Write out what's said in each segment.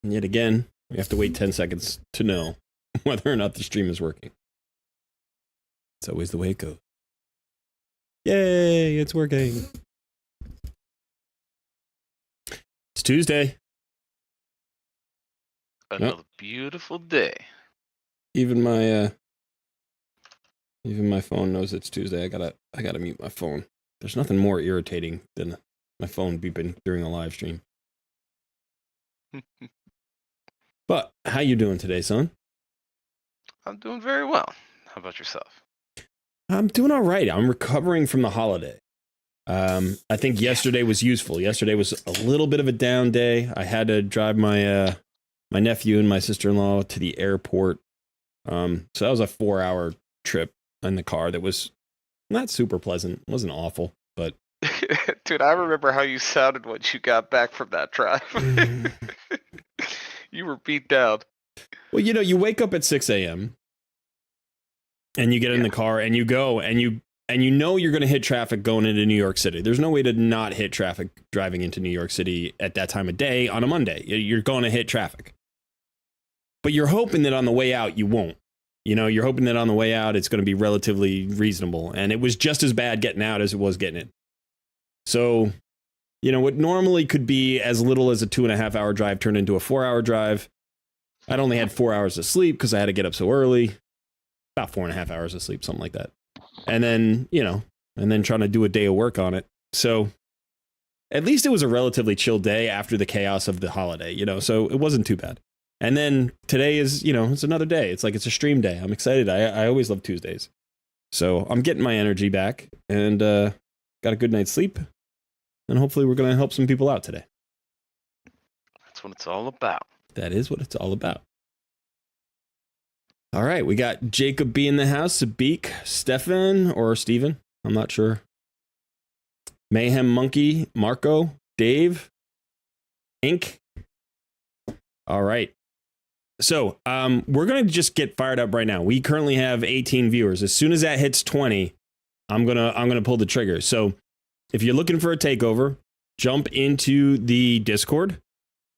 And yet again, we have to wait 10 seconds to know whether or not the stream is working. It's always the way it goes. Yay, it's working. It's Tuesday. Another beautiful day. Even my phone knows it's Tuesday. I gotta mute my phone. There's nothing more irritating than my phone beeping during a live stream. But how you doing today, son? I'm doing very well. How about yourself? I'm doing all right. I'm recovering from the holiday. I think yesterday was useful. Yesterday was a little bit of a down day. I had to drive my my nephew and my sister-in-law to the airport. So that was a 4-hour trip in the car that was not super pleasant. It wasn't awful, but Dude, I remember how you sounded once you got back from that drive. You were beat down. well, you wake up at 6 a.m. and you get in the car and you go and you know you're going to hit traffic going into New York City. There's no way to not hit traffic driving into New York City at that time of day on a Monday. You're going to hit traffic. But you're hoping that on the way out, you won't. You're hoping that on the way out, it's going to be relatively reasonable. And it was just as bad getting out as it was getting in. So, what normally could be as little as a 2.5-hour drive turned into a 4-hour drive. I'd only had 4 hours of sleep because I had to get up so early. About 4.5 hours of sleep, something like that. And then, and then trying to do a day of work on it. So at least it was a relatively chill day after the chaos of the holiday, so it wasn't too bad. And then today is, it's another day. It's like it's a stream day. I'm excited. I always love Tuesdays. So I'm getting my energy back and got a good night's sleep. And hopefully we're going to help some people out today. That's what it's all about. That is what it's all about. All right, we got Jacob B in the house, Sabik, Stefan, or Steven, I'm not sure. Mayhem Monkey, Marco, Dave, Inc. All right. So we're going to just get fired up right now. We currently have 18 viewers. As soon as that hits 20, I'm gonna pull the trigger. So if you're looking for a takeover, jump into the Discord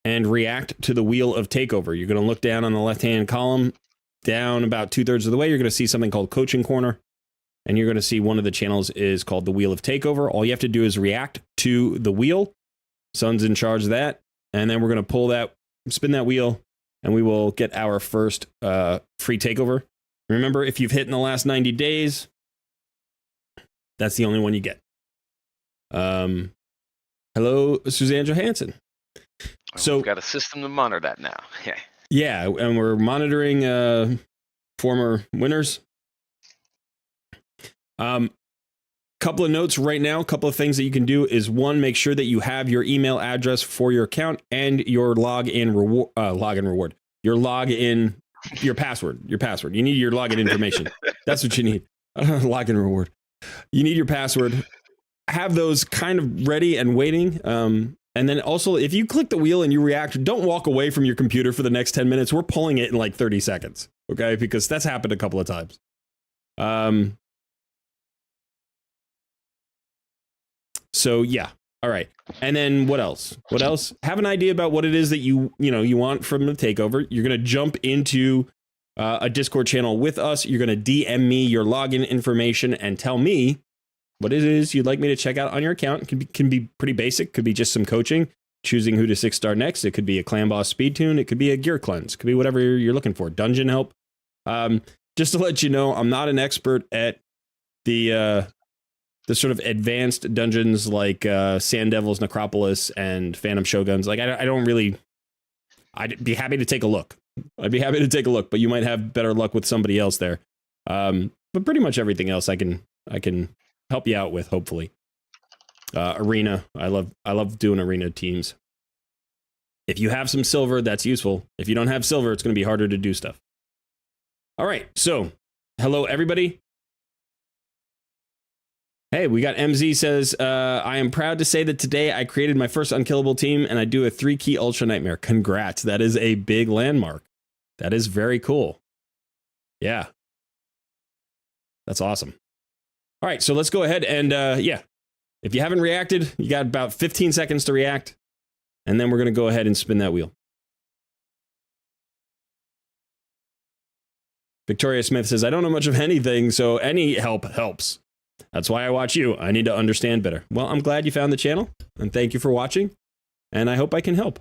and react to the wheel of takeover. You're going to look down on the left-hand column. Down about 2/3 of the way, you're going to see something called Coaching Corner. And you're going to see one of the channels is called the Wheel of Takeover. All you have to do is react to the wheel. Son's in charge of that. And then we're going to spin that wheel, and we will get our first free takeover. Remember, if you've hit in the last 90 days, that's the only one you get. Hello, Suzanne Johansson. So we've got a system to monitor that now. Yeah. Yeah, and we're monitoring former winners. Couple of notes right now. A couple of things that you can do is, one, make sure that you have your email address for your account and your login reward. Your password. You need your login information. That's what you need. Login reward. You need your password. Have those kind of ready and waiting. And then also, if you click the wheel and you react, don't walk away from your computer for the next 10 minutes. We're pulling it in like 30 seconds. Okay, because that's happened a couple of times. So yeah. All right. And then what else? Have an idea about what it is that you want from the takeover. You're going to jump into a Discord channel with us. You're going to DM me your login information and tell me what it is you'd like me to check out on your account. It can be pretty basic. Could be just some coaching, choosing who to 6-star next. It could be a Clan Boss speed tune. It could be a gear cleanse. It could be whatever you're looking for. Dungeon help. Just to let you know, I'm not an expert at the sort of advanced dungeons like Sand Devil's Necropolis and Phantom Shoguns. Like I don't really. I'd be happy to take a look. But you might have better luck with somebody else there. But pretty much everything else I can help you out with, hopefully. Arena. I love doing arena teams. If you have some silver, that's useful. If you don't have silver, it's going to be harder to do stuff. All right. So, hello, everybody. Hey, we got MZ says, I am proud to say that today I created my first unkillable team and I do a 3-key Ultra Nightmare. Congrats. That is a big landmark. That is very cool. Yeah. That's awesome. All right, so let's go ahead and, if you haven't reacted, you got about 15 seconds to react, and then we're going to go ahead and spin that wheel. Victoria Smith says, I don't know much of anything, so any help helps. That's why I watch you. I need to understand better. Well, I'm glad you found the channel, and thank you for watching, and I hope I can help.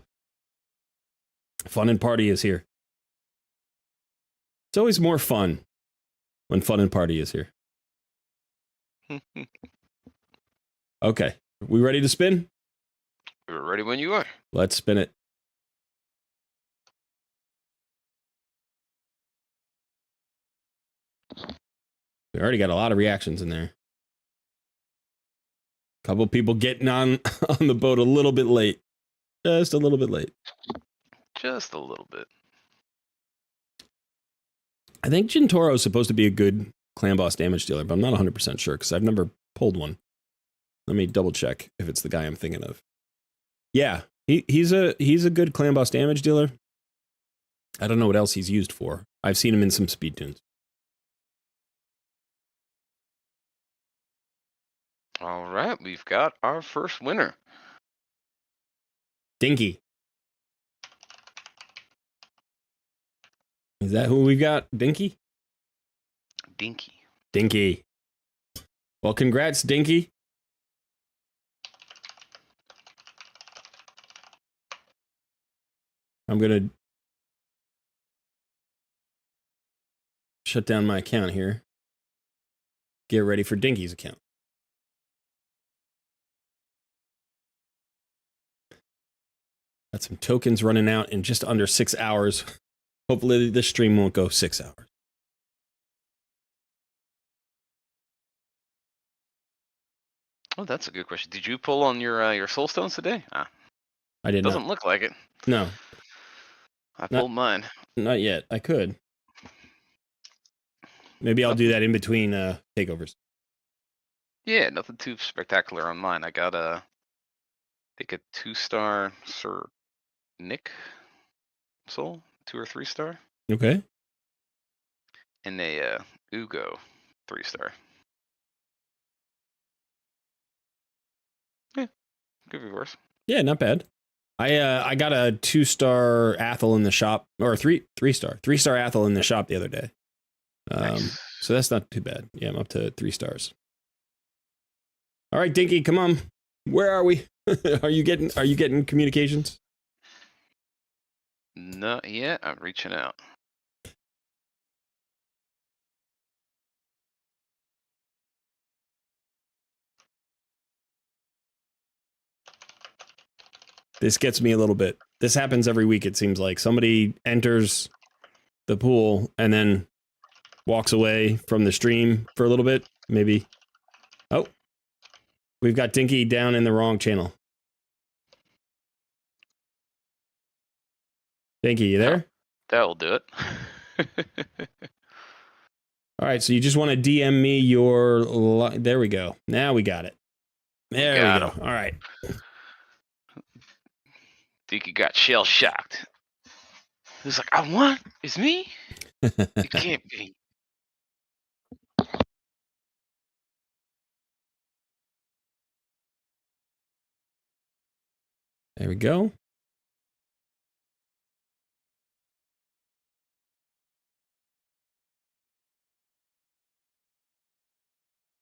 Fun and Party is here. It's always more fun when Fun and Party is here. Okay, we ready to spin? We're ready when you are. Let's spin it. We already got a lot of reactions in there. A couple people getting on the boat a little bit late. Just a little bit late. Just a little bit. I think Gintoro is supposed to be a good clan boss damage dealer, but I'm not 100% sure because I've never pulled one. Let me double check if it's the guy I'm thinking of. Yeah, he's a good clan boss damage dealer. I don't know what else he's used for. I've seen him in some speed tunes. All right, we've got our first winner. Dinky. Is that who we've got? Dinky? Dinky. Dinky. Well, congrats, Dinky. I'm going to shut down my account here. Get ready for Dinky's account. Got some tokens running out in just under 6 hours. Hopefully this stream won't go 6 hours. Oh, that's a good question. Did you pull on your soul stones today? I did Doesn't not. look like it. No. I pulled mine. Not yet. I could. Maybe I'll do that in between takeovers. Yeah, nothing too spectacular on mine. I got I think a 2-star Sir Nick soul, 2 or 3-star, Okay. and a Ugo 3-star. Yeah, could be worse. Yeah, not bad. I got a 2-star Athel in the shop, or 3-star Athel in the shop the other day. Nice. So that's not too bad. Yeah, I'm up to 3 stars. All right, Dinky, come on. Where are we? Are you getting communications? Not yet. I'm reaching out. This gets me a little bit. This happens every week, it seems like. Somebody enters the pool and then walks away from the stream for a little bit, maybe. Oh, we've got Dinky down in the wrong channel. Dinky, you there? That'll do it. All right, so you just want to DM me your... There we go. Now we got it. There we go. All right. Think you got shell shocked. He was like, I won? It's me? It can't be. There we go.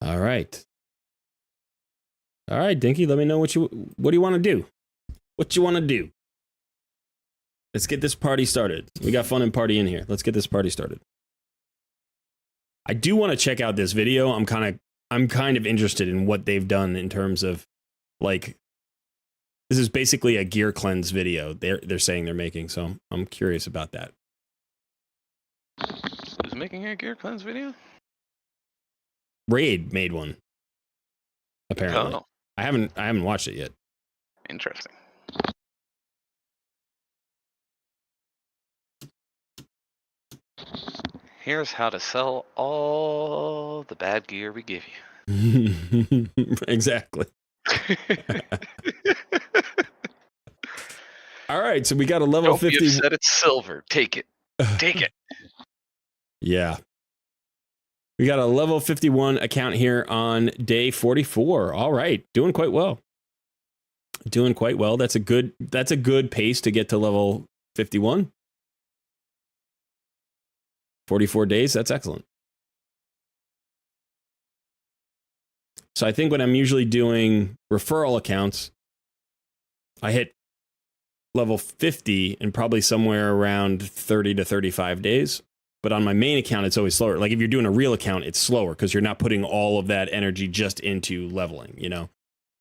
All right. All right, Dinky, let me know what do you want to do? What you want to do? Let's get this party started. We got Fun and Party in here. Let's get this party started. I do want to check out this video. I'm kind of interested in what they've done in terms of, like, this is basically a gear cleanse video. They're saying they're making, so I'm curious about that. Who's making a gear cleanse video? Raid made one. Apparently. Oh. I haven't watched it yet. Interesting. Here's how to sell all the bad gear we give you. Exactly. All right, so we got a level 50. You said it's silver. Take it. Take it. Yeah. We got a level 51 account here on day 44. All right, doing quite well. Doing quite well. That's a good pace to get to level 51. 44 days, that's excellent. So I think when I'm usually doing referral accounts, I hit level 50 in probably somewhere around 30 to 35 days. But on my main account, it's always slower. Like if you're doing a real account, it's slower because you're not putting all of that energy just into leveling, you know?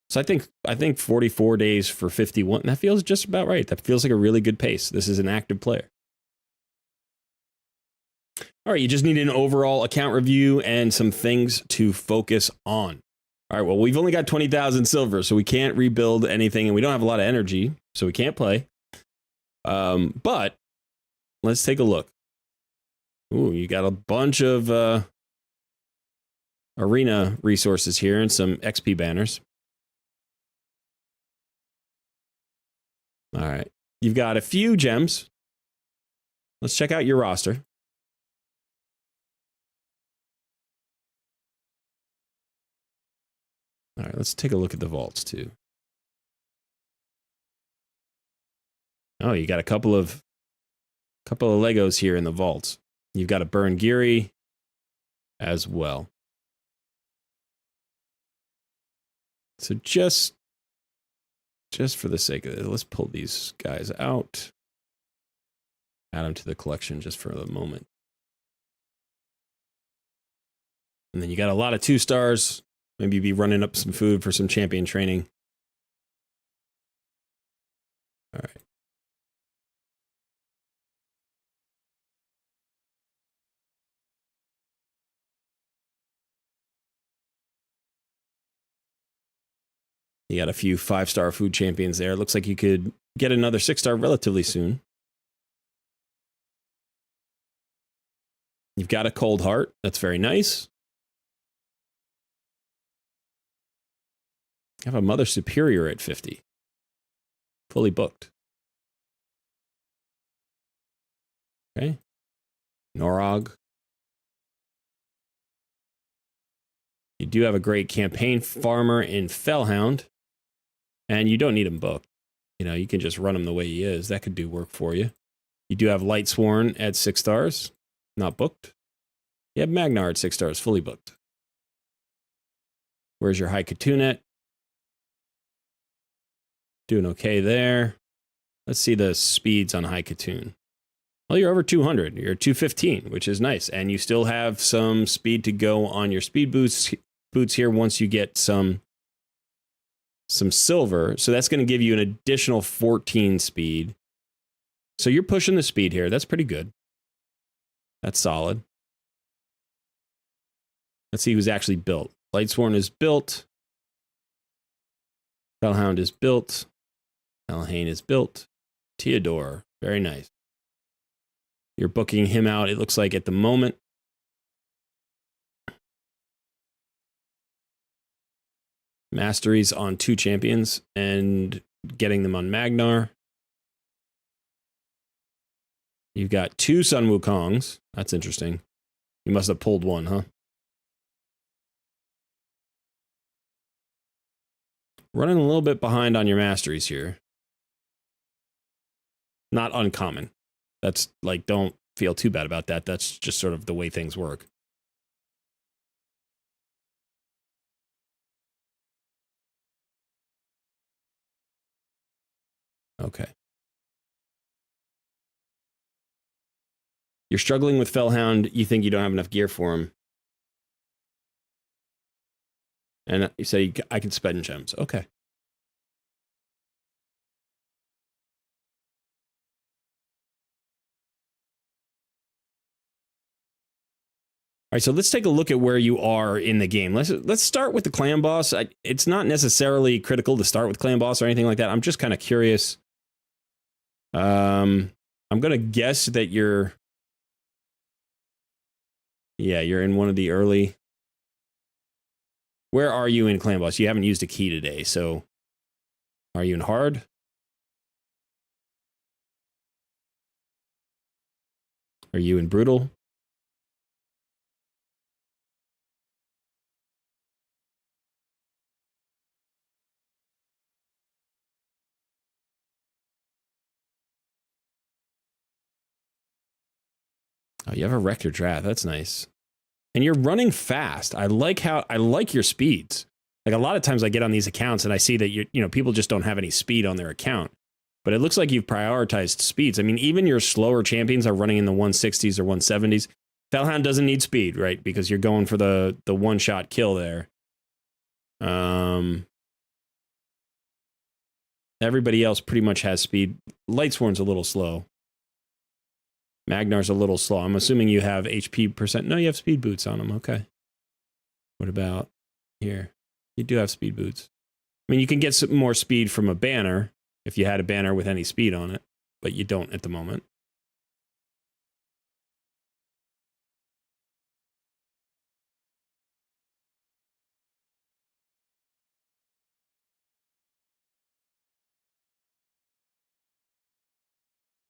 So I think 44 days for 51, that feels just about right. That feels like a really good pace. This is an active player. All right, you just need an overall account review and some things to focus on. All right, well, we've only got 20,000 silver, so we can't rebuild anything, and we don't have a lot of energy, so we can't play. But let's take a look. Ooh, you got a bunch of arena resources here and some XP banners. All right, you've got a few gems. Let's check out your roster. All right, let's take a look at the vaults too. Oh, you got a couple of Legos here in the vaults. You've got a Burn Geary as well. So just for the sake of it, let's pull these guys out. Add them to the collection just for the moment. And then you got a lot of 2-stars. Maybe be running up some food for some champion training. All right. You got a few 5-star food champions there. It looks like you could get another 6-star relatively soon. You've got a cold heart. That's very nice. I have a Mother Superior at 50. Fully booked. Okay. Norog. You do have a great campaign farmer in Fellhound. And you don't need him booked. You know, you can just run him the way he is. That could do work for you. You do have Lightsworn at 6 stars. Not booked. You have Magnar at 6 stars. Fully booked. Where's your High Katunet? Doing okay there. Let's see the speeds on High Katoon. Well, you're over 200. You're 215, which is nice. And you still have some speed to go on your speed boots here once you get some silver. So that's going to give you an additional 14 speed. So you're pushing the speed here. That's pretty good. That's solid. Let's see who's actually built. Lightsworn is built. Fellhound is built. Elhain is built. Theodore, very nice. You're booking him out, it looks like, at the moment. Masteries on 2 champions and getting them on Magnar. You've got 2 Sun Wukongs. That's interesting. You must have pulled one, huh? Running a little bit behind on your masteries here. Not uncommon. That's like, don't feel too bad about that. That's just sort of the way things work. Okay. You're struggling with Fellhound. You think you don't have enough gear for him. And you say, I can spend gems. Okay. All right, so let's take a look at where you are in the game. Let's start with the clan boss. It's not necessarily critical to start with clan boss or anything like that. I'm just kind of curious. I'm going to guess that you're in one of the early. Where are you in clan boss? You haven't used a key today, so are you in hard? Are you in brutal? Oh, you have a wreck your draft. That's nice. And you're running fast. I like your speeds. Like a lot of times I get on these accounts and I see that people just don't have any speed on their account. But it looks like you've prioritized speeds. I mean, even your slower champions are running in the 160s or 170s. Felhound doesn't need speed, right? Because you're going for the one-shot kill there. Everybody else pretty much has speed. Lightsworn's a little slow. Magnar's a little slow. I'm assuming you have HP percent. No, you have speed boots on them. Okay. What about here? You do have speed boots. I mean, you can get some more speed from a banner if you had a banner with any speed on it, but you don't at the moment.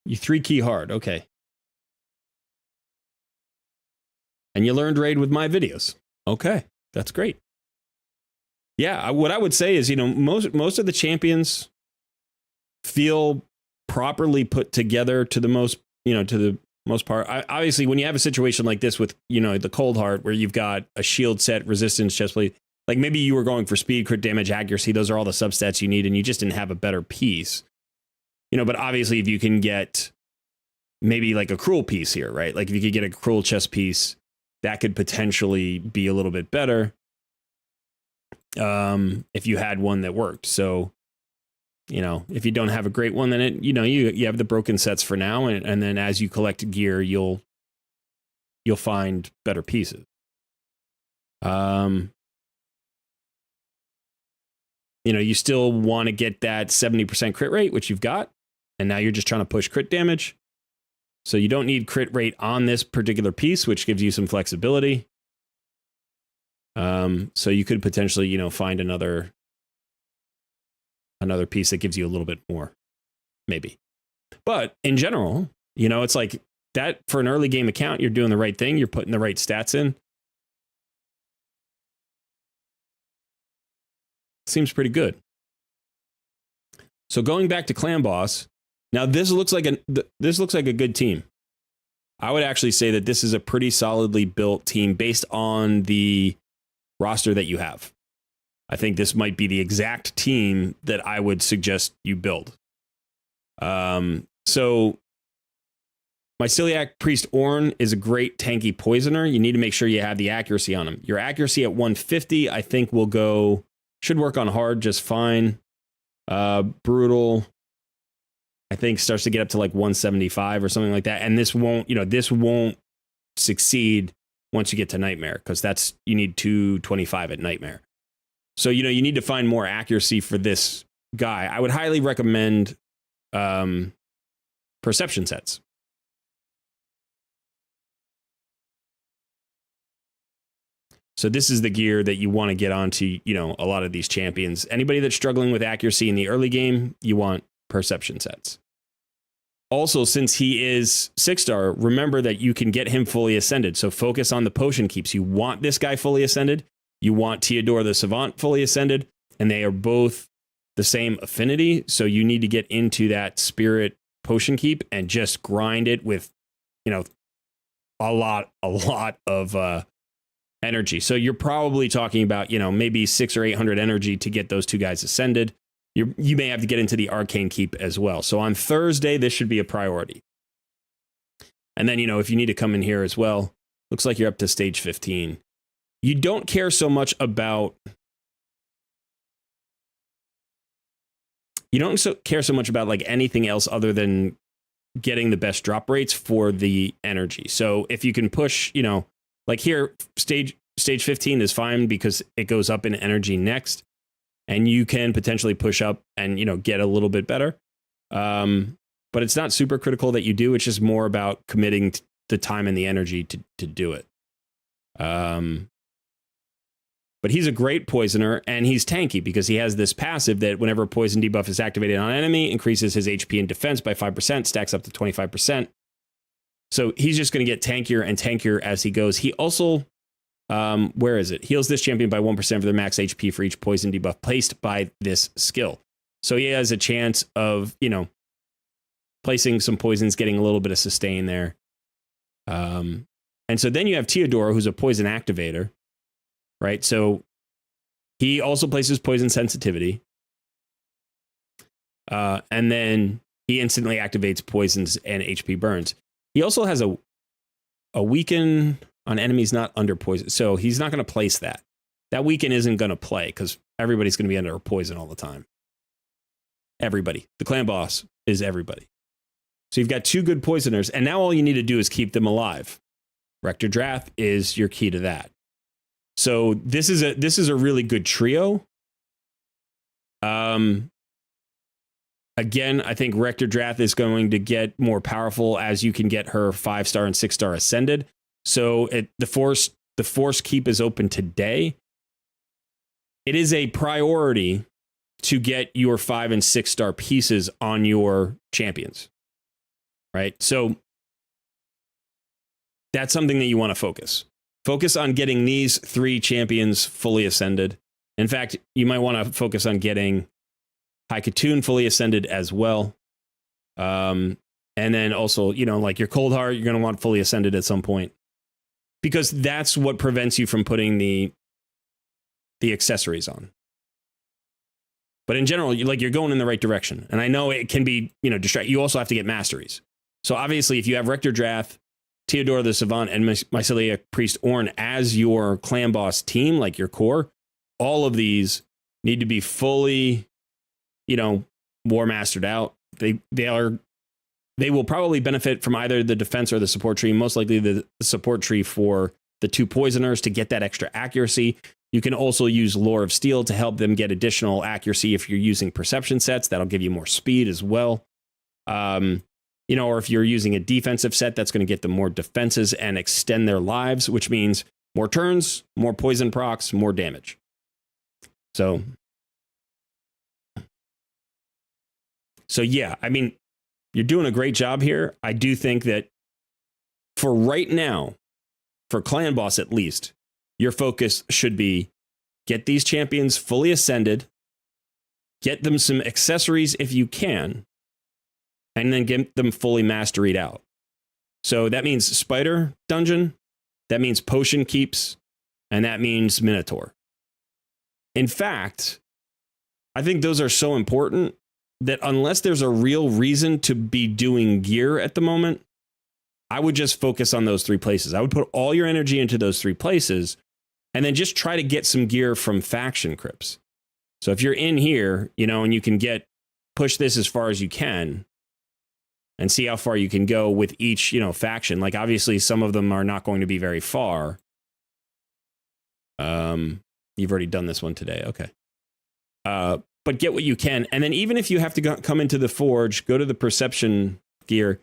You 3-key hard. Okay. And you learned raid with my videos. Okay. That's great. Yeah, what I would say is, most of the champions feel properly put together to the most part. Obviously, when you have a situation like this with, the cold heart where you've got a shield set, resistance, chestplate, like maybe you were going for speed, crit damage, accuracy, those are all the substats you need, and you just didn't have a better piece. But obviously if you can get maybe like a cruel piece here, right? Like if you could get a cruel chest piece, that could potentially be a little bit better. If you had one that worked. So, if you don't have a great one, then you have the broken sets for now. And then as you collect gear, you'll find better pieces. You still want to get that 70% crit rate, which you've got. And now you're just trying to push crit damage. So you don't need crit rate on this particular piece, which gives you some flexibility. So you could potentially, find another piece that gives you a little bit more, maybe. But in general, it's like that for an early game account, you're doing the right thing. You're putting the right stats in. Seems pretty good. So going back to Clan Boss, now this looks like a good team. I would actually say that this is a pretty solidly built team based on the roster that you have. I think this might be the exact team that I would suggest you build. So Myceliac Priest Ornn is a great tanky poisoner. You need to make sure you have the accuracy on him. Your accuracy at 150, I think should work on hard just fine. Brutal, I think starts to get up to like 175 or something like that. And this won't succeed once you get to Nightmare, because you need 225 at Nightmare. So, you need to find more accuracy for this guy. I would highly recommend perception sets. So this is the gear that you want to get onto, a lot of these champions. Anybody that's struggling with accuracy in the early game, you want perception sets. Also, since he is 6-star, remember that you can get him fully ascended. So focus on the potion keeps. You want this guy fully ascended. You want Teodor the Savant fully ascended. And they are both the same affinity. So you need to get into that spirit potion keep and just grind it with, a lot of energy. So you're probably talking about, maybe 600 or 800 energy to get those two guys ascended. You may have to get into the arcane keep as well. So on Thursday, this should be a priority. And then, if you need to come in here as well, looks like you're up to stage 15. You don't care so much about like anything else other than getting the best drop rates for the energy. So if you can push, like here, stage 15 is fine because it goes up in energy next. And you can potentially push up and, get a little bit better. But it's not super critical that you do. It's just more about committing the time and the energy to do it. But he's a great poisoner, and he's tanky because he has this passive that whenever a poison debuff is activated on an enemy, increases his HP and defense by 5%, stacks up to 25%. So he's just going to get tankier and tankier as he goes. He also... where is it? Heals this champion by 1% of their max HP for each poison debuff placed by this skill. So he has a chance of, placing some poisons, getting a little bit of sustain there. And so then you have Teodoro, who's a poison activator, right? So he also places poison sensitivity. And then he instantly activates poisons and HP burns. He also has a weaken on enemies not under poison. So he's not going to place that. That weaken isn't going to play because everybody's going to be under poison all the time. Everybody. The clan boss is everybody. So you've got 2 good poisoners, and now all you need to do is keep them alive. Rector Drath is your key to that. So this is a really good trio. Again, I think Rector Drath is going to get more powerful as you can get her 5-star and 6-star ascended. So the force keep is open today. It is a priority to get your 5 and 6-star pieces on your champions, right? So that's something that you want to focus. Focus on getting these 3 champions fully ascended. In fact, you might want to focus on getting High Katoon fully ascended as well. And then also, like your Cold Heart, you're going to want fully ascended at some point. Because that's what prevents you from putting the accessories on. But in general, you're going in the right direction. And I know it can be, distract. You also have to get masteries. So obviously, if you have Rector Drath, Teodoro the Savant, and Mycelia Priest Ornn as your clan boss team, like your core, all of these need to be fully, war mastered out. They will probably benefit from either the defense or the support tree, most likely the support tree for the 2 poisoners to get that extra accuracy. You can also use Lore of Steel to help them get additional accuracy if you're using perception sets. That'll give you more speed as well. Or if you're using a defensive set, that's going to get them more defenses and extend their lives, which means more turns, more poison procs, more damage. So yeah, I mean, you're doing a great job here. I do think that for right now, for Clan Boss at least, your focus should be get these champions fully ascended, get them some accessories if you can, and then get them fully masteried out. So that means Spider Dungeon, that means Potion Keeps, and that means Minotaur. In fact, I think those are so important that unless there's a real reason to be doing gear at the moment, I would just focus on those 3 places. I would put all your energy into those 3 places and then just try to get some gear from faction crypts. So if you're in here, and you can push this as far as you can and see how far you can go with each, faction. Like obviously some of them are not going to be very far. You've already done this one today. Okay. But get what you can. And then even if you have to come into the Forge, go to the perception gear.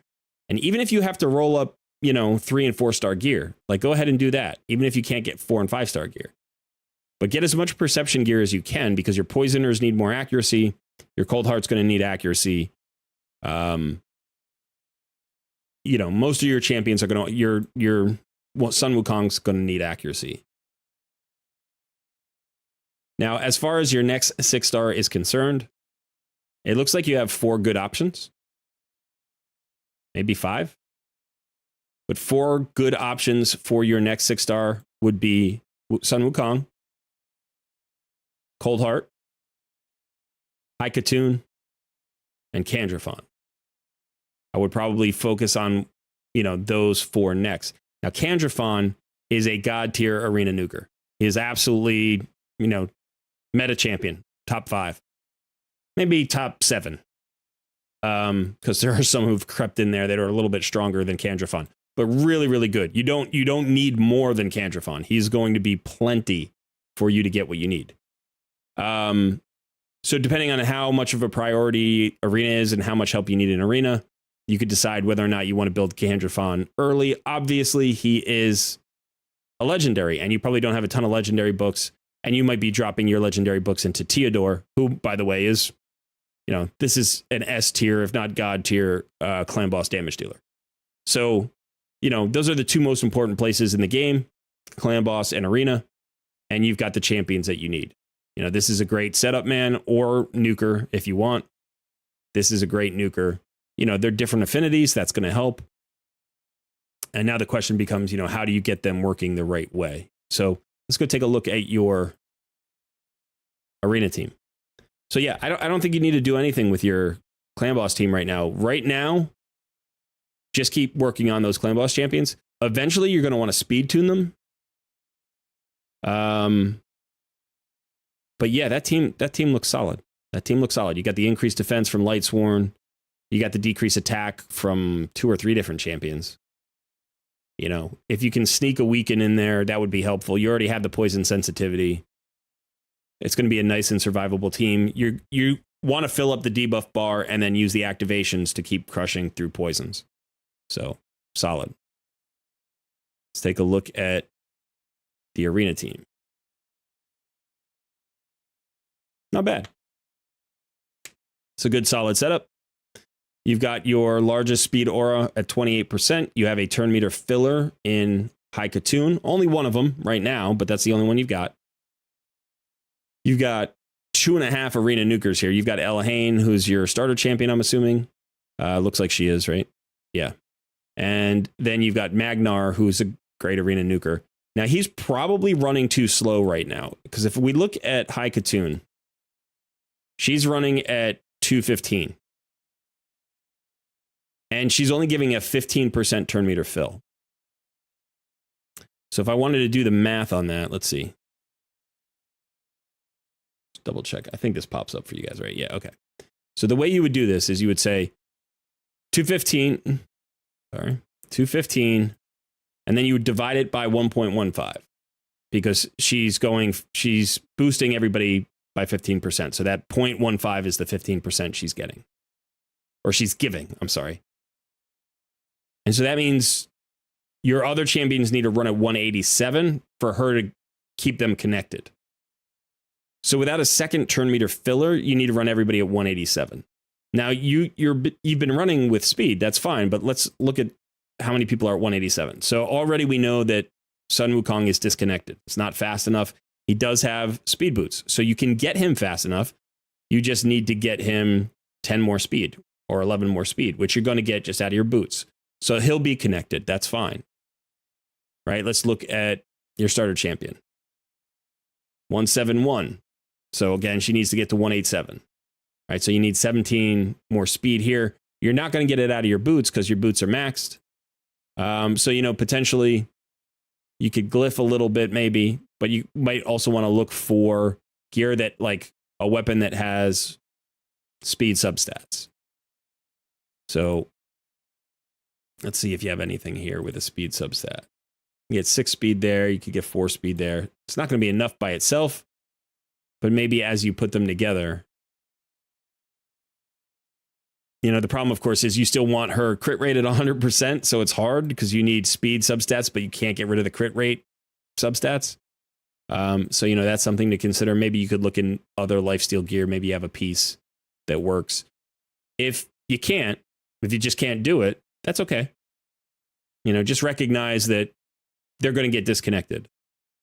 And even if you have to roll up, 3 and 4-star gear, go ahead and do that. Even if you can't get 4 and 5-star gear, but get as much perception gear as you can because your poisoners need more accuracy. Your Cold Heart's going to need accuracy. Most of your champions are going to, your Sun Wukong's going to need accuracy. Now, as far as your next 6-star is concerned, it looks like you have 4 good options. Maybe 5. But 4 good options for your next 6-star would be Sun Wukong, Cold Heart, High Katoon, and Candrafon. I would probably focus on, those 4 next. Now, Candrafon is a god tier arena nuker. He is absolutely, meta champion, top 5, maybe top 7. Because there are some who've crept in there that are a little bit stronger than Candrafon, but really, really good. You don't need more than Candrafon. He's going to be plenty for you to get what you need. So depending on how much of a priority arena is and how much help you need in arena, you could decide whether or not you want to build Candrafon early. Obviously, he is a legendary, and you probably don't have a ton of legendary books, and you might be dropping your legendary books into Teodoro, who, by the way, is, this is an S tier, if not God tier, clan boss damage dealer. So, those are the 2 most important places in the game, clan boss and arena, and you've got the champions that you need. This is a great setup man or nuker if you want. This is a great nuker. They're different affinities. That's going to help. And now the question becomes, how do you get them working the right way? So let's go take a look at your arena team. So yeah, I don't think you need to do anything with your clan boss team right now. Right now, just keep working on those clan boss champions. Eventually, you're going to want to speed tune them. But yeah, that team looks solid. That team looks solid. You got the increased defense from Lightsworn. You got the decreased attack from 2 or 3 different champions. If you can sneak a weaken in there, that would be helpful. You already have the poison sensitivity. It's going to be a nice and survivable team. You want to fill up the debuff bar and then use the activations to keep crushing through poisons. So, solid. Let's take a look at the arena team. Not bad. It's a good solid setup. You've got your largest speed aura at 28%. You have a turn meter filler in High Katoon. Only one of them right now, but that's the only one you've got. You've got 2.5 arena nukers here. You've got Elahane, who's your starter champion, I'm assuming. Looks like she is, right? Yeah. And then you've got Magnar, who's a great arena nuker. Now, he's probably running too slow right now, because if we look at High Katoon, she's running at 215. And she's only giving a 15% turn meter fill. So if I wanted to do the math on that, let's see. Double check. I think this pops up for you guys, right? Yeah, okay. So the way you would do this is you would say 215, and then you would divide it by 1.15 because she's boosting everybody by 15%. So that 0.15 is the 15% she's getting. Or she's giving, I'm sorry. And so that means your other champions need to run at 187 for her to keep them connected. So without a second turn meter filler, you need to run everybody at 187. Now, you've been running with speed, that's fine, but let's look at how many people are at 187. So already we know that Sun Wukong is disconnected. It's not fast enough. He does have speed boots, so you can get him fast enough. You just need to get him 10 more speed or 11 more speed, which you're going to get just out of your boots. So he'll be connected. That's fine. Right? Let's look at your starter champion. 171. So again, she needs to get to 187. Right? So you need 17 more speed here. You're not going to get it out of your boots because your boots are maxed. So, potentially you could glyph a little bit maybe, but you might also want to look for gear that, like a weapon that has speed substats. So let's see if you have anything here with a speed substat. You get 6 speed there. You could get 4 speed there. It's not going to be enough by itself, but maybe as you put them together. The problem, of course, is you still want her crit rate at 100%, so it's hard because you need speed substats, but you can't get rid of the crit rate substats. So, that's something to consider. Maybe you could look in other lifesteal gear. Maybe you have a piece that works. If you just can't do it, that's okay. Just recognize that they're going to get disconnected.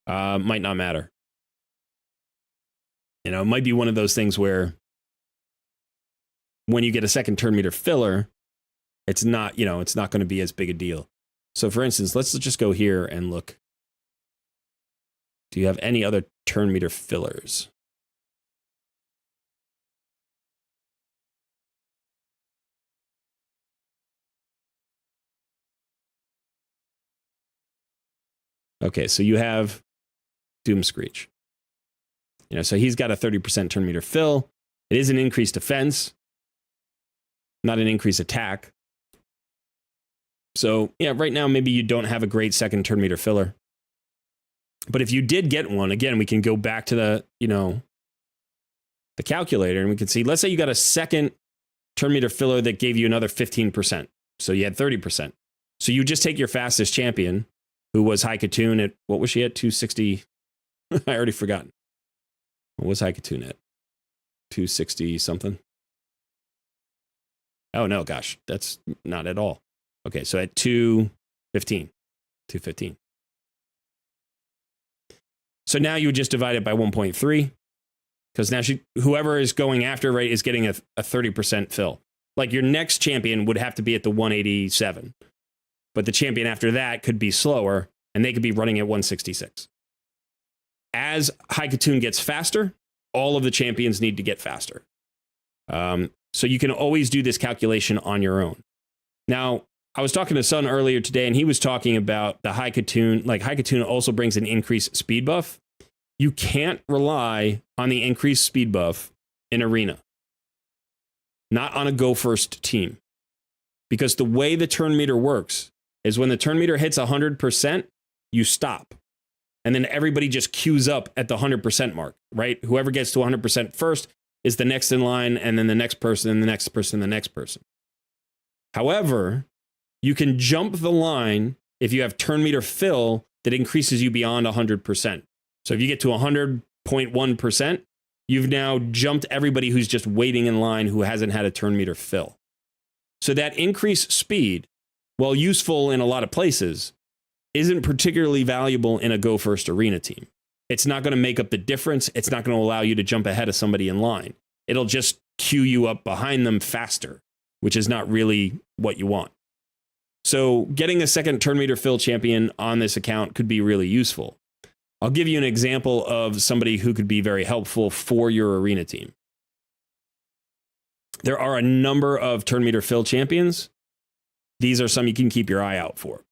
Might not matter. It might be one of those things where when you get a second turn meter filler, it's not going to be as big a deal. So for instance, let's just go here and look. Do you have any other turn meter fillers? Okay, so you have Doom Screech. So he's got a 30% turn meter fill. It is an increased defense, not an increased attack. So yeah, right now maybe you don't have a great second turn meter filler. But if you did get one, again, we can go back to the calculator and we can see, let's say you got a second turn meter filler that gave you another 15%. So you had 30%. So you just take your fastest champion, who was High Katoon at, what was she at? 260. I already forgotten. What was High Katoon at? 260 something? Oh, no, gosh, that's not at all. Okay, so at 215. 215. So now you would just divide it by 1.3, because now whoever is going after, right, is getting a 30% fill. Like your next champion would have to be at the 187. but the champion after that could be slower, and they could be running at 166. As High Katoon gets faster, all of the champions need to get faster. So you can always do this calculation on your own. Now, I was talking to Sun earlier today, and he was talking about the High Katoon. Like, High Katoon also brings an increased speed buff. You can't rely on the increased speed buff in Arena. Not on a Go First team. Because the way the turn meter works is when the turn meter hits 100%, you stop. And then everybody just queues up at the 100% mark, right? Whoever gets to 100% first is the next in line, and then the next person, and the next person, and the next person. However, you can jump the line if you have turn meter fill that increases you beyond 100%. So if you get to 100.1%, you've now jumped everybody who's just waiting in line who hasn't had a turn meter fill. So that increased speed, while useful in a lot of places, isn't particularly valuable in a Go First Arena team. It's not going to make up the difference. It's not going to allow you to jump ahead of somebody in line. It'll just queue you up behind them faster, which is not really what you want. So getting a second turn meter fill champion on this account could be really useful. I'll give you an example of somebody who could be very helpful for your Arena team. There are a number of turn meter fill champions. These are some you can keep your eye out for.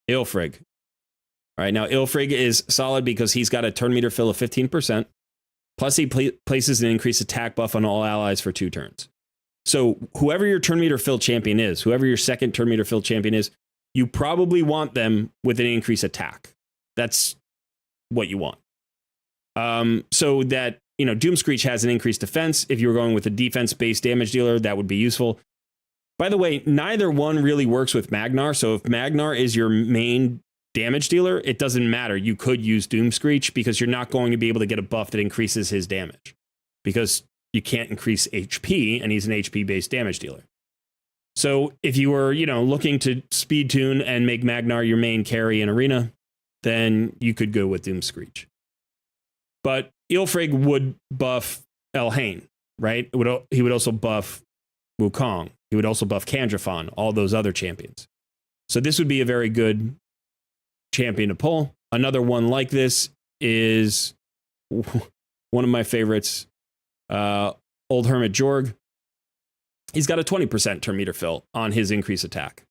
Ilfrig. All right, now Ilfrig is solid because he's got a turn meter fill of 15%. Plus he places an increased attack buff on all allies for 2 turns. So whoever your turn meter fill champion is, whoever your second turn meter fill champion is, you probably want them with an increased attack. That's what you want. So that, Doomscreech has an increased defense. If you were going with a defense-based damage dealer, that would be useful. By the way, neither one really works with Magnar. So if Magnar is your main damage dealer, it doesn't matter. You could use Doomscreech because you're not going to be able to get a buff that increases his damage because you can't increase HP, and he's an HP-based damage dealer. So if you were, looking to speed tune and make Magnar your main carry in Arena, then you could go with Doomscreech. But Ilfrig would buff Elhain, right? He would also buff Wukong. He would also buff Kandrafan, all those other champions. So this would be a very good champion to pull. Another one like this is one of my favorites, Old Hermit Jorg. He's got a 20% turn meter fill on his increased attack.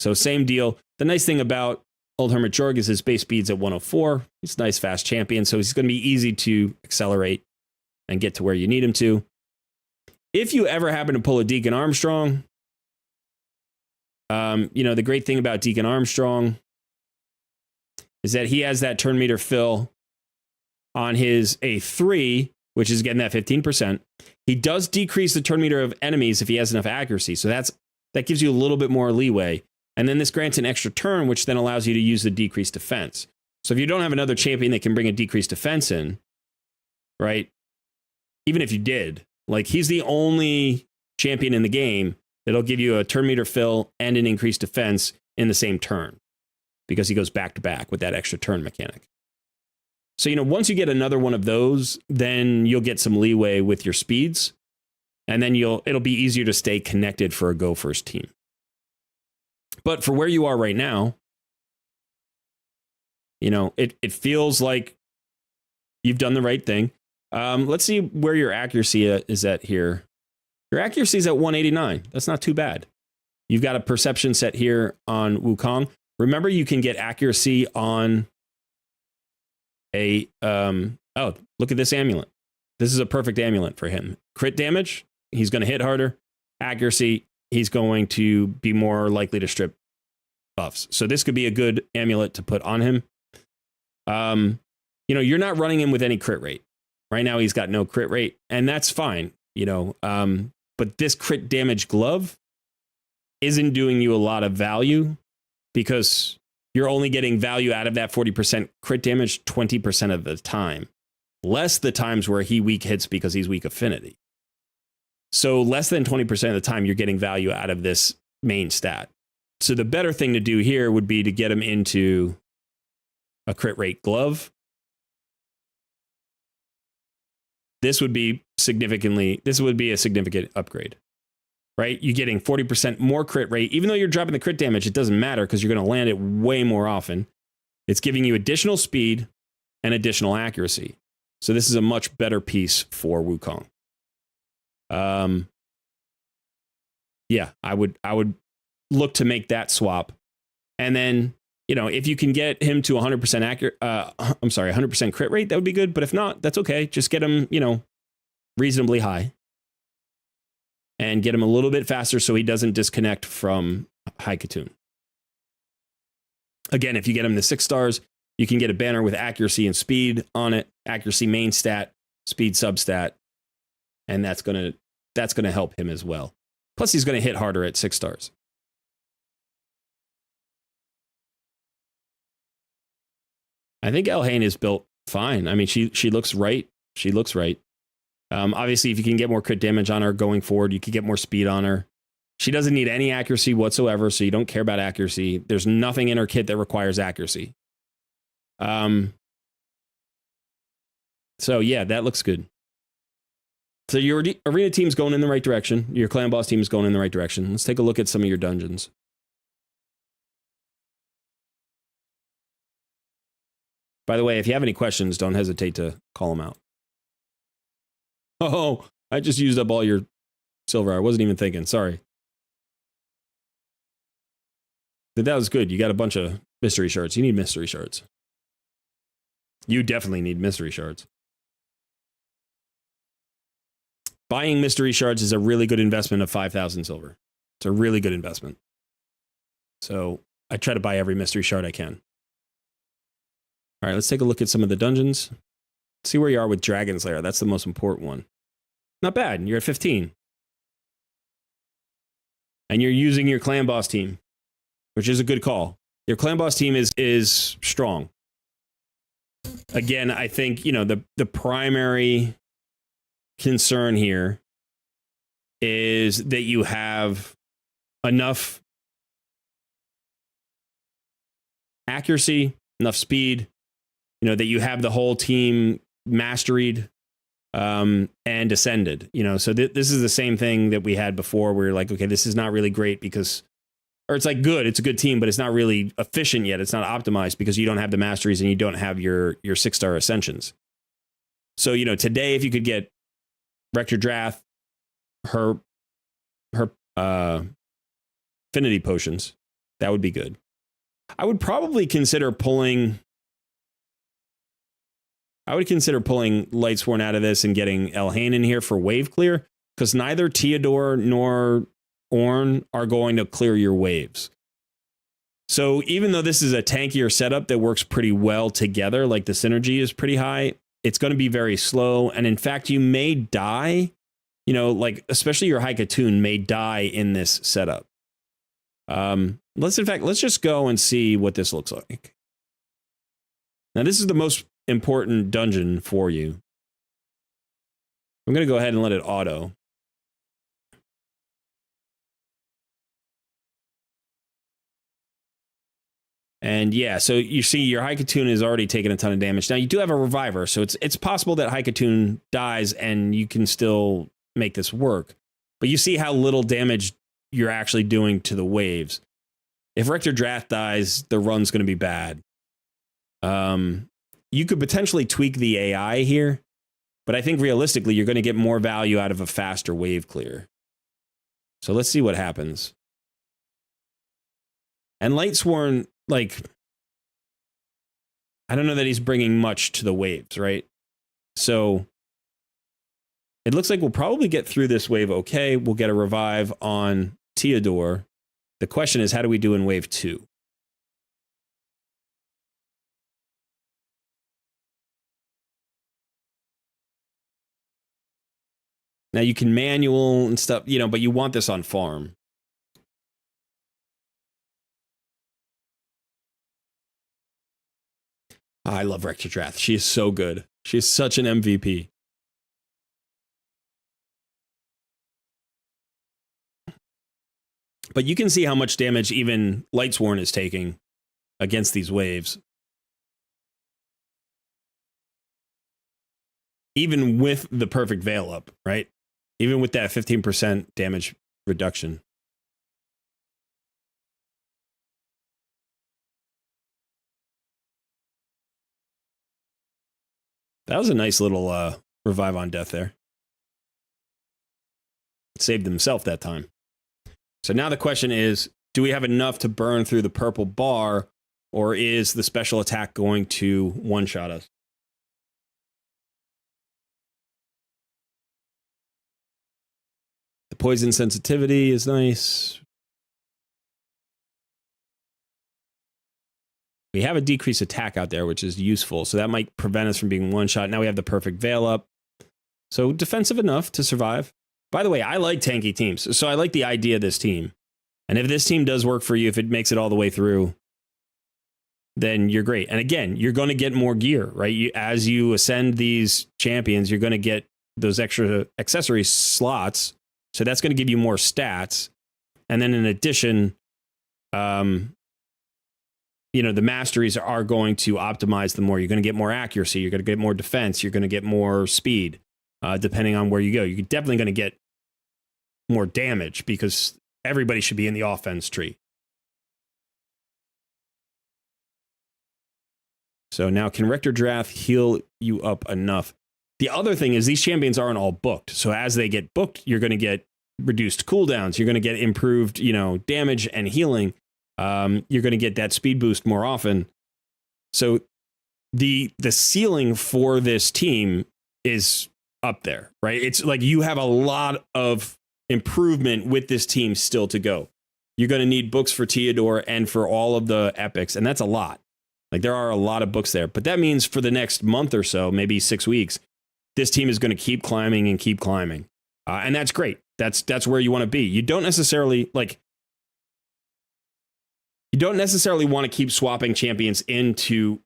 So same deal. The nice thing about Old Hermit Jorg is his base speed's at 104. He's a nice fast champion, so he's going to be easy to accelerate and get to where you need him to. If you ever happen to pull a Deacon Armstrong, the great thing about Deacon Armstrong is that he has that turn meter fill on his A3, which is getting that 15%. He does decrease the turn meter of enemies if he has enough accuracy. So that gives you a little bit more leeway. And then this grants an extra turn, which then allows you to use the decreased defense. So if you don't have another champion that can bring a decreased defense in, right? Even if you did, like, he's the only champion in the game that'll give you a turn meter fill and an increased defense in the same turn because he goes back to back with that extra turn mechanic. So, once you get another one of those, then you'll get some leeway with your speeds, and then it'll be easier to stay connected for a Go First team. But for where you are right now, it feels like you've done the right thing. Let's see where your accuracy is at here. Your accuracy is at 189. That's not too bad. You've got a perception set here on Wukong. Remember, you can get accuracy on look at this amulet. This is a perfect amulet for him. Crit damage, he's going to hit harder. Accuracy, he's going to be more likely to strip buffs. So this could be a good amulet to put on him. You're not running him with any crit rate. Right now, he's got no crit rate, and that's fine, but this crit damage glove isn't doing you a lot of value because you're only getting value out of that 40% crit damage 20% of the time. Less the times where he weak hits because he's weak affinity. So less than 20% of the time you're getting value out of this main stat. So the better thing to do here would be to get him into a crit rate glove. This would be a significant upgrade. right? You're getting 40% more crit rate. Even though you're dropping the crit damage, it doesn't matter because you're going to land it way more often. It's giving you additional speed and additional accuracy. So this is a much better piece for Wukong. Yeah, I would look to make that swap. And then, you know, if you can get him to 100% accurate, 100% crit rate, that would be good. But if not, that's okay. Just get him, you know, reasonably high and get him a little bit faster so he doesn't disconnect from Haikatoon. Again, if you get him the 6 stars, you can get a banner with accuracy and speed on it, accuracy main stat, speed substat, and that's gonna help him as well. Plus, he's gonna hit harder at 6 stars. I think Elhain is built fine. I mean, she looks right. She looks right. Obviously, if you can get more crit damage on her going forward, you could get more speed on her. She doesn't need any accuracy whatsoever, so you don't care about accuracy. There's nothing in her kit that requires accuracy. So yeah, that looks good. So your arena team's going in the right direction. Your clan boss team is going in the right direction. Let's take a look at some of your dungeons. By the way, if you have any questions, don't hesitate to call them out. Oh, I just used up all your silver. I wasn't even thinking. Sorry. That was good. You got a bunch of mystery shards. You need mystery shards. You definitely need mystery shards. Buying mystery shards is a really good investment of 5,000 silver. It's a really good investment. So I try to buy every mystery shard I can. All right, let's take a look at some of the dungeons. See where you are with Dragon's Lair. That's the most important one. Not bad. You're at 15. And you're using your clan boss team, which is a good call. Your clan boss team is strong. Again, I think, you know, the primary concern here is that you have enough accuracy, enough speed, you know, that you have the whole team masteried and ascended, you know. So this is the same thing that we had before where you're like, okay, this is not really great because, or it's like good, it's a good team, but it's not really efficient yet. It's not optimized because you don't have the masteries and you don't have your 6-star ascensions. So, you know, today, if you could get Rector Drath, her affinity potions, that would be good. I would probably consider pulling Lightsworn out of this and getting Elhain in here for wave clear, because neither Theodore nor Ornn are going to clear your waves. So even though this is a tankier setup that works pretty well together, like the synergy is pretty high, it's going to be very slow. And in fact, you may die, you know, like especially your Haikatoon may die in this setup. Let's just go and see what this looks like. Now, this is the most important dungeon for you. I'm going to go ahead and let it auto. And yeah, so you see your Haikatoon is already taking a ton of damage. Now you do have a reviver, so it's possible that Haikatoon dies and you can still make this work. But you see how little damage you're actually doing to the waves. If Rector Drath dies, the run's going to be bad. You could potentially tweak the AI here, but I think realistically you're going to get more value out of a faster wave clear. So let's see what happens. And Lightsworn, like, I don't know that he's bringing much to the waves, right? So it looks like we'll probably get through this wave okay. We'll get a revive on Theodore. The question is, how do we do in wave 2? Now you can manual and stuff, you know, but you want this on farm. I love Rector Drath. She is so good. She's such an MVP. But you can see how much damage even Lightsworn is taking against these waves. Even with the perfect veil up, right? Even with that 15% damage reduction. That was a nice little revive on death there. Saved himself that time. So now the question is, do we have enough to burn through the purple bar, or is the special attack going to one-shot us? The poison sensitivity is nice. We have a decreased attack out there, which is useful. So that might prevent us from being one-shot. Now we have the perfect veil up. So defensive enough to survive. By the way, I like tanky teams. So I like the idea of this team. And if this team does work for you, if it makes it all the way through, then you're great. And again, you're going to get more gear, right? As you ascend these champions, you're going to get those extra accessory slots. So that's going to give you more stats. And then in addition, the masteries are going to optimize the more. You're going to get more accuracy. You're going to get more defense. You're going to get more speed, depending on where you go. You're definitely going to get more damage because everybody should be in the offense tree. So now, can Rector Drath heal you up enough? The other thing is these champions aren't all booked. So as they get booked, you're going to get reduced cooldowns. You're going to get improved, damage and healing. You're going to get that speed boost more often. So the ceiling for this team is up there, right? It's like you have a lot of improvement with this team still to go. You're going to need books for Theodore and for all of the epics, and that's a lot. Like there are a lot of books there, but that means for the next month or so, maybe 6 weeks, this team is going to keep climbing and keep climbing. And that's great. That's where you want to be. You don't necessarily want to keep swapping champions in to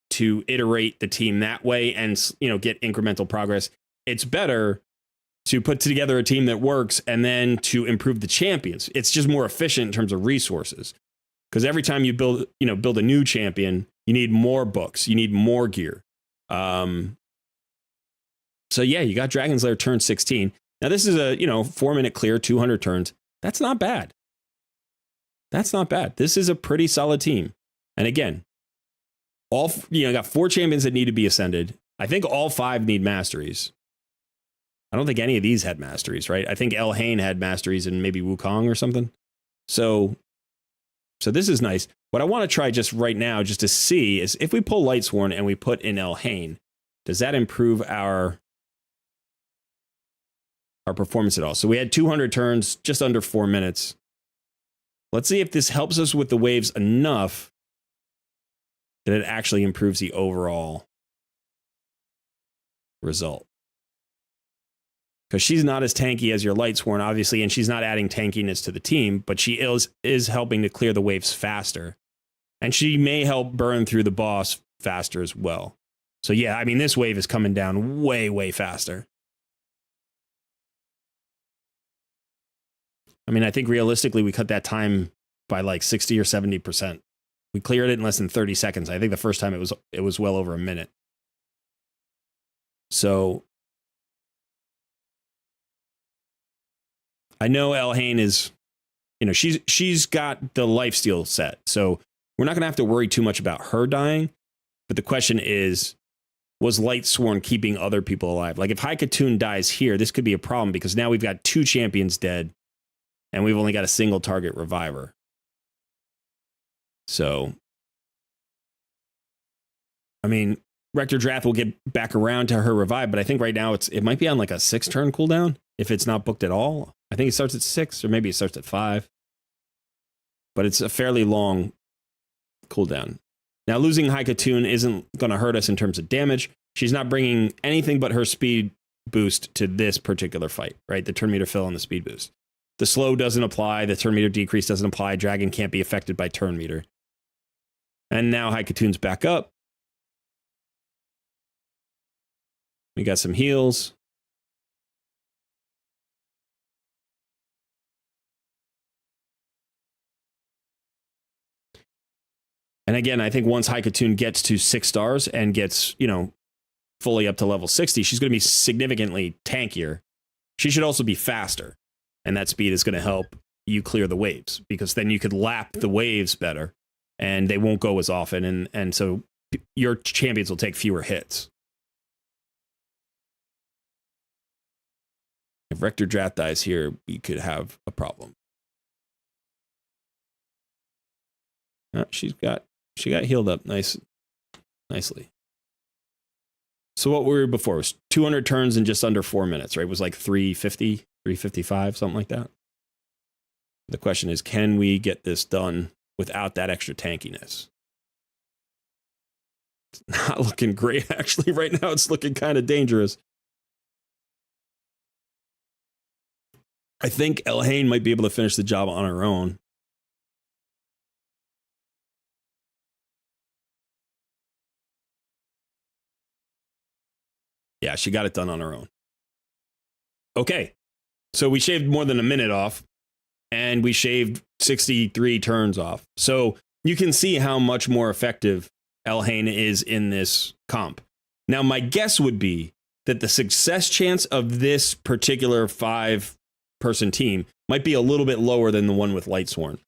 iterate the team that way and, get incremental progress. It's better to put together a team that works and then to improve the champions. It's just more efficient in terms of resources. Because every time you build a new champion, you need more books, you need more gear. So yeah, you got Dragon's Lair turn 16. Now this is a 4-minute clear, 200 turns. That's not bad. That's not bad. This is a pretty solid team. And again, got 4 champions that need to be ascended. I think all 5 need masteries. I don't think any of these had masteries, right? I think El Hain had masteries and maybe Wukong or something. So this is nice. What I want to try just right now, just to see, is if we pull Lightsworn and we put in El Hain, does that improve our performance at all? So we had 200 turns, just under 4 minutes. Let's see if this helps us with the waves enough that it actually improves the overall result. Because she's not as tanky as your Lightsworn, obviously, and she's not adding tankiness to the team, but she is helping to clear the waves faster. And she may help burn through the boss faster as well. So yeah, I mean, this wave is coming down way, way faster. I mean, I think realistically, we cut that time by like 60 or 70%. We cleared it in less than 30 seconds. I think the first time it was well over a minute. So I know El Hain is, she's got the lifesteal set. So we're not going to have to worry too much about her dying. But the question is, was Lightsworn keeping other people alive? Like if Haikatoon dies here, this could be a problem because now we've got 2 champions dead and we've only got a single target reviver. So, I mean, Rector Drath will get back around to her revive, but I think right now it might be on like a 6-turn cooldown if it's not booked at all. I think it starts at 6 or maybe it starts at 5. But it's a fairly long cooldown. Now, losing Haikatoon isn't going to hurt us in terms of damage. She's not bringing anything but her speed boost to this particular fight, right? The turn meter fill and the speed boost. The slow doesn't apply. The turn meter decrease doesn't apply. Dragon can't be affected by turn meter. And now Haikatoon's back up. We got some heals. And again, I think once Haikatoon gets to 6 stars and gets, fully up to level 60, she's going to be significantly tankier. She should also be faster. And that speed is going to help you clear the waves, because then you could lap the waves better and they won't go as often. And so your champions will take fewer hits. If Rector Drat dies here, we could have a problem. She got healed up nicely. So what we were before was 200 turns in just under 4 minutes, right? It was like 350, 355, something like that. The question is, can we get this done without that extra tankiness? It's not looking great, actually. Right now, it's looking kind of dangerous. I think Elhain might be able to finish the job on her own. Yeah, she got it done on her own. Okay, so we shaved more than a minute off, and we shaved 63 turns off. So you can see how much more effective Elhain is in this comp. Now, my guess would be that the success chance of this particular 5-person team might be a little bit lower than the one with Lightsworn,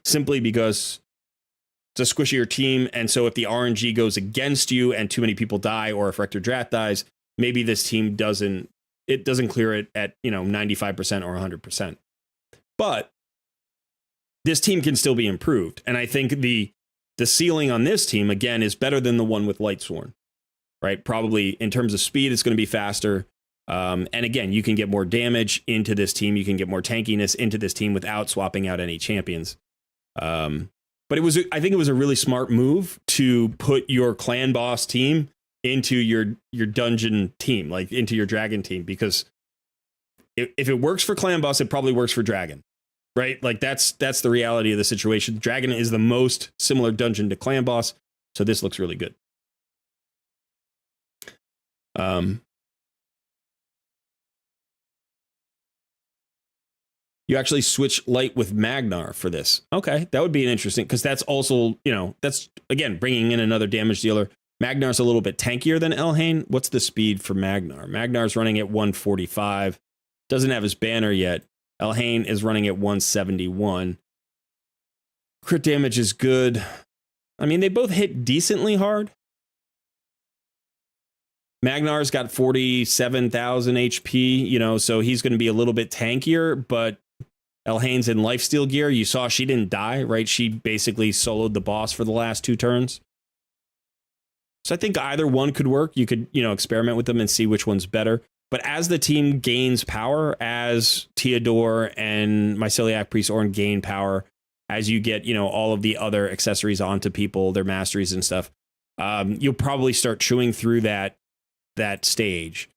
simply because it's a squishier team, and so if the RNG goes against you and too many people die, or if Rector Drat dies, maybe this team doesn't clear it at 95% or 100%. But this team can still be improved, and I think the ceiling on this team again is better than the one with Lightsworn, right? Probably in terms of speed, it's going to be faster. And again, you can get more damage into this team. You can get more tankiness into this team without swapping out any champions. But I think it was a really smart move to put your clan boss team into your dungeon team, like into your dragon team, because if it works for clan boss, it probably works for dragon, right? Like that's the reality of the situation. Dragon is the most similar dungeon to clan boss, so this looks really good. You actually switch light with Magnar for this. Okay, that would be an interesting, because that's also, that's, again, bringing in another damage dealer. Magnar's a little bit tankier than Elhain. What's the speed for Magnar? Magnar's running at 145. Doesn't have his banner yet. Elhain is running at 171. Crit damage is good. I mean, they both hit decently hard. Magnar's got 47,000 HP, so he's going to be a little bit tankier, but Elhain's in lifesteal gear. You saw she didn't die, right? She basically soloed the boss for the last 2 turns. So I think either one could work. You could, experiment with them and see which one's better. But as the team gains power, as Theodore and Myceliac Priest Ornn gain power, as you get, all of the other accessories onto people, their masteries and stuff, you'll probably start chewing through that stage.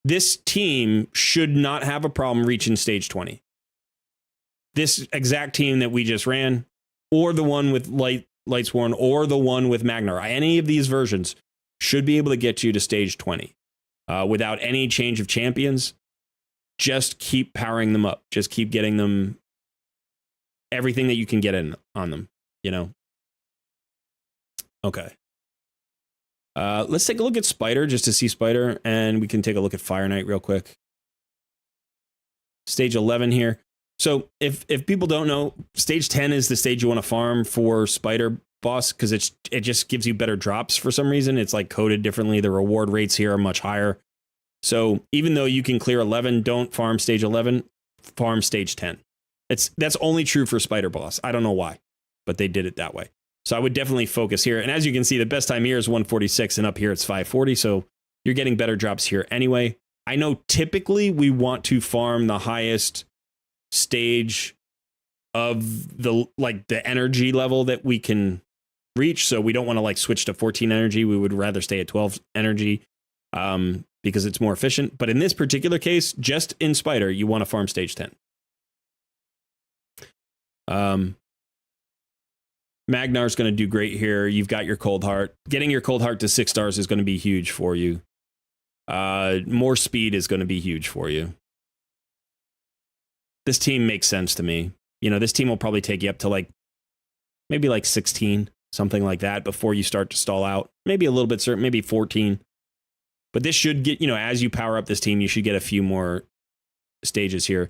This team should not have a problem reaching stage 20. This exact team that we just ran, or the one with Lightsworn, or the one with Magnar, any of these versions should be able to get you to stage 20 without any change of champions. Just keep powering them up. Just keep getting them everything that you can get in on them, Okay. Let's take a look at Spider just to see Spider, and we can take a look at Fire Knight real quick. Stage 11 here. So if people don't know, stage 10 is the stage you want to farm for Spider boss, because it just gives you better drops for some reason. It's like coded differently. The reward rates here are much higher. So even though you can clear 11, don't farm stage 11, farm stage 10. That's only true for Spider boss. I don't know why, but they did it that way. So I would definitely focus here. And as you can see, the best time here is 146, and up here it's 540. So you're getting better drops here anyway. I know typically we want to farm the highest stage of the energy level that we can reach. So we don't want to switch to 14 energy. We would rather stay at 12 energy because it's more efficient. But in this particular case, just in Spider, you want to farm stage 10. Magnar's going to do great here. You've got your Cold Heart. Getting your Cold Heart to 6 stars is going to be huge for you. More speed is going to be huge for you. This team makes sense to me. This team will probably take you up to maybe 16, something like that, before you start to stall out. Maybe a little bit certain, maybe 14. But this should get, as you power up this team, you should get a few more stages here.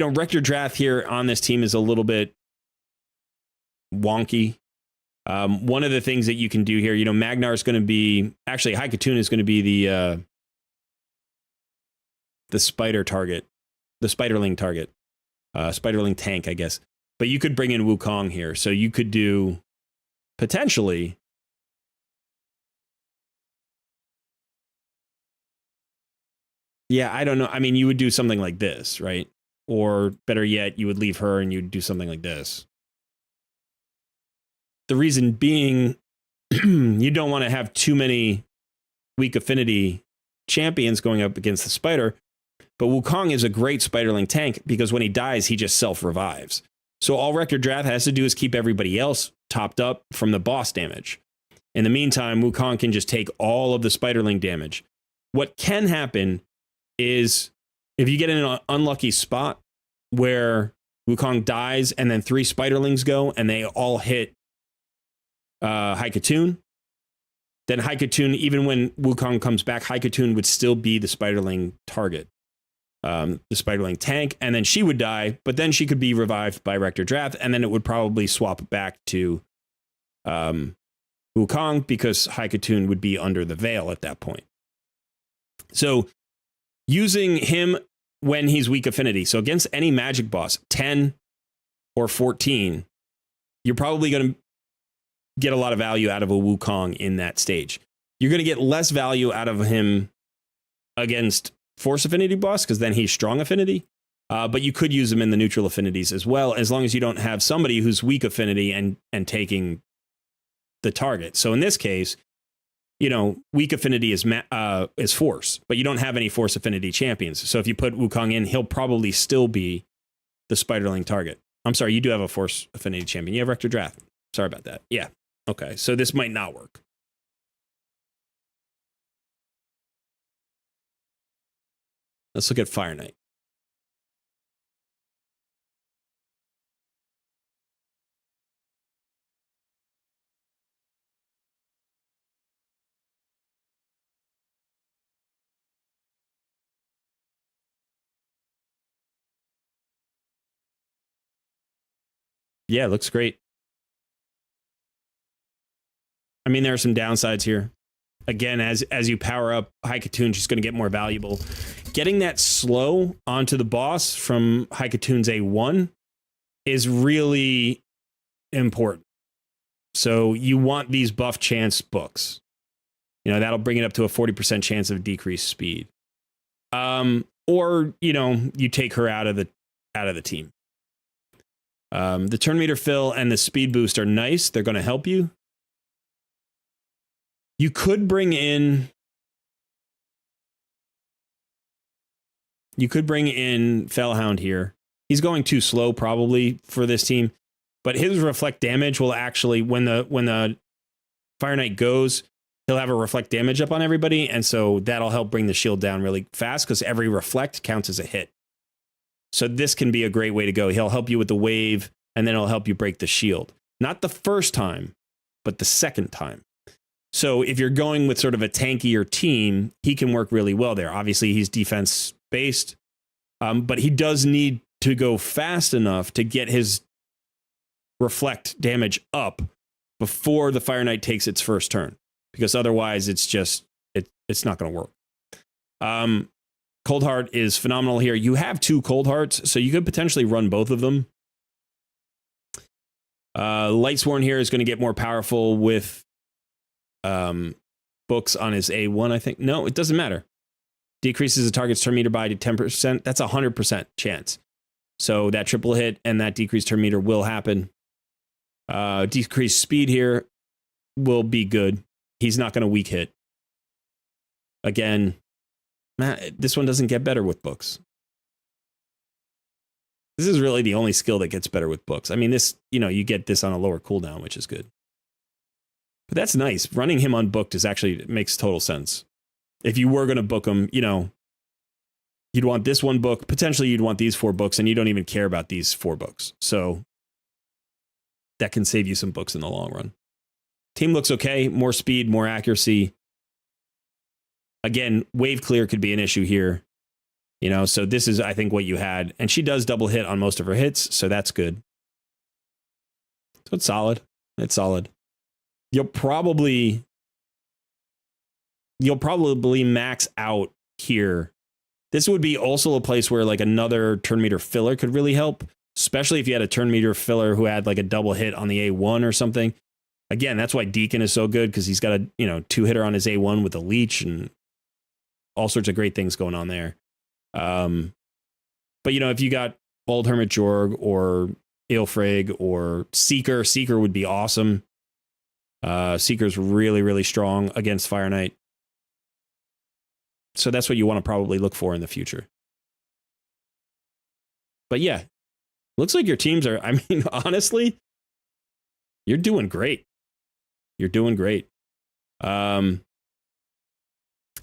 Rector Drath here on this team is a little bit wonky. One of the things that you can do here, Magnar is going to be, actually Haikatun is going to be the spider target, the spiderling target, spiderling tank, I guess. But you could bring in Wukong here. So you could do potentially I don't know. I mean, you would do something like this, right? Or better yet, you would leave her and you'd do something like this. The reason being, you don't want to have too many weak affinity champions going up against the spider. But Wukong is a great spiderling tank because when he dies, he just self-revives. So all Rector Drath has to do is keep everybody else topped up from the boss damage. In the meantime, Wukong can just take all of the spiderling damage. What can happen is if you get in an unlucky spot where Wukong dies and then 3 spiderlings go and they all hit Haikatun, then Haikatun, even when Wukong comes back, Haikatun would still be the spiderling target, the spiderling tank, and then she would die, but then she could be revived by Rector Drath, and then it would probably swap back to Wukong because Haikatun would be under the veil at that point. So using him when he's weak affinity, so against any magic boss, 10 or 14, you're probably going to get a lot of value out of a Wukong in that stage. You're going to get less value out of him against force affinity boss because then he's strong affinity. But you could use him in the neutral affinities as well, as long as you don't have somebody who's weak affinity and taking the target. So in this case, weak affinity is force, but you don't have any force affinity champions. So if you put Wukong in, he'll probably still be the spiderling target. I'm sorry, you do have a force affinity champion. You have Rector Drath. Sorry about that. Yeah. Okay, so this might not work. Let's look at Fire Knight. Yeah, it looks great. I mean, there are some downsides here. Again, as you power up, Haikatun's just going to get more valuable. Getting that slow onto the boss from Haikatun's A1 is really important. So you want these buff chance books. That'll bring it up to a 40% chance of decreased speed. Or you take her out of the team. The turn meter fill and the speed boost are nice. They're going to help you. You could bring in Fellhound here. He's going too slow probably for this team, but his reflect damage will actually, when the Fire Knight goes, he'll have a reflect damage up on everybody, and so that'll help bring the shield down really fast because every reflect counts as a hit. So this can be a great way to go. He'll help you with the wave, and then he'll help you break the shield. Not the first time, but the second time. So if you're going with sort of a tankier team, he can work really well there. Obviously, he's defense-based, but he does need to go fast enough to get his reflect damage up before the Fire Knight takes its first turn, because otherwise it's not going to work. Cold Heart is phenomenal here. You have 2 Cold Hearts, so you could potentially run both of them. Lightsworn here is going to get more powerful with books on his A1, I think. No, it doesn't matter. Decreases the target's turn meter by 10%. That's a 100% chance. So that triple hit and that decreased turn meter will happen. Decreased speed here will be good. He's not going to weak hit. Again, this one doesn't get better with books. This is really the only skill that gets better with books. I mean, this, you get this on a lower cooldown, which is good. But that's nice. Running him unbooked makes total sense. If you were going to book him, you'd want this one book. Potentially, you'd want these 4 books, and you don't even care about these 4 books. So that can save you some books in the long run. Team looks okay. More speed, more accuracy. Again, wave clear could be an issue here. You know, so this is, I think, what you had. And she does double hit on most of her hits, so that's good. So it's solid. It's solid. You'll probably max out here. This would be also a place where like another turn meter filler could really help, especially if you had a turn meter filler who had like a double hit on the A1 or something. Again, that's why Deacon is so good, because he's got a 2-hitter on his A1 with a leech and all sorts of great things going on there. But if you got Old Hermit Jorg or Ilfrig or Seeker would be awesome. Seeker's really, really strong against Fire Knight. So that's what you want to probably look for in the future. But yeah, looks like your teams are, I mean, honestly, you're doing great. You're doing great. I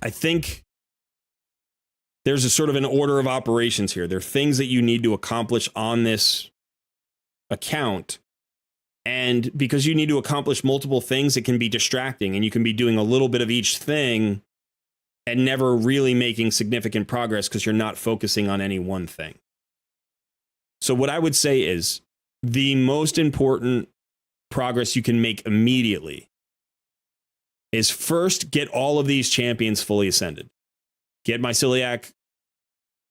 think there's a sort of an order of operations here. There are things that you need to accomplish on this account. And because you need to accomplish multiple things, it can be distracting, and you can be doing a little bit of each thing and never really making significant progress because you're not focusing on any one thing. So what I would say is the most important progress you can make immediately is first get all of these champions fully ascended. Get Myceliac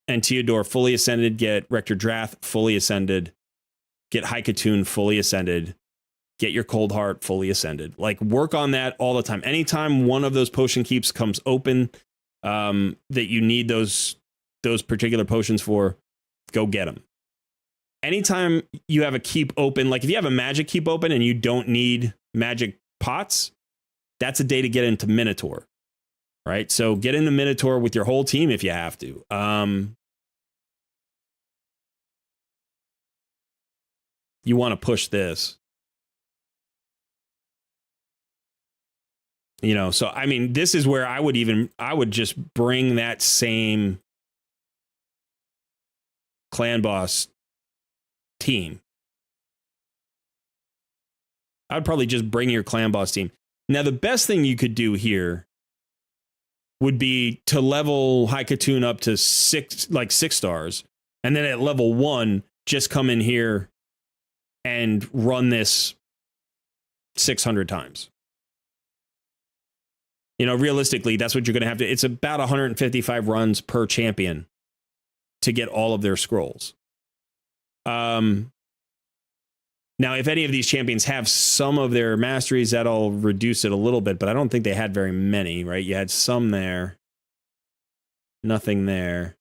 and Theodore fully ascended. Get Rector Drath fully ascended. Get Haikatoon fully ascended. Get your Cold Heart fully ascended. Like, work on that all the time. Anytime one of those potion keeps comes open that you need those particular potions for, go get them. Anytime you have a keep open, like if you have a magic keep open and you don't need magic pots, that's a day to get into Minotaur, right? So get into Minotaur with your whole team if you have to. You want to push this. So I mean, this is where I would just bring that same clan boss team. I'd probably just bring your clan boss team. Now, the best thing you could do here would be to level Haikatoon up to 6 stars, and then at level 1, just come in here and run this 600 times. Realistically, that's what you're going to have to. It's about 155 runs per champion to get all of their scrolls. Now, if any of these champions have some of their masteries, that'll reduce it a little bit, but I don't think they had very many, right? You had some there. Nothing there.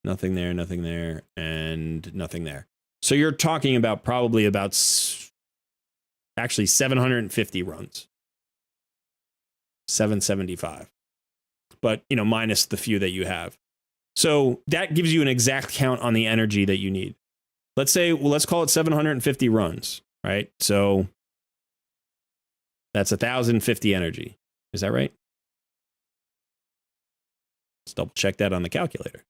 Nothing there, nothing there, and nothing there. So you're talking about probably about actually 750 runs. 775. But, minus the few that you have. So that gives you an exact count on the energy that you need. Let's call it 750 runs, right? So that's 1,050 energy. Is that right? Let's double check that on the calculator.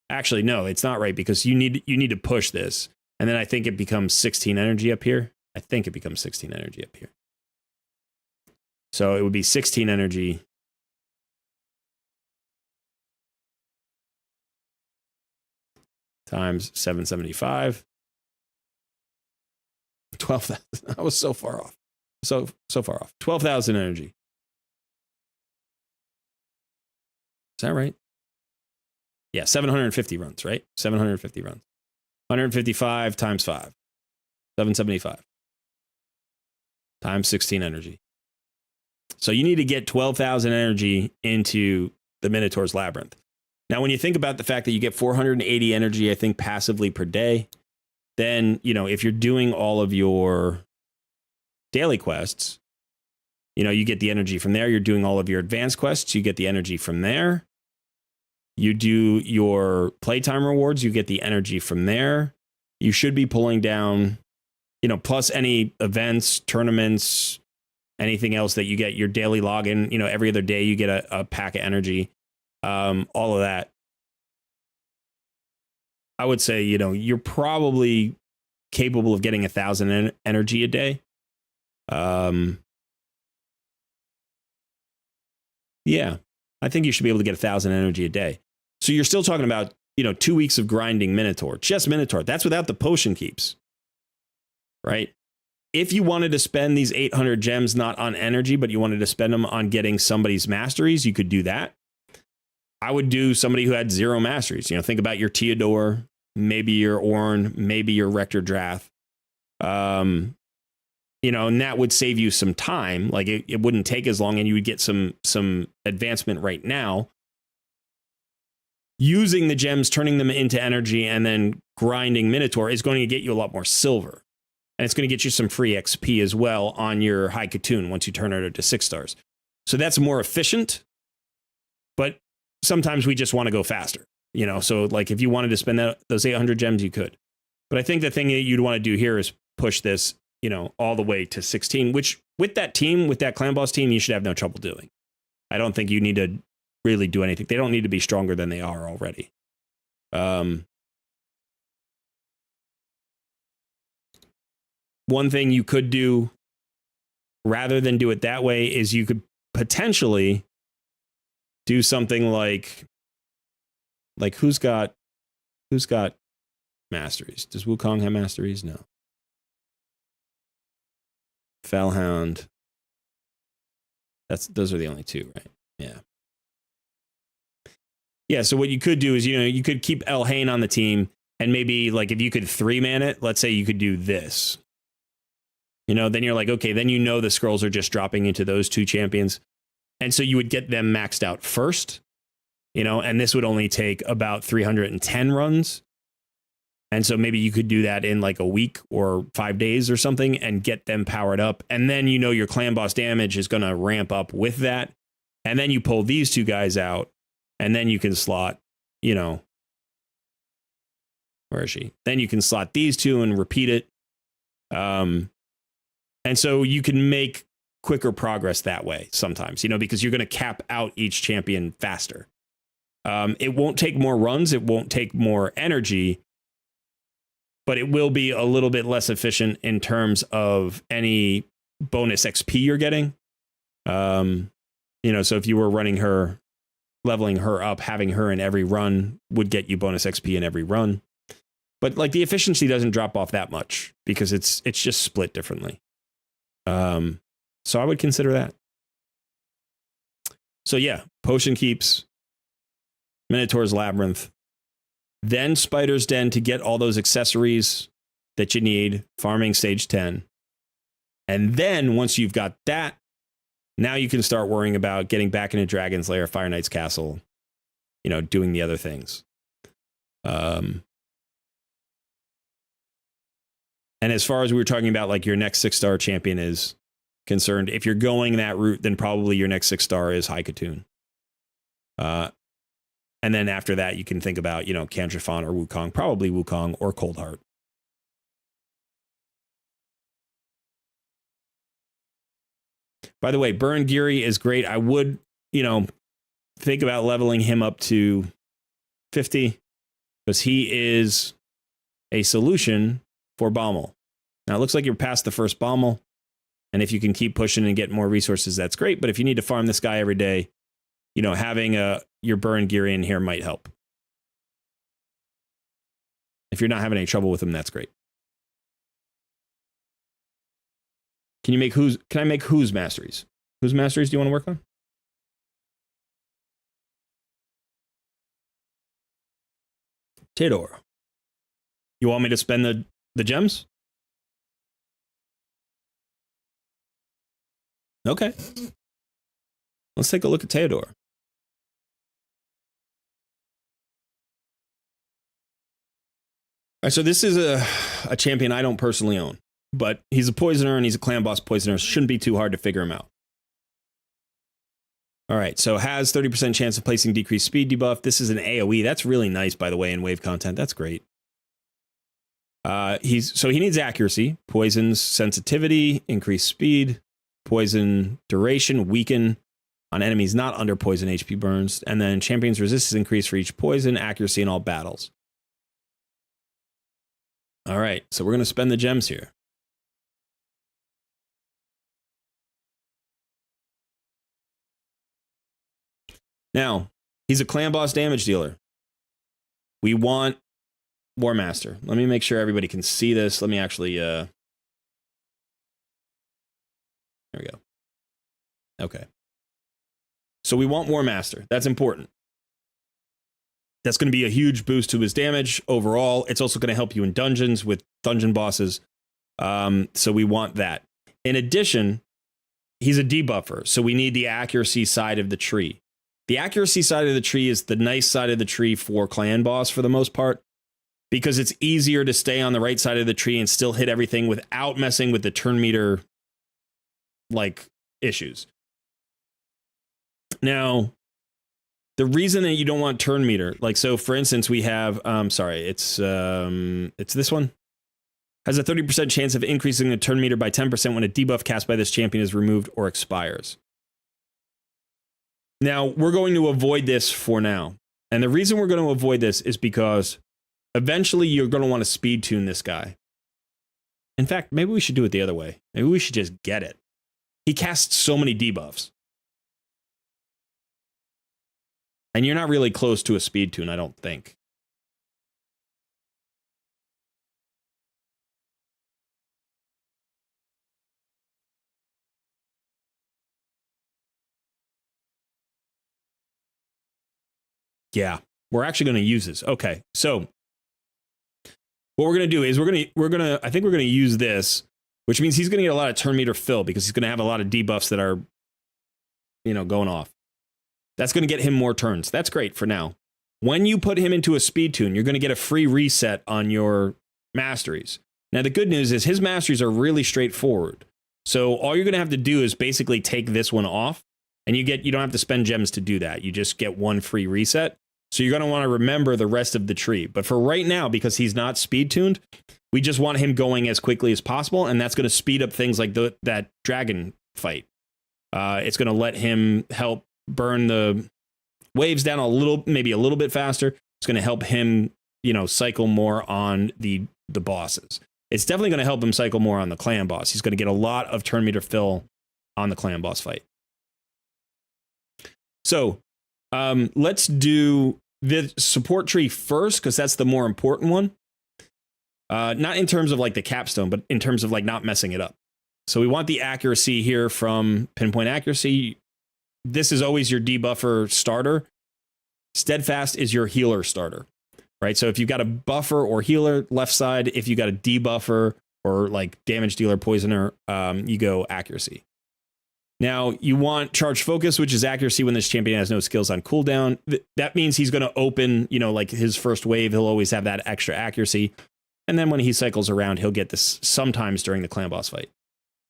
Actually, no, it's not right, because you need to push this. And then I think it becomes 16 energy up here. I think it becomes 16 energy up here. So it would be 16 energy. Times 775. 12,000. I was so far off. So far off. 12,000 energy. Is that right? Yeah, 750 runs, right? 750 runs. 155 times 5. 775. Times 16 energy. So you need to get 12,000 energy into the Minotaur's Labyrinth. Now, when you think about the fact that you get 480 energy, I think, passively per day, then, if you're doing all of your daily quests, you get the energy from there. You're doing all of your advanced quests, you get the energy from there. You do your playtime rewards, you get the energy from there. You should be pulling down, plus any events, tournaments, anything else that you get, your daily login, every other day you get a pack of energy. All of that. I would say, you're probably capable of getting 1,000 energy a day. Yeah. I think you should be able to get 1,000 energy a day. So you're still talking about, 2 weeks of grinding Minotaur, just Minotaur. That's without the potion keeps, right? If you wanted to spend these 800 gems not on energy, but you wanted to spend them on getting somebody's masteries, you could do that. I would do somebody who had 0 masteries. Think about your Teodor, maybe your Ornn, maybe your Rector Drath. And that would save you some time. Like it wouldn't take as long, and you would get some advancement right now. Using the gems, turning them into energy, and then grinding Minotaur is going to get you a lot more silver. And it's going to get you some free XP as well on your High Katoon once you turn it to 6 stars. So that's more efficient, but sometimes we just want to go faster. So like if you wanted to spend those 800 gems, you could. But I think the thing that you'd want to do here is push this, all the way to 16, which with that team, with that clan boss team, you should have no trouble doing. I don't think you need to really do anything. They don't need to be stronger than they are already. One thing you could do rather than do it that way is you could potentially do something like who's got masteries? Does Wukong have masteries? No. Fellhound. Those are the only 2, right? Yeah. Yeah, so what you could do is, you could keep Elhain on the team, and maybe like if you could 3-man it, let's say you could do this. Then you're like, okay, then the scrolls are just dropping into those 2 champions. And so you would get them maxed out first, and this would only take about 310 runs. And so maybe you could do that in like a week or 5 days or something and get them powered up. And then, your clan boss damage is going to ramp up with that. And then you pull these 2 guys out, and then you can slot, where is she? Then you can slot these 2 and repeat it. And so you can make quicker progress that way sometimes, because you're going to cap out each champion faster. It won't take more runs. It won't take more energy, but it will be a little bit less efficient in terms of any bonus XP you're getting. So if you were running her, leveling her up, having her in every run would get you bonus XP in every run. But like the efficiency doesn't drop off that much because it's just split differently. So I would consider that. So yeah, Potion Keeps, Minotaur's Labyrinth, then Spider's Den to get all those accessories that you need, farming stage 10. And then once you've got that, now you can start worrying about getting back into Dragon's Lair, Fire Knight's Castle, doing the other things. And as far as we were talking about, like your next 6-star champion is concerned, if you're going that route, then probably your next 6-star is High Katoon. And then after that, you can think about, Cantrifon or Wukong, probably Wukong or Coldheart. By the way, Burn Geary is great. I would, think about leveling him up to 50 because he is a solution for Bommel. Now, it looks like you're past the first Bommel, and if you can keep pushing and get more resources, that's great. But if you need to farm this guy every day, having your Burn Geary in here might help. If you're not having any trouble with him, that's great. Can I make whose masteries? Whose masteries do you want to work on? Teodor. You want me to spend the gems? Okay. Let's take a look at Teodor. All right, so this is a champion I don't personally own, but he's a poisoner and he's a clan boss poisoner. Shouldn't be too hard to figure him out. All right, so has 30% chance of placing decreased speed debuff. This is an AoE. That's really nice, by the way, in wave content. That's great. He needs accuracy, poison's sensitivity, increased speed, poison duration, weaken on enemies not under poison HP burns, and then champion's resistance increase for each poison, accuracy in all battles. All right, so we're going to spend the gems here. Now, he's a clan boss damage dealer. We want War Master. Let me make sure everybody can see this. Let me actually, there we go. Okay. So we want War Master. That's important. That's going to be a huge boost to his damage overall. It's also going to help you in dungeons with dungeon bosses. So we want that. In addition, he's a debuffer. So we need the accuracy side of the tree. The accuracy side of the tree is the nice side of the tree for clan boss for the most part, because it's easier to stay on the right side of the tree and still hit everything without messing with the turn meter like issues. Now, the reason that you don't want turn meter, like, so for instance, we have, it's this one. Has a 30% chance of increasing the turn meter by 10% when a debuff cast by this champion is removed or expires. Now, we're going to avoid this for now. And the reason we're going to avoid this is because eventually you're going to want to speed tune this guy. In fact, maybe we should do it the other way. Maybe we should just get it. He casts so many debuffs. And you're not really close to a speed tune, I don't think. Yeah, we're actually going to use this. Okay, so what we're going to do is I think we're going to use this, which means he's going to get a lot of turn meter fill because he's going to have a lot of debuffs that are, going off. That's going to get him more turns. That's great for now. When you put him into a speed tune, you're going to get a free reset on your masteries. Now, the good news is his masteries are really straightforward. So all you're going to have to do is basically take this one off, and you don't have to spend gems to do that. You just get one free reset. So you're going to want to remember the rest of the tree. But for right now, because he's not speed tuned, we just want him going as quickly as possible, and that's going to speed up things like that dragon fight. It's going to let him help burn the waves down maybe a little bit faster. It's going to help him, cycle more on the bosses. It's definitely going to help him cycle more on the clan boss. He's going to get a lot of turn meter fill on the clan boss fight. So let's do the support tree first, because that's the more important one. Not in terms of like the capstone, but in terms of like not messing it up. So we want the accuracy here from pinpoint accuracy. This is always your debuffer starter. Steadfast is your healer starter, right? So if you've got a buffer or healer left side, if you got a debuffer or like damage dealer, poisoner, you go accuracy. Now you want charge focus, which is accuracy when this champion has no skills on cooldown. That means he's going to open, like his first wave, he'll always have that extra accuracy. And then when he cycles around, he'll get this sometimes during the clan boss fight.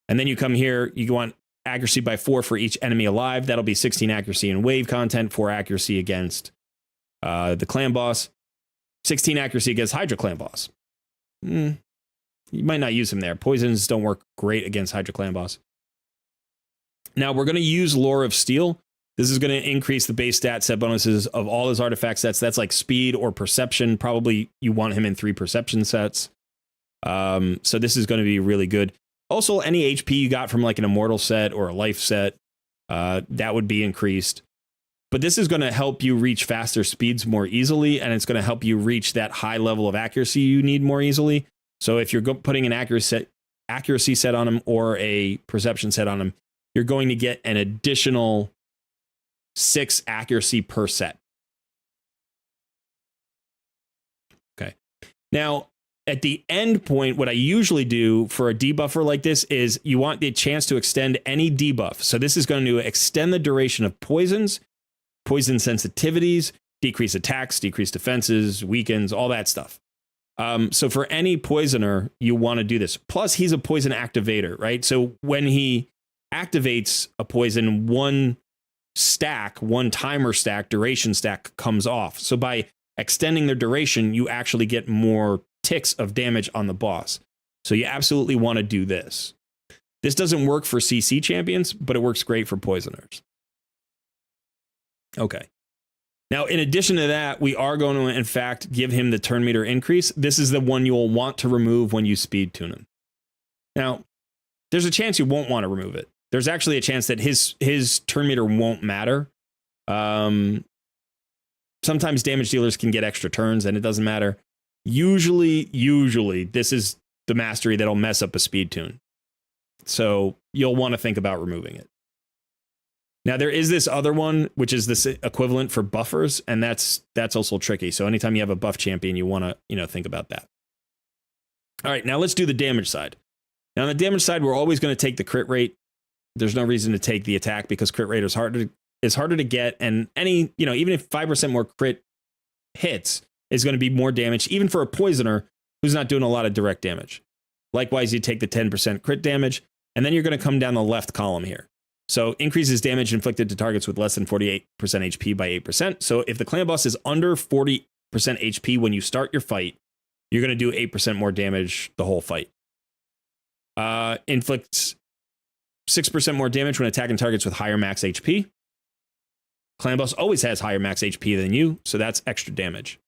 And then you come here, you want accuracy by 4 for each enemy alive. That'll be 16 accuracy in wave content, 4 accuracy against the clan boss, 16 accuracy against Hydra clan boss. You might not use him there. Poisons don't work great against Hydra clan boss. Now we're going to use Lore of Steel. This is going to increase the base stat set bonuses of all his artifact sets. That's like speed or perception. Probably you want him in 3 perception sets. So this is going to be really good. Also, any HP you got from like an immortal set or a life set, that would be increased. But this is going to help you reach faster speeds more easily, and it's going to help you reach that high level of accuracy you need more easily. So if you're putting an accuracy set on him or a perception set on him, you're going to get an additional 6 accuracy per set. Okay. Now, at the end point, what I usually do for a debuffer like this is you want the chance to extend any debuff. So this is going to extend the duration of poisons, poison sensitivities, decrease attacks, decrease defenses, weakens, all that stuff. So for any poisoner, you want to do this. Plus, he's a poison activator, right? So when he activates a poison, one timer stack, duration stack comes off. So by extending their duration, you actually get more ticks of damage on the boss. So you absolutely want to do this. This doesn't work for CC champions, but it works great for poisoners. Okay. Now, in addition to that, we are going to, in fact, give him the turn meter increase. This is the one you'll want to remove when you speed tune him. Now, there's a chance you won't want to remove it. There's actually a chance that his turn meter won't matter. Sometimes damage dealers can get extra turns and it doesn't matter. Usually this is the mastery that'll mess up a speed tune. So you'll want to think about removing it. Now there is this other one, which is this equivalent for buffers, and that's also tricky. So anytime you have a buff champion, you want to, think about that. All right, now let's do the damage side. Now on the damage side, we're always going to take the crit rate. There's no reason to take the attack because crit rate is harder to get, and any, even if 5% more crit hits is going to be more damage, even for a poisoner who's not doing a lot of direct damage. Likewise, you take the 10% crit damage, and then you're going to come down the left column here. So increases damage inflicted to targets with less than 48% HP by 8%. So if the clan boss is under 40% HP when you start your fight, you're going to do 8% more damage the whole fight. Inflicts 6% more damage when attacking targets with higher max HP. Clan boss always has higher max HP than you, so that's extra damage.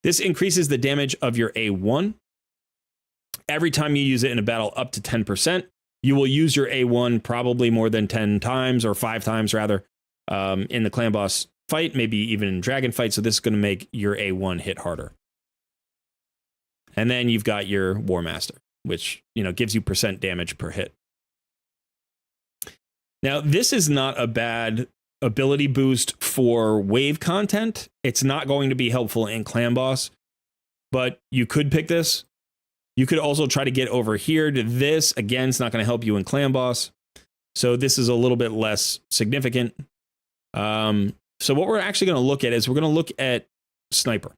This increases the damage of your A1. Every time you use it in a battle up to 10%, you will use your A1 probably more than 10 times or 5 times rather in the clan boss fight, maybe even in dragon fight. So this is going to make your A1 hit harder. And then you've got your War Master, which gives you % damage per hit. Now this is not a bad ability boost for wave content. It's not going to be helpful in clan boss, but you could pick this. You could also try to get over here to this. Again, it's not going to help you in clan boss. So this is a little bit less significant. So what we're actually going to look at is we're going to look at Sniper.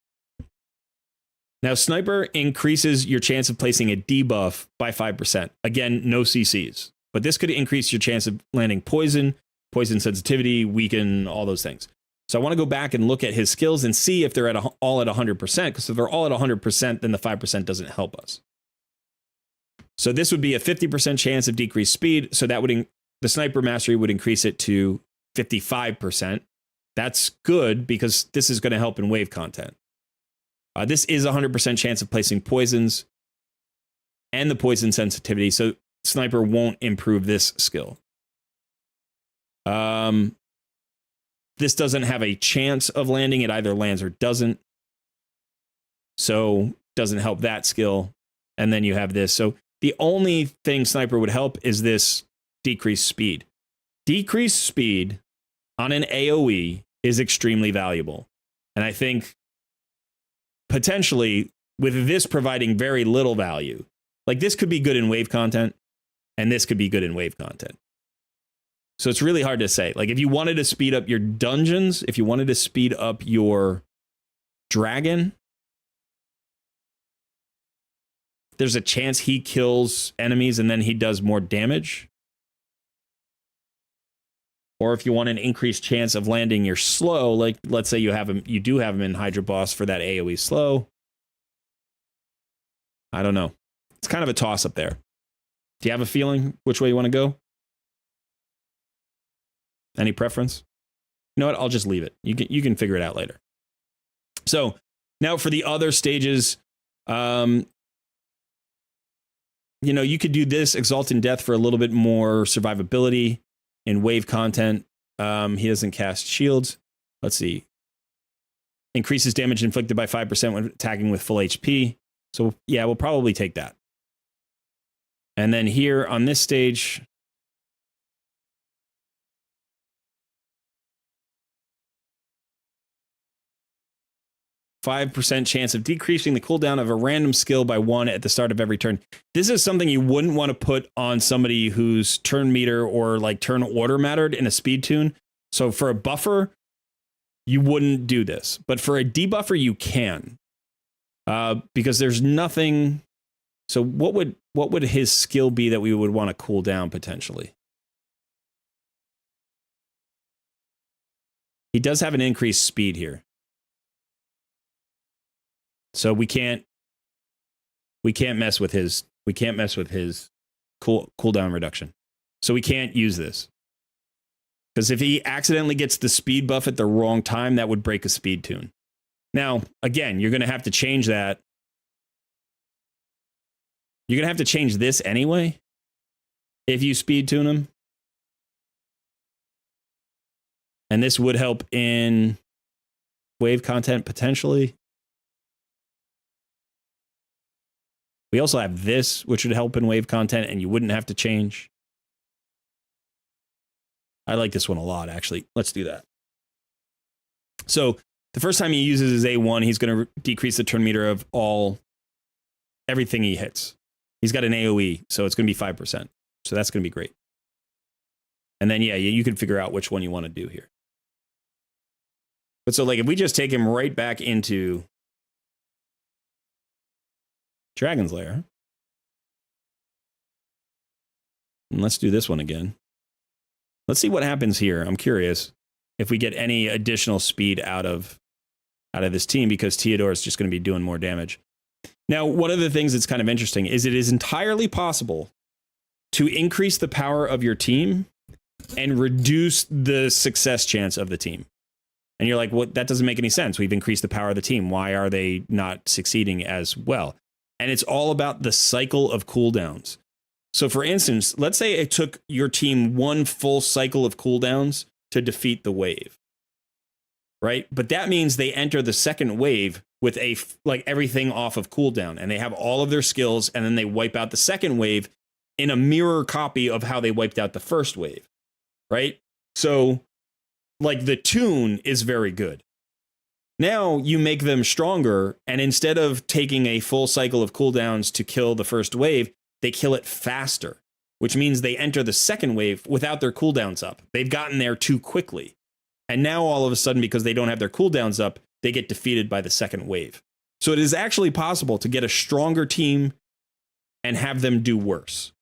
Now, Sniper increases your chance of placing a debuff by 5%. Again, no CCs. But this could increase your chance of landing poison sensitivity, weaken, all those things. So I want to go back and look at his skills and see if they're all at 100%, because if they're all at 100%, then the 5% doesn't help us. So this would be a 50% chance of decreased speed. So that would the Sniper Mastery would increase it to 55%. That's good because this is going to help in wave content. This is a 100% chance of placing poisons and the poison sensitivity. So Sniper won't improve this skill. This doesn't have a chance of landing. It either lands or doesn't. So doesn't help that skill. And then you have this. So the only thing Sniper would help is this decreased speed. Decreased speed on an AoE is extremely valuable. And I think potentially with this providing very little value, like this could be good in wave content and this could be good in wave content. So it's really hard to say. Like if you wanted to speed up your dungeons, if you wanted to speed up your dragon, there's a chance he kills enemies and then he does more damage. Or if you want an increased chance of landing your slow, like let's say you do have him in Hydra Boss for that AoE slow. I don't know. It's kind of a toss up there. Do you have a feeling which way you want to go? Any preference? You know what? I'll just leave it. You can figure it out later. So now for the other stages, you could do this Exalt in Death for a little bit more survivability in wave content. He doesn't cast shields. Let's see. Increases damage inflicted by 5% when attacking with full HP. So yeah, we'll probably take that. And then here on this stage, %5 chance of decreasing the cooldown of a random skill by 1 at the start of every turn. This is something you wouldn't want to put on somebody whose turn meter or like turn order mattered in a speed tune. So for a buffer, you wouldn't do this. But for a debuffer, you can. Because there's nothing. So what would his skill be that we would want to cool down potentially? He does have an increased speed here. So we can't mess with his cooldown reduction. So we can't use this. Because if he accidentally gets the speed buff at the wrong time, that would break a speed tune. Now, again, you're going to have to change that. You're going to have to change this anyway if you speed tune him. And this would help in wave content potentially. We also have this, which would help in wave content, and you wouldn't have to change. I like this one a lot, actually. Let's do that. So the first time he uses his A1, he's going to decrease the turn meter of everything he hits. He's got an AoE, so it's going to be 5%. So that's going to be great. And then, yeah, you can figure out which one you want to do here. But so, like, if we just take him right back into Dragon's Lair, and let's do this one again. Let's see what happens here. I'm curious if we get any additional speed out of this team, because Theodore is just going to be doing more damage. Now, one of the things that's kind of interesting is it is entirely possible to increase the power of your team and reduce the success chance of the team. And you're like, well, that doesn't make any sense. We've increased the power of the team. Why are they not succeeding as well? And it's all about the cycle of cooldowns. So for instance, let's say it took your team one full cycle of cooldowns to defeat the wave, right? But that means they enter the second wave with everything off of cooldown, and they have all of their skills, and then they wipe out the second wave in a mirror copy of how they wiped out the first wave, right? So like the tune is very good. Now you make them stronger, and instead of taking a full cycle of cooldowns to kill the first wave, they kill it faster, which means they enter the second wave without their cooldowns up. They've gotten there too quickly. And now all of a sudden, because they don't have their cooldowns up, they get defeated by the second wave. So it is actually possible to get a stronger team and have them do worse,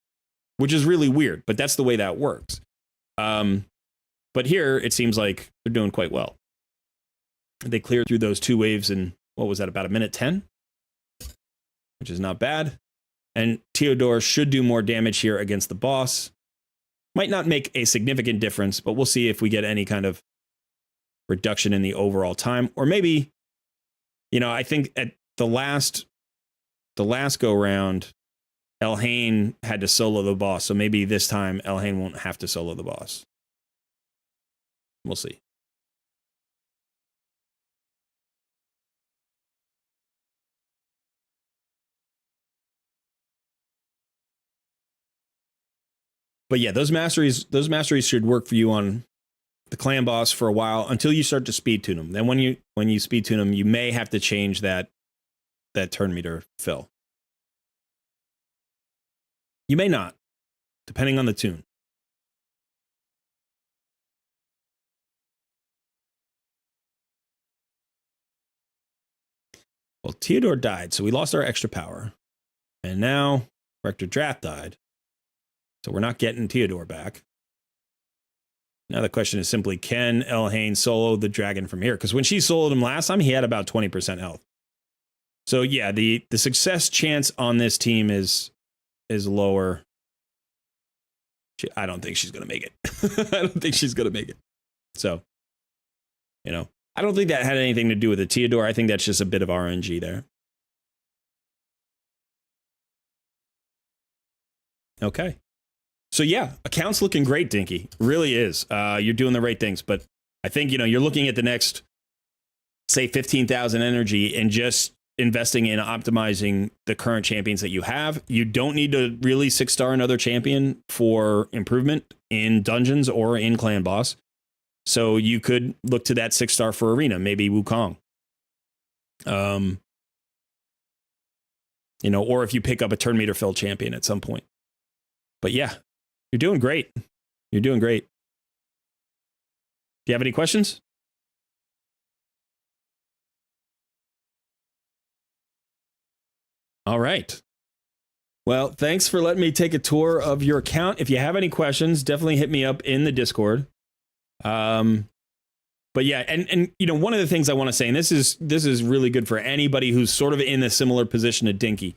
which is really weird, but that's the way that works. But here, it seems like they're doing quite well. They cleared through those two waves in, what was that, about a minute 10? Which is not bad. And Theodore should do more damage here against the boss. Might not make a significant difference, but we'll see if we get any kind of reduction in the overall time. Or maybe, I think at the last go round, Elhain had to solo the boss. So maybe this time Elhain won't have to solo the boss. We'll see. But yeah, those masteries should work for you on the clan boss for a while until you start to speed tune them. Then when you speed tune them, you may have to change that turn meter fill. You may not, depending on the tune. Well, Theodore died, so we lost our extra power. And now Rector Drath died. So we're not getting Theodore back. Now the question is simply, can Elhain solo the dragon from here? Because when she soloed him last time, he had about 20% health. So yeah, the success chance on this team is lower. I don't think she's going to make it. I don't think she's going to make it. So, I don't think that had anything to do with the Theodore. I think that's just a bit of RNG there. Okay. So yeah, account's looking great, Dinky. Really is. You're doing the right things, but I think, you're looking at the next, say, 15,000 energy and just investing in optimizing the current champions that you have. You don't need to really 6-star another champion for improvement in dungeons or in clan boss. So you could look to that 6-star for arena, maybe Wukong. Or if you pick up a turn meter filled champion at some point. But yeah, you're doing great. You're doing great. Do you have any questions? All right. Well, thanks for letting me take a tour of your account. If you have any questions, definitely hit me up in the Discord. But yeah, and one of the things I want to say, and this is really good for anybody who's sort of in a similar position to Dinky.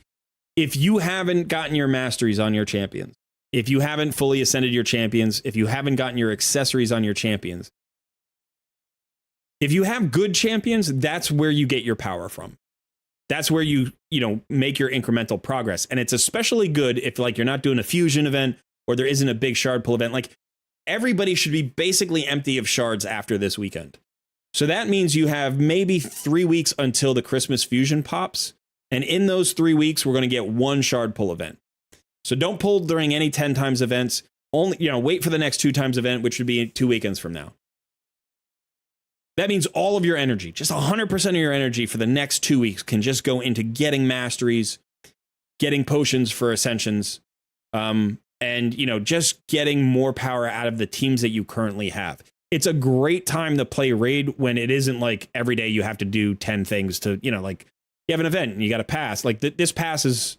If you haven't gotten your masteries on your champions, if you haven't fully ascended your champions, if you haven't gotten your accessories on your champions, if you have good champions, that's where you get your power from. That's where you make your incremental progress. And it's especially good if you're not doing a fusion event or there isn't a big shard pull event. Like everybody should be basically empty of shards after this weekend. So that means you have maybe 3 weeks until the Christmas fusion pops. And in those 3 weeks, we're going to get one shard pull event. So don't pull during any 10 times events. Only, wait for the next 2 times event, which would be 2 weekends from now. That means all of your energy, just 100% of your energy for the next 2 weeks can just go into getting masteries, getting potions for ascensions, and, just getting more power out of the teams that you currently have. It's a great time to play raid when it isn't like every day you have to do 10 things to, like you have an event and you got to pass. Like this pass is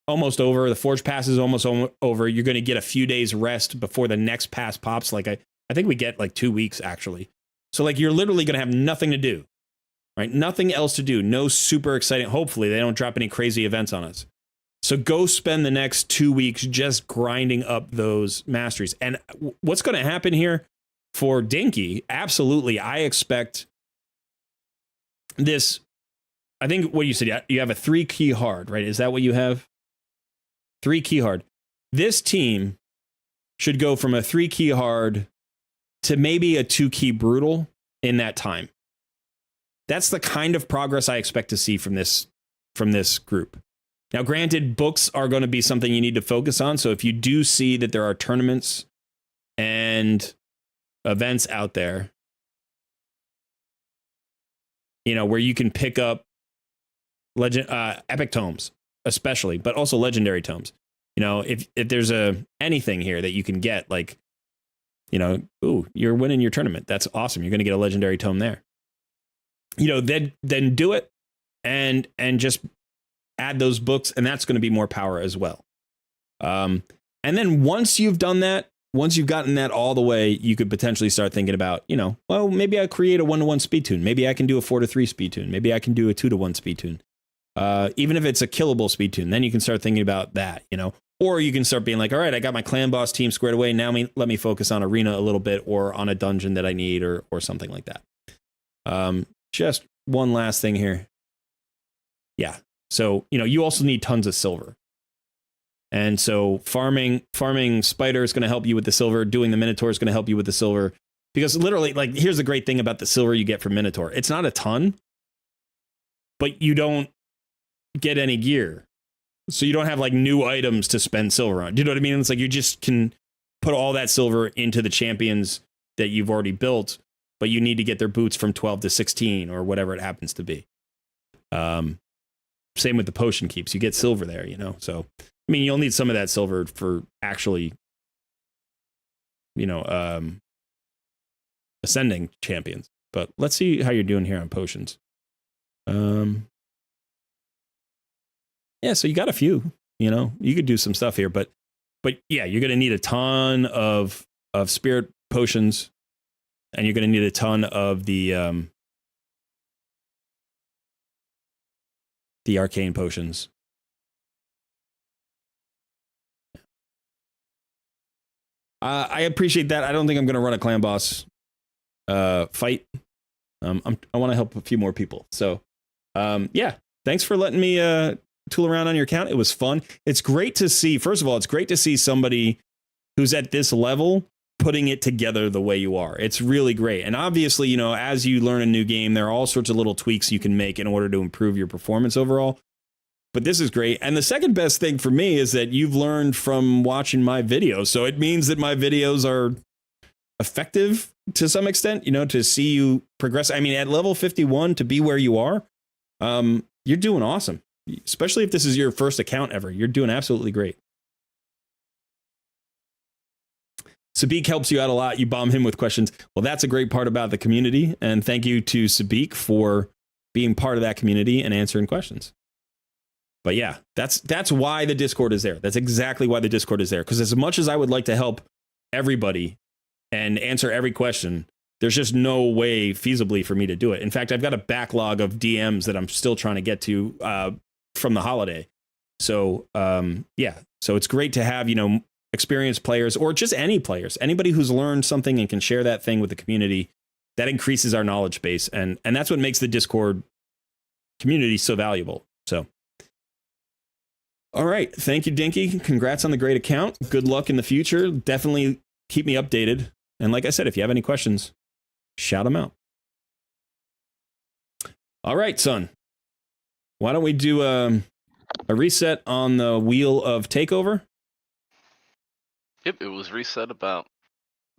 almost over. The Forge pass is almost over. You're going to get a few days rest before the next pass pops. Like I think we get like 2 weeks actually. So like you're literally going to have nothing to do, right? Nothing else to do. No super exciting. Hopefully they don't drop any crazy events on us. So go spend the next 2 weeks just grinding up those masteries. And what's going to happen here for Dinky? Absolutely. I expect this. I think what you said, you have a 3 key hard, right? Is that what you have? 3 key hard. This team should go from a 3 key hard to maybe a 2 key brutal in that time. That's the kind of progress I expect to see from this group. Now, granted, books are going to be something you need to focus on. So if you do see that there are tournaments and events out there, where you can pick up epic tomes, especially, but also legendary tomes. If there's anything here that you can get, like, ooh, you're winning your tournament. That's awesome. You're going to get a legendary tome there. Then do it and just add those books, and that's going to be more power as well. And then once you've done that, once you've gotten that all the way, you could potentially start thinking about, well, maybe I create a 1-to-1 speed tune. Maybe I can do a 4-to-3 speed tune. Maybe I can do a 2-to-1 speed tune. Even if it's a killable speed tune, then you can start thinking about that, or you can start being like, all right, I got my clan boss team squared away. Now let me focus on arena a little bit or on a dungeon that I need or something like that. Just one last thing here. Yeah. So, you also need tons of silver. And so farming spider is going to help you with the silver. Doing the Minotaur is going to help you with the silver. Because literally, like, here's the great thing about the silver you get from Minotaur. It's not a ton, but you don't get any gear. So you don't have like new items to spend silver on. Do you know what I mean? It's like you just can put all that silver into the champions that you've already built, but you need to get their boots from 12 to 16 or whatever it happens to be. Same with the potion keeps. You get silver there, So, I mean, you'll need some of that silver for actually, ascending champions. But let's see how you're doing here on potions. Yeah, so you got a few, you could do some stuff here, but yeah, you're going to need a ton of spirit potions, and you're going to need a ton of the arcane potions. I appreciate that. I don't think I'm going to run a clan boss fight. I want to help a few more people. So, yeah, thanks for letting me tool around on your account. It was fun. It's great to see. First of all, it's great to see somebody who's at this level putting it together the way you are. It's really great. And obviously, as you learn a new game, there are all sorts of little tweaks you can make in order to improve your performance overall. But this is great. And the second best thing for me is that you've learned from watching my videos. So it means that my videos are effective to some extent, to see you progress. I mean, at level 51 to be where you are, you're doing awesome. Especially if this is your first account ever. You're doing absolutely great. Sabik helps you out a lot. You bomb him with questions. Well, that's a great part about the community. And thank you to Sabik for being part of that community and answering questions. But yeah, that's why the Discord is there. That's exactly why the Discord is there. Because as much as I would like to help everybody and answer every question, there's just no way feasibly for me to do it. In fact, I've got a backlog of DMs that I'm still trying to get to from the holiday. So yeah, so it's great to have, experienced players or just any players, anybody who's learned something and can share that thing with the community. That increases our knowledge base. And that's what makes the Discord community so valuable. So. All right. Thank you, Dinky. Congrats on the great account. Good luck in the future. Definitely keep me updated. And like I said, if you have any questions, shout them out. All right, son. Why don't we do a reset on the wheel of Takeover? Yep, it was reset about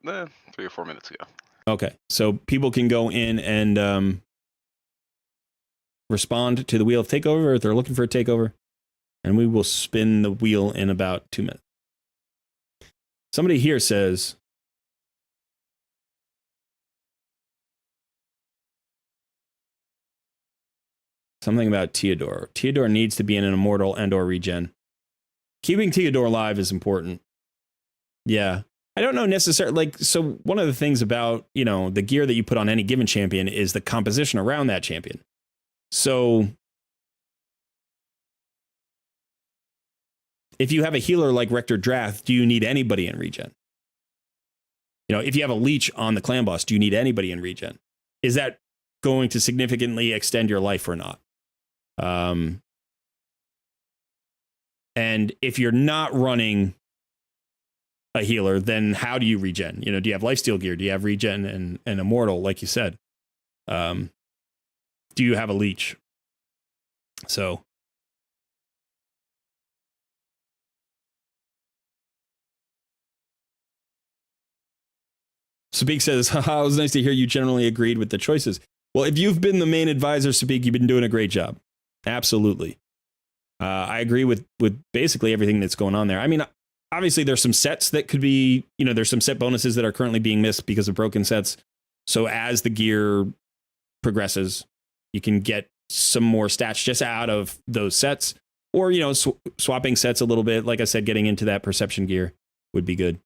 3 or 4 minutes ago. Okay, so people can go in and respond to the wheel of Takeover if they're looking for a takeover, and we will spin the wheel in about 2 minutes. Somebody here says, something about Teodor. Teodor needs to be in an immortal and or regen. Keeping Teodor alive is important. Yeah. I don't know necessarily, like, so one of the things about, you know, the gear that you put on any given champion is the composition around that champion. So if you have a healer like Rector Drath, do you need anybody in regen? You know, if you have a leech on the clan boss, do you need anybody in regen? Is that going to significantly extend your life or not? And if you're not running a healer, then how do you regen? You know, do you have lifesteal gear? Do you have regen and immortal, like you said? Do you have a leech? So Sabik says, haha, it was nice to hear you generally agreed with the choices. Well, if you've been the main advisor, Sabik, you've been doing a great job. Absolutely. I agree with basically everything that's going on there. I mean, obviously there's some sets that could be, you know, there's some set bonuses that are currently being missed because of broken sets. So as the gear progresses, you can get some more stats just out of those sets, or, you know, swapping sets a little bit. Like I said, getting into that perception gear would be good.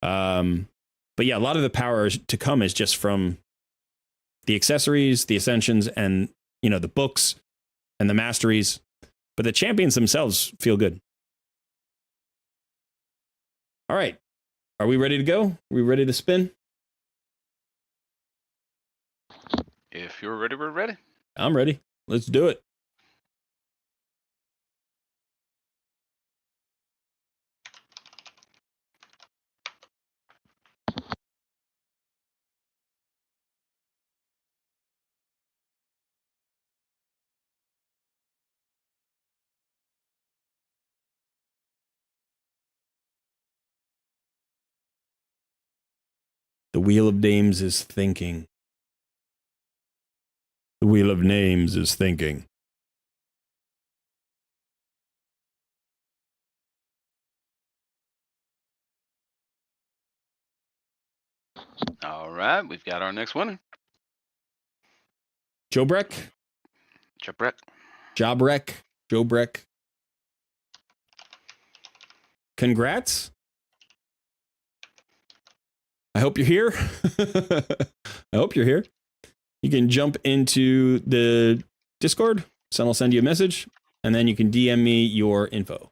But yeah, a lot of the power to come is just from the accessories, the ascensions, and, you know, the books and the masteries. But the champions themselves feel good. All right. Are we ready to go? Are we ready to spin? If you're ready, we're ready. I'm ready. Let's do it. The Wheel of Names is thinking. The Wheel of Names is thinking. All right, we've got our next winner. Jobrek? Jobrek. Congrats. I hope you're here. I hope you're here. You can jump into the Discord. Son will send you a message, and then you can DM me your info.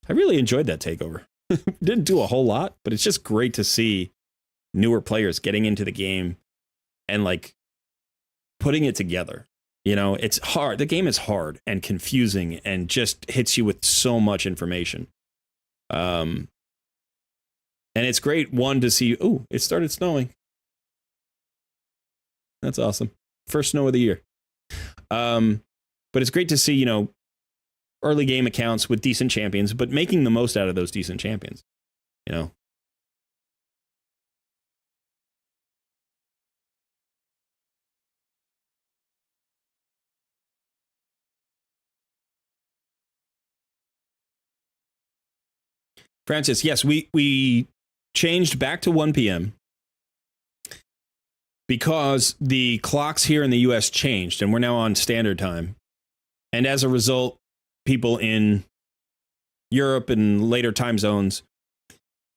I really enjoyed that takeover. Didn't do a whole lot, but it's just great to see newer players getting into the game and like putting it together. You know, it's hard. The game is hard and confusing and just hits you with so much information. And it's great, one, to see, oh, it started snowing. That's awesome. First snow of the year. But it's great to see, you know, early game accounts with decent champions, but making the most out of those decent champions, you know. Francis, yes, we changed back to 1 p.m. because the clocks here in the US changed and we're now on standard time. And as a result, people in Europe and later time zones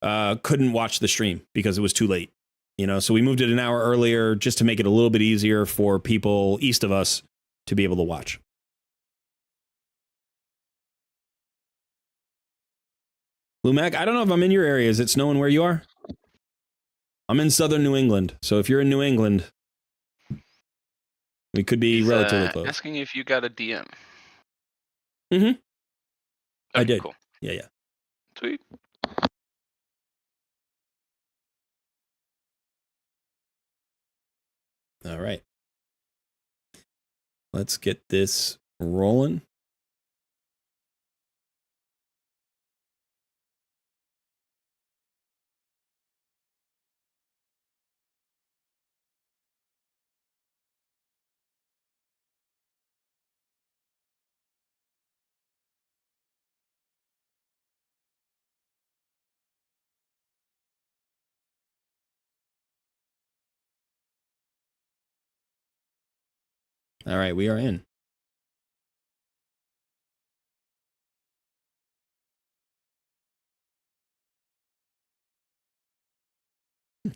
couldn't watch the stream because it was too late. You know, so we moved it an hour earlier just to make it a little bit easier for people east of us to be able to watch. Lumac, I don't know if I'm in your area. Is it snowing where you are? I'm in southern New England. So if you're in New England, We could be He's, relatively close. asking if you got a DM. Mm-hmm. Okay, I did. Cool. Yeah. Sweet. All right. Let's get this rolling. All right, we are in.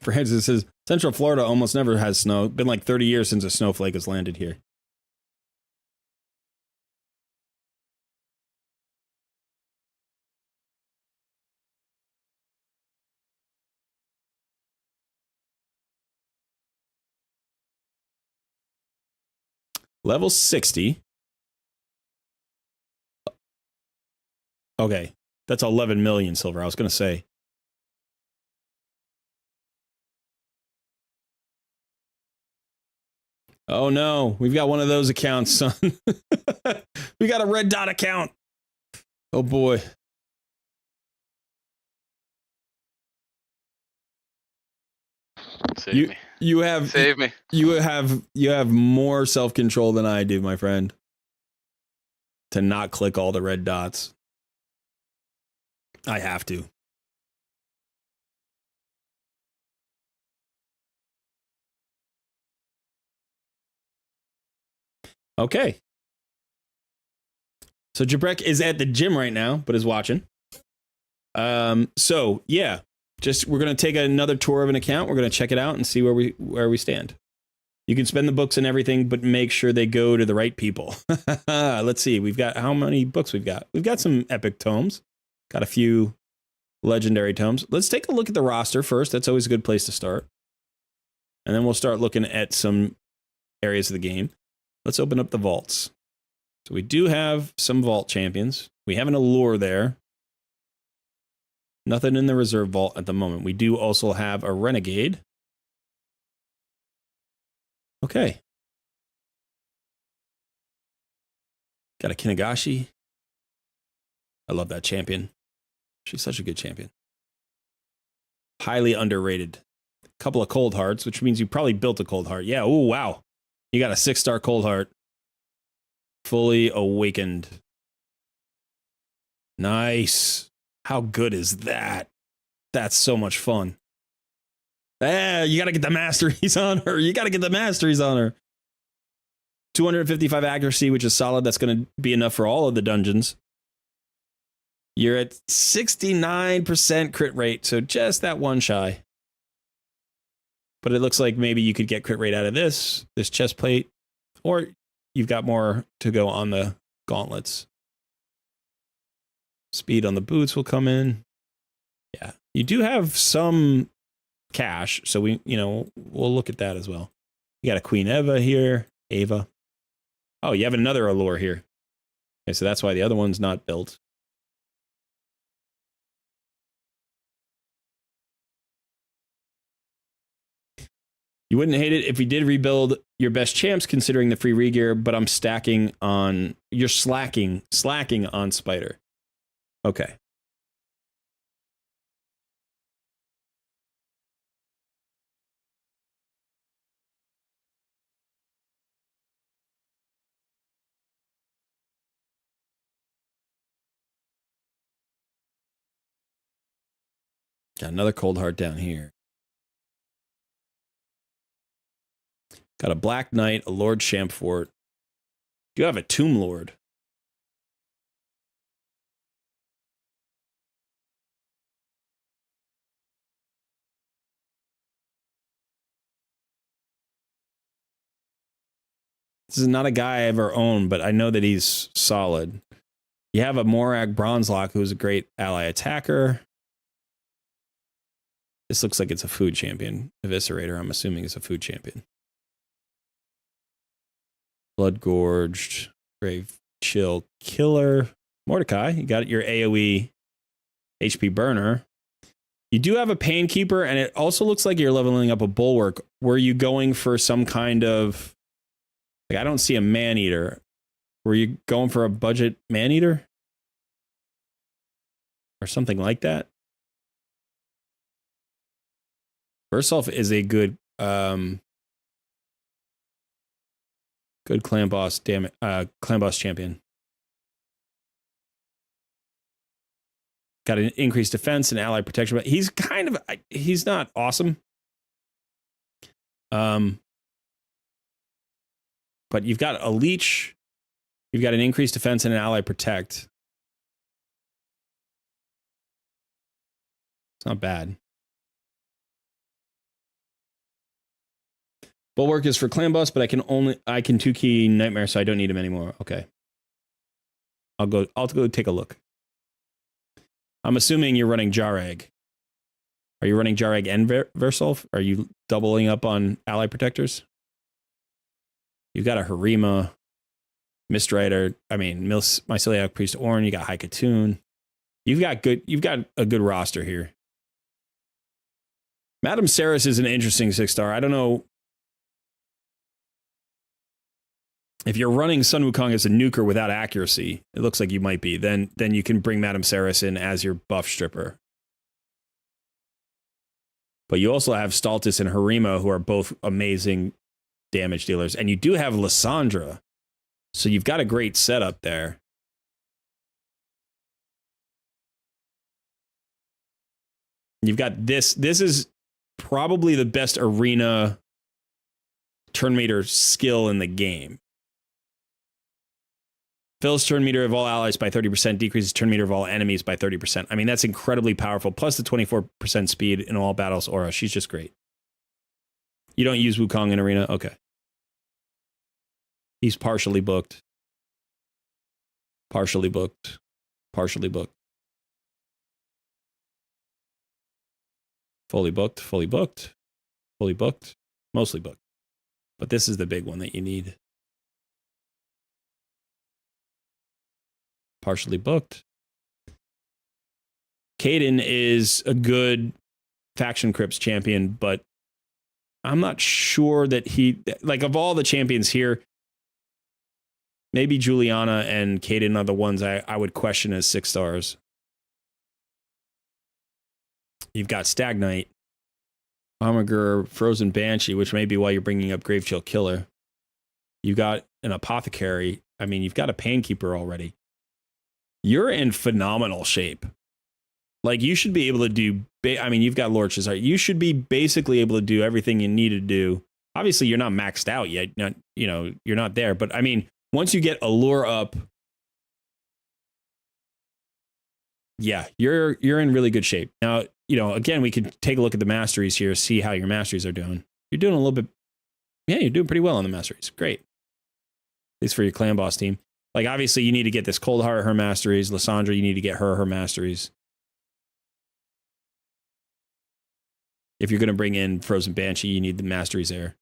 Francis says, Central Florida almost never has snow. Been like 30 years since a snowflake has landed here. Level 60. Okay, that's 11 million silver. I was going to say. Oh no, we've got one of those accounts, son. We got a red dot account. Oh boy. Save me. You have Save me. You have more self-control than I do, my friend. To not click all the red dots. I have to. Okay. So Jabrek is at the gym right now, but is watching. So yeah, we're gonna take another tour of an account. We're gonna check it out and see where we stand. You can spend the books and everything, but make sure they go to the right people. Let's see. We've got how many books we've got? We've got some epic tomes. Got a few legendary tomes. Let's take a look at the roster first. That's always a good place to start. And then we'll start looking at some areas of the game. Let's open up the vaults. So we do have some vault champions. We have an allure there. Nothing in the reserve vault at the moment. We do also have a renegade. Okay. Got a Kinagashi. I love that champion. She's such a good champion. Highly underrated. A couple of cold hearts, which means you probably built a cold heart. Yeah. Oh, wow. You got a 6-star cold heart. Fully awakened. Nice. How good is that? That's so much fun. You got to get the masteries on her. You got to get the masteries on her. 255 accuracy, which is solid. That's going to be enough for all of the dungeons. You're at 69% crit rate, so just that one shy. But it looks like maybe you could get crit rate out of this chest plate, or you've got more to go on the gauntlets. Speed on the boots will come in. Yeah, you do have some cash, so we'll look at that as well. You got a Queen Eva. Oh, you have another allure here. Okay, so that's why the other one's not built. You wouldn't hate it if we did rebuild your best champs considering the free regear, but I'm you're slacking on Spider. Okay. Got another cold heart down here. Got a Black Knight, a Lord Champfort. You have a Tomb Lord. This is not a guy I ever owned, but I know that he's solid. You have a Morag Bronzelock, who's a great ally attacker. This looks like it's a food champion. Eviscerator, I'm assuming, is a food champion. Blood Gorged, Grave Chill Killer. Mordecai, you got your AoE HP burner. You do have a Painkeeper, and it also looks like you're leveling up a Bulwark. Were you going for some kind of... Like, I don't see a Man-Eater. Were you going for a budget Man-Eater? Or something like that? Versolf is a good good clan boss champion. Got an increased defense and ally protection, but he's not awesome. But you've got a leech, you've got an increased defense and an ally protect. It's not bad. Bulwark is for clan boss, but I can 2-key Nightmare, so I don't need him anymore. Okay. I'll go take a look. I'm assuming you're running Jareg. Are you running Jareg and Versolf? Are you doubling up on ally protectors? You've got a Harima, Mystrider, Myceliac Priest Ornn, you got High Katoon. You've got a good roster here. Madame Saris is an interesting 6-star. I don't know if you're running Sun Wukong as a nuker without accuracy. It looks like you might be. Then you can bring Madame Saris in as your buff stripper. But you also have Staltis and Harima, who are both amazing damage dealers. And you do have Lysandra. So you've got a great setup there. You've got this. This is probably the best arena turn meter skill in the game. Fills turn meter of all allies by 30%, decreases turn meter of all enemies by 30%. I mean, that's incredibly powerful. Plus the 24% speed in all battles aura. She's just great. You don't use Wukong in arena? Okay. He's partially booked. Partially booked. Partially booked. Fully booked. Fully booked. Fully booked. Mostly booked. But this is the big one that you need. Partially booked. Caden is a good faction crypts champion, but I'm not sure that of all the champions here, maybe Juliana and Caden are the ones I would question as 6 stars. You've got Stagnite, Armiger, Frozen Banshee, which may be why you're bringing up Gravechill Killer. You've got an Apothecary. I mean, you've got a Painkeeper already. You're in phenomenal shape. Like, you should be able to do... you've got Lord Shazar. You should be basically able to do everything you need to do. Obviously, you're not maxed out yet. You're not there. But, I mean, once you get Allure up... Yeah, you're in really good shape. Now, again, we could take a look at the masteries here, see how your masteries are doing. You're doing a little bit... Yeah, you're doing pretty well on the masteries. Great. At least for your clan boss team. Like, obviously, you need to get this Coldheart her masteries. Lysandra, you need to get her masteries. If you're going to bring in Frozen Banshee, you need the masteries there.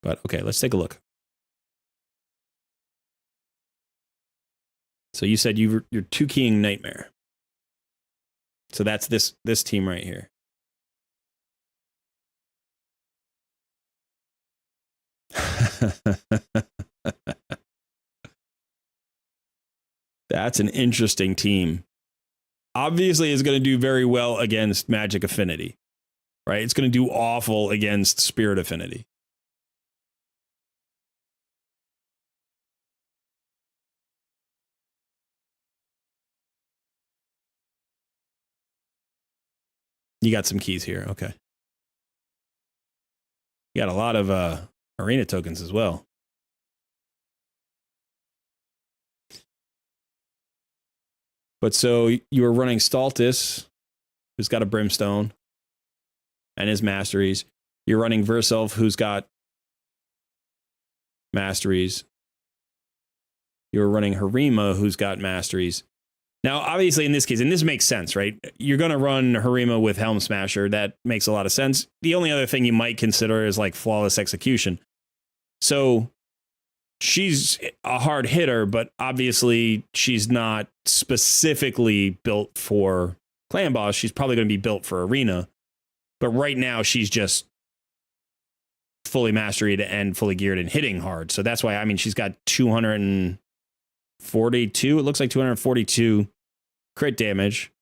But, okay, let's take a look. So you said you're 2-keying Nightmare. So that's this team right here. That's an interesting team. Obviously, it's going to do very well against Magic Affinity, right? It's going to do awful against Spirit Affinity. You got some keys here. Okay. You got a lot of arena tokens as well. But so you were running Staltis, who's got a Brimstone and his masteries. You're running Verself, who's got masteries. You're running Harima, who's got masteries. Now, obviously, in this case, and this makes sense, right? You're going to run Harima with Helm Smasher. That makes a lot of sense. The only other thing you might consider is like Flawless Execution. So she's a hard hitter, but obviously she's not specifically built for Clan Boss. She's probably going to be built for Arena. But right now, she's just fully mastered and fully geared and hitting hard. So that's why, I mean, she's got 242. It looks like 242 crit damage.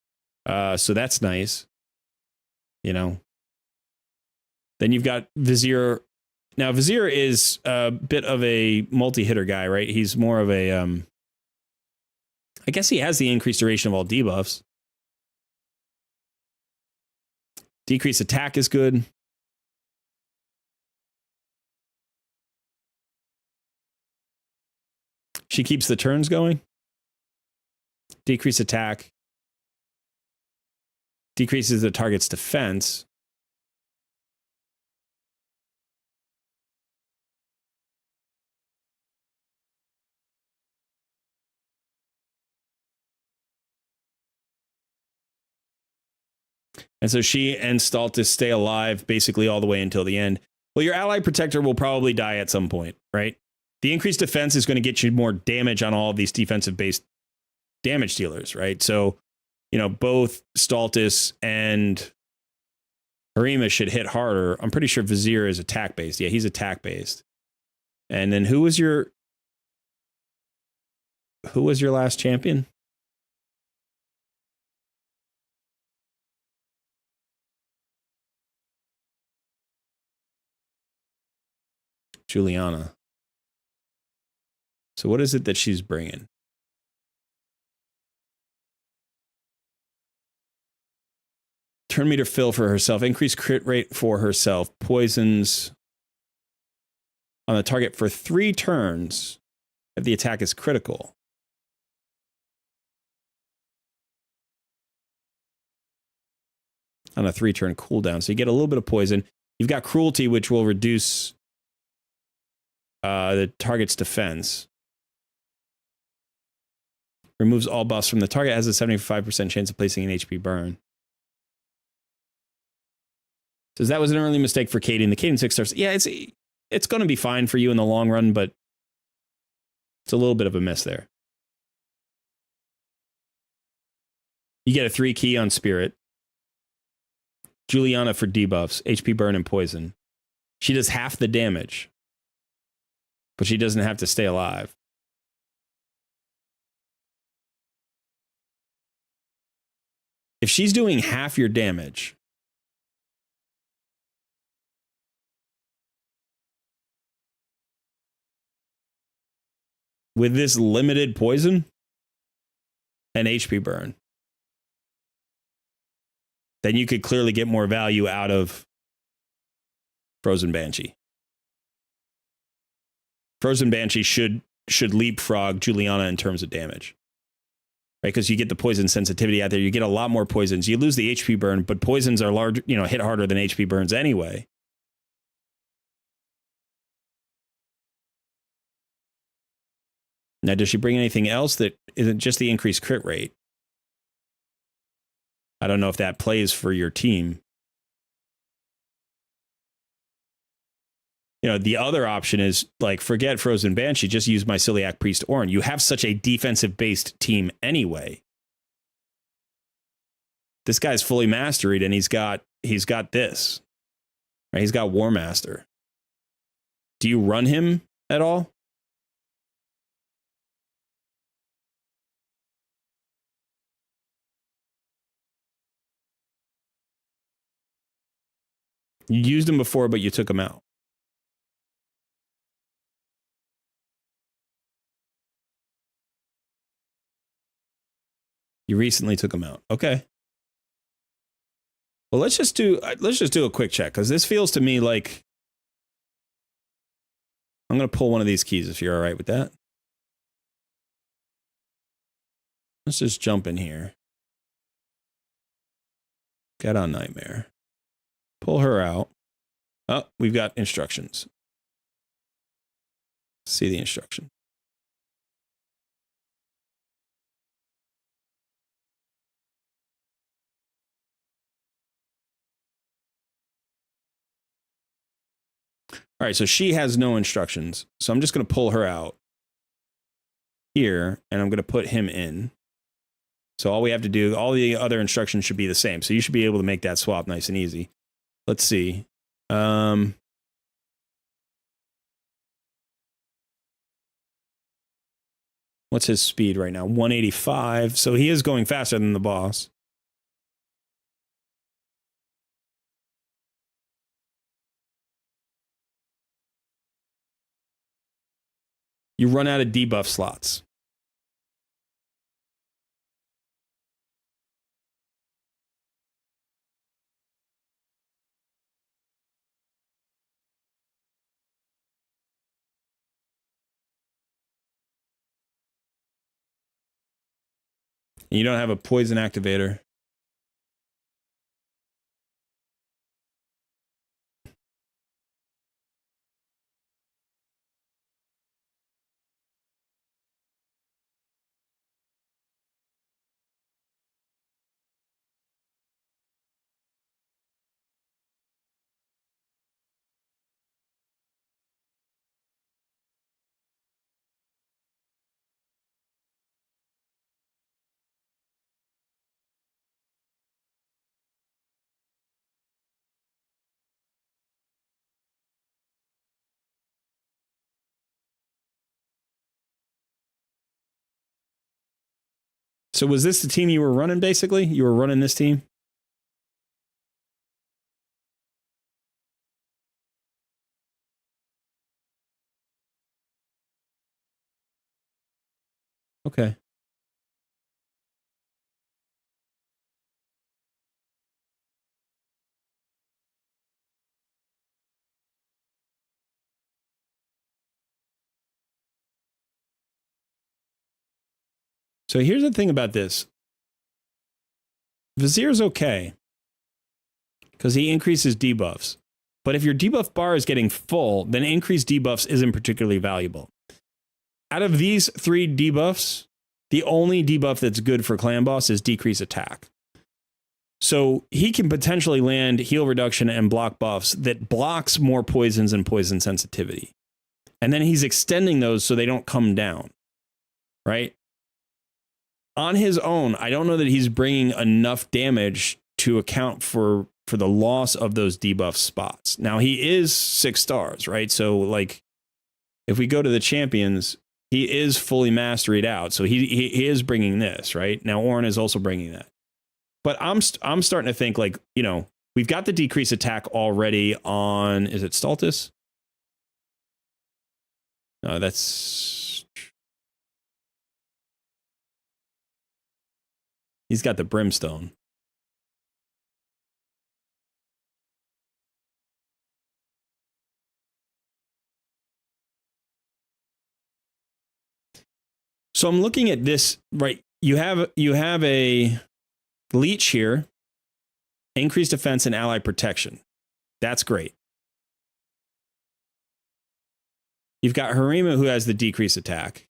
So that's nice. You know. Then you've got Vizier. Now, Vizier is a bit of a multi-hitter guy, right? He's more of a... I guess he has the increased duration of all debuffs. Decreased attack is good. She keeps the turns going. Decreased attack. Decreases the target's defense. And so she and Staltis stay alive basically all the way until the end. Well, your ally protector will probably die at some point, right? The increased defense is going to get you more damage on all of these defensive-based damage dealers, right? So, you know, both Staltis and Harima should hit harder. I'm pretty sure Vizier is attack-based. Yeah, he's attack-based. And then who was your last champion? Juliana. So what is it that she's bringing? Turn meter fill for herself. Increase crit rate for herself. Poisons on the target for 3 turns if the attack is critical. On a 3-turn cooldown. So you get a little bit of poison. You've got cruelty, which will reduce the target's defense. Removes all buffs from the target. Has a 75% chance of placing an HP burn. Says that was an early mistake for Katie. And the Katie 6 stars. Yeah, it's going to be fine for you in the long run, but it's a little bit of a miss there. You get a 3 key on Spirit. Juliana for debuffs, HP burn and poison. She does half the damage, but she doesn't have to stay alive. If she's doing half your damage, with this limited poison and HP burn, then you could clearly get more value out of Frozen Banshee. Frozen Banshee should leapfrog Juliana in terms of damage. Right, because you get the poison sensitivity out there. You get a lot more poisons. You lose the HP burn, but poisons are large, you know, hit harder than HP burns anyway. Now, does she bring anything else that isn't just the increased crit rate? I don't know if that plays for your team. You know, the other option is, like, forget Frozen Banshee, just use Myceliac Priest Ornn. You have such a defensive-based team anyway. This guy's fully mastered, and he's got this. Right? He's got War Master. Do you run him at all? You used him before, but you took him out. You recently took him out. Okay. Well, let's just do a quick check, because this feels to me like I'm going to pull one of these keys if you're all right with that. Let's just jump in here. Get on Nightmare. Pull her out. Oh, we've got instructions. See the instruction. All right, so she has no instructions. So I'm just going to pull her out here, and I'm going to put him in. So all we have to do, all the other instructions should be the same. So you should be able to make that swap nice and easy. Let's see. What's his speed right now? 185. So he is going faster than the boss. You run out of debuff slots. You don't have a poison activator. So was this the team you were running, basically? You were running this team? Okay. So here's the thing about this. Vizier's okay, because he increases debuffs. But if your debuff bar is getting full, then increased debuffs isn't particularly valuable. Out of these 3 debuffs, the only debuff that's good for clan boss is decrease attack. So he can potentially land heal reduction and block buffs that blocks more poisons and poison sensitivity. And then he's extending those so they don't come down, right? On his own, I don't know that he's bringing enough damage to account for the loss of those debuff spots. Now, he is 6 stars, right? So, like, if we go to the champions, he is fully masteried out. So he is bringing this, right? Now, Orin is also bringing that. But I'm starting to think, like, you know, we've got the decrease attack already on, is it Stultus? No, that's... He's got the brimstone. So I'm looking at this, right? You have a leech here, increased defense and ally protection. That's great. You've got Harima, who has the decrease attack.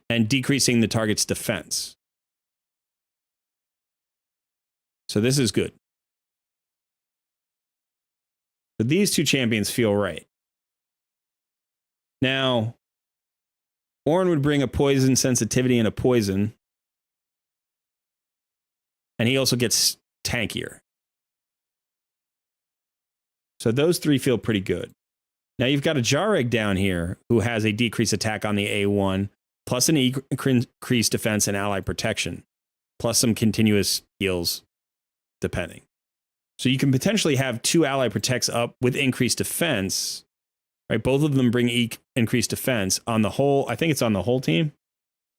And decreasing the target's defense. So this is good. But these 2 champions feel right. Now, Orin would bring a poison sensitivity and a poison. And he also gets tankier. So those 3 feel pretty good. Now you've got a Jareg down here who has a decreased attack on the A1, plus an increased defense and ally protection, plus some continuous heals, depending. So you can potentially have 2 ally protects up with increased defense, right? Both of them bring increased defense on the whole. I think it's on the whole team.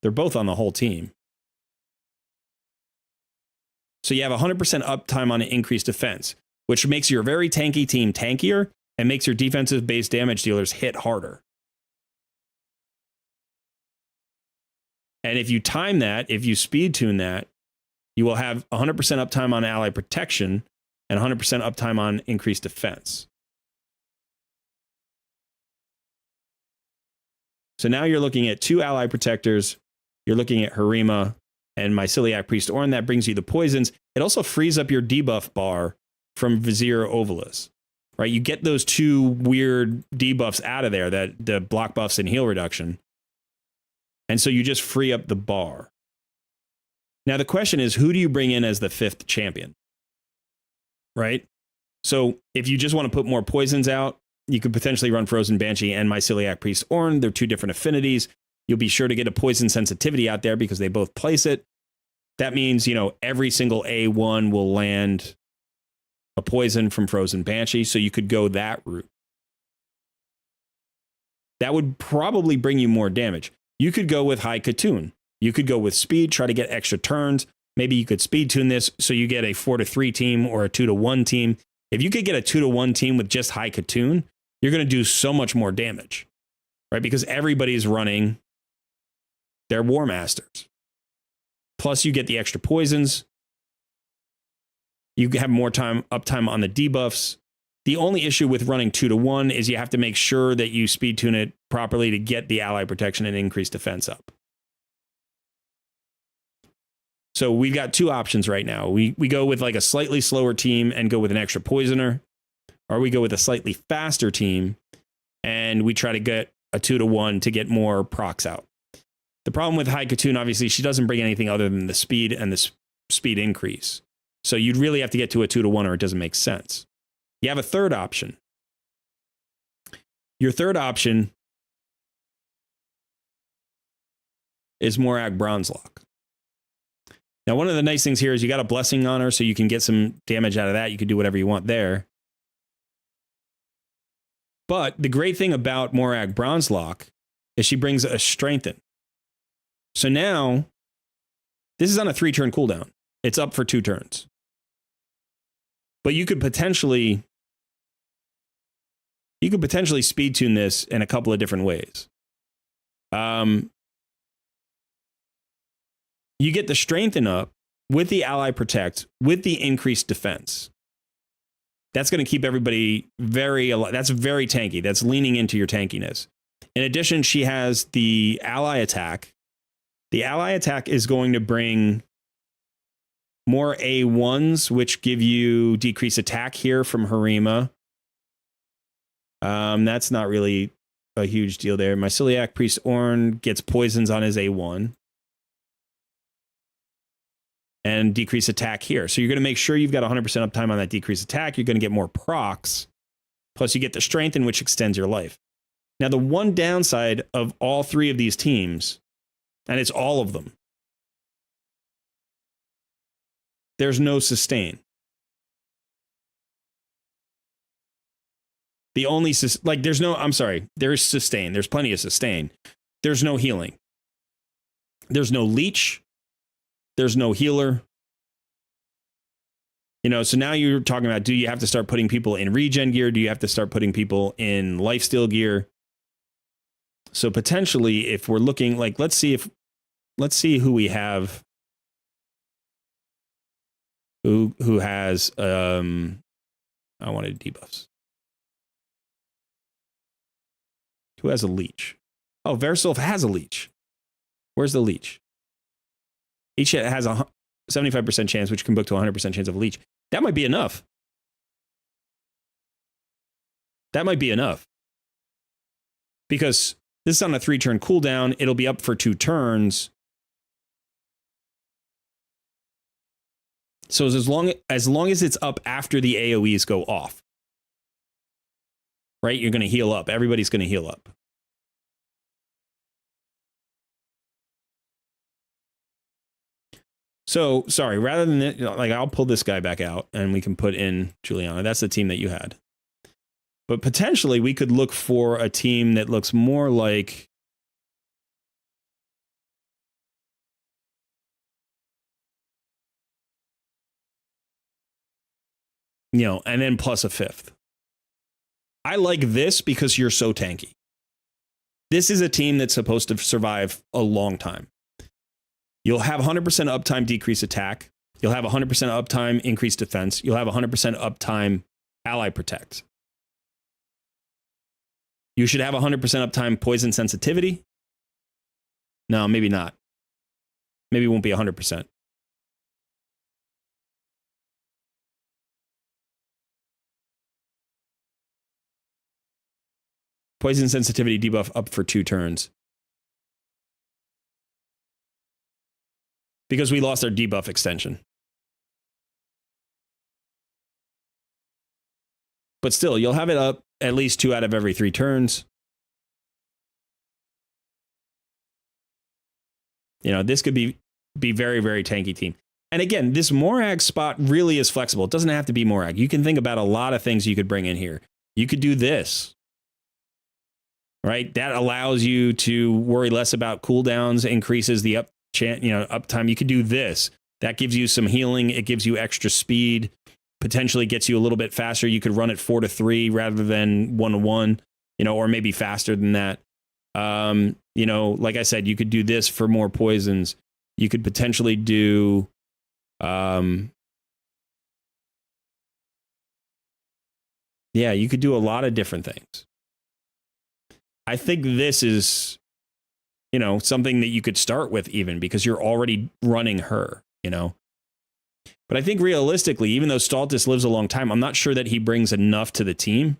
They're both on the whole team. So you have 100% uptime on an increased defense, which makes your very tanky team tankier and makes your defensive base damage dealers hit harder. And if you time that, if you speed tune that, you will have 100% uptime on ally protection and 100% uptime on increased defense. So now you're looking at 2 ally protectors. You're looking at Harima and Myceliac Priest Ornn. That brings you the poisons. It also frees up your debuff bar from Vizier Ovolus, right? You get those two weird debuffs out of there, that the block buffs and heal reduction. And so you just free up the bar. Now the question is, who do you bring in as the 5th champion? Right? So if you just want to put more poisons out, you could potentially run Frozen Banshee and Myceliac Priest Ornn. They're two different affinities. You'll be sure to get a poison sensitivity out there because they both place it. That means, you know, every single A1 will land a poison from Frozen Banshee. So you could go that route. That would probably bring you more damage. You could go with High Katoon. You could go with speed, try to get extra turns. Maybe you could speed tune this so you get a 4-3 team or a 2-1 team. If you could get a 2-1 team with just High Katoon, you're going to do so much more damage, right? Because everybody's running their War Masters. Plus, you get the extra poisons. You have more uptime on the debuffs. The only issue with running 2-1 is you have to make sure that you speed tune it properly to get the ally protection and increase defense up. So we've got two options right now. We go with like a slightly slower team and go with an extra poisoner, or we go with a slightly faster team and we try to get a 2-1 to get more procs out. The problem with High Katoon, obviously, she doesn't bring anything other than the speed and the speed increase. So you'd really have to get to a 2-1 or it doesn't make sense. You have a third option. Your third option is Morag Bronzelock. Now, one of the nice things here is you got a blessing on her, so you can get some damage out of that. You can do whatever you want there. But the great thing about Morag Bronzelock is she brings a strengthen. So now, this is on a 3-turn cooldown. It's up for 2 turns. But you could potentially speed tune this in a couple of different ways. You get the strengthen up with the ally protect, with the increased defense. That's going to keep everybody that's very tanky. That's leaning into your tankiness. In addition, she has the ally attack. The ally attack is going to bring more A1s, which give you decreased attack here from Harima. That's not really a huge deal there. Myceliac Priest Ornn gets poisons on his A1. And decrease attack here. So you're going to make sure you've got 100% uptime on that decreased attack. You're going to get more procs. Plus you get the strengthen, which extends your life. Now, the one downside of all 3 of these teams, and it's all of them, there's no sustain. The only, there's no, I'm sorry, there's sustain. There's plenty of sustain. There's no healing. There's no leech. There's no healer. You know, so now you're talking about, do you have to start putting people in regen gear? Do you have to start putting people in lifesteal gear? So potentially, if we're looking, like, let's see who we have. Who has I wanted debuffs. Who has a leech? Oh, Versylph has a leech. Where's the leech? Each has a 75% chance, which can book to 100% chance of a leech. That might be enough. That might be enough. Because this is on a 3-turn cooldown. It'll be up for 2 turns. So as long as it's up after the AoEs go off, right? You're going to heal up. Everybody's going to heal up. So, sorry, rather than, I'll pull this guy back out and we can put in Juliana. That's the team that you had. But potentially we could look for a team that looks more like, you know, and then plus a 5th. I like this because you're so tanky. This is a team that's supposed to survive a long time. You'll have 100% uptime decrease attack. You'll have 100% uptime increase defense. You'll have 100% uptime ally protect. You should have 100% uptime poison sensitivity. No, maybe not. Maybe it won't be 100%. Poison sensitivity debuff up for 2 turns. Because we lost our debuff extension. But still, you'll have it up at least 2 out of every 3 turns. You know, this could be very, very tanky team. And again, this Morag spot really is flexible. It doesn't have to be Morag. You can think about a lot of things you could bring in here. You could do this. Right? That allows you to worry less about cooldowns, increases the uptime. You could do this. That gives you some healing. It gives you extra speed. Potentially gets you a little bit faster. You could run it 4-3 rather than 1-1, or maybe faster than that. Like I said, you could do this for more poisons. You could potentially do, you could do a lot of different things. I think this is, something that you could start with even because you're already running her, But I think realistically, even though Stultus lives a long time, I'm not sure that he brings enough to the team.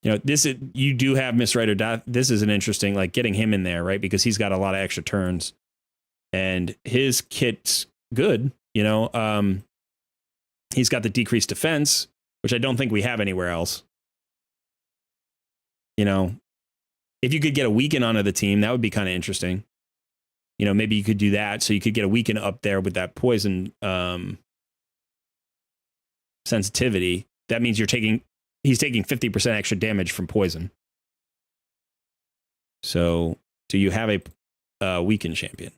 You do have Misrider Death. This is an interesting, getting him in there, right? Because he's got a lot of extra turns. And his kit's good, He's got the decreased defense, which I don't think we have anywhere else. If you could get a weaken onto the team, that would be kind of interesting. Maybe you could do that. So you could get a weaken up there with that poison sensitivity. That means he's taking 50% extra damage from poison. So do you have a weaken champion?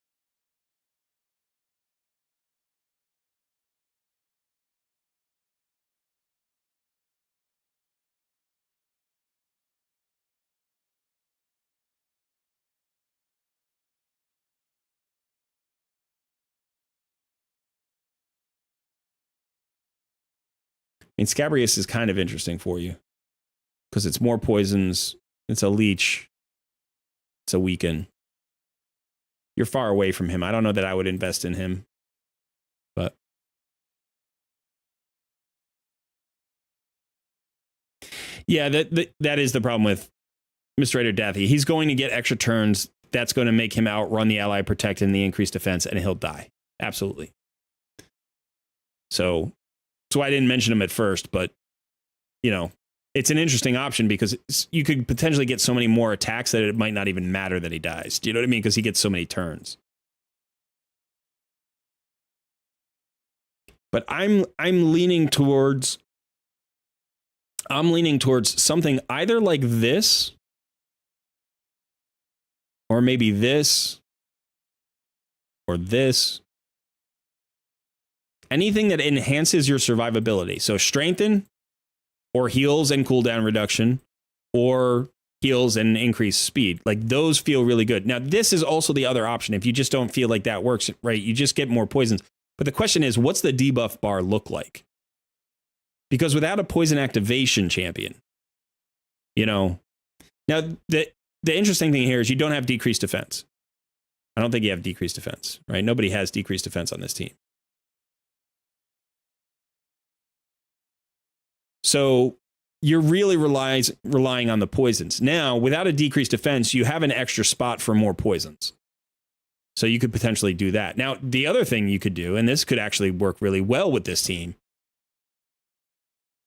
Scabrius is kind of interesting for you because it's more poisons. It's a leech. It's a weaken. You're far away from him. I don't know that I would invest in him, but yeah, that is the problem with Mr. Daffy. He's going to get extra turns. That's going to make him outrun the ally protect and the increased defense, and he'll die. Absolutely. So I didn't mention him at first, but it's an interesting option because you could potentially get so many more attacks that it might not even matter that he dies. Do you know what I mean? Because he gets so many turns. But I'm leaning towards something either like this or maybe this or this. Anything that enhances your survivability. So strengthen or heals and cooldown reduction or heals and increased speed. Those feel really good. Now, this is also the other option. If you just don't feel like that works, right, you just get more poisons. But the question is, what's the debuff bar look like? Because without a poison activation champion, now the interesting thing here is you don't have decreased defense. I don't think you have decreased defense, right? Nobody has decreased defense on this team. So you're really relying on the poisons. Now, without a decreased defense, you have an extra spot for more poisons. So you could potentially do that. Now, the other thing you could do, and this could actually work really well with this team,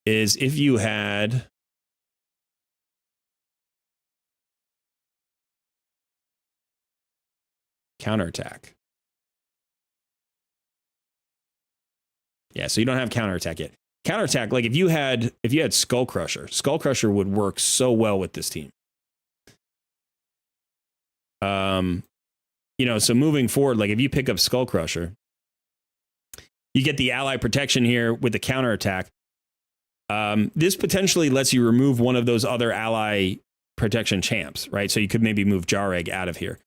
is if you had counterattack. Yeah, so you don't have counterattack yet. Counterattack, if you had Skull Crusher would work so well with this team. So moving forward, if you pick up Skull Crusher, you get the ally protection here with the counterattack. This potentially lets you remove one of those other ally protection champs, right? So you could maybe move Jareg out of here.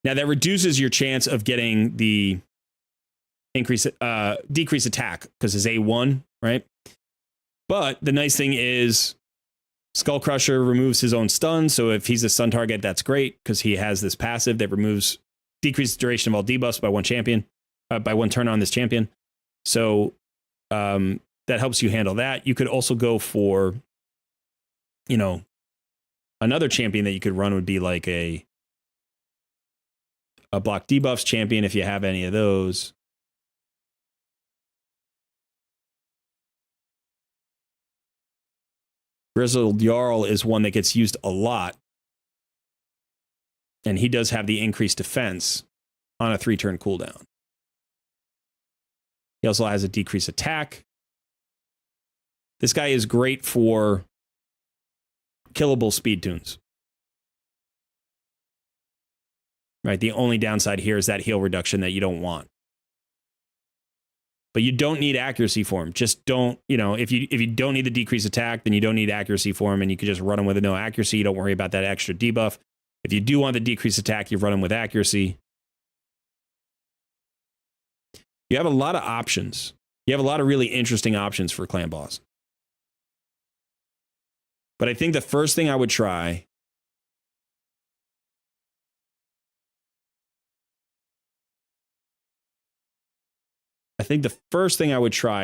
Now that reduces your chance of getting the decrease attack because it's A1, right? But the nice thing is Skull Crusher removes his own stun, so if he's a stun target, that's great because he has this passive that decreases duration of all debuffs by by one turn on this champion. So that helps you handle that. You could also go for, another champion that you could run would be like a block debuffs champion if you have any of those. Grizzled Jarl is one that gets used a lot. And he does have the increased defense on a 3-turn cooldown. He also has a decreased attack. This guy is great for killable speed tunes. Right? The only downside here is that heal reduction that you don't want. But you don't need accuracy for him. Just don't, if you don't need the decreased attack, then you don't need accuracy for him, and you can just run him with no accuracy. You don't worry about that extra debuff. If you do want the decreased attack, you run him with accuracy. You have a lot of options. You have a lot of really interesting options for Clan Boss. But I think the first thing I would try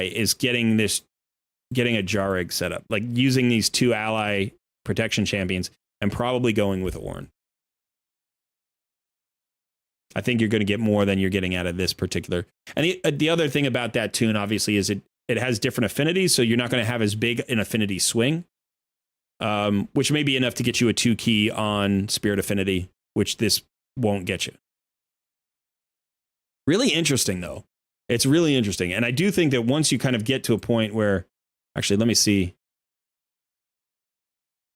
is getting a Jareg set up, like using these 2 ally protection champions and probably going with Ornn. I think you're going to get more than you're getting out of this particular. And the other thing about that tune, obviously, is it has different affinities, so you're not going to have as big an affinity swing, which may be enough to get you a 2 key on Spirit Affinity, which this won't get you. Really interesting, though. It's really interesting. And I do think that once you kind of get to a point where, actually, let me see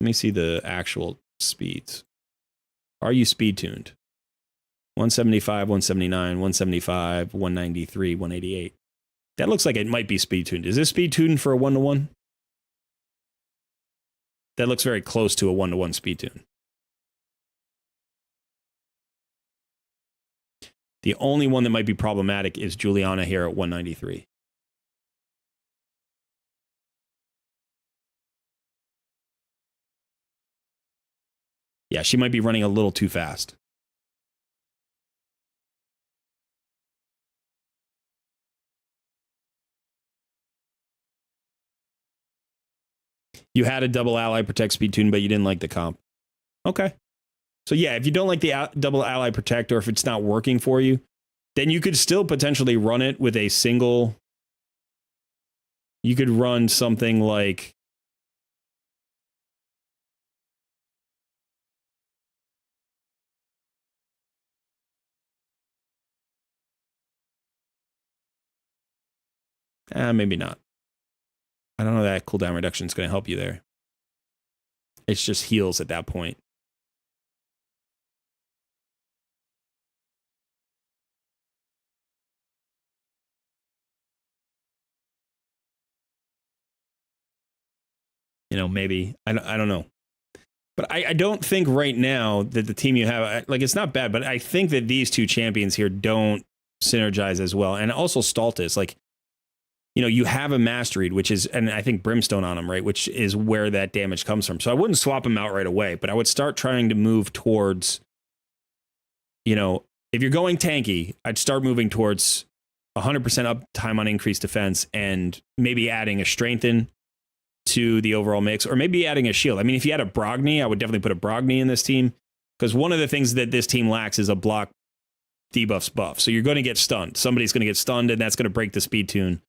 the actual speeds. Are you speed tuned? 175, 179, 175, 193, 188. That looks like it might be speed tuned. Is this speed tuned for a 1-to-1? That looks very close to a 1-to-1 speed tune. The only one that might be problematic is Juliana here at 193. Yeah, she might be running a little too fast. You had a double ally protect speed tune, but you didn't like the comp. Okay. So yeah, if you don't like the double ally protect, or if it's not working for you, then you could still potentially run it with a single. You could run something like, maybe not. I don't know that cooldown reduction is going to help you there. It's just heals at that point. Maybe. I don't know. But I don't think right now that the team you have, like, it's not bad, but I think that these 2 champions here don't synergize as well. And also Stultus, like, you have a Mastered, which is, and I think Brimstone on him, right? Which is where that damage comes from. So I wouldn't swap him out right away, but I would start trying to move towards, if you're going tanky, I'd start moving towards 100% uptime on increased defense and maybe adding a strengthen to the overall mix, or maybe adding a shield. I mean, if you had a Brogni, I would definitely put a Brogni in this team, because one of the things that this team lacks is a block debuffs buff. So you're going to get stunned. Somebody's going to get stunned, and that's going to break the speed tune.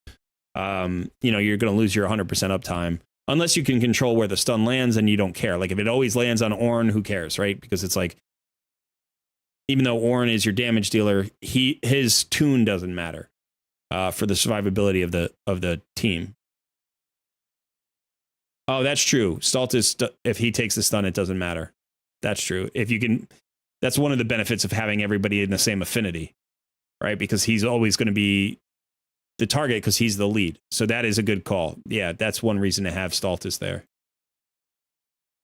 You're going to lose your 100% uptime unless you can control where the stun lands and you don't care. Like if it always lands on Ornn, who cares, right? Because it's like, even though Ornn is your damage dealer, his tune doesn't matter for the survivability of the team. Oh, that's true. Stultus, if he takes the stun, it doesn't matter. That's true. That's one of the benefits of having everybody in the same affinity, right? Because he's always going to be the target because he's the lead. So that is a good call. Yeah, that's one reason to have Stultus there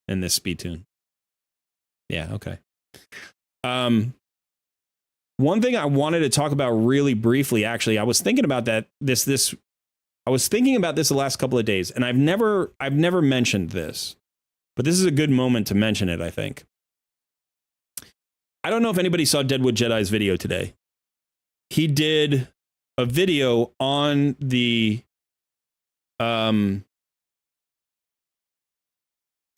in this speed tune. Yeah, okay. One thing I wanted to talk about really briefly, actually, I was thinking about that I was thinking about this the last couple of days, and I've never mentioned this. but this is a good moment to mention it, I think. I don't know if anybody saw Deadwood Jedi's video today. He did a video on the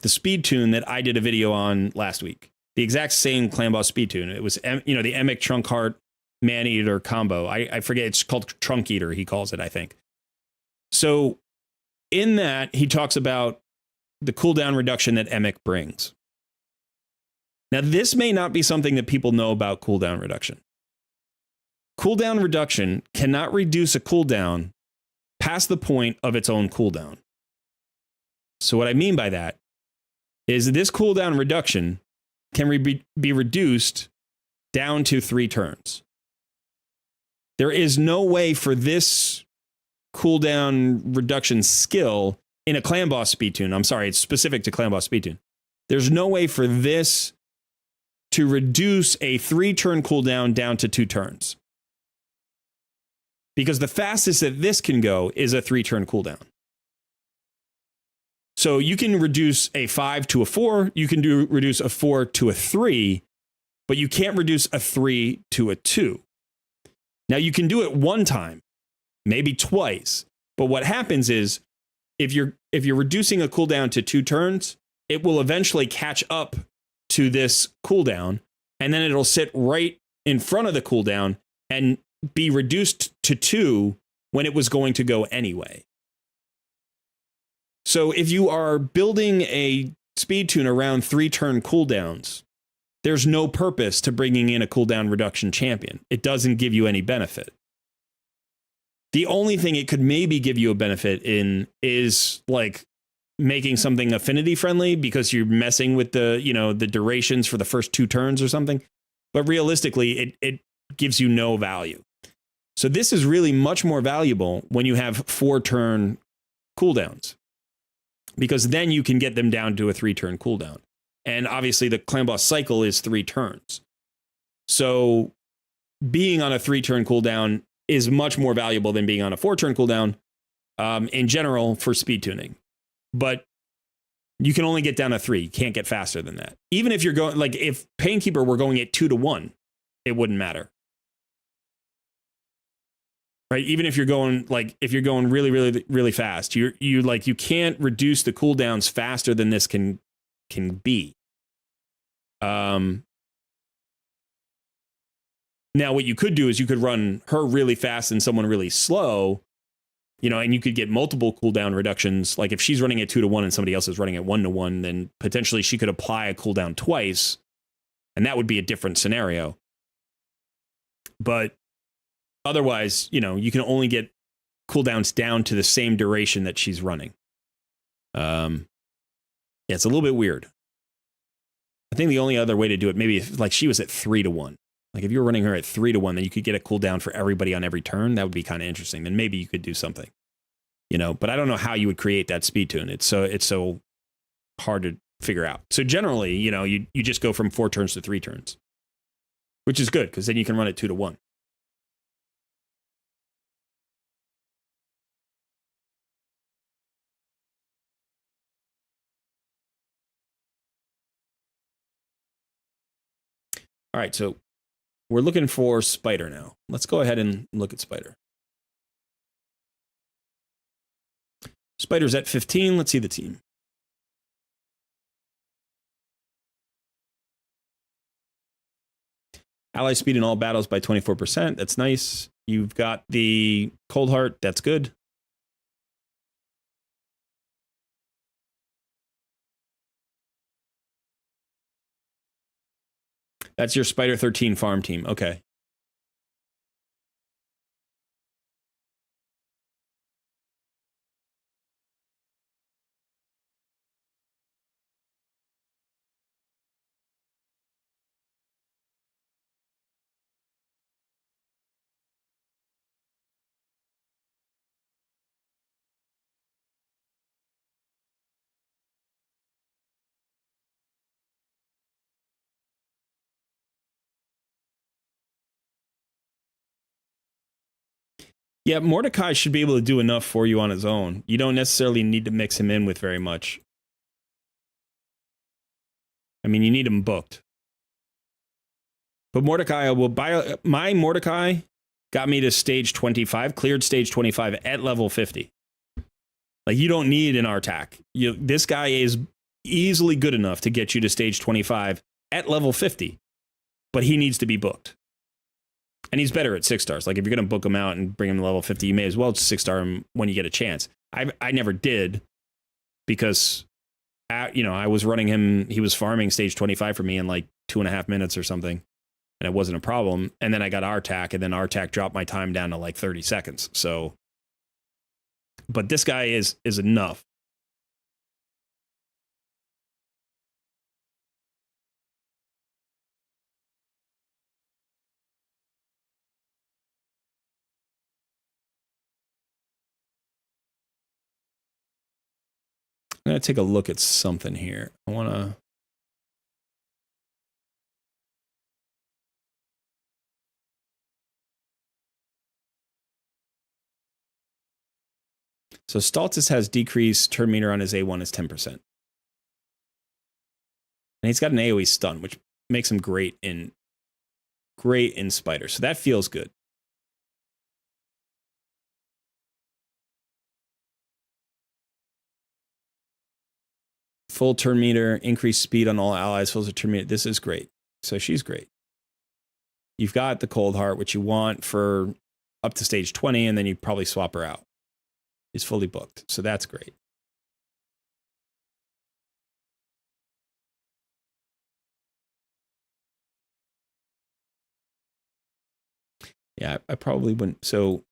speed tune that I did a video on last week. The exact same Clan Boss speed tune. It was, the Emic Trunk Heart Man-Eater combo. I forget, it's called Trunk Eater, he calls it, I think. So in that, he talks about the cooldown reduction that Emic brings. Now, this may not be something that people know about cooldown reduction. Cooldown reduction cannot reduce a cooldown past the point of its own cooldown. So what I mean by that is this cooldown reduction can be reduced down to 3 turns. There is no way for this cooldown reduction skill in a Clan Boss speed tune. I'm sorry, it's specific to Clan Boss speed tune. There's no way for this to reduce a 3-turn cooldown down to 2 turns. Because the fastest that this can go is a 3-turn cooldown. So you can reduce a 5 to a 4, you can reduce a 4 to a 3, but you can't reduce a 3 to a 2. Now you can do it one time, maybe twice, but what happens is if you're reducing a cooldown to 2 turns, it will eventually catch up to this cooldown, and then it'll sit right in front of the cooldown and be reduced to 2 when it was going to go anyway. So if you are building a speed tune around 3-turn cooldowns, there's no purpose to bringing in a cooldown reduction champion. It doesn't give you any benefit. The only thing it could maybe give you a benefit in is like making something affinity friendly because you're messing with the, the durations for the first 2 turns or something. But realistically, it gives you no value. So this is really much more valuable when you have 4-turn cooldowns, because then you can get them down to a 3-turn cooldown. And obviously the Clan Boss cycle is 3 turns. So being on a 3-turn cooldown is much more valuable than being on a 4-turn cooldown in general for speed tuning. But you can only get down to 3. You can't get faster than that. Even if you're going, like if Painkeeper were going at 2 to 1, it wouldn't matter. Right? Even if you're going really, really, really fast, you can't reduce the cooldowns faster than this can be. Now what you could do is you could run her really fast and someone really slow, and you could get multiple cooldown reductions. Like if she's running at 2 to 1 and somebody else is running at 1 to 1, then potentially she could apply a cooldown twice, and that would be a different scenario. But otherwise, you can only get cooldowns down to the same duration that she's running. Yeah, it's a little bit weird. I think the only other way to do it, maybe if like she was at 3 to 1. Like if you were running her at 3 to 1, then you could get a cooldown for everybody on every turn. That would be kind of interesting. Then maybe you could do something, but I don't know how you would create that speed tune. It's so hard to figure out. So generally, you just go from 4 turns to 3 turns, which is good because then you can run it 2 to 1. All right, so we're looking for Spider now. Let's go ahead and look at Spider. Spider's at 15. Let's see the team. Ally speed in all battles by 24%. That's nice. You've got the Cold Heart. That's good. That's your Spider 13 farm team. Okay. Yeah, Mordecai should be able to do enough for you on his own. You don't necessarily need to mix him in with very much. I mean, you need him booked. But Mordecai will buy. My Mordecai got me to stage 25, cleared stage 25 at level 50. Like, you don't need an RTAC. This guy is easily good enough to get you to stage 25 at level 50, but he needs to be booked. And he's better at 6 stars. Like, if you're going to book him out and bring him to level 50, you may as well 6-star him when you get a chance. I never did because, I was running him. He was farming stage 25 for me in like 2.5 minutes or something. And it wasn't a problem. And then I got RTAC, and then RTAC dropped my time down to like 30 seconds. So, but this guy is enough. I'm going to take a look at something here. I want to... So Stultus has decreased turn meter on his A1 is 10%. And he's got an AoE stun, which makes him great in Spider. So that feels good. Full turn meter, increased speed on all allies, fills a turn meter. This is great. So she's great. You've got the Cold Heart, which you want for up to stage 20, and then you probably swap her out. Is fully booked, so that's great. Yeah, I probably wouldn't. So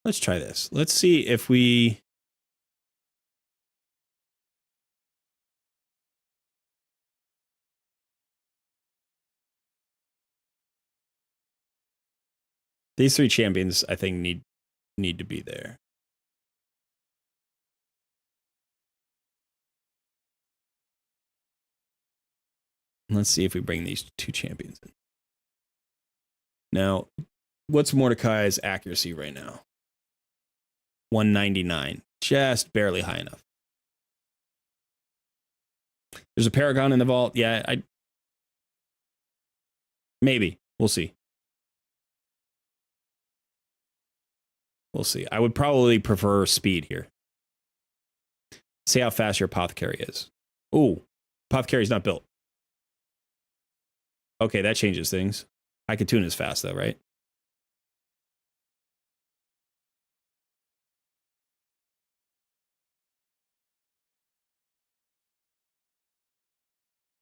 let's try this. Let's see if we... These 3 champions, I think, need to be there. Let's see if we bring these 2 champions in. Now, what's Mordecai's accuracy right now? 199. Just barely high enough. There's a Paragon in the vault. Yeah, maybe. We'll see. We'll see. I would probably prefer speed here. See how fast your Apothecary is. Ooh, Apothecary's not built. Okay, that changes things. Ikatun is fast, though, right?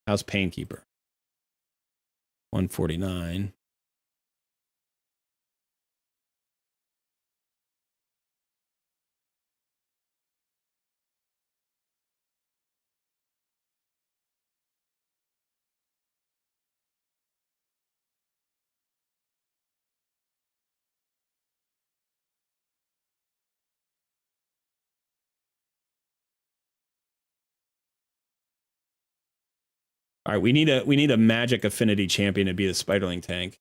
How's Painkeeper? 149. All right, we need a magic affinity champion to be the Spiderling tank.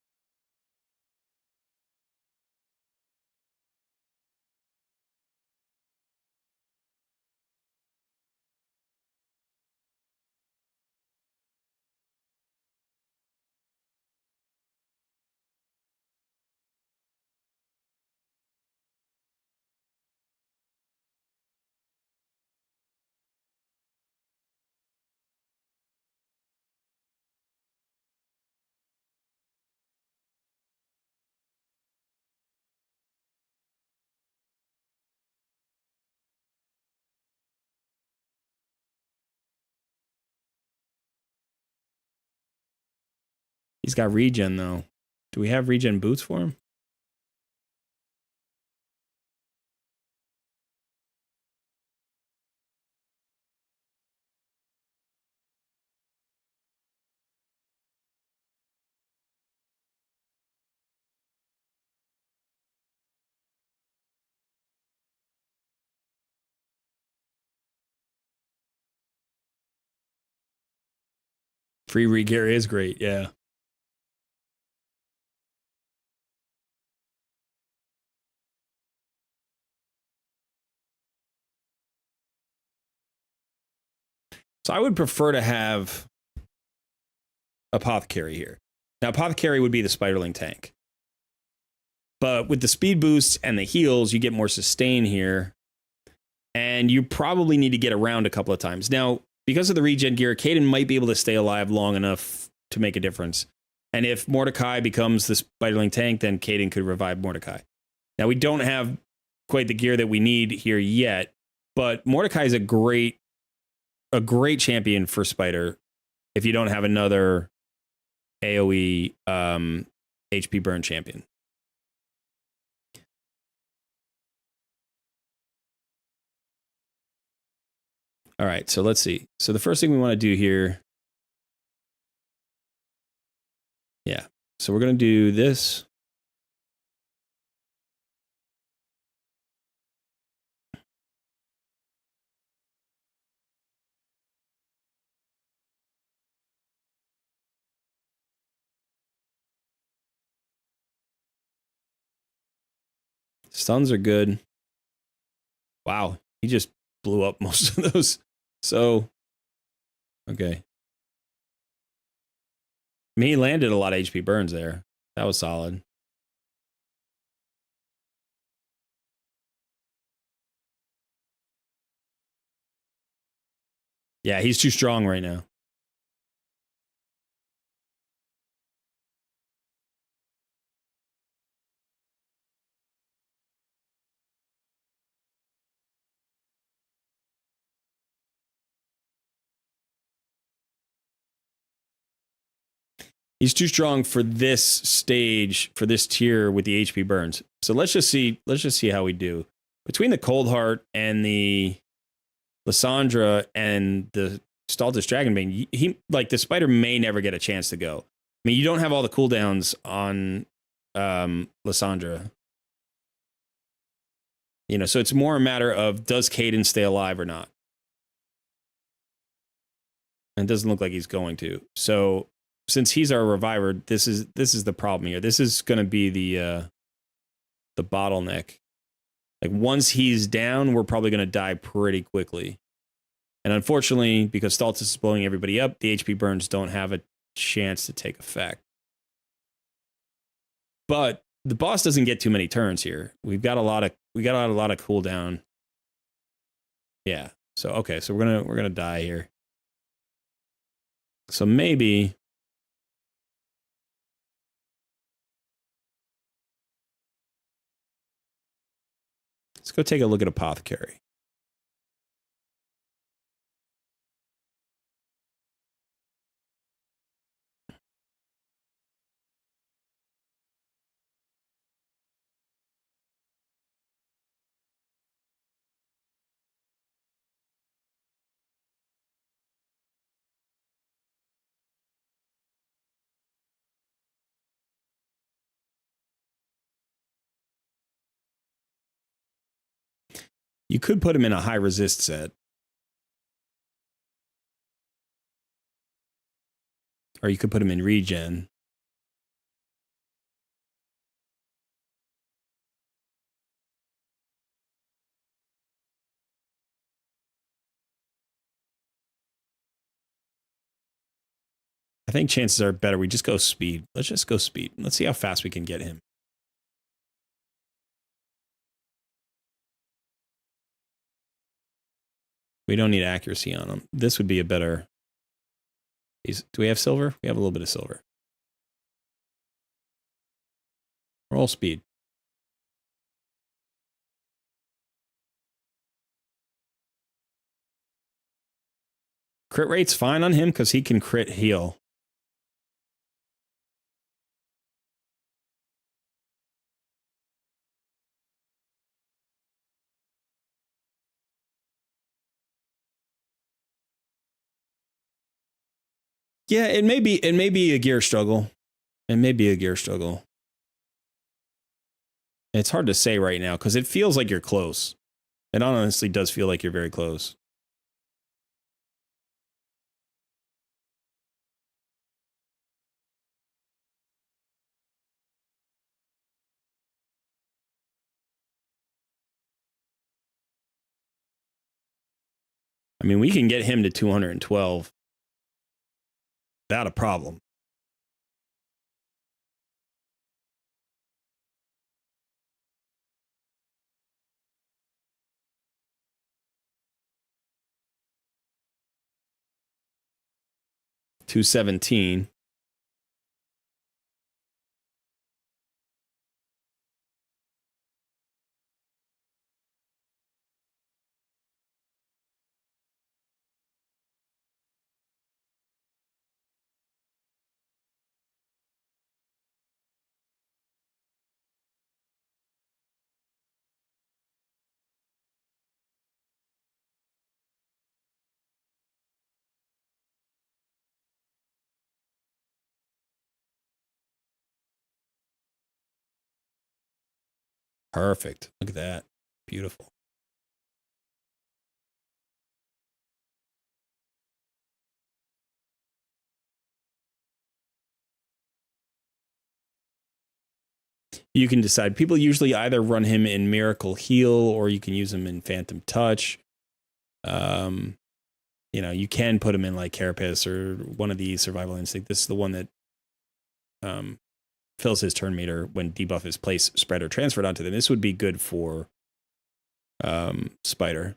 He's got regen, though. Do we have regen boots for him? Free regear is great, yeah. So I would prefer to have Apothecary here. Now, Apothecary would be the Spiderling tank. But with the speed boosts and the heals, you get more sustain here. And you probably need to get around a couple of times. Now, because of the regen gear, Caden might be able to stay alive long enough to make a difference. And if Mordecai becomes the Spiderling tank, then Caden could revive Mordecai. Now, we don't have quite the gear that we need here yet, but Mordecai is a great champion for Spider if you don't have another AoE HP burn champion. All right, so let's see. So the first thing we want to do here, yeah. So we're going to do this. Stuns are good. Wow, he just blew up most of those. So, okay. I mean, he landed a lot of HP burns there. That was solid. Yeah, he's too strong right now. He's too strong for this stage, for this tier with the HP burns. So let's just see how we do. Between the Cold Heart and the Lysandra and the Staltis Dragonbane, he like the Spider may never get a chance to go. I mean, you don't have all the cooldowns on Lysandra. You know, so it's more a matter of does Caden stay alive or not? And it doesn't look like he's going to. So since he's our reviver, this is the problem here. This is going to be the bottleneck. Like once he's down, we're probably going to die pretty quickly. And unfortunately, because Staltis is blowing everybody up, the HP burns don't have a chance to take effect. But the boss doesn't get too many turns here. We got a lot of cooldown. Yeah. So okay, so we're gonna die here. So maybe let's go take a look at Apothecary. You could put him in a high resist set. Or you could put him in regen. I think chances are better we just go speed. Let's just go speed. Let's see how fast we can get him. We don't need accuracy on him. This would be a better... Do we have silver? We have a little bit of silver. Roll speed. Crit rate's fine on him because he can crit heal. Yeah, it may be a gear struggle. It may be a gear struggle. It's hard to say right now because it feels like you're close. It honestly does feel like you're very close. I mean, we can get him to 212 without a problem. $217. Perfect. Look at that. Beautiful. You can decide. People usually either run him in Miracle Heal or you can use him in Phantom Touch. You know, you can put him in like Carapace or one of the Survival Instinct. This is the one that fills his turn meter when debuff is placed, spread, or transferred onto them. This would be good for Spider.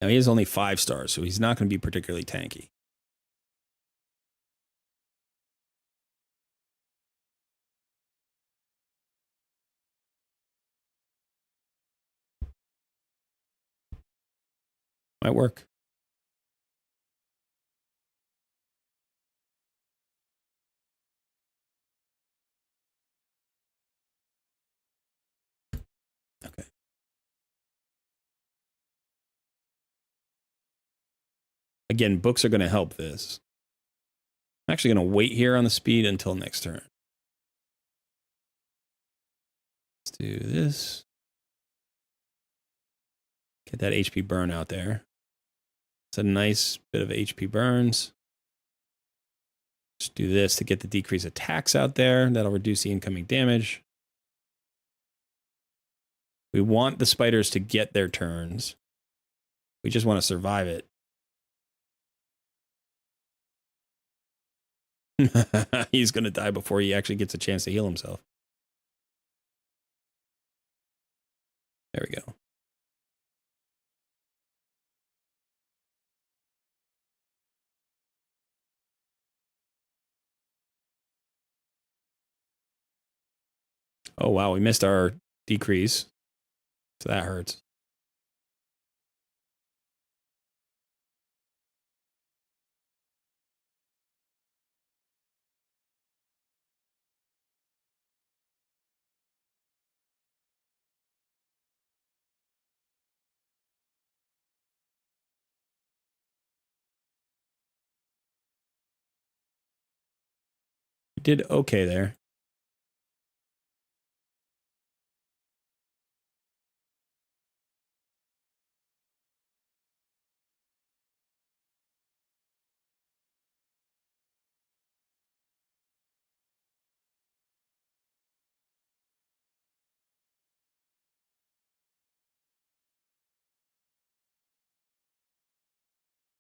Now he has only 5 stars, so he's not going to be particularly tanky. Might work. Okay. Again, books are going to help this. I'm actually going to wait here on the speed until next turn. Let's do this. Get that HP burn out there. It's a nice bit of HP burns. Just do this to get the decrease attacks out there. That'll reduce the incoming damage. We want the spiders to get their turns. We just want to survive it. He's going to die before he actually gets a chance to heal himself. There we go. Oh, wow. We missed our decrease. So that hurts. We did okay there.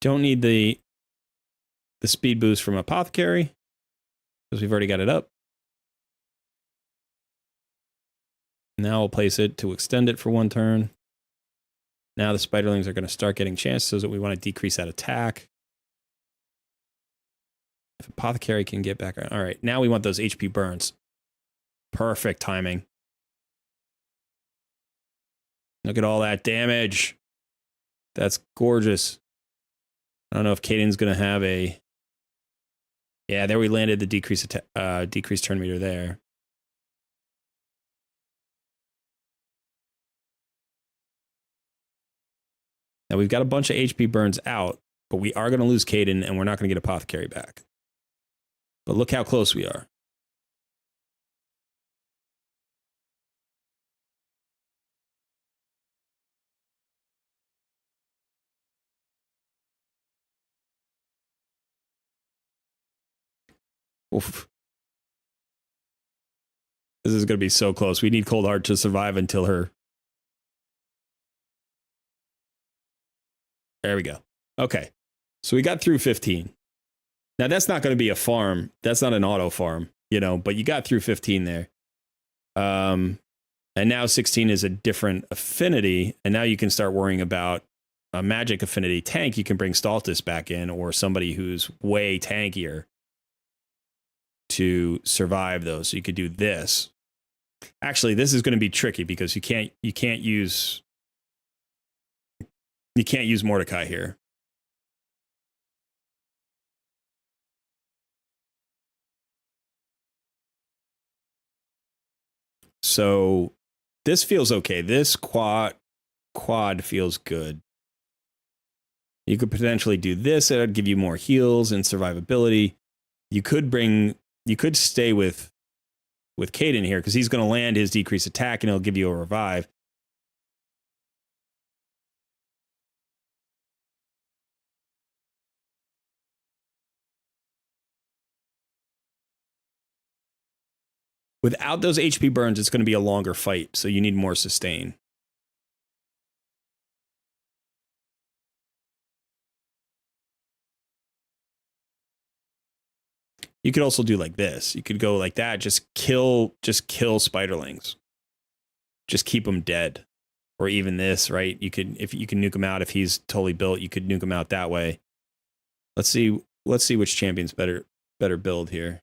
Don't need the speed boost from Apothecary because we've already got it up. Now we'll place it to extend it for 1 turn. Now the spiderlings are going to start getting chances, so that we want to decrease that attack. If Apothecary can get back. All right, now we want those HP burns. Perfect timing. Look at all that damage. That's gorgeous. I don't know if Caden's going to have a... Yeah, there we landed the decreased turn meter there. Now we've got a bunch of HP burns out, but we are going to lose Caden, and we're not going to get Apothecary back. But look how close we are. Oof. This is going to be so close. We need Cold Heart to survive until her... There we go. Okay. So we got through 15. Now, that's not going to be a farm. That's not an auto farm, you know, but you got through 15 there. And now 16 is a different affinity, and now you can start worrying about a magic affinity tank. You can bring Stultus back in, or somebody who's way tankier to survive those. So you could do this. Actually, this is going to be tricky because you can't use Mordecai here. So this feels okay. This quad feels good. You could potentially do this. It would give you more heals and survivability. You could stay with Caden here because he's going to land his decreased attack and it'll give you a revive. Without those HP burns, it's going to be a longer fight, so you need more sustain. You could also do like this. You could go like that. Just kill spiderlings. Just keep them dead. Or even this, right? You can nuke him out if he's totally built. You could nuke him out that way. Let's see which champion's better build here.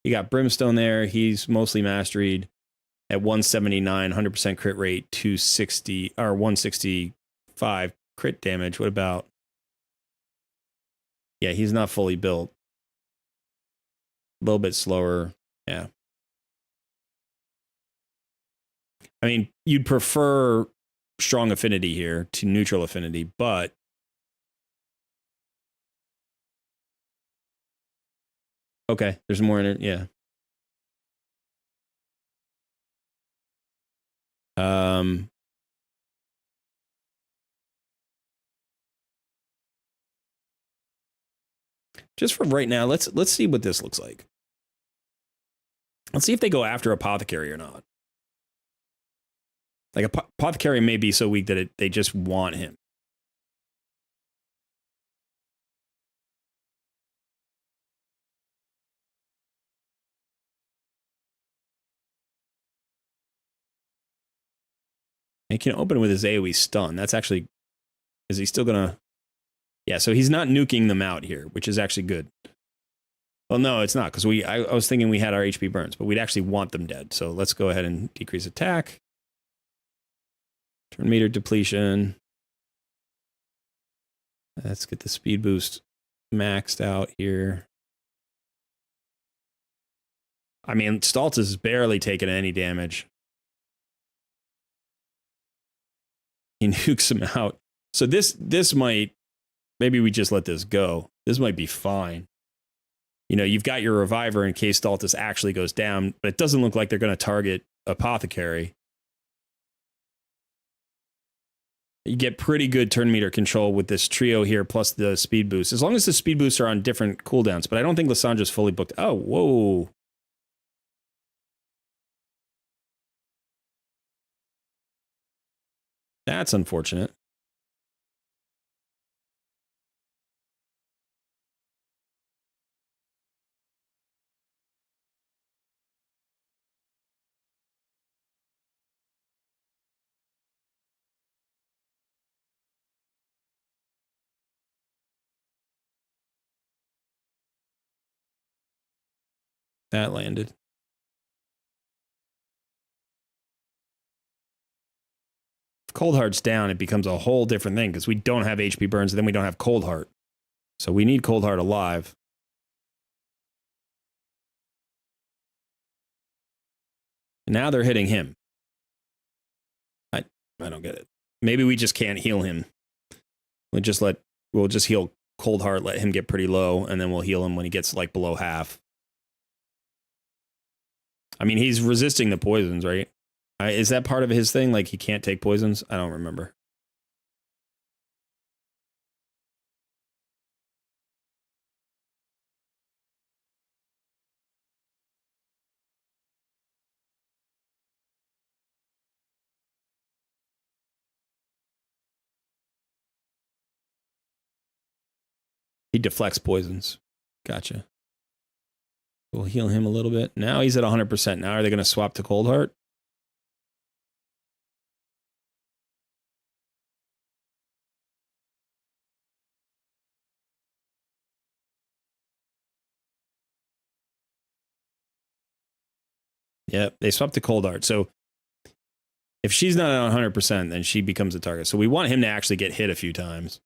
You got Brimstone there. He's mostly masteried at 179, 100% crit rate, 260 or 165 crit damage. What about? Yeah, he's not fully built. A little bit slower. Yeah. I mean, you'd prefer strong affinity here to neutral affinity, but okay, there's more in it. Yeah. Just for right now, let's see what this looks like. Let's see if they go after Apothecary or not. Like Apothecary may be so weak that they just want him. He can open with his AoE stun. That's actually... Is he still going to... Yeah, so he's not nuking them out here, which is actually good. Well, no, it's not, because I was thinking we had our HP burns, but we'd actually want them dead. So let's go ahead and decrease attack. Turn meter depletion. Let's get the speed boost maxed out here. I mean, Stultus is barely taking any damage. He nukes him out. So this might... Maybe we just let this go. This might be fine. You know, you've got your Reviver in case Stultus actually goes down, but it doesn't look like they're going to target Apothecary. You get pretty good turn meter control with this trio here, plus the speed boost. As long as the speed boosts are on different cooldowns, but I don't think Lissandra's fully booked. Oh, whoa. That's unfortunate. That landed. If Cold Heart's down, it becomes a whole different thing because we don't have HP burns and then we don't have Cold Heart. So we need Cold Heart alive. Now they're hitting him. I don't get it. Maybe we just can't heal him. We'll just heal Cold Heart, let him get pretty low, and then we'll heal him when he gets like below half. I mean, he's resisting the poisons, right? Is that part of his thing? Like he can't take poisons? I don't remember. He deflects poisons. Gotcha. We'll heal him a little bit. Now he's at 100%. Now are they going to swap to Cold Heart? Yep, they swapped to Cold Heart. So if she's not at 100%, then she becomes a target. So we want him to actually get hit a few times.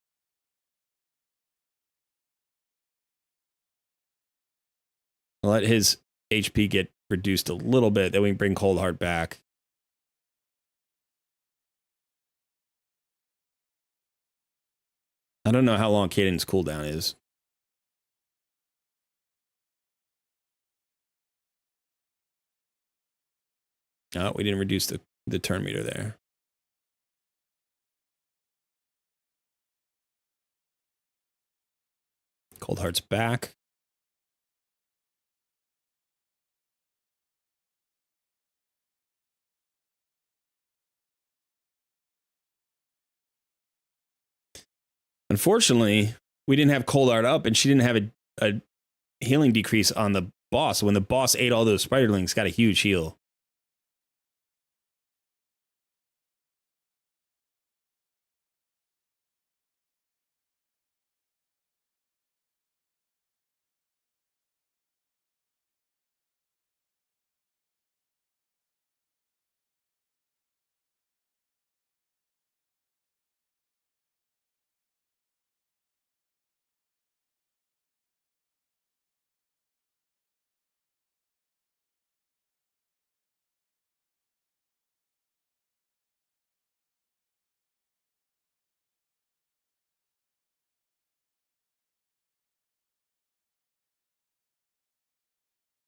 Let his HP get reduced a little bit. Then we bring Cold Heart back. I don't know how long Caden's cooldown is. No, we didn't reduce the turn meter there. Cold Heart's back. Unfortunately, we didn't have Cold Heart up, and she didn't have a healing decrease on the boss. When the boss ate all those spiderlings, got a huge heal.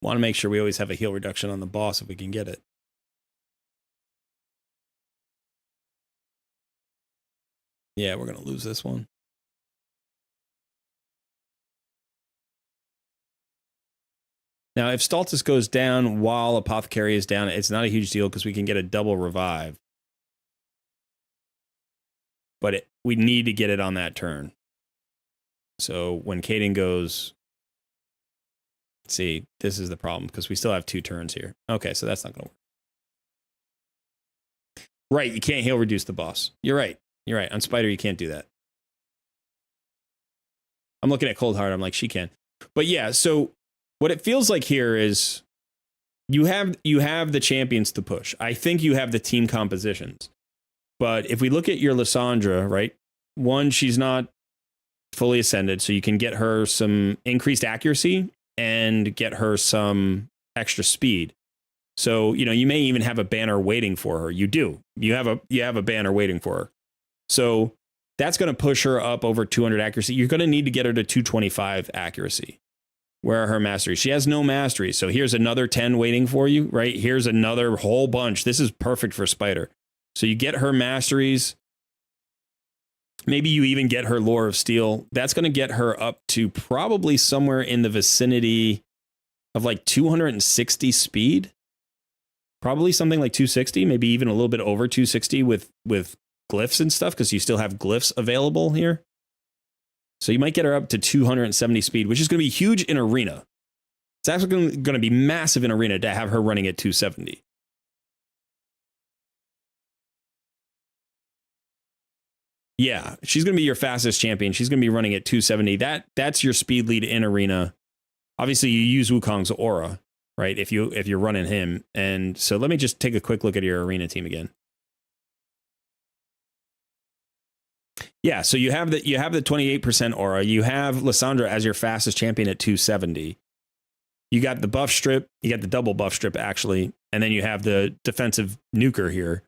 Want to make sure we always have a heal reduction on the boss if we can get it. Yeah, we're going to lose this one. Now, if Stultus goes down while Apothecary is down, it's not a huge deal because we can get a double revive. But we need to get it on that turn. So when Caden goes... See, this is the problem because we still have 2 turns here. Okay, so that's not going to work. Right, you can't heal reduce the boss. You're right. You're right. On Spider, you can't do that. I'm looking at Cold Heart. I'm like, she can. But yeah, so what it feels like here is you have the champions to push. I think you have the team compositions. But if we look at your Lysandra, right? One, she's not fully ascended, so you can get her some increased accuracy and get her some extra speed. So, you may even have a banner waiting for her. You do. You have a banner waiting for her. So that's going to push her up over 200 accuracy. You're going to need to get her to 225 accuracy. Where are her masteries? She has no masteries. So here's another 10 waiting for you, right? Here's another whole bunch. This is perfect for Spider. So you get her masteries. Maybe you even get her Lore of Steel. That's going to get her up to probably somewhere in the vicinity of like 260 speed. Probably something like 260, maybe even a little bit over 260 with glyphs and stuff, because you still have glyphs available here. So you might get her up to 270 speed, which is going to be huge in Arena. It's actually going to be massive in Arena to have her running at 270. Yeah, she's going to be your fastest champion. She's going to be running at 270. That's your speed lead in Arena. Obviously, you use Wukong's aura, right? If you're running him. And so let me just take a quick look at your arena team again. Yeah, so you have the 28% aura. You have Lissandra as your fastest champion at 270. You got the buff strip, you got the double buff strip actually, and then you have the defensive nuker here.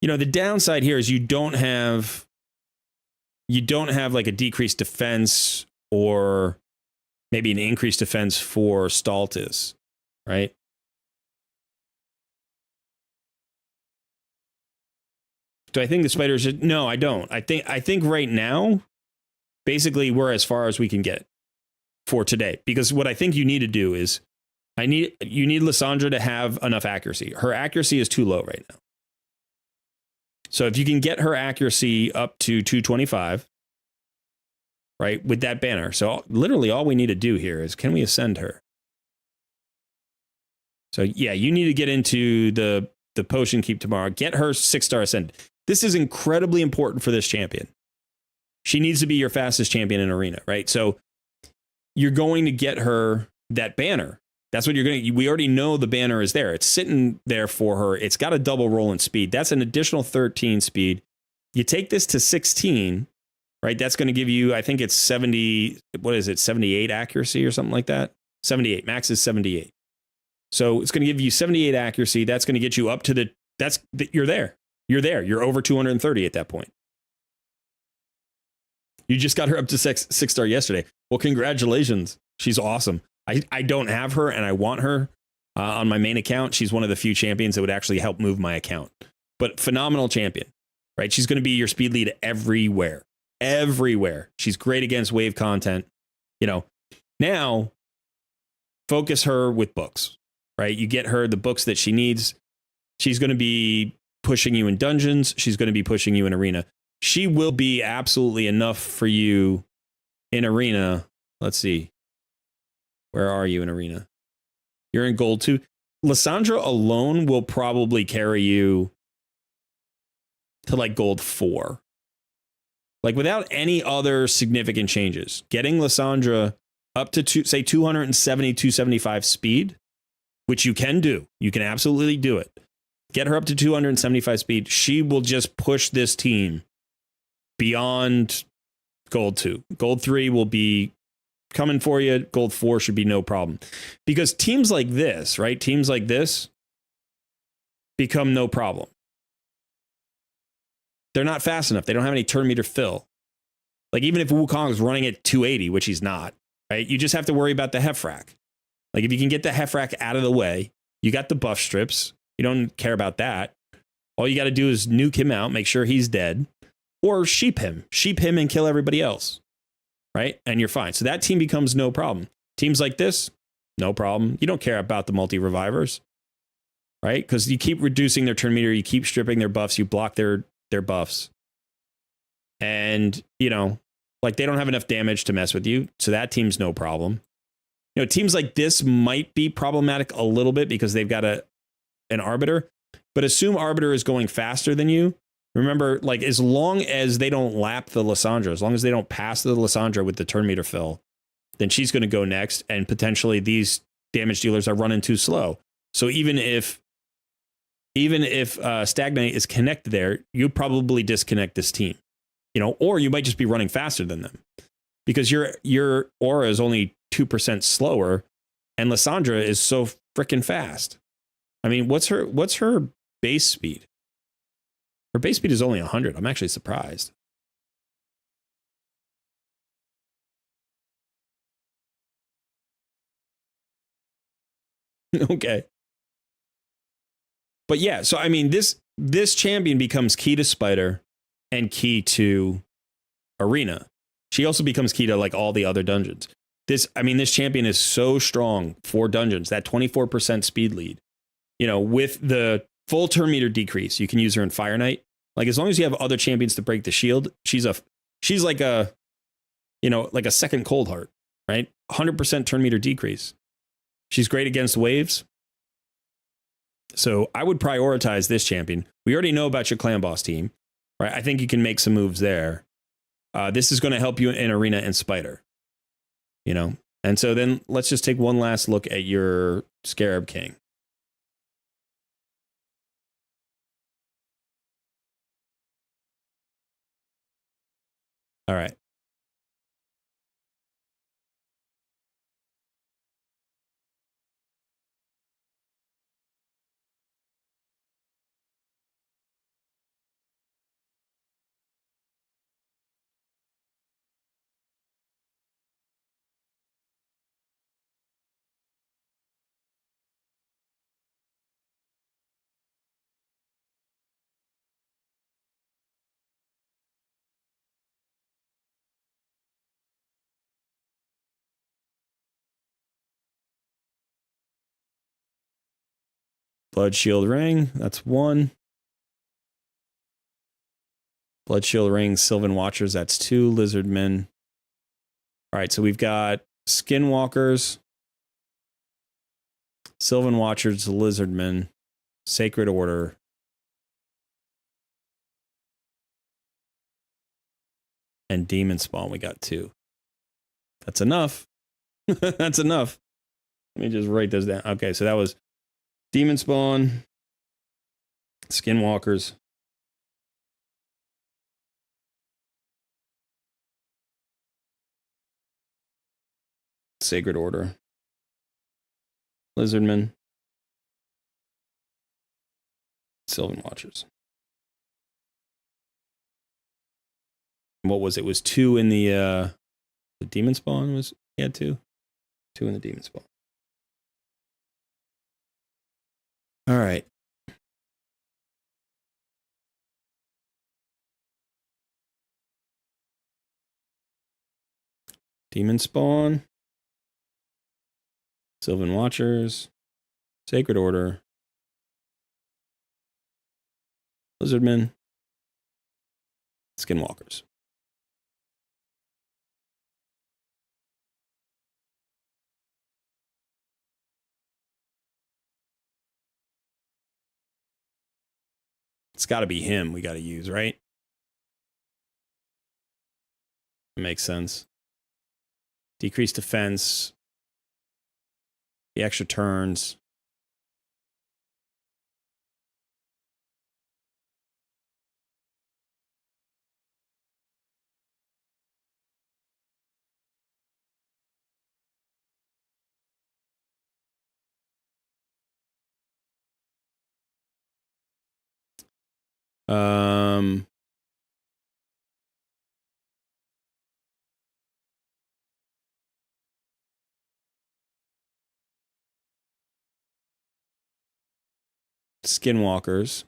You know, the downside here is you don't have like a decreased defense or maybe an increased defense for Staltis, right? Do I think the spiders should? No, I don't. I think right now, basically, we're as far as we can get for today. Because what I think you need to do is you need Lissandra to have enough accuracy. Her accuracy is too low right now. So if you can get her accuracy up to 225, right, with that banner. So literally all we need to do here is, can we ascend her? So yeah, you need to get into the potion keep tomorrow. Get her 6-star ascend. This is incredibly important for this champion. She needs to be your fastest champion in arena, right? So you're going to get her that banner. That's what you're going to, we already know the banner is there. It's sitting there for her. It's got a double roll in speed. That's an additional 13 speed. You take this to 16, right? That's going to give you, I think it's 70, what is it? 78 accuracy or something like that. 78, max is 78. So it's going to give you 78 accuracy. That's going to get you up to you're there. You're there. You're over 230 at that point. You just got her up to 6-star yesterday. Well, congratulations. She's awesome. I don't have her and I want her on my main account. She's one of the few champions that would actually help move my account. But phenomenal champion, right? She's going to be your speed lead everywhere. Everywhere. She's great against wave content. You know, now focus her with books, right? You get her the books that she needs. She's going to be pushing you in dungeons. She's going to be pushing you in arena. She will be absolutely enough for you in arena. Let's see. Where are you in arena? You're in gold 2. Lissandra alone will probably carry you to like gold 4. Like without any other significant changes. Getting Lissandra up to say 270, 275 speed, which you can do. You can absolutely do it. Get her up to 275 speed. She will just push this team beyond gold 2. Gold 3 will be coming for you. Gold 4 should be no problem. Because teams like this, right? Teams like this become no problem. They're not fast enough. They don't have any turn meter fill. Like even if Wukong is running at 280, which he's not, right? You just have to worry about the Hefrak. Like if you can get the Hefrak out of the way, you got the buff strips. You don't care about that. All you got to do is nuke him out, make sure he's dead, or sheep him and kill everybody else. Right? And you're fine. So that team becomes no problem. Teams like this, no problem. You don't care about the multi-revivers, right? Because you keep reducing their turn meter, you keep stripping their buffs, you block their buffs. And, you know, like they don't have enough damage to mess with you. So that team's no problem. You know, teams like this might be problematic a little bit because they've got an Arbiter. But assume Arbiter is going faster than you. Remember, like, as long as they don't lap the Lissandra, as long as they don't pass the Lissandra with the turn meter fill, then she's going to go next, and potentially these damage dealers are running too slow. So even if Stagnate is connected there, you probably disconnect this team, you know, or you might just be running faster than them because your aura is only 2% slower, and Lissandra is so freaking fast. I mean, what's her base speed? Her base speed is only 100. I'm actually surprised. Okay. But yeah, so I mean, this champion becomes key to Spider and key to Arena. She also becomes key to like all the other dungeons. This champion is so strong for dungeons, that 24% speed lead. You know, with the full turn meter decrease, you can use her in Fire Knight. Like as long as you have other champions to break the shield, she's like a, you know, like a second Cold Heart, right? 100% turn meter decrease. She's great against waves. So I would prioritize this champion. We already know about your clan boss team, right? I think you can make some moves there. This is going to help you in Arena and Spider, you know? And so then let's just take one last look at your Scarab King. All right. Blood Shield Ring. That's 1. Blood Shield Ring, Sylvan Watchers. That's 2. Lizardmen. All right, so we've got Skinwalkers, Sylvan Watchers, Lizardmen, Sacred Order, and Demon Spawn. We got 2. That's enough. That's enough. Let me just write those down. Okay, so that was Demon Spawn, Skinwalkers, Sacred Order, Lizardmen, Sylvan Watchers. What was it? It was 2 in the Demon Spawn was 2. 2 in the Demon Spawn. All right. Demon Spawn, Sylvan Watchers, Sacred Order, Lizardmen, Skinwalkers. It's got to be him we got to use, right? Makes sense. Decreased defense. The extra turns. Skinwalkers.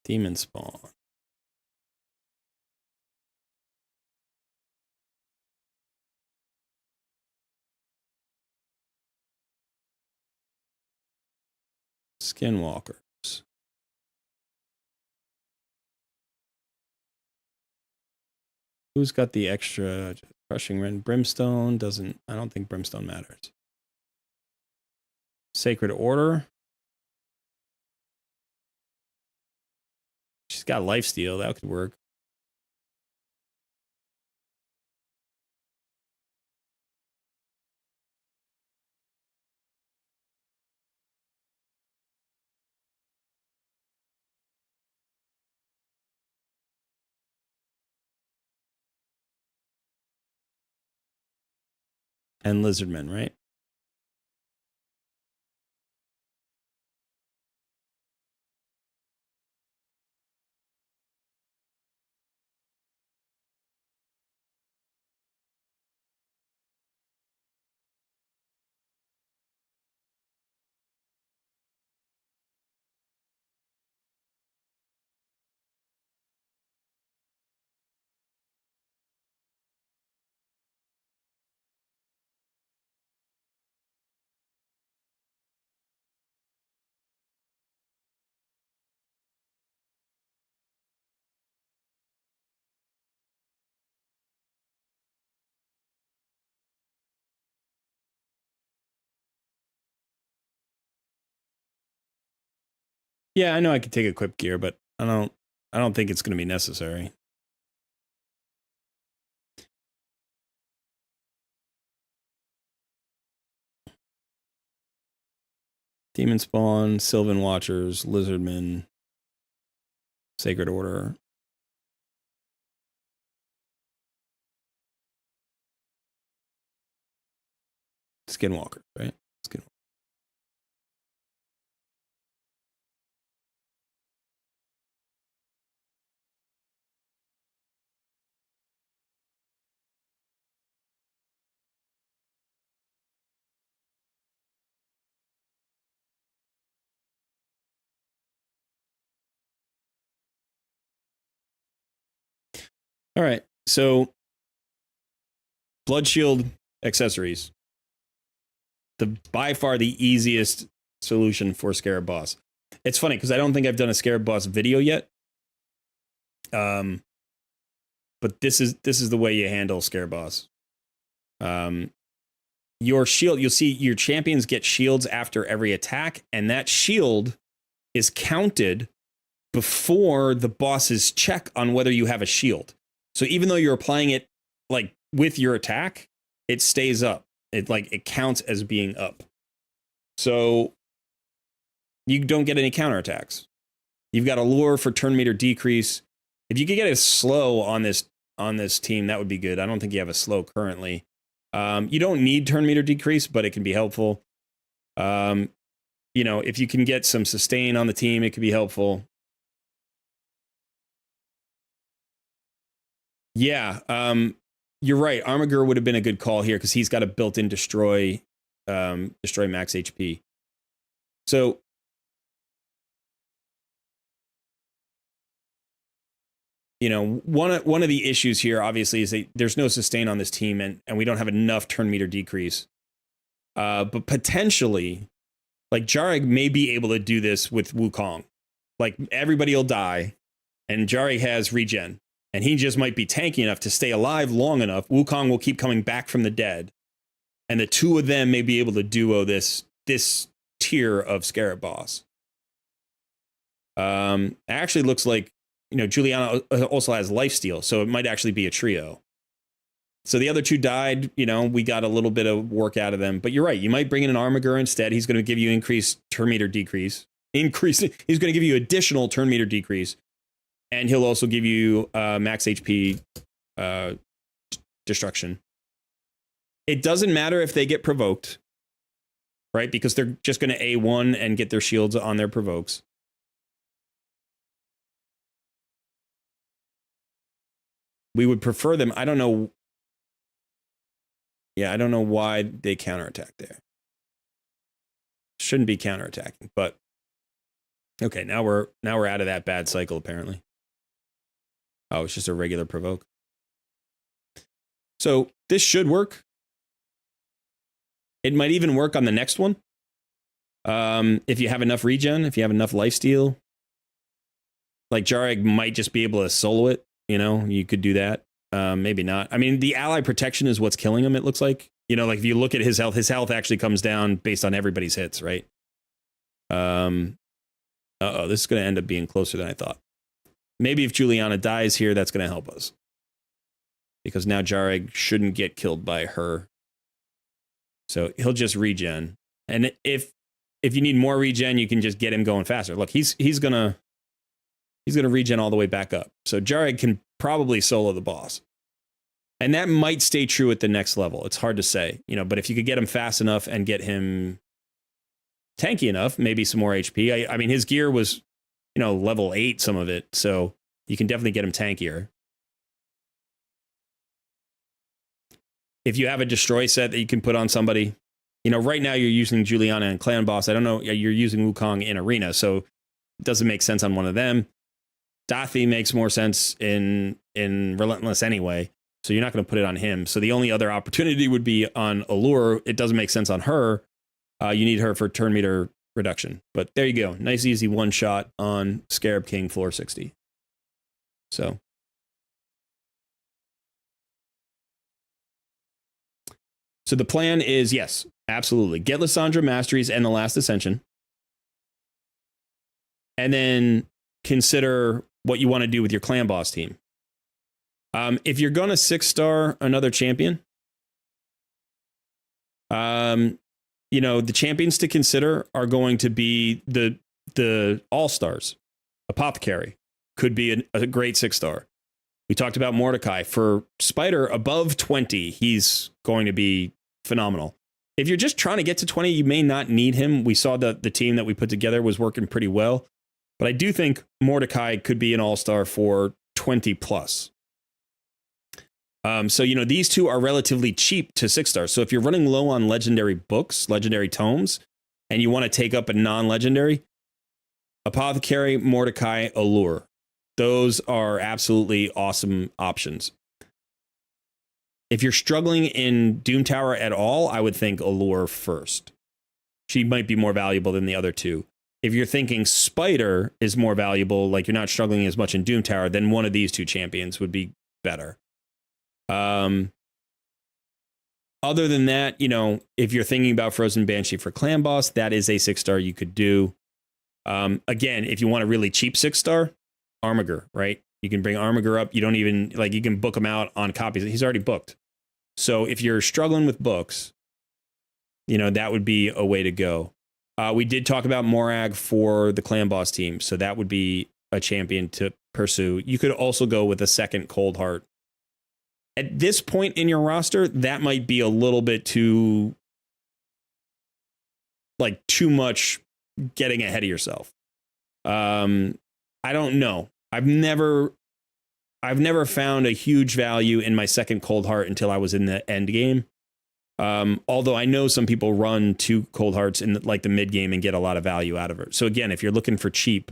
Demon Spawn. Skinwalkers. Who's got the extra crushing rend? Brimstone doesn't. I don't think Brimstone matters. Sacred Order. She's got lifesteal. That could work. And Lizardmen, right? Yeah, I know I could take equip gear, but I don't think it's going to be necessary. Demon Spawn, Sylvan Watchers, Lizardmen, Sacred Order. Skinwalker, right? Skinwalker. All right, so Blood Shield accessories. By far the easiest solution for Scarab Boss. It's funny because I don't think I've done a Scarab Boss video yet. But this is the way you handle Scarab Boss. Your shield, you'll see your champions get shields after every attack, and that shield is counted before the boss's check on whether you have a shield. So even though you're applying it like with your attack, it stays up. It counts as being up. So you don't get any counterattacks. You've got a lure for turn meter decrease. If you could get a slow on this team, that would be good. I don't think you have a slow currently. You don't need turn meter decrease, but it can be helpful. If you can get some sustain on the team, it could be helpful. Yeah, you're right. Armiger would have been a good call here because he's got a built-in destroy max HP. So one of the issues here obviously is that there's no sustain on this team, and we don't have enough turn meter decrease. But potentially, like Jareg may be able to do this with Wukong. Like everybody will die, and Jareg has regen. And he just might be tanky enough to stay alive long enough. Wukong will keep coming back from the dead. And the two of them may be able to duo this tier of Scarab Boss. It actually looks like, Juliana also has lifesteal, so it might actually be a trio. So the other two died, we got a little bit of work out of them. But you're right, you might bring in an Armiger instead. He's going to give you increased turn meter decrease. He's going to give you additional turn meter decrease. And he'll also give you max HP destruction. It doesn't matter if they get provoked, right? Because they're just going to A1 and get their shields on their provokes. We would prefer them. I don't know. Yeah, I don't know why they counterattack there. Shouldn't be counterattacking, but okay, now we're out of that bad cycle apparently. Oh, it's just a regular provoke. So this should work. It might even work on the next one. If you have enough regen, if you have enough lifesteal. Like Jareg might just be able to solo it. You could do that. Maybe not. I mean, the ally protection is what's killing him, it looks like. Like if you look at his health actually comes down based on everybody's hits, right? This is going to end up being closer than I thought. Maybe if Juliana dies here, that's going to help us. Because now Jareg shouldn't get killed by her. So he'll just regen. And if you need more regen, you can just get him going faster. Look, he's gonna regen all the way back up. So Jareg can probably solo the boss. And that might stay true at the next level. It's hard to say, but if you could get him fast enough and get him tanky enough, maybe some more HP. I mean, his gear was level 8, some of it. So you can definitely get him tankier. If you have a destroy set that you can put on somebody, right now you're using Juliana and Clan Boss. I don't know, you're using Wukong in Arena, so it doesn't make sense on one of them. Dathi makes more sense in Relentless anyway, so you're not going to put it on him. So the only other opportunity would be on Allure. It doesn't make sense on her. You need her for turn meter reduction. But there you go. Nice, easy one shot on Scarab King floor 60. So the plan is, yes, absolutely. Get Lysandra Masteries and the Last Ascension. And then consider what you want to do with your Clan Boss team. If you're going to 6-star another champion, you know, the champions to consider are going to be the all-stars. Apothecary could be a great 6-star. We talked about Mordecai. For Spider, above 20, he's going to be phenomenal. If you're just trying to get to 20, you may not need him. We saw the team that we put together was working pretty well. But I do think Mordecai could be an all-star for 20 plus. So, you know, these two are relatively cheap to 6-stars. So if you're running low on legendary books, legendary tomes, and you want to take up a non-legendary, Apothecary, Mordecai, Allure. Those are absolutely awesome options. If you're struggling in Doom Tower at all, I would think Allure first. She might be more valuable than the other two. If you're thinking Spider is more valuable, like you're not struggling as much in Doom Tower, then one of these two champions would be better. Other than that, you know, if you're thinking about Frozen Banshee for Clan Boss, that is a 6-star you could do. Again, if you want a really cheap 6-star, Armiger, right? You can bring Armiger up. You don't even, like, you can book him out on copies. He's already booked. So if you're struggling with books, you know, that would be a way to go. We did talk about Morag for the Clan Boss team. So that would be a champion to pursue. You could also go with a second Cold Heart. At this point in your roster, that might be a little bit too much getting ahead of yourself. I don't know. I've never found a huge value in my second Cold Heart until I was in the end game. Although I know some people run 2 Cold Hearts in the mid game and get a lot of value out of it. So again, if you're looking for cheap,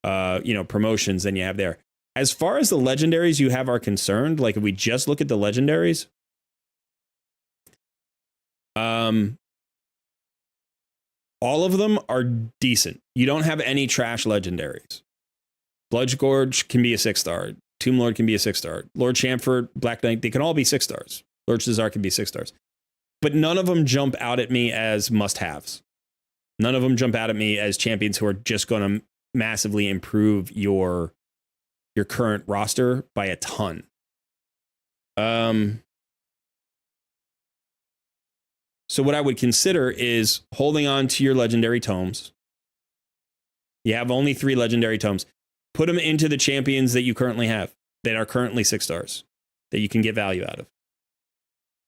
promotions, then you have there. As far as the legendaries you have are concerned, like if we just look at the legendaries, all of them are decent. You don't have any trash legendaries. Bludge Gorge can be a 6-star. Tomb Lord can be a 6-star. Lord Chamfort, Black Knight, they can all be 6-stars. Lord Cesar can be 6-stars. But none of them jump out at me as must-haves. None of them jump out at me as champions who are just going to massively improve your current roster by a ton. So what I would consider is holding on to your legendary tomes. You have only 3 legendary tomes. Put them into the champions that you currently have that are currently 6-stars that you can get value out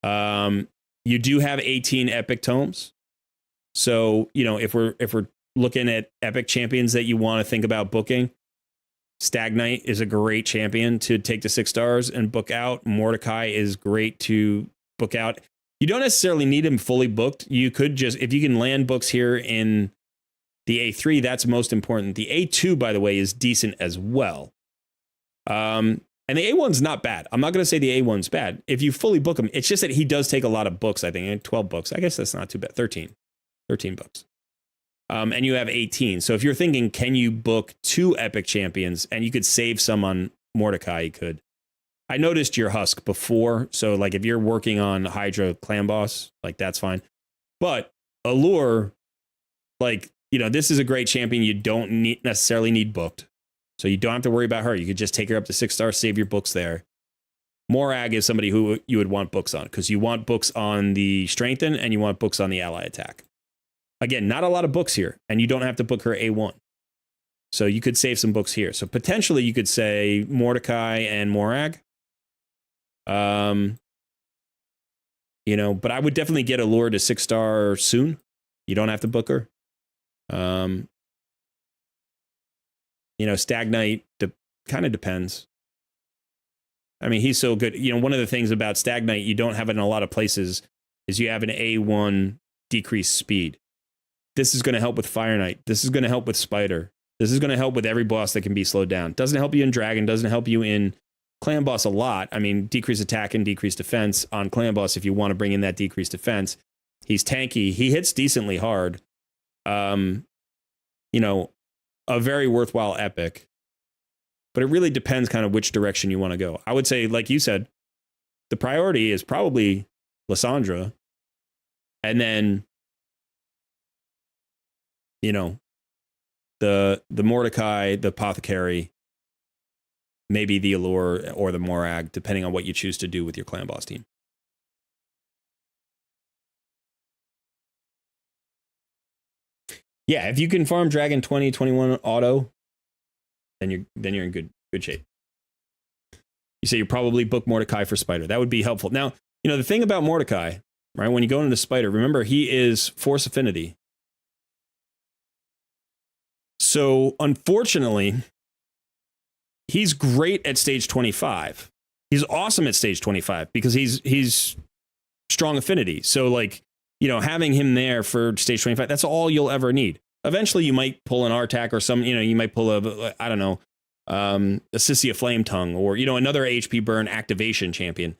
of. You do have 18 epic tomes. So, you know, if we're looking at epic champions that you want to think about booking, Stag Knight is a great champion to take to 6-stars and book out. Mordecai is great to book out. You don't necessarily need him fully booked. You could just, if you can land books here in the A3, that's most important. The A2, by the way, is decent as well. And the A1's not bad. I'm not going to say the A1's bad. If you fully book him, it's just that he does take a lot of books, I think. 12 books. I guess that's not too bad. 13 books. And you have 18. So if you're thinking, can you book 2 epic champions and you could save some on Mordecai, you could. I noticed your Husk before. So like if you're working on Hydra Clan Boss, like that's fine. But Allure, like, you know, this is a great champion you don't necessarily need booked. So you don't have to worry about her. You could just take her up to 6-stars, save your books there. Morag is somebody who you would want books on because you want books on the strengthen and you want books on the ally attack. Again, not a lot of books here, and you don't have to book her A1. So you could save some books here. So potentially you could say Mordecai and Morag. You know, but I would definitely get Allure to 6-star soon. You don't have to book her. You know, Stag Knight kind of depends. I mean, he's so good. You know, one of the things about Stag Knight you don't have it in a lot of places is you have an A1 decreased speed. This is going to help with Fire Knight. This is going to help with Spider. This is going to help with every boss that can be slowed down. Doesn't help you in Dragon. Doesn't help you in Clan Boss a lot. I mean, decreased attack and decreased defense on Clan Boss if you want to bring in that decreased defense. He's tanky. He hits decently hard. You know, a very worthwhile epic. But it really depends kind of which direction you want to go. I would say, like you said, the priority is probably Lysandra. And then, you know, the Mordecai, the Apothecary, maybe the Allure or the Morag, depending on what you choose to do with your Clan Boss team. Yeah, if you can farm Dragon 2021 auto, then you're in good shape. You say you probably book Mordecai for Spider. That would be helpful. Now, the thing about Mordecai, right? When you go into Spider, remember he is Force Affinity. So unfortunately, he's great at stage 25. He's awesome at stage 25 because he's strong affinity. So like, having him there for stage 25, that's all you'll ever need. Eventually you might pull an Artak or some, you might pull a Assissia Flame Tongue or, another HP burn activation champion.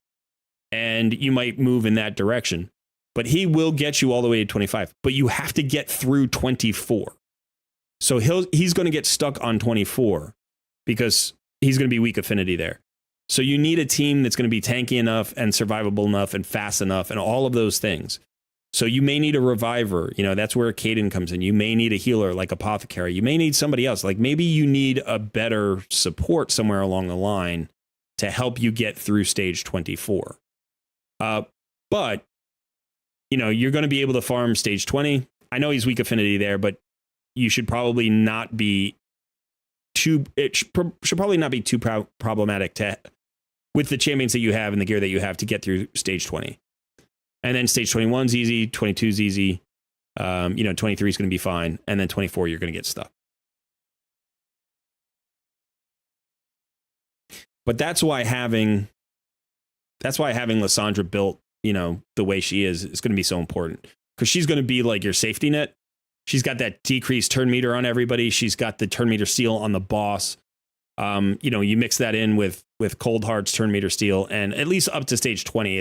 And you might move in that direction. But he will get you all the way to 25. But you have to get through 24. So he's going to get stuck on 24 because he's going to be weak affinity there. So you need a team that's going to be tanky enough and survivable enough and fast enough and all of those things. So you may need a reviver. That's where Caden comes in. You may need a healer like Apothecary. You may need somebody else. Like maybe you need a better support somewhere along the line to help you get through stage 24. But, you're going to be able to farm stage 20. I know he's weak affinity there, but you should probably not be should probably not be too problematic with the champions that you have and the gear that you have to get through stage 20. And then stage 21 is easy, 22 is easy, 23 is going to be fine, and then 24 you're going to get stuck. But that's why having Lysandra built, the way she is going to be so important because she's going to be like your safety net. She's got that decreased turn meter on everybody. She's got the turn meter steal on the boss. You mix that in with Cold Heart's turn meter steal, and at least up to stage 20,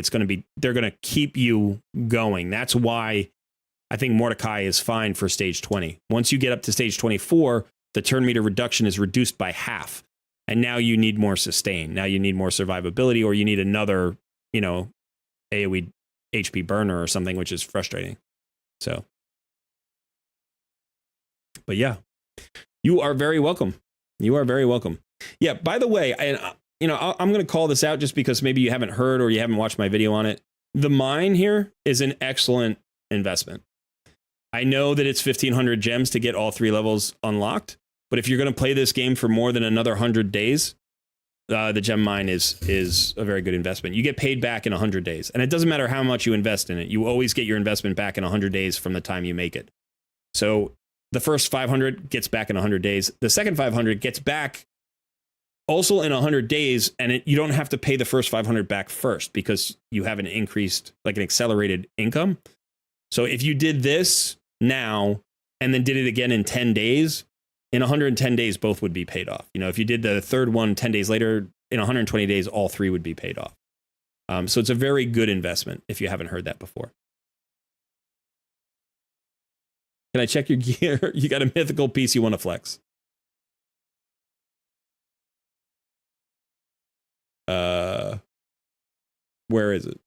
they're going to keep you going. That's why I think Mordecai is fine for stage 20. Once you get up to stage 24, the turn meter reduction is reduced by half. And now you need more sustain. Now you need more survivability, or you need another, AoE HP burner or something, which is frustrating. So. But yeah, you are very welcome. You are very welcome. Yeah, by the way, I'm going to call this out just because maybe you haven't heard or you haven't watched my video on it. The mine here is an excellent investment. I know that it's 1,500 gems to get all 3 levels unlocked, but if you're going to play this game for more than another 100 days, the gem mine is a very good investment. You get paid back in 100 days, and it doesn't matter how much you invest in it. You always get your investment back in 100 days from the time you make it. So the first 500 gets back in 100 days. The second 500 gets back also in 100 days, and you don't have to pay the first 500 back first because you have an increased, like an accelerated income. So if you did this now and then did it again in 10 days, in 110 days, both would be paid off. If you did the third one 10 days later, in 120 days, all 3 would be paid off. So it's a very good investment if you haven't heard that before. Can I check your gear? You got a mythical piece you want to flex. Where is it?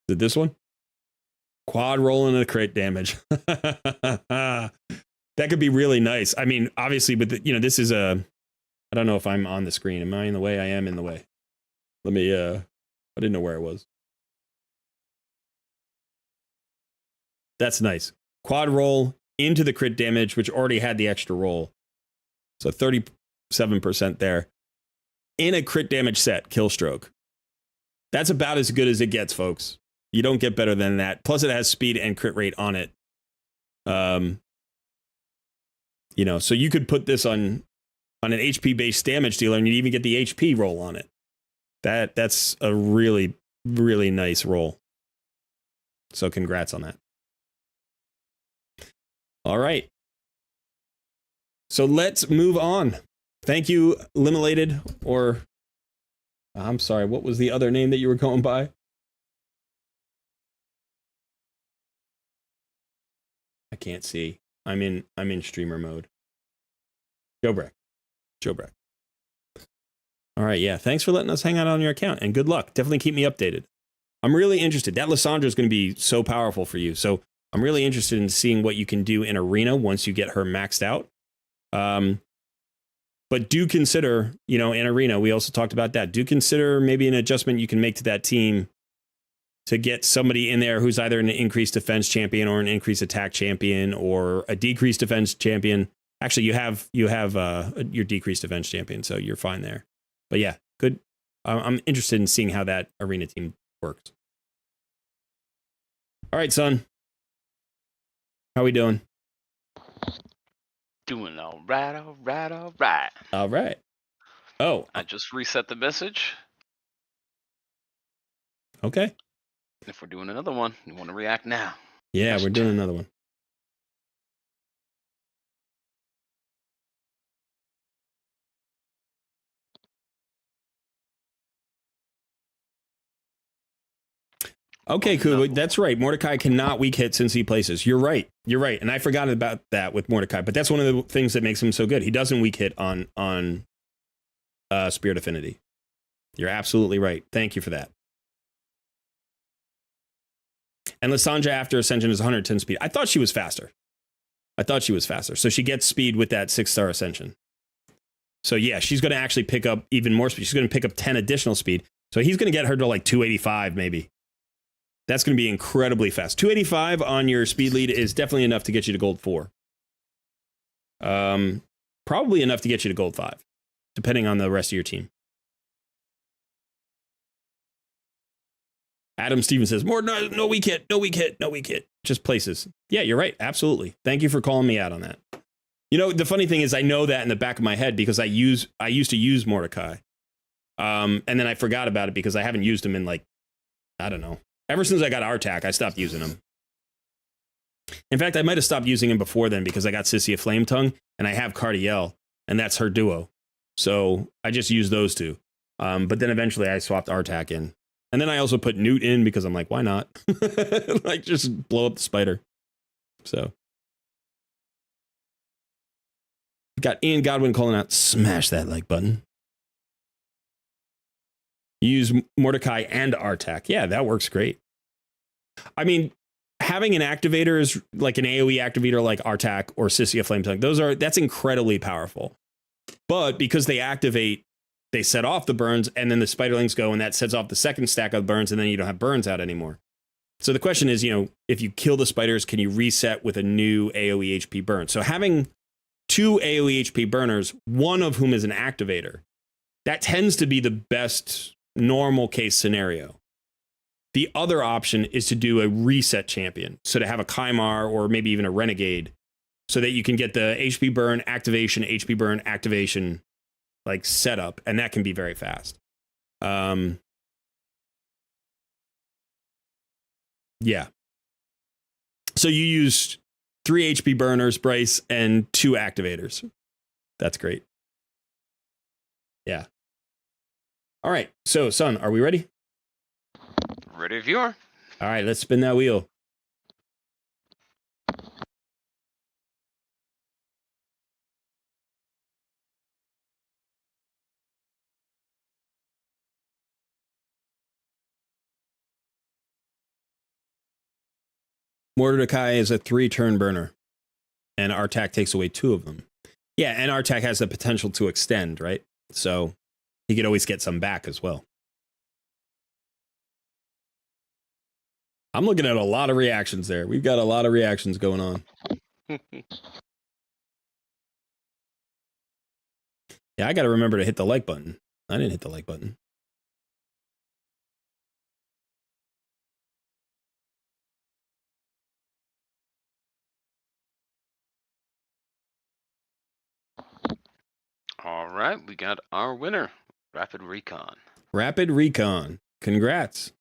Is it this one? Quad rolling a crit damage. That could be really nice. I mean, obviously, but this is I don't know if I'm on the screen. Am I in the way? I am in the way. Let me, I didn't know where it was. That's nice. Quad roll into the crit damage, which already had the extra roll. So 37% there. In a crit damage set, kill stroke. That's about as good as it gets, folks. You don't get better than that. Plus it has speed and crit rate on it. So you could put this on an HP based damage dealer and you'd even get the HP roll on it. That's a really, really nice roll. So congrats on that. All right. So let's move on. Thank you, Limulated, or I'm sorry, what was the other name that you were going by? I can't see. I'm in streamer mode. Joe Breck. All right, yeah. Thanks for letting us hang out on your account, and good luck. Definitely keep me updated. I'm really interested. That Lysandra is going to be so powerful for you. So I'm really interested in seeing what you can do in Arena once you get her maxed out. But But do consider, in Arena, we also talked about that. Do consider maybe an adjustment you can make to that team to get somebody in there who's either an increased defense champion or an increased attack champion or a decreased defense champion. Actually, you have your decreased defense champion, so you're fine there. But yeah, good. I'm interested in seeing how that Arena team works. All right, son. How we doing? Doing all right, all right, all right. All right. Oh, I just reset the message. okay. If we're doing another one, you want to react now. Yeah, we're doing another one. Okay, cool. That's right. Mordecai cannot weak hit since he places. You're right. And I forgot about that with Mordecai, but that's one of the things that makes him so good. He doesn't weak hit on Spirit Affinity. You're absolutely right. Thank you for that. And Lysandra after Ascension is 110 speed. I thought she was faster. So she gets speed with that 6-star Ascension. So yeah, she's going to actually pick up even more speed. She's going to pick up 10 additional speed. So he's going to get her to like 285 maybe. That's going to be incredibly fast. 285 on your speed lead is definitely enough to get you to gold 4. Probably enough to get you to gold 5, depending on the rest of your team. Adam Stevens says, more no weak hit. Just places. Yeah, you're right. Absolutely. Thank you for calling me out on that. The funny thing is I know that in the back of my head because I used to use Mordecai. And then I forgot about it because I haven't used him in like, I don't know. Ever since I got Artak, I stopped using him. In fact, I might have stopped using him before then because I got Sissia Flame Tongue and I have Cardiel and that's her duo. So I just used those two. But then eventually I swapped Artak in. And then I also put Newt in because I'm like, why not? Like, just blow up the spider. So. Got Ian Godwin calling out, smash that like button. Use Mordecai and Artak. Yeah, that works great. I mean, having an activator is like an AoE activator like Artak or Sissia Flame Tongue. That's incredibly powerful. But because they activate, they set off the burns, and then the spiderlings go, and that sets off the second stack of burns, and then you don't have burns out anymore. So the question is, if you kill the spiders, can you reset with a new AoE HP burn? So having 2 AoE HP burners, one of whom is an activator, that tends to be the best normal case scenario. The other option is to do a reset champion. So to have a Kymar or maybe even a Renegade so that you can get the HP burn activation, HP burn activation like setup, and that can be very fast. Yeah. So you used 3 HP burners, Bryce, and 2 activators. That's great. Yeah. All right. So, son, are we ready? Ready if you are. All right, let's spin that wheel. Mordecai is a 3-turn burner, and Artak takes away 2 of them. Yeah, and Artak has the potential to extend, right? So he could always get some back as well. I'm looking at a lot of reactions there. We've got a lot of reactions going on. Yeah, I got to remember to hit the like button. I didn't hit the like button. All right, we got our winner, Rapid Recon. Rapid Recon. Congrats.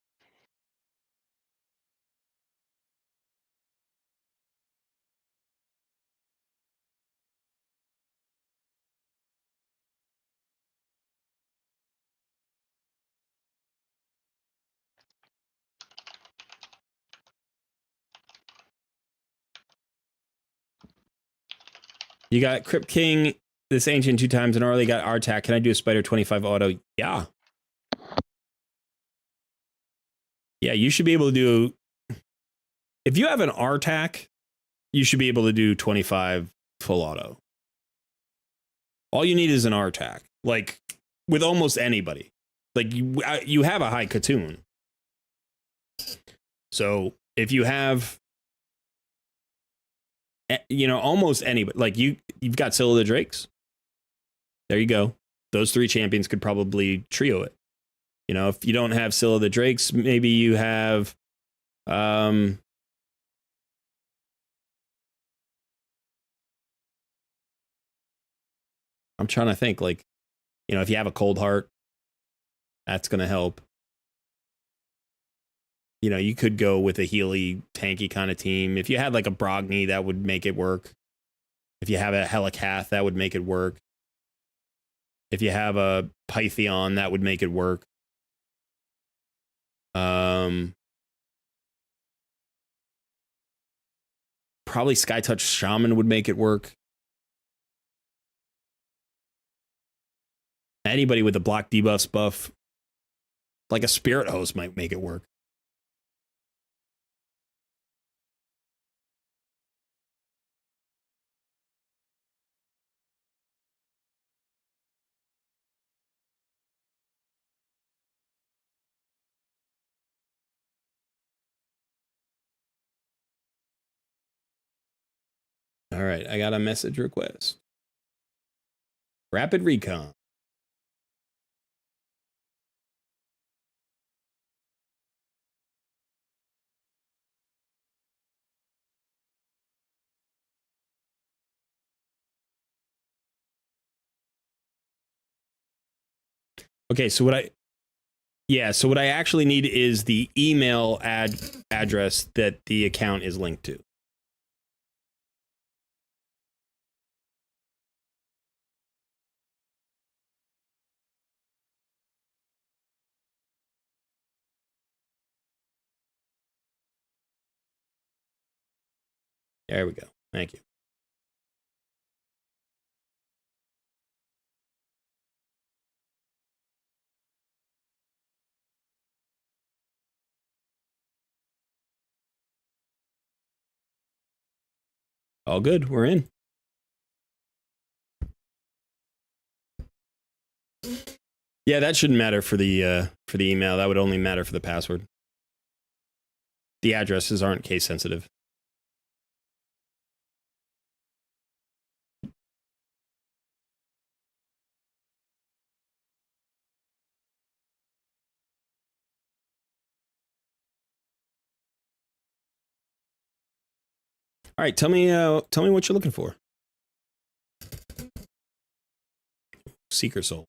You got Crypt King, this Ancient 2 times, and already got Artak. Can I do a Spider 25 auto? Yeah. Yeah, you should be able to do... If you have an Artak, you should be able to do 25 full auto. All you need is an R attack, like with almost anybody. Like you have a high Katoon. So if you have, almost anybody, like you've got Scylla the Drakes. There you go. Those 3 champions could probably trio it. If you don't have Scylla the Drakes, maybe you have, I'm trying to think, like, if you have a Cold Heart, that's going to help. You could go with a Healy tanky kind of team. If you had like a Brogni, that would make it work. If you have a Helicath, that would make it work. If you have a Pythion, that would make it work. Probably Skytouch Shaman would make it work. Anybody with a block debuffs buff, like a Spirit Host, might make it work. All right, I got a message request. Rapid Recon. Okay, so what I actually need is the email address that the account is linked to. There we go. Thank you. All good. We're in. Yeah, that shouldn't matter for the email. That would only matter for the password. The addresses aren't case sensitive. All right, tell me what you're looking for. Seeker Soul.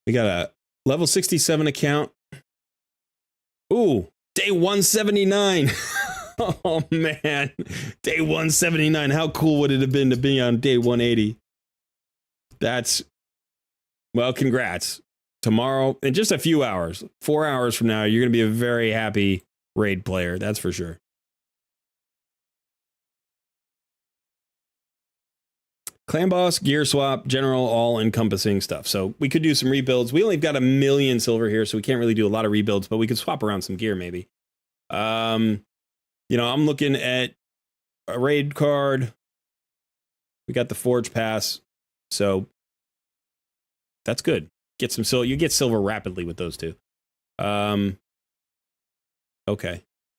We got a level 67 account. Ooh, day 179. Oh man, day 179. How cool would it have been to be on day 180? Well, congrats. Tomorrow, in just a few hours, 4 hours from now, you're going to be a very happy raid player. That's for sure. Clan boss, gear swap, general, all encompassing stuff. So we could do some rebuilds. We only got 1 million silver here, so we can't really do a lot of rebuilds, but we could swap around some gear maybe. I'm looking at a raid card. We got the Forge Pass, so that's good. Get some silver. You get silver rapidly with those two. Okay.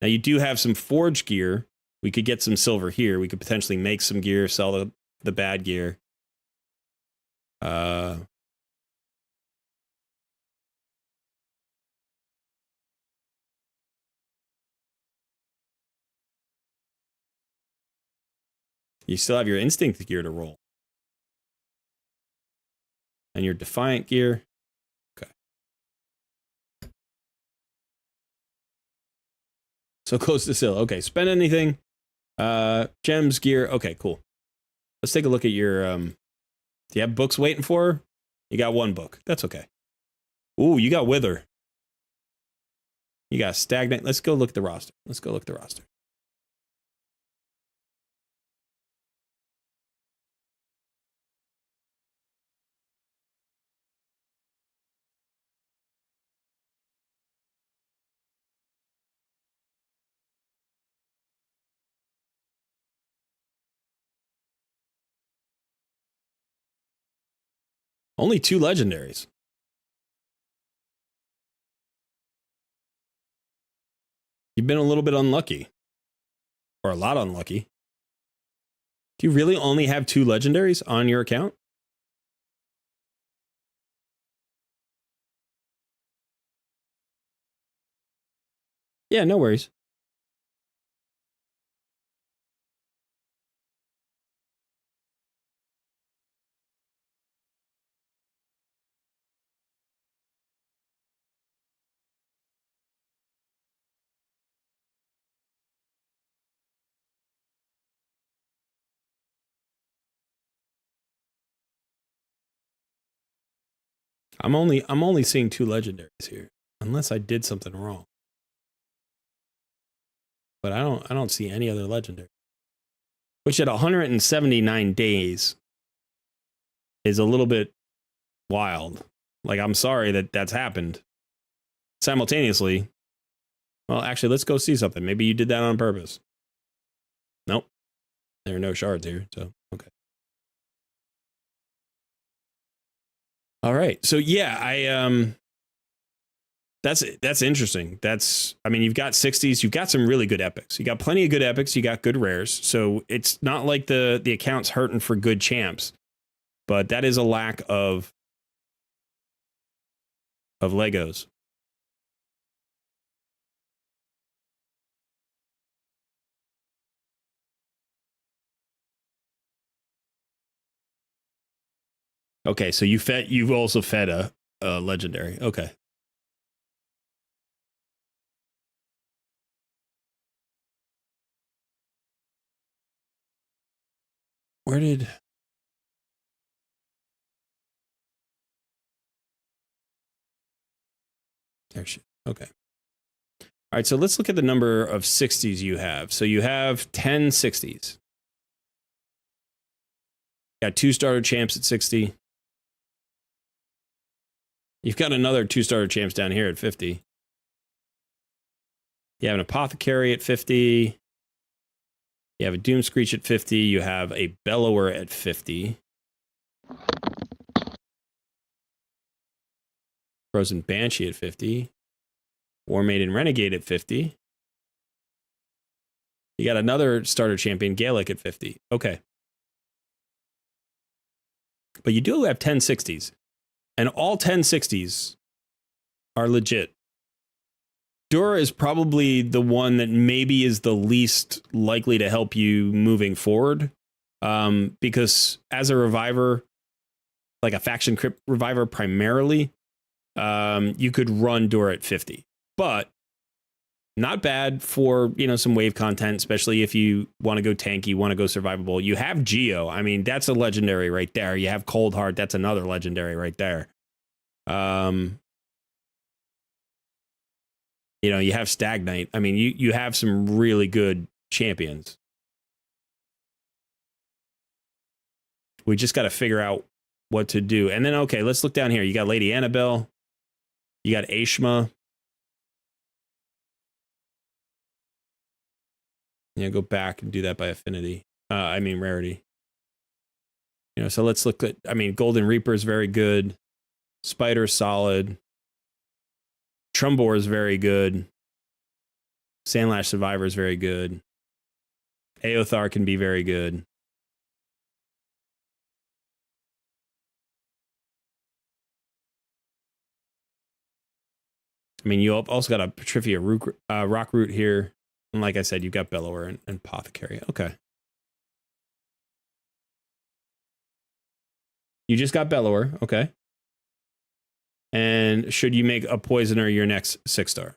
Now you do have some Forge gear. We could get some silver here. We could potentially make some gear, sell the bad gear. You still have your Instinct gear to roll. And your Defiant gear. Okay. So close to Scylla. Okay, spend anything. Gems, gear. Okay, cool. Let's take a look at your... do you have books waiting for her? You got 1 book. That's okay. Ooh, you got Wither. You got Stagnate. Let's go look at the roster. Only 2 legendaries. You've been a little bit unlucky. Or a lot unlucky. Do you really only have 2 legendaries on your account? Yeah, no worries. I'm only seeing 2 legendaries here, unless I did something wrong. But I don't see any other legendary. Which at 179 days is a little bit wild. Like, I'm sorry that that's happened. Simultaneously, well, actually, let's go see something. Maybe you did that on purpose. Nope. There are no shards here, so okay. All right. So yeah, that's interesting. I mean, you've got 60s, you've got some really good epics. You got plenty of good epics, you got good rares. So it's not like the account's hurting for good champs. But that is a lack of Legos. Okay, so you've also fed a legendary. Okay. Where did there she okay. All right, so let's look at the number of 60s you have. So you have 10 60s. Got 2 starter champs at 60. You've got another 2 starter champs down here at 50. You have an apothecary at 50. You have a doom screech at 50. You have a bellower at 50. Frozen banshee at 50. War maiden renegade at 50. You got another starter champion, Gaelic, at 50. Okay. But you do have 10 60s. And all 10 60s are legit. Dura is probably the one that maybe is the least likely to help you moving forward. Because as a reviver, like a faction crypt reviver primarily, you could run Dura at 50. But not bad for, some wave content, especially if you want to go tanky, want to go survivable. You have Geo. I mean, that's a legendary right there. You have Cold Heart. That's another legendary right there. You have Stagnite. I mean, you have some really good champions. We just got to figure out what to do. And then, okay, let's look down here. You got Lady Annabelle. You got Ashma. Yeah, go back and do that by affinity. Rarity. So let's look at, Golden Reaper is very good. Spider solid. Trumbor is very good. Sandlash Survivor is very good. Aothar can be very good. You also got a Petrifia Rock Root here. And like I said, you've got Bellower and Apothecary. Okay. You just got Bellower. Okay. And should you make a Poisoner your next 6-star?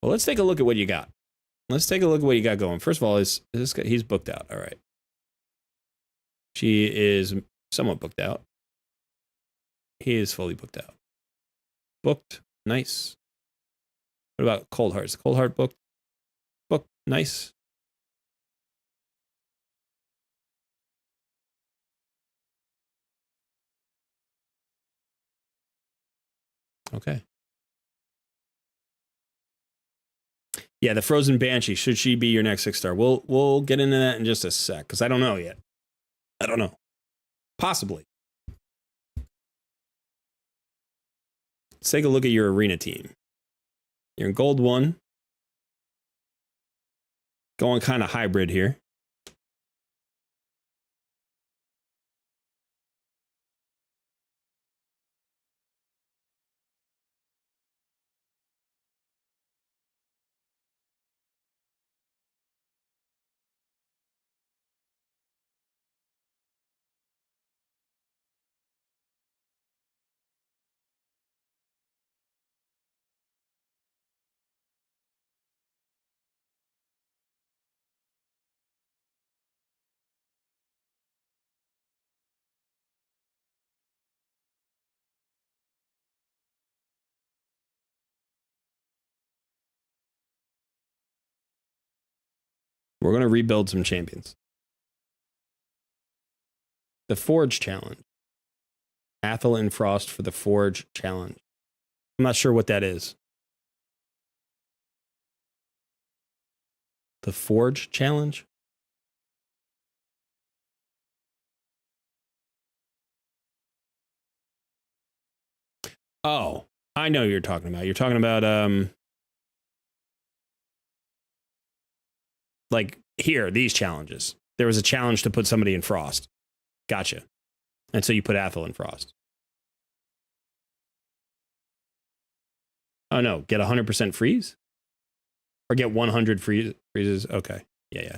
Well, let's take a look at what you got. Let's take a look at what you got going. First of all, is this guy, he's booked out. All right. She is somewhat booked out. He is fully booked out. Booked. Nice. What about Cold Heart? Is Cold Heart booked? Booked. Nice. Okay. Yeah, the Frozen Banshee. Should she be your next 6-star? We'll get into that in just a sec, because I don't know yet. I don't know. Possibly. Let's take a look at your arena team. You're in gold 1. Going kind of hybrid here. We're going to rebuild some champions. The Forge Challenge. Athel and Frost for the Forge Challenge. I'm not sure what that is. The Forge Challenge? Oh, I know what you're talking about. You're talking about, like here, these challenges. There was a challenge to put somebody in Frost. Gotcha. And so you put Athel in Frost. Oh no, get 100% freeze? Or get 100 freezes? Okay. Yeah.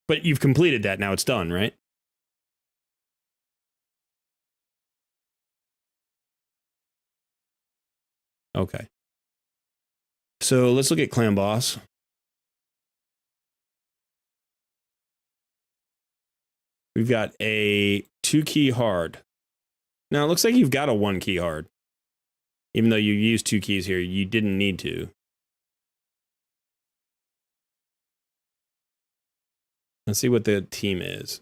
But you've completed that. Now it's done, right? Okay. So let's look at Clan Boss. We've got a 2-key hard. Now it looks like you've got a 1-key hard. Even though you used 2 keys here, you didn't need to. Let's see what the team is.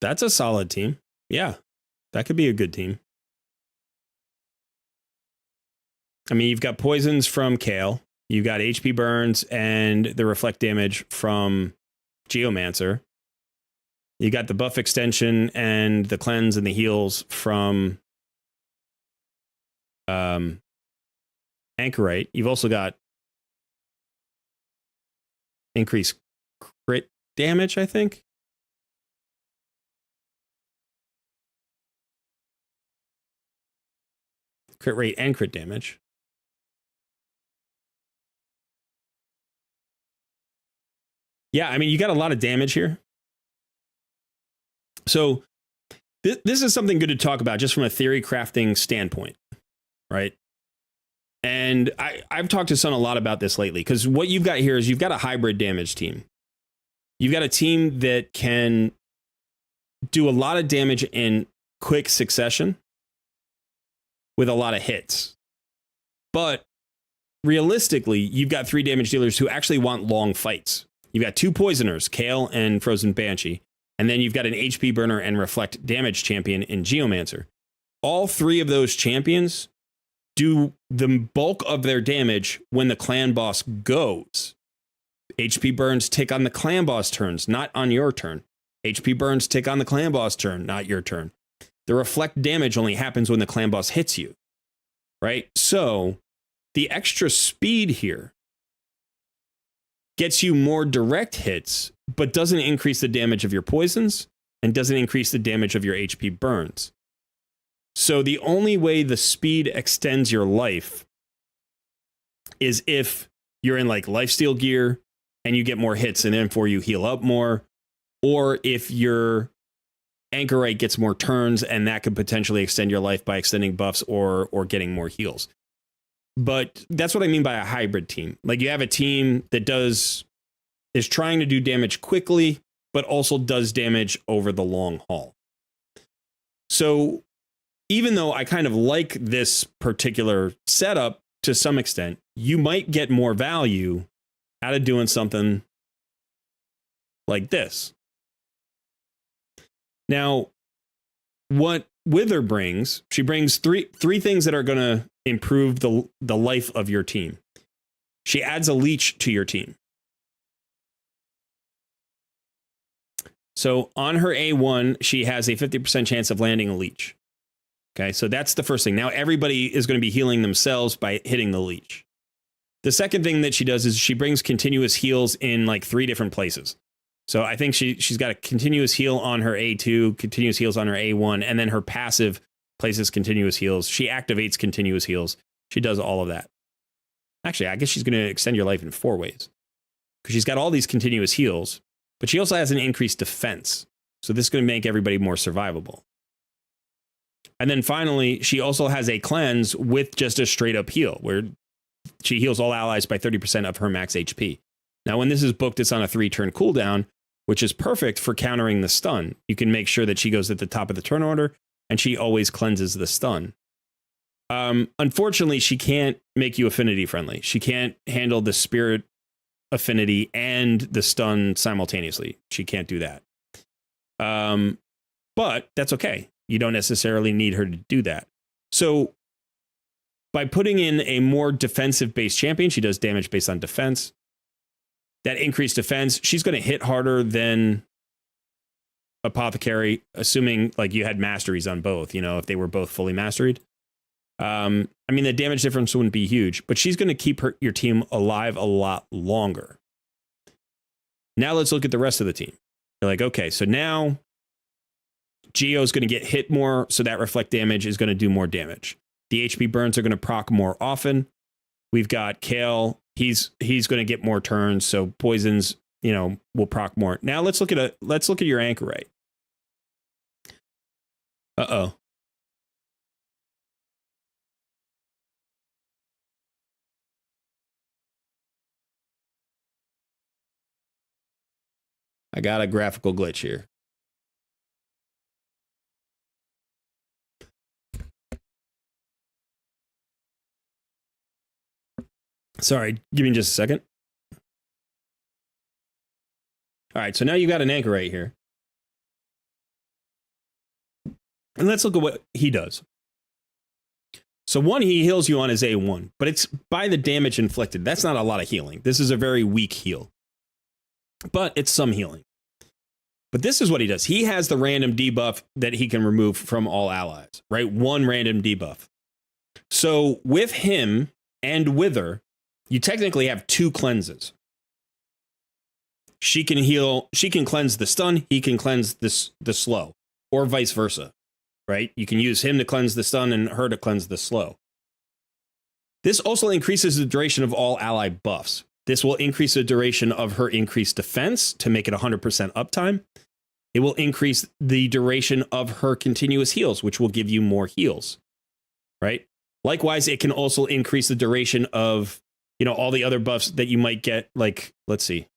That's a solid team. Yeah, that could be a good team. I mean, you've got poisons from Kale. You've got HP burns and the reflect damage from Geomancer. You got the buff extension and the cleanse and the heals from Anchorite. You've also got increased crit damage, I think. Crit rate and crit damage. Yeah, I mean, you got a lot of damage here. So this is something good to talk about just from a theory crafting standpoint, right? And I've talked to Sun a lot about this lately, because what you've got here is you've got a hybrid damage team. You've got a team that can do a lot of damage in quick succession with a lot of hits. But realistically, you've got 3 damage dealers who actually want long fights. You've got 2 poisoners, Kale and Frozen Banshee. And then you've got an HP burner and reflect damage champion in Geomancer. All 3 of those champions do the bulk of their damage when the clan boss goes. HP burns tick on the clan boss turns, not on your turn. HP burns tick on the clan boss turn, not your turn. The reflect damage only happens when the clan boss hits you, right? So the extra speed here gets you more direct hits, but doesn't increase the damage of your poisons and doesn't increase the damage of your HP burns. So the only way the speed extends your life is if you're in like lifesteal gear and you get more hits and therefore you heal up more, or if your Anchorite gets more turns and that could potentially extend your life by extending buffs or getting more heals. But that's what I mean by a hybrid team. Like you have a team that is trying to do damage quickly, but also does damage over the long haul. So even though I kind of like this particular setup to some extent, you might get more value out of doing something like this. Now, what Wither brings, she brings three things that are going to improve the life of your team. She adds a leech to your team. So on her A1, she has a 50% chance of landing a leech. Okay, so that's the first thing. Now everybody is going to be healing themselves by hitting the leech. The second thing that she does is she brings continuous heals in like 3 different places. So I think she's got a continuous heal on her A2, continuous heals on her A1, and then her passive places continuous heals. She activates continuous heals. She does all of that. Actually, I guess she's going to extend your life in 4 ways. Because she's got all these continuous heals, but she also has an increased defense. So this is going to make everybody more survivable. And then finally, she also has a cleanse with just a straight up heal, where she heals all allies by 30% of her max HP. Now, when this is booked, it's on a 3-turn cooldown, which is perfect for countering the stun. You can make sure that she goes at the top of the turn order, and she always cleanses the stun. Unfortunately, she can't make you affinity friendly. She can't handle the spirit affinity and the stun simultaneously. She can't do that. But that's okay. You don't necessarily need her to do that. So by putting in a more defensive based champion, she does damage based on defense. That increased defense, she's going to hit harder than Apothecary, assuming like you had masteries on both, you know, if they were both fully masteried. I mean, the damage difference wouldn't be huge, but she's going to keep your team alive a lot longer. Now let's look at the rest of the team. You're like, okay, so now Geo's going to get hit more, so that reflect damage is going to do more damage. The HP burns are going to proc more often. We've got Kale. He's going to get more turns, so poisons, you know, will proc more. Now let's look at your Anchorite. Uh-oh. I got a graphical glitch here. Sorry, give me just a second. All right, so now you got an anchor right here. And let's look at what he does. So one, he heals you on his A1, but it's by the damage inflicted. That's not a lot of healing. This is a very weak heal. But it's some healing. But this is what he does. He has the random debuff that he can remove from all allies, right? One random debuff. So with him and Wither, you technically have 2 cleanses. She can heal, she can cleanse the stun, he can cleanse the slow, or vice versa, right? You can use him to cleanse the stun and her to cleanse the slow. This also increases the duration of all ally buffs. This will increase the duration of her increased defense to make it 100% uptime. It will increase the duration of her continuous heals, which will give you more heals, right? Likewise, it can also increase the duration of, you know, all the other buffs that you might get. Like, let's see.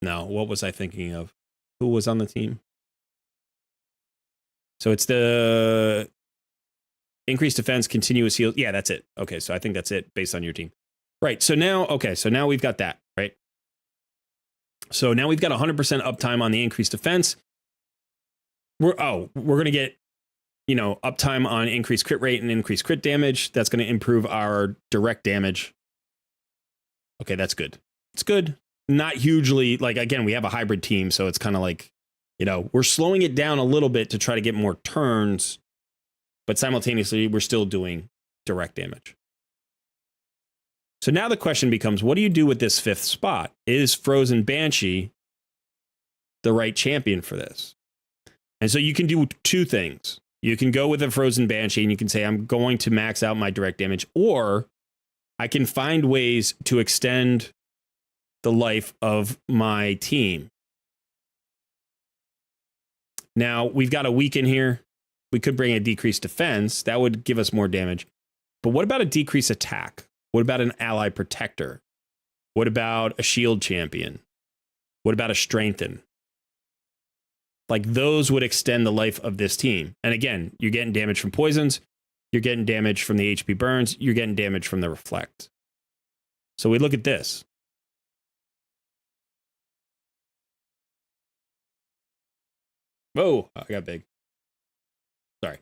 No, what was I thinking of? Who was on the team? So it's the increased defense, continuous heals. Yeah, that's it. Okay, so I think that's it based on your team. Right, so now, okay, so now we've got that, right? So now we've got 100% uptime on the increased defense. We're going to get, you know, uptime on increased crit rate and increased crit damage. That's going to improve our direct damage. Okay, that's good. It's good. Not hugely, like, again, we have a hybrid team, so it's kind of like, you know, we're slowing it down a little bit to try to get more turns, but simultaneously, we're still doing direct damage. So now the question becomes, what do you do with this 5th spot? Is Frozen Banshee the right champion for this? And so you can do 2 things. You can go with a Frozen Banshee and you can say, I'm going to max out my direct damage, or I can find ways to extend the life of my team. Now, we've got a weaken here. We could bring a decreased defense. That would give us more damage. But what about a decreased attack? What about an ally protector? What about a shield champion? What about a strengthen? Like, those would extend the life of this team. And again, you're getting damage from poisons. You're getting damage from the HP burns. You're getting damage from the reflect. So we look at this. Oh, I got big. Sorry.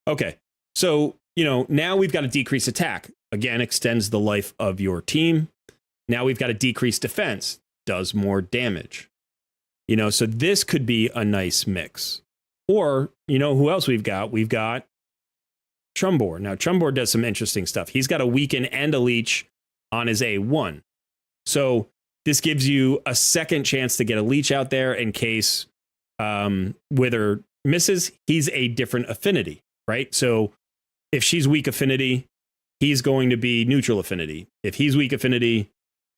Okay. So, you know, now we've got a decreased attack. Again, extends the life of your team. Now we've got a decreased defense. does more damage. So this could be a nice mix. Or, who else we've got? We've got Trumbor. Now, Trumbor does some interesting stuff. He's got a weaken and a leech on his A1. So this gives you a second chance to get a leech out there in case Wither misses. He's a different affinity, right? So if she's weak affinity, he's going to be neutral affinity. If he's weak affinity,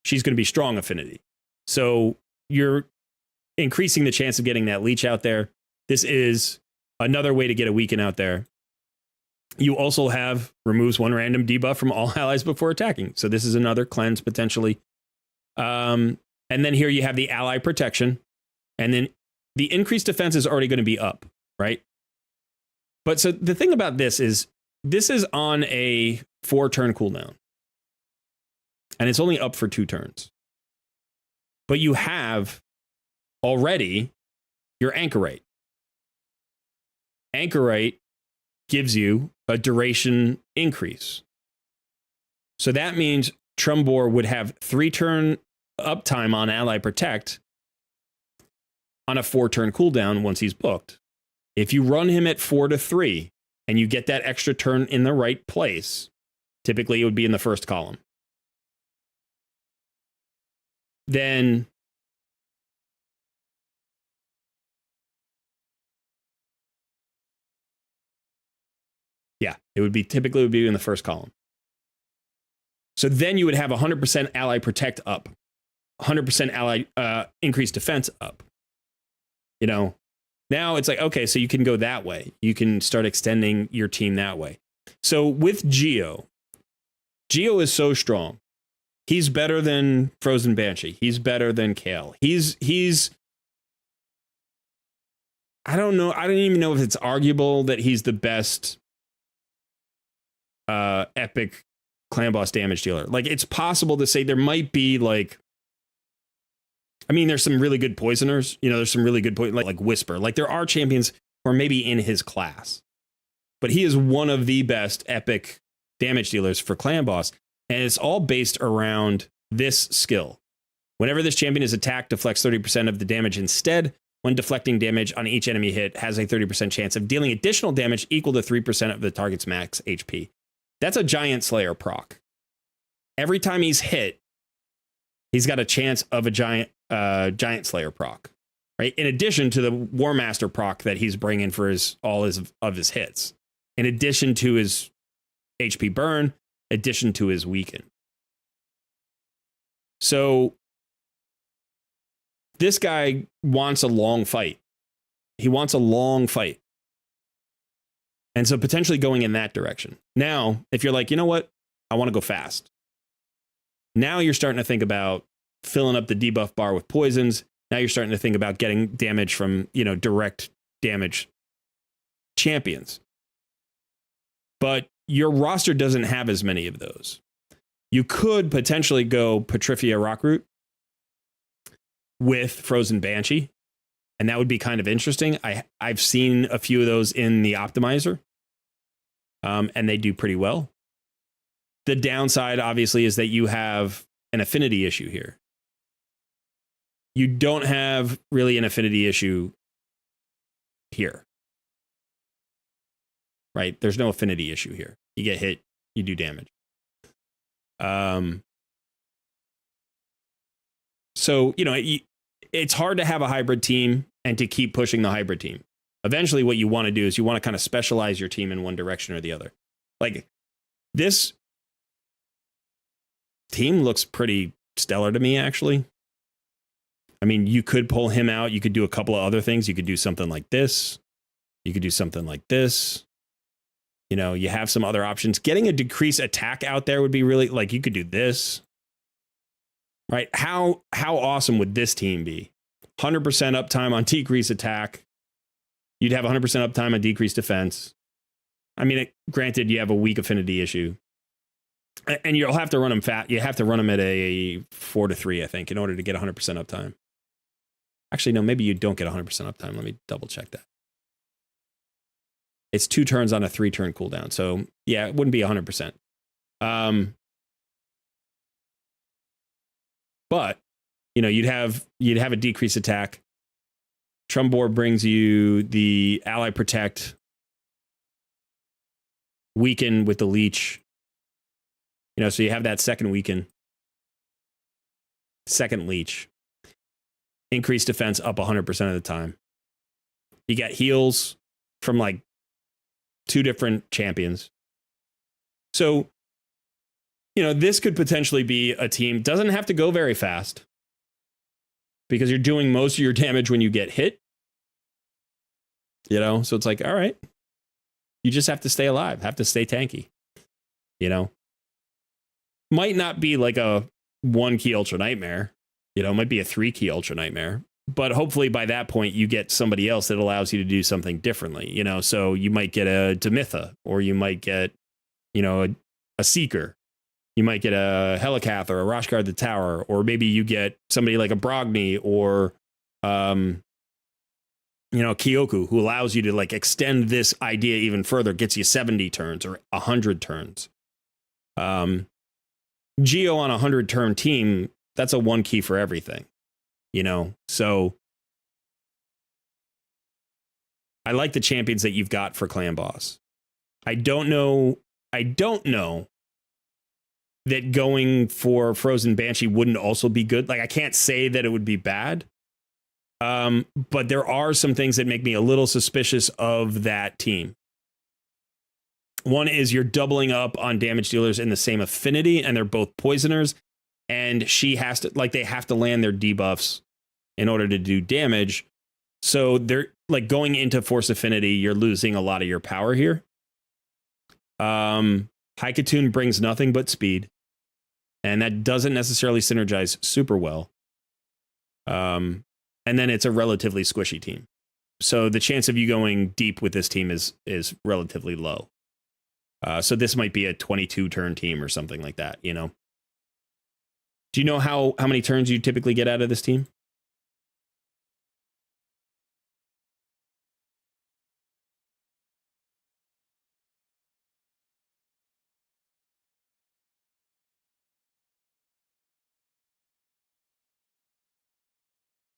she's going to be strong affinity. So you're increasing the chance of getting that leech out there. This is another way to get a weaken out there. You also have removes one random debuff from all allies before attacking. So this is another cleanse potentially. And then here you have the ally protection. And then the increased defense is already going to be up, right? But so the thing about this is on a 4-turn cooldown. And it's only up for 2 turns. But you have already your Anchorite. Anchorite gives you a duration increase. So that means Trumbor would have 3-turn uptime on Ally Protect on a 4-turn cooldown once he's booked. If you run him at 4 to 3 and you get that extra turn in the right place, typically it would be in the first column. Then yeah, it would be typically would be in the first column. So then you would have 100% ally protect up, 100% ally increased defense up. Now it's like, okay, so you can go that way. You can start extending your team that way. So with Geo is so strong. He's better than Frozen Banshee. He's better than Kale. He's I don't know. I don't even know if it's arguable that he's the best epic clan boss damage dealer. Like, it's possible to say there might be there's some really good poisoners. There's some really good like Whisper. Like, there are champions who are maybe in his class, but he is one of the best epic damage dealers for clan boss. And it's all based around this skill. Whenever this champion is attacked, deflects 30% of the damage instead. When deflecting damage on each enemy hit, has a 30% chance of dealing additional damage equal to 3% of the target's max HP. That's a Giant Slayer proc. Every time he's hit, he's got a chance of a Giant Slayer proc, right? In addition to the War Master proc that he's bringing for all of his hits. In addition to his HP burn, addition to his weaken. So this guy wants a long fight. He wants a long fight. And so potentially going in that direction. Now, if you're like, you know what? I want to go fast. Now you're starting to think about filling up the debuff bar with poisons. Now you're starting to think about getting damage from, direct damage champions. But your roster doesn't have as many of those. You could potentially go Petrifia Rockroot with Frozen Banshee, and that would be kind of interesting. I've seen a few of those in the optimizer, and they do pretty well. The downside, obviously, is that you have an affinity issue here. You don't have really an affinity issue here. Right? There's no affinity issue here. You get hit, you do damage. So, it's hard to have a hybrid team and to keep pushing the hybrid team. Eventually, what you want to do is you want to kind of specialize your team in one direction or the other. Like, this team looks pretty stellar to me, actually. I mean, you could pull him out. You could do a couple of other things. You could do something like this. You could do something like this. You have some other options. Getting a decreased attack out there would be really, like, you could do this. Right? How awesome would this team be? 100% uptime on decreased attack. You'd have 100% uptime on decreased defense. I mean, granted, you have a weak affinity issue. And you'll have to run them fat. You have to run them at a 4 to 3, I think, in order to get 100% uptime. Actually, no, maybe you don't get 100% uptime. Let me double check that. It's 2 turns on a 3-turn cooldown. So, yeah, it wouldn't be 100%. But, you know, you'd have a decreased attack. Trumbor brings you the ally protect, weaken with the leech. You know, so you have that second weaken, second leech, increased defense up 100% of the time. You got heals from like 2 different champions. So, you know, this could potentially be a team. Doesn't have to go very fast because you're doing most of your damage when you get hit. You know, so it's like, all right, you just have to stay alive, have to stay tanky. You know, might not be like a 1 key Ultra Nightmare. You know, it might be a 3 key Ultra Nightmare. But hopefully by that point, you get somebody else that allows you to do something differently. You know, so you might get a Demitha, or you might get, you know, a Seeker. You might get a Helicath or a Roshguard the Tower, or maybe you get somebody like a Brogni or, you know, Kyoku, who allows you to like extend this idea even further, gets you 70 turns or 100 turns. Geo on a 100 turn team, that's a 1 key for everything, you know? So I like the champions that you've got for Clan Boss. I don't know that going for Frozen Banshee wouldn't also be good. Like, I can't say that it would be bad. But there are some things that make me a little suspicious of that team. One is you're doubling up on damage dealers in the same affinity, and they're both poisoners. And she has to, like, they have to land their debuffs in order to do damage. So they're like going into force affinity, you're losing a lot of your power here. Haikatun brings nothing but speed, and that doesn't necessarily synergize super well. And then it's a relatively squishy team. So the chance of you going deep with this team is relatively low. So this might be a 22 turn team or something like that, you know? Do you know how many turns you typically get out of this team?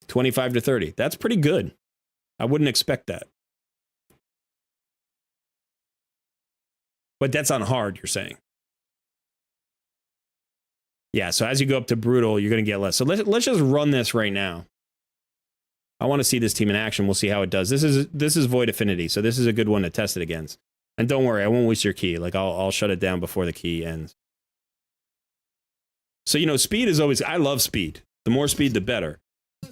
$25 to $30. That's pretty good. I wouldn't expect that. But that's on hard, you're saying. Yeah, so as you go up to brutal, you're going to get less. So let's just run this right now. I want to see this team in action. We'll see how it does. This is Void Affinity, so this is a good one to test it against. And don't worry, I won't waste your key. Like, I'll shut it down before the key ends. So, you know, speed is always, I love speed. The more speed, the better.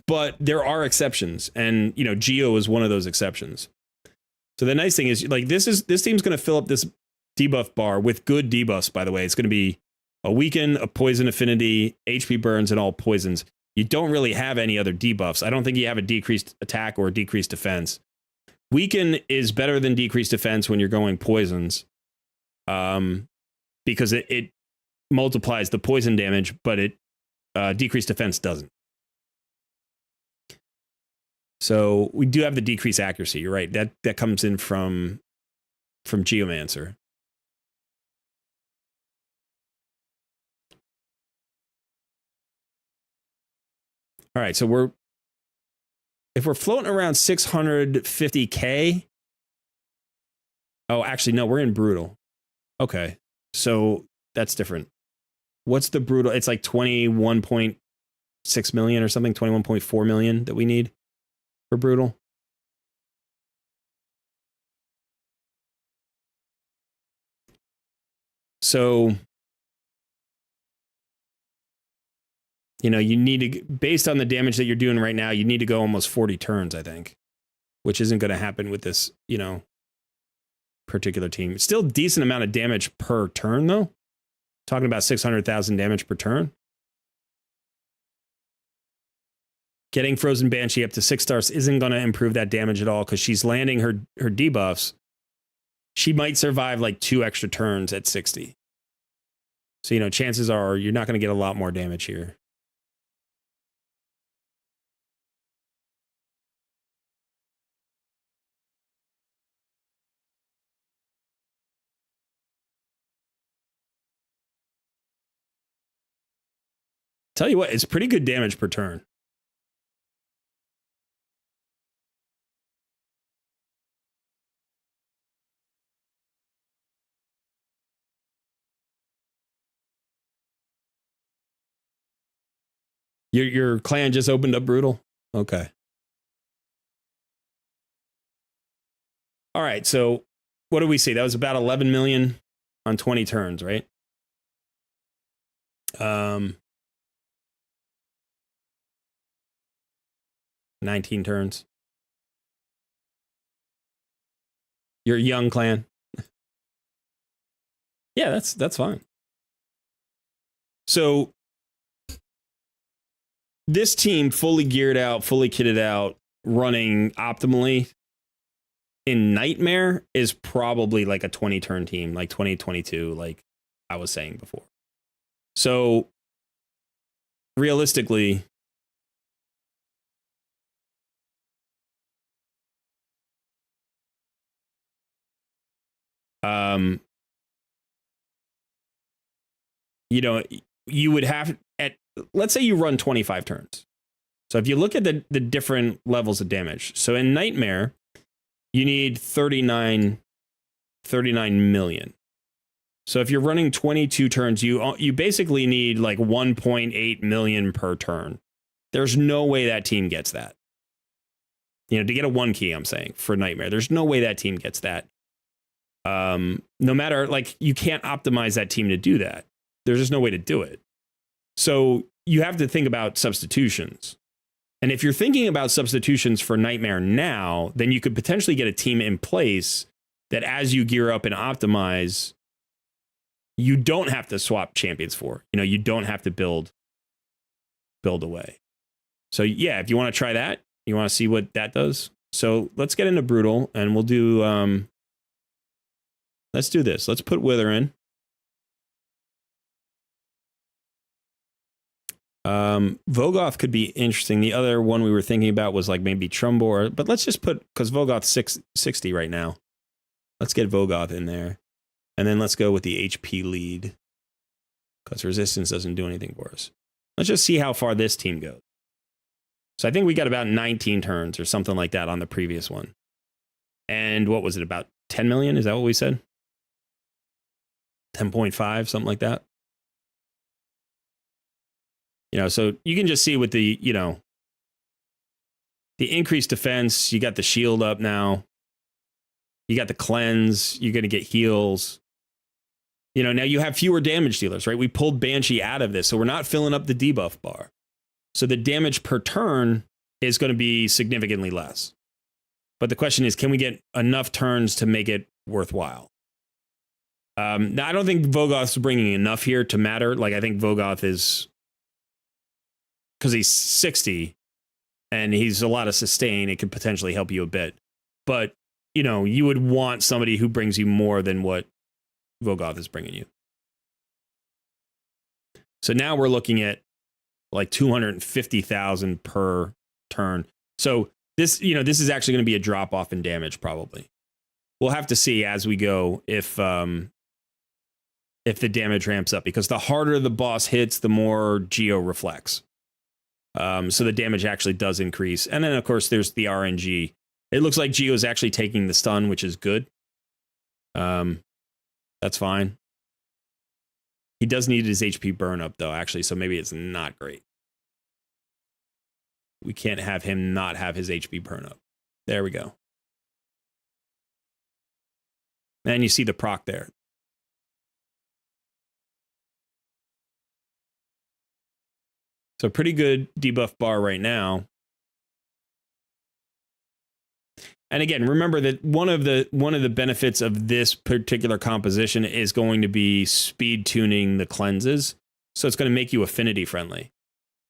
But there are exceptions, and, you know, Geo is one of those exceptions. So the nice thing is, like, this team's going to fill up this debuff bar with good debuffs, by the way. It's going to be a weaken, a poison affinity, HP burns, and all poisons. You don't really have any other debuffs. I don't think you have a decreased attack or a decreased defense. Weaken is better than decreased defense when you're going poisons, because it multiplies the poison damage, but it decreased defense doesn't. So we do have the decreased accuracy. You're right. That comes in from Geomancer. All right, so if we're floating around 650k. Oh, actually, no, we're in brutal. Okay, so that's different. What's the brutal? It's like 21.6 million or something, 21.4 million that we need for brutal. So, you know, you need to, based on the damage that you're doing right now, you need to go almost 40 turns, I think, which isn't going to happen with this, you know, particular team. Still decent amount of damage per turn, though. Talking about 600,000 damage per turn. Getting Frozen Banshee up to 6 stars isn't going to improve that damage at all because she's landing her debuffs. She might survive like 2 extra turns at 60. So, you know, chances are you're not going to get a lot more damage here. Tell you what, it's pretty good damage per turn. Your clan just opened up brutal? Okay. All right, so what did we see? That was about 11 million on 20 turns, right? 19 turns. Your young clan. Yeah, that's fine. So this team fully geared out, fully kitted out, running optimally in Nightmare is probably like a 20 turn team, like 2022, like I was saying before. So realistically, you know, you would have at, let's say you run 25 turns. So if you look at the different levels of damage, so in Nightmare, you need 39 million. So if you're running 22 turns, you basically need like 1.8 million per turn. There's no way that team gets that. You know, to get a 1 key, I'm saying, for Nightmare, there's no way that team gets that. No matter, like, you can't optimize that team to do that. There's just no way to do it. So you have to think about substitutions. And if you're thinking about substitutions for Nightmare now, then you could potentially get a team in place that as you gear up and optimize, you don't have to swap champions for. You know, you don't have to build away. So yeah, if you want to try that, you want to see what that does. So let's get into Brutal and we'll do, let's do this. Let's put Wither in. Vogoth could be interesting. The other one we were thinking about was like maybe Trumbor, but let's just put, because Vogoth's 660 right now. Let's get Vogoth in there. And then let's go with the HP lead, because resistance doesn't do anything for us. Let's just see how far this team goes. So I think we got about 19 turns or something like that on the previous one. And what was it, about 10 million? Is that what we said? 10.5, something like that. You know, so you can just see with the, you know, the increased defense, you got the shield up now. You got the cleanse, you're going to get heals. You know, now you have fewer damage dealers, right? We pulled Banshee out of this, so we're not filling up the debuff bar. So the damage per turn is going to be significantly less. But the question is, can we get enough turns to make it worthwhile? Now, I don't think Vogoth's bringing enough here to matter. Like, I think Vogoth is, because he's 60 and he's a lot of sustain, it could potentially help you a bit. But, you know, you would want somebody who brings you more than what Vogoth is bringing you. So now we're looking at like 250,000 per turn. So this, you know, this is actually going to be a drop off in damage probably. We'll have to see as we go if the damage ramps up, because the harder the boss hits, the more Geo reflects. So the damage actually does increase. And then of course there's the RNG. It looks like Geo's actually taking the stun, which is good. That's fine. He does need his HP burn up though, actually, so maybe it's not great. We can't have him not have his HP burn up. There we go. And you see the proc there. So pretty good debuff bar right now. And again, remember that one of the benefits of this particular composition is going to be speed tuning the cleanses. So it's going to make you affinity friendly.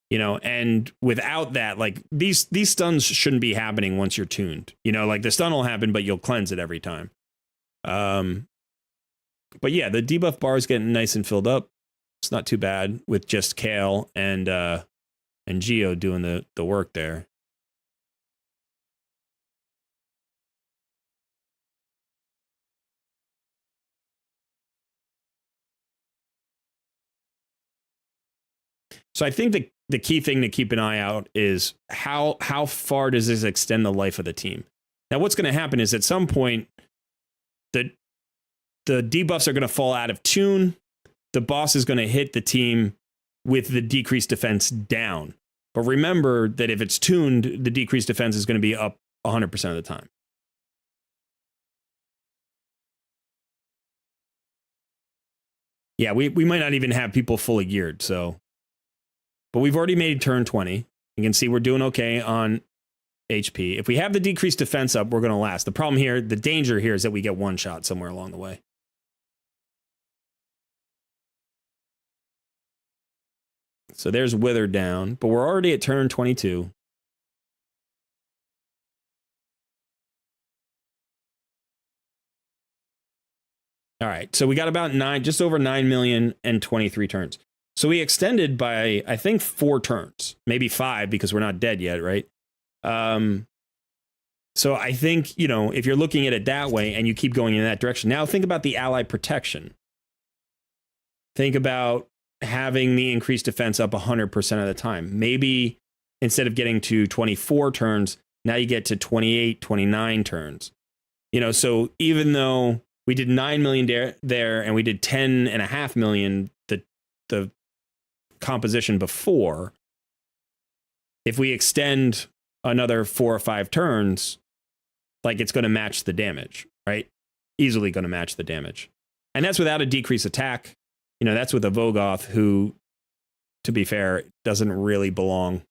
You know, and without that, like these stuns shouldn't be happening once you're tuned. You know, like the stun will happen, but you'll cleanse it every time. But yeah, the debuff bar is getting nice and filled up. It's not too bad with just Kale and Geo doing the work there. So I think the key thing to keep an eye out is how far does this extend the life of the team? Now, what's going to happen is at some point, the debuffs are going to fall out of tune. The boss is going to hit the team with the decreased defense down. But remember that if it's tuned, the decreased defense is going to be up 100% of the time. Yeah, we might not even have people fully geared, so. But we've already made turn 20. You can see we're doing okay on HP. If we have the decreased defense up, we're going to last. The problem here, the danger here is that we get one shot somewhere along the way. So there's Wither down, but we're already at turn 22. All right, so we got about just over 9 million and 23 turns. So we extended by, I think, 4 turns, maybe 5 because we're not dead yet, right? So I think, if you're looking at it that way and you keep going in that direction, now think about the ally protection. Think about having the increased defense up 100% of the time. Maybe instead of getting to 24 turns, now you get to 28, 29 turns. So even though we did 9 million there and we did 10.5 million the composition before, if we extend another 4 or 5 turns, like it's going to match the damage, right? Easily going to match the damage. And that's without a decreased attack. That's with a Vogoth who, to be fair, doesn't really belong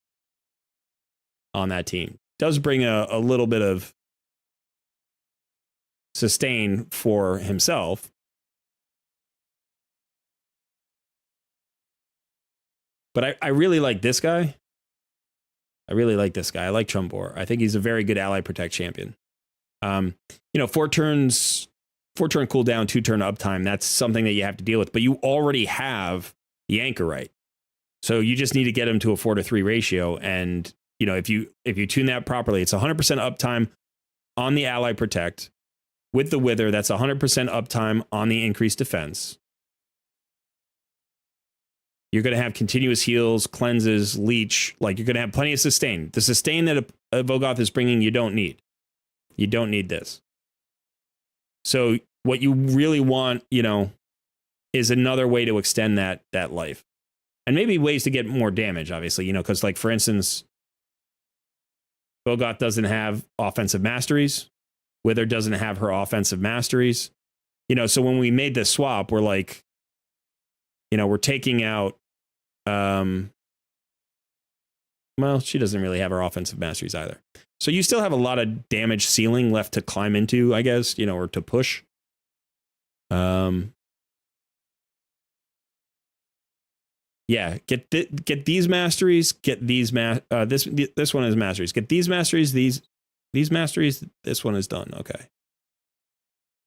on that team. Does bring a little bit of sustain for himself. But I really like this guy. I really like this guy. I like Chumbor. I think he's a very good ally protect champion. 4 turns, 4-turn cooldown, 2-turn uptime. That's something that you have to deal with. But you already have the Anchorite, so you just need to get him to a 4-to-3 ratio. And if you tune that properly, it's 100% uptime on the ally protect. With the Wither, that's 100% uptime on the increased defense. You're going to have continuous heals, cleanses, leech. Like, you're going to have plenty of sustain. The sustain that a Vogoth is bringing, you don't need. You don't need this. So what you really want, is another way to extend that life. And maybe ways to get more damage, obviously, because, like, for instance, Vogoth doesn't have offensive masteries. Wither doesn't have her offensive masteries. So when we made this swap, we're like, we're taking out, well, she doesn't really have her offensive masteries either. So you still have a lot of damage ceiling left to climb into, I guess, or to push. Yeah, get these masteries, get these this one is masteries. Get these masteries, these masteries, this one is done. Okay.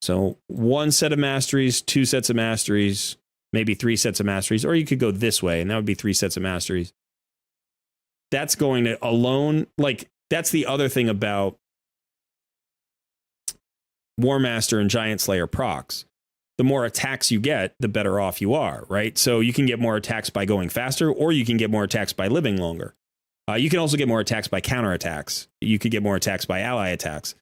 So 1 set of masteries, 2 sets of masteries, maybe 3 sets of masteries, or you could go this way, and that would be 3 sets of masteries. That's going to alone, like, that's the other thing about War Master and Giant Slayer procs. The more attacks you get, the better off you are, right? So you can get more attacks by going faster, or you can get more attacks by living longer. You can also get more attacks by counterattacks. You could get more attacks by ally attacks.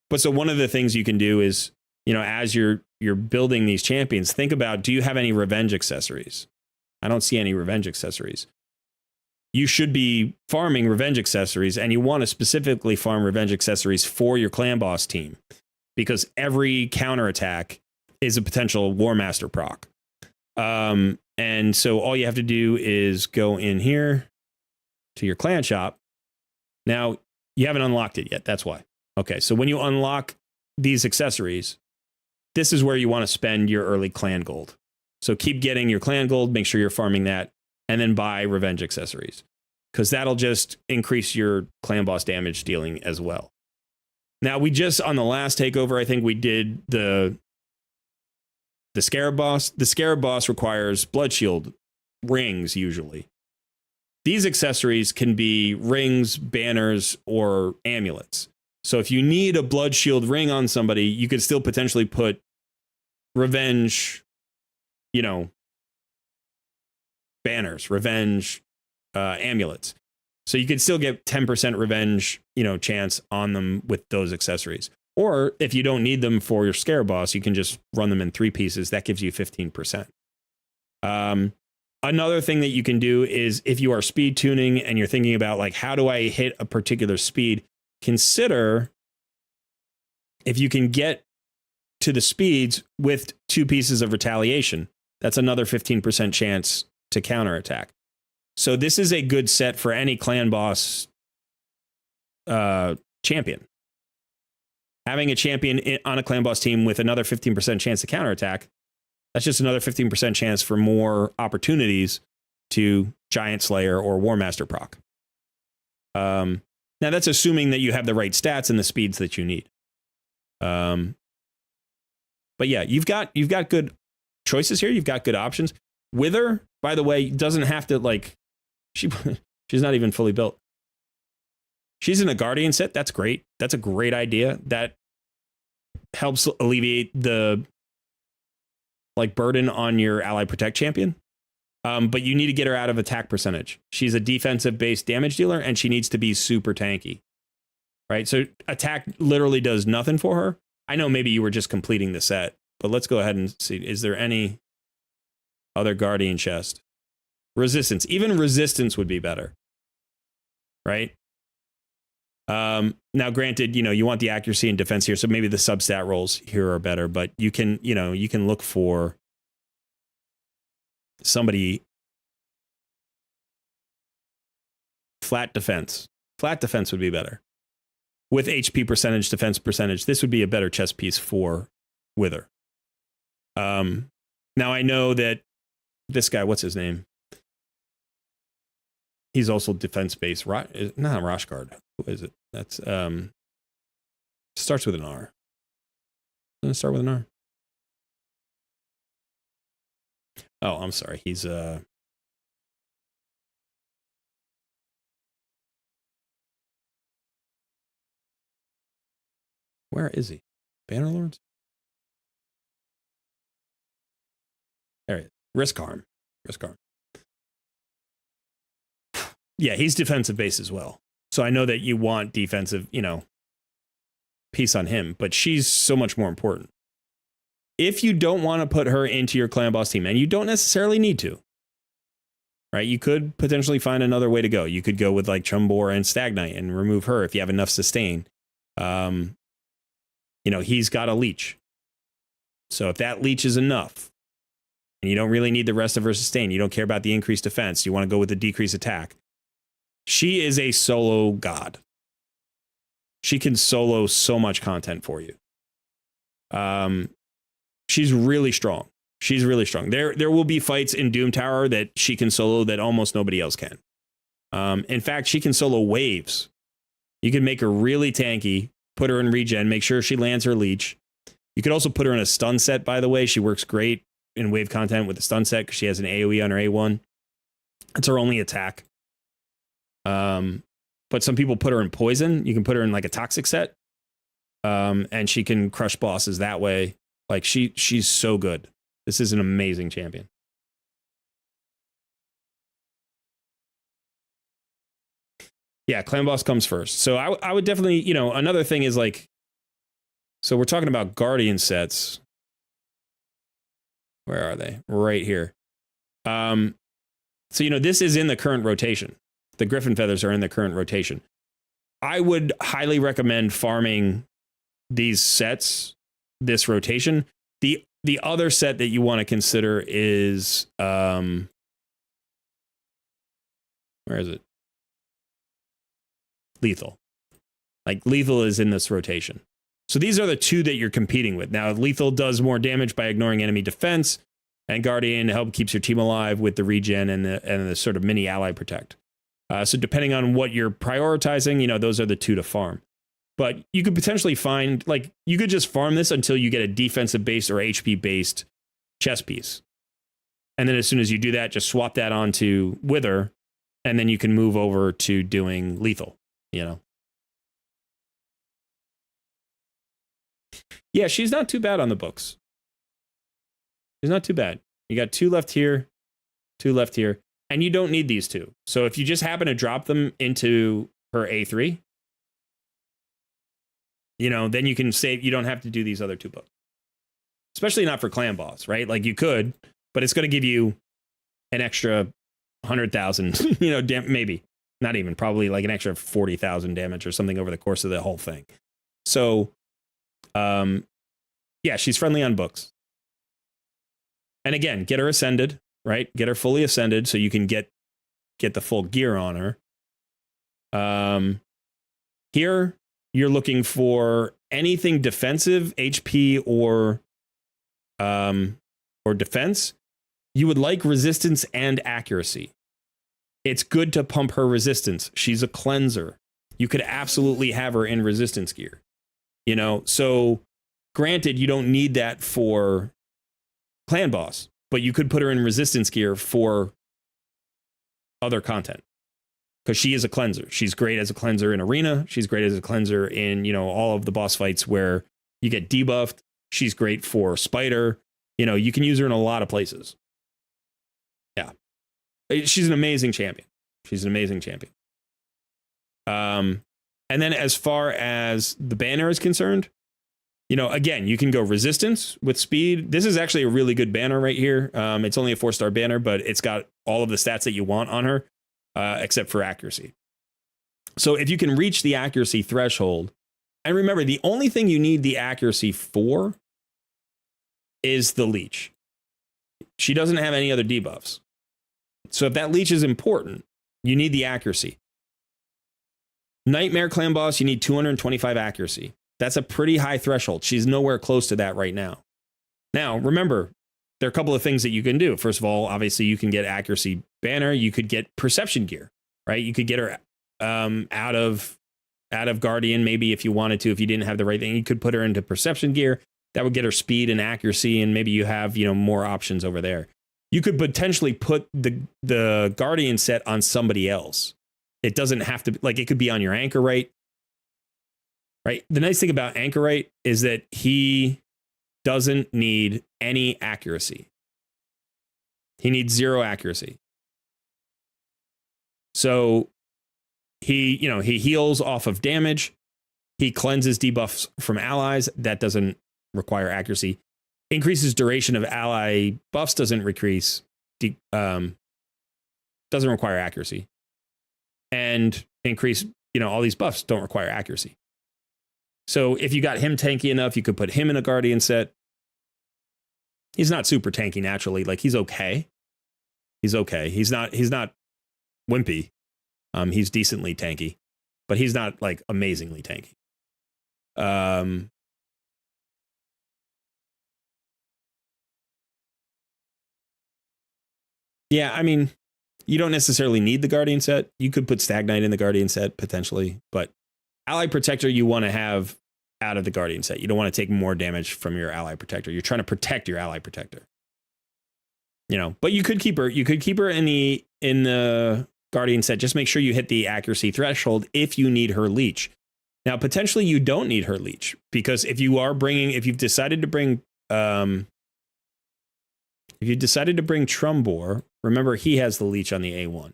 But so one of the things you can do is, as you're building these champions, think about, do you have any revenge accessories? I don't see any revenge accessories. You should be farming revenge accessories, and you want to specifically farm revenge accessories for your clan boss team, because every counterattack is a potential War Master proc. And so all you have to do is go in here to your clan shop. Now, you haven't unlocked it yet. That's why. Okay, so when you unlock these accessories, this is where you want to spend your early clan gold. So keep getting your clan gold, make sure you're farming that, and then buy revenge accessories, because that'll just increase your clan boss damage dealing as well. Now, we just, on the last takeover, I think we did the Scarab boss. The Scarab boss requires blood shield rings, usually. These accessories can be rings, banners, or amulets. So if you need a blood shield ring on somebody, you could still potentially put revenge, banners, revenge amulets. So you could still get 10% revenge, chance on them with those accessories. Or if you don't need them for your scare boss, you can just run them in 3 pieces. That gives you 15%. Another thing that you can do is if you are speed tuning and you're thinking about like, how do I hit a particular speed? Consider if you can get to the speeds with 2 pieces of retaliation. That's another 15% chance to counterattack. So this is a good set for any clan boss champion. Having a champion on a clan boss team with another 15% chance to counterattack, that's just another 15% chance for more opportunities to Giant Slayer or War Master proc. Now that's assuming that you have the right stats and the speeds that you need. But yeah, you've got good choices here. You've got good options. Wither, by the way, doesn't have to like she's not even fully built. She's in a Guardian set. That's great. That's a great idea. That helps alleviate the like burden on your ally protect champion. But you need to get her out of attack percentage. She's a defensive based damage dealer and she needs to be super tanky. Right? So attack literally does nothing for her. I know maybe you were just completing the set, but let's go ahead and see. Is there any other Guardian chest? Resistance. Even resistance would be better. Right? Now, granted, you want the accuracy and defense here, so maybe the substat rolls here are better, but you can look for somebody flat defense. Flat defense would be better. With HP percentage, defense percentage, this would be a better chess piece for Wither. Now I know that this guy, what's his name? He's also defense based. Not Roshguard. Who is it? That's starts with an R. Doesn't it start with an R? Oh, I'm sorry. He's where is he? Bannerlords? There he is. Riskarm. Yeah, he's defensive base as well. So I know that you want defensive, piece on him, but she's so much more important. If you don't want to put her into your clan boss team, and you don't necessarily need to, right? You could potentially find another way to go. You could go with like Chumbor and Stagnite and remove her if you have enough sustain. He's got a leech. So if that leech is enough, and you don't really need the rest of her sustain, you don't care about the increased defense, you want to go with the decreased attack, she is a solo god. She can solo so much content for you. She's really strong. There will be fights in Doom Tower that she can solo that almost nobody else can. In fact, she can solo waves. You can make her really tanky, put her in regen, make sure she lands her leech. You could also put her in a stun set, by the way. She works great in wave content with the stun set because she has an AoE on her A1. It's her only attack. But some people put her in poison. You can put her in like a toxic set. And she can crush bosses that way. Like she's so good. This is an amazing champion. Yeah, clan boss comes first. So I would definitely, another thing is like, so we're talking about Guardian sets. Where are they? Right here. So, this is in the current rotation. The Griffin Feathers are in the current rotation. I would highly recommend farming these sets, this rotation. The other set that you want to consider is, where is it? Lethal. Like Lethal is in this rotation. So these are the two that you're competing with. Now, Lethal does more damage by ignoring enemy defense, and Guardian help keeps your team alive with the regen and the sort of mini ally protect. So depending on what you're prioritizing, those are the two to farm. But you could potentially find, like, you could just farm this until you get a defensive based or HP based chess piece. And then as soon as you do that, just swap that onto Wither, and then you can move over to doing Lethal, Yeah, she's not too bad on the books. She's not too bad. You got 2 left here, 2 left here. And you don't need these two. So if you just happen to drop them into her A3, then you can save. You don't have to do these other two books. Especially not for clan boss, right? Like you could, but it's going to give you an extra 100,000, maybe not even, probably like an extra 40,000 damage or something over the course of the whole thing. So, yeah, she's friendly on books. And again, get her ascended, right? Get her fully ascended so you can get the full gear on her. Here, you're looking for anything defensive, HP or defense. You would like resistance and accuracy. It's good to pump her resistance. She's a cleanser. You could absolutely have her in resistance gear. So granted, you don't need that for clan boss, but you could put her in resistance gear for other content because she is a cleanser. She's great as a cleanser in arena. She's great as a cleanser in, all of the boss fights where you get debuffed. She's great for spider. You can use her in a lot of places. Yeah. She's an amazing champion. And then as far as the banner is concerned, again, you can go resistance with speed. This is actually a really good banner right here. It's only a 4-star banner, but it's got all of the stats that you want on her, except for accuracy. So if you can reach the accuracy threshold, and remember, the only thing you need the accuracy for is the leech. She doesn't have any other debuffs. So if that leech is important, you need the accuracy. Nightmare clan boss, you need 225 accuracy. That's a pretty high threshold. She's nowhere close to that right now. Now, remember, there are a couple of things that you can do. First of all, obviously, you can get accuracy banner. You could get perception gear, right? You could get her out of Guardian, maybe if you wanted to. If you didn't have the right thing, you could put her into perception gear. That would get her speed and accuracy, and maybe you have more options over there. You could potentially put the Guardian set on somebody else. It doesn't have to, like, it could be on your Anchorite. Right? The nice thing about Anchorite is that he doesn't need any accuracy. He needs 0 accuracy. So he heals off of damage. He cleanses debuffs from allies. That doesn't require accuracy. Increases duration of ally buffs, doesn't require accuracy. And increase, all these buffs don't require accuracy. So if you got him tanky enough, you could put him in a Guardian set. He's not super tanky naturally. Like, he's okay. He's not wimpy. He's decently tanky, but he's not like amazingly tanky. Yeah, I mean, you don't necessarily need the Guardian set. You could put Stag Knight in the Guardian set potentially, but Ally Protector you want to have out of the Guardian set. You don't want to take more damage from your Ally Protector. You're trying to protect your Ally Protector. But you could keep her. You could keep her in the Guardian set. Just make sure you hit the accuracy threshold if you need her leech. Now, potentially you don't need her leech, because if you've decided to bring Trumbor, remember he has the leech on the A1.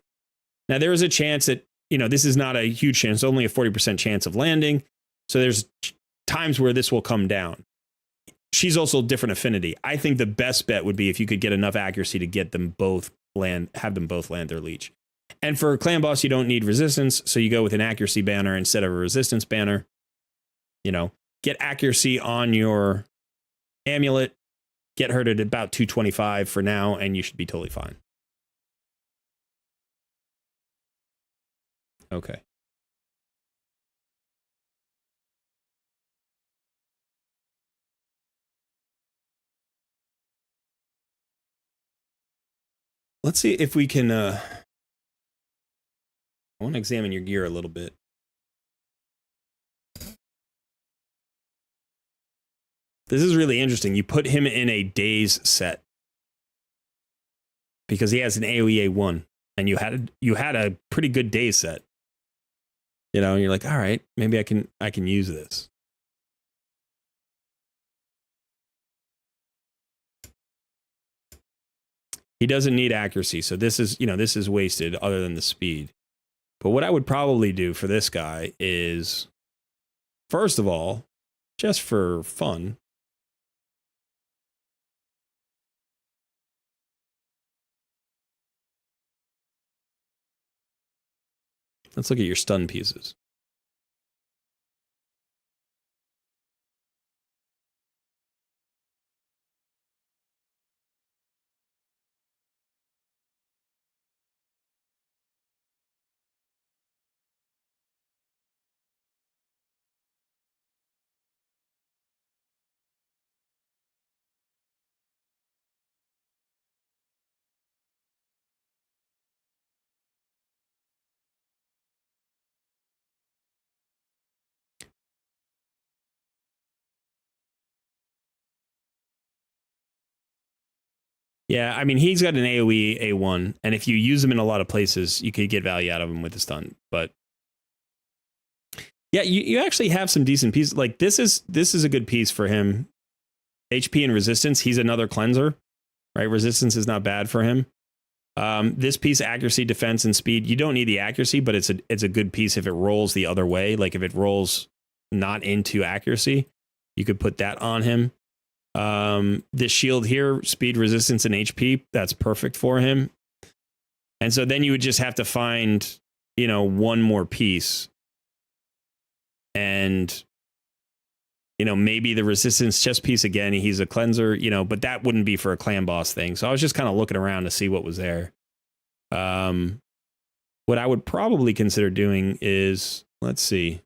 Now there is a chance that, this is not a huge chance, only a 40% chance of landing. So there's times where this will come down. She's also different affinity. I think the best bet would be if you could get enough accuracy to have them both land their leech. And for clan boss, you don't need resistance, so you go with an accuracy banner instead of a resistance banner. Get accuracy on your amulet, get her to about 225 for now, and you should be totally fine. Okay. Let's see if we can, I want to examine your gear a little bit. This is really interesting. You put him in a days set because he has an AoE A1, and you had a pretty good days set. And you're like, all right, maybe I can use this. He doesn't need accuracy, so this is, you know, this is wasted other than the speed. But what I would probably do for this guy is, first of all, just for fun, let's look at your stun pieces. Yeah, I mean, he's got an AoE A1, and if you use him in a lot of places, you could get value out of him with the stun. But yeah, you actually have some decent pieces. Like this is a good piece for him. HP and resistance, he's another cleanser, right? Resistance is not bad for him. This piece, accuracy, defense, and speed, you don't need the accuracy, but it's a good piece if it rolls the other way. Like if it rolls not into accuracy, you could put that on him. This shield here, speed, resistance, and HP, that's perfect for him. And so then you would just have to find, you know, one more piece. And, you know, maybe the resistance chest piece again, he's a cleanser, you know, but that wouldn't be for a clan boss thing. So I was just kind of looking around to see what was there. What I would probably consider doing is, let's see.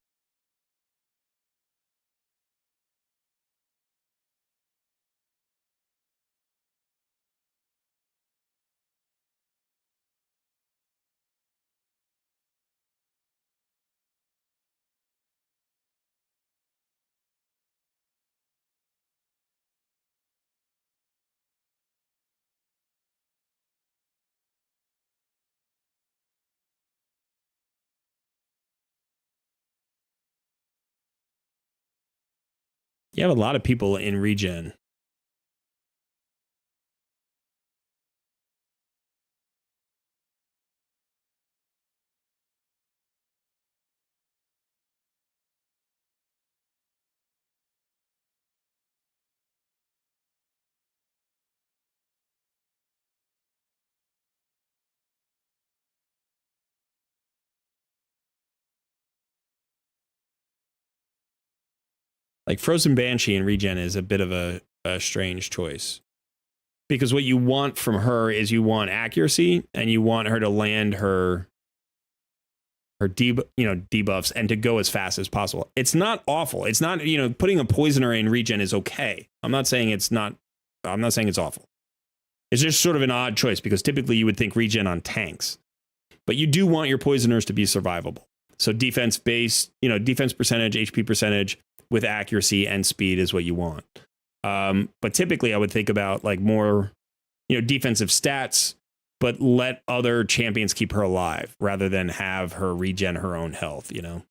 You have a lot of people in regen. Like Frozen Banshee and regen is a bit of a strange choice. Because what you want from her is you want accuracy and you want her to land her debuffs and to go as fast as possible. It's not awful. It's not, you know, putting a poisoner in regen is okay. I'm not saying it's awful. It's just sort of an odd choice because typically you would think regen on tanks. But you do want your poisoners to be survivable. So defense base, you know, defense percentage, HP percentage with accuracy and speed is what you want. But typically I would think about like more, you know, defensive stats, but let other champions keep her alive rather than have her regen her own health, you know?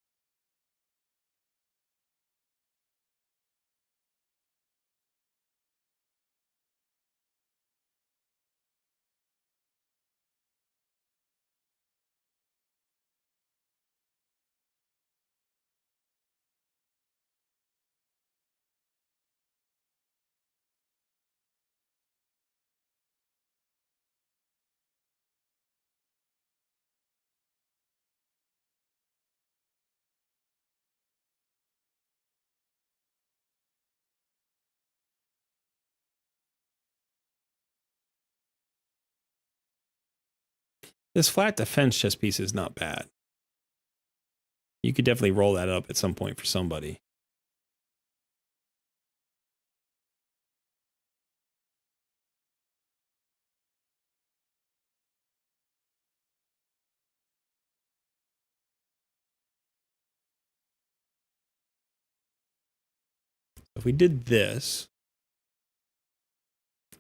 This flat defense chest piece is not bad. You could definitely roll that up at some point for somebody. If we did this,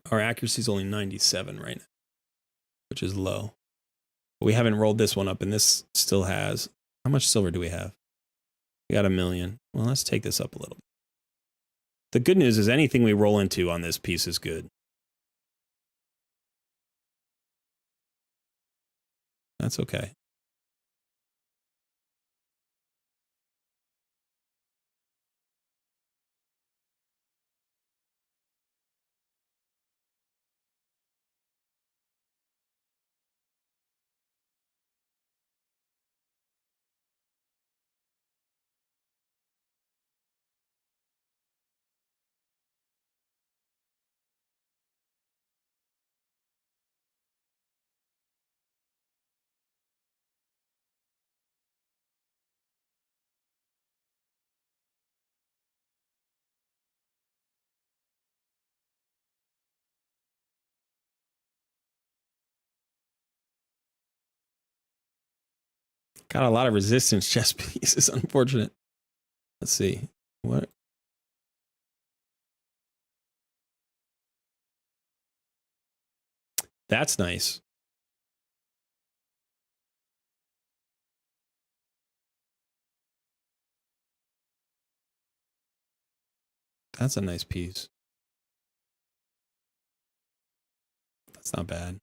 our accuracy is only 97 right now, which is low. But we haven't rolled this one up, and this still has, how much silver do we have? We got 1 million. Well, let's take this up a little bit. The good news is anything we roll into on this piece is good. That's okay. Got a lot of resistance chess pieces. Unfortunate. Let's see. What? That's nice. That's a nice piece. That's not bad.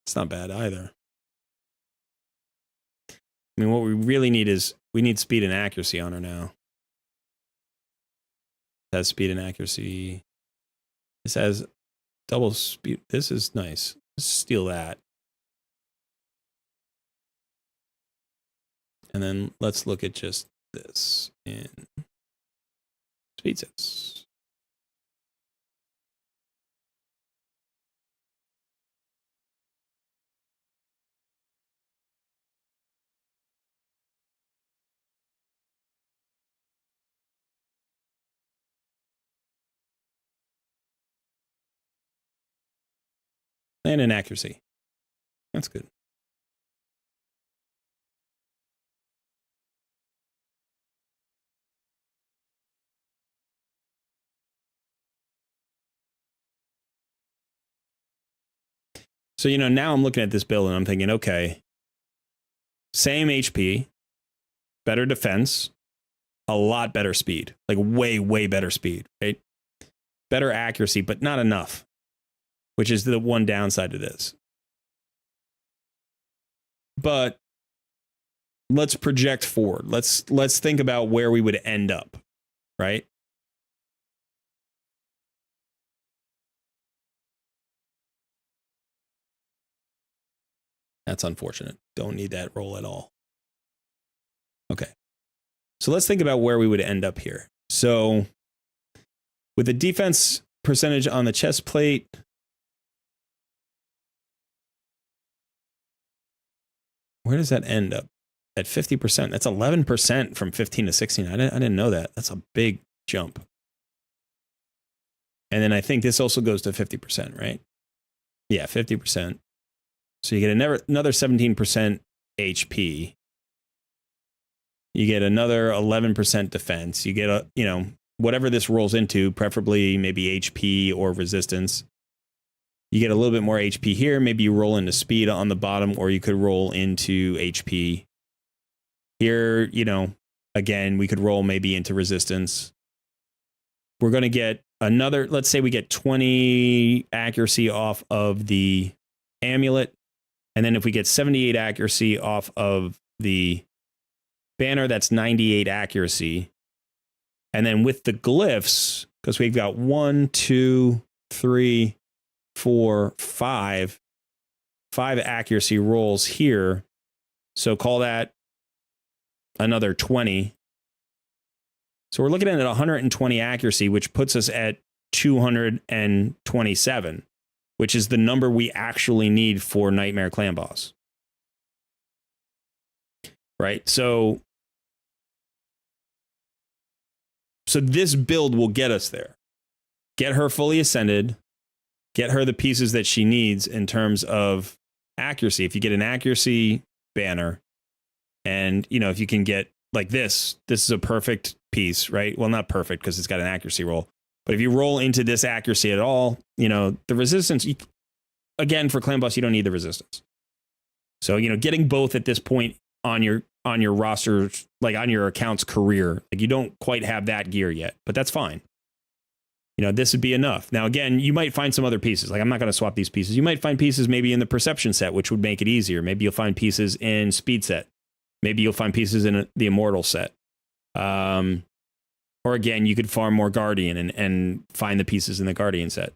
It's not bad either. I mean, what we really need is we need speed and accuracy on her now. It has speed and accuracy. This has double speed. This is nice. Let's steal that. And then let's look at just this in speed sets. And an accuracy. That's good. So, you know, now I'm looking at this build and I'm thinking, okay, same HP, better defense, a lot better speed, like way, way better speed, right? Better accuracy, but not enough, which is the one downside to this. But let's project forward. Let's think about where we would end up, right? That's unfortunate. Don't need that roll at all. Okay. So let's think about where we would end up here. So with the defense percentage on the chest plate, where does that end up? At 50%. That's 11% from 15 to 16. I didn't know that. That's a big jump. And then I think this also goes to 50%, right? Yeah, 50%. So you get another 17% HP. You get another 11% defense. You get a, you know, whatever this rolls into, preferably maybe HP or resistance. You get a little bit more HP here. Maybe you roll into speed on the bottom, or you could roll into HP. Here, you know, again, we could roll maybe into resistance. We're going to get another, let's say we get 20 accuracy off of the amulet. And then if we get 78 accuracy off of the banner, that's 98 accuracy. And then with the glyphs, because we've got 1, 2, 3, 4, 5 accuracy rolls here. So call that another 20. So we're looking at 120 accuracy, which puts us at 227, which is the number we actually need for Nightmare Clan Boss. Right? So this build will get us there. Get her fully ascended, get her the pieces that she needs in terms of accuracy. If you get an accuracy banner, and, you know, if you can get like this is a perfect piece, right? Well, not perfect because it's got an accuracy roll. But if you roll into this accuracy at all, you know, the resistance, again, for Clan Boss, you don't need the resistance. So, you know, getting both at this point on your roster, like on your account's career, like you don't quite have that gear yet, but that's fine. you know, this would be enough. Now, again, you might find some other pieces. Like, I'm not going to swap these pieces. You might find pieces maybe in the perception set, which would make it easier. Maybe you'll find pieces in speed set. Maybe you'll find pieces in the immortal set. Or again, you could farm more guardian and find the pieces in the guardian set.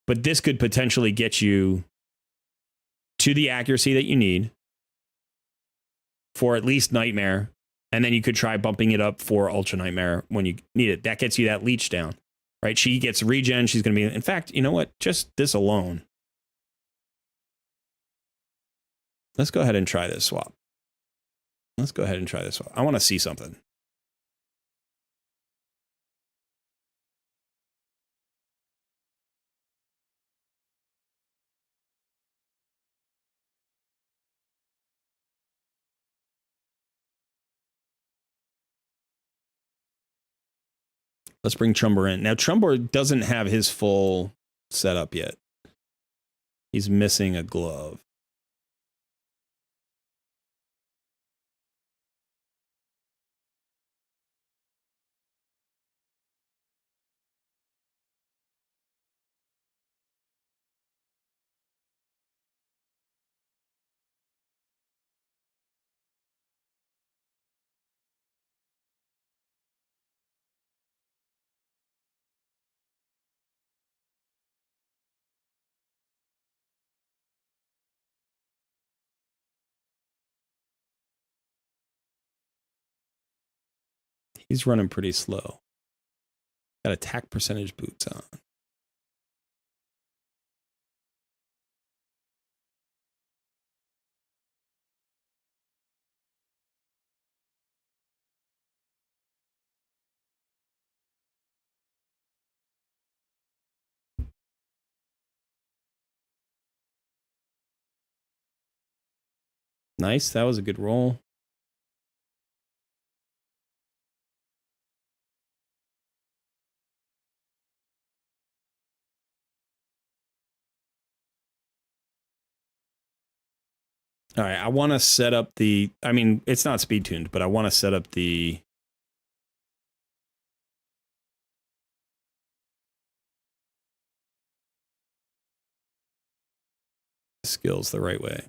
But this could potentially get you to the accuracy that you need for at least Nightmare. And then you could try bumping it up for Ultra Nightmare when you need it. That gets you that leech down, right? She gets regen. She's going to be, in fact, you know what? Just this alone. Let's go ahead and try this swap. Let's go ahead and try this swap. I want to see something. Let's bring Trumbor in. Now, Trumbor doesn't have his full setup yet. He's missing a glove. He's running pretty slow. Got attack percentage boots on. Nice. That was a good roll. All right, I want to set up the, I mean, it's not speed tuned, but I want to set up the skills the right way.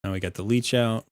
Now we got the leech out.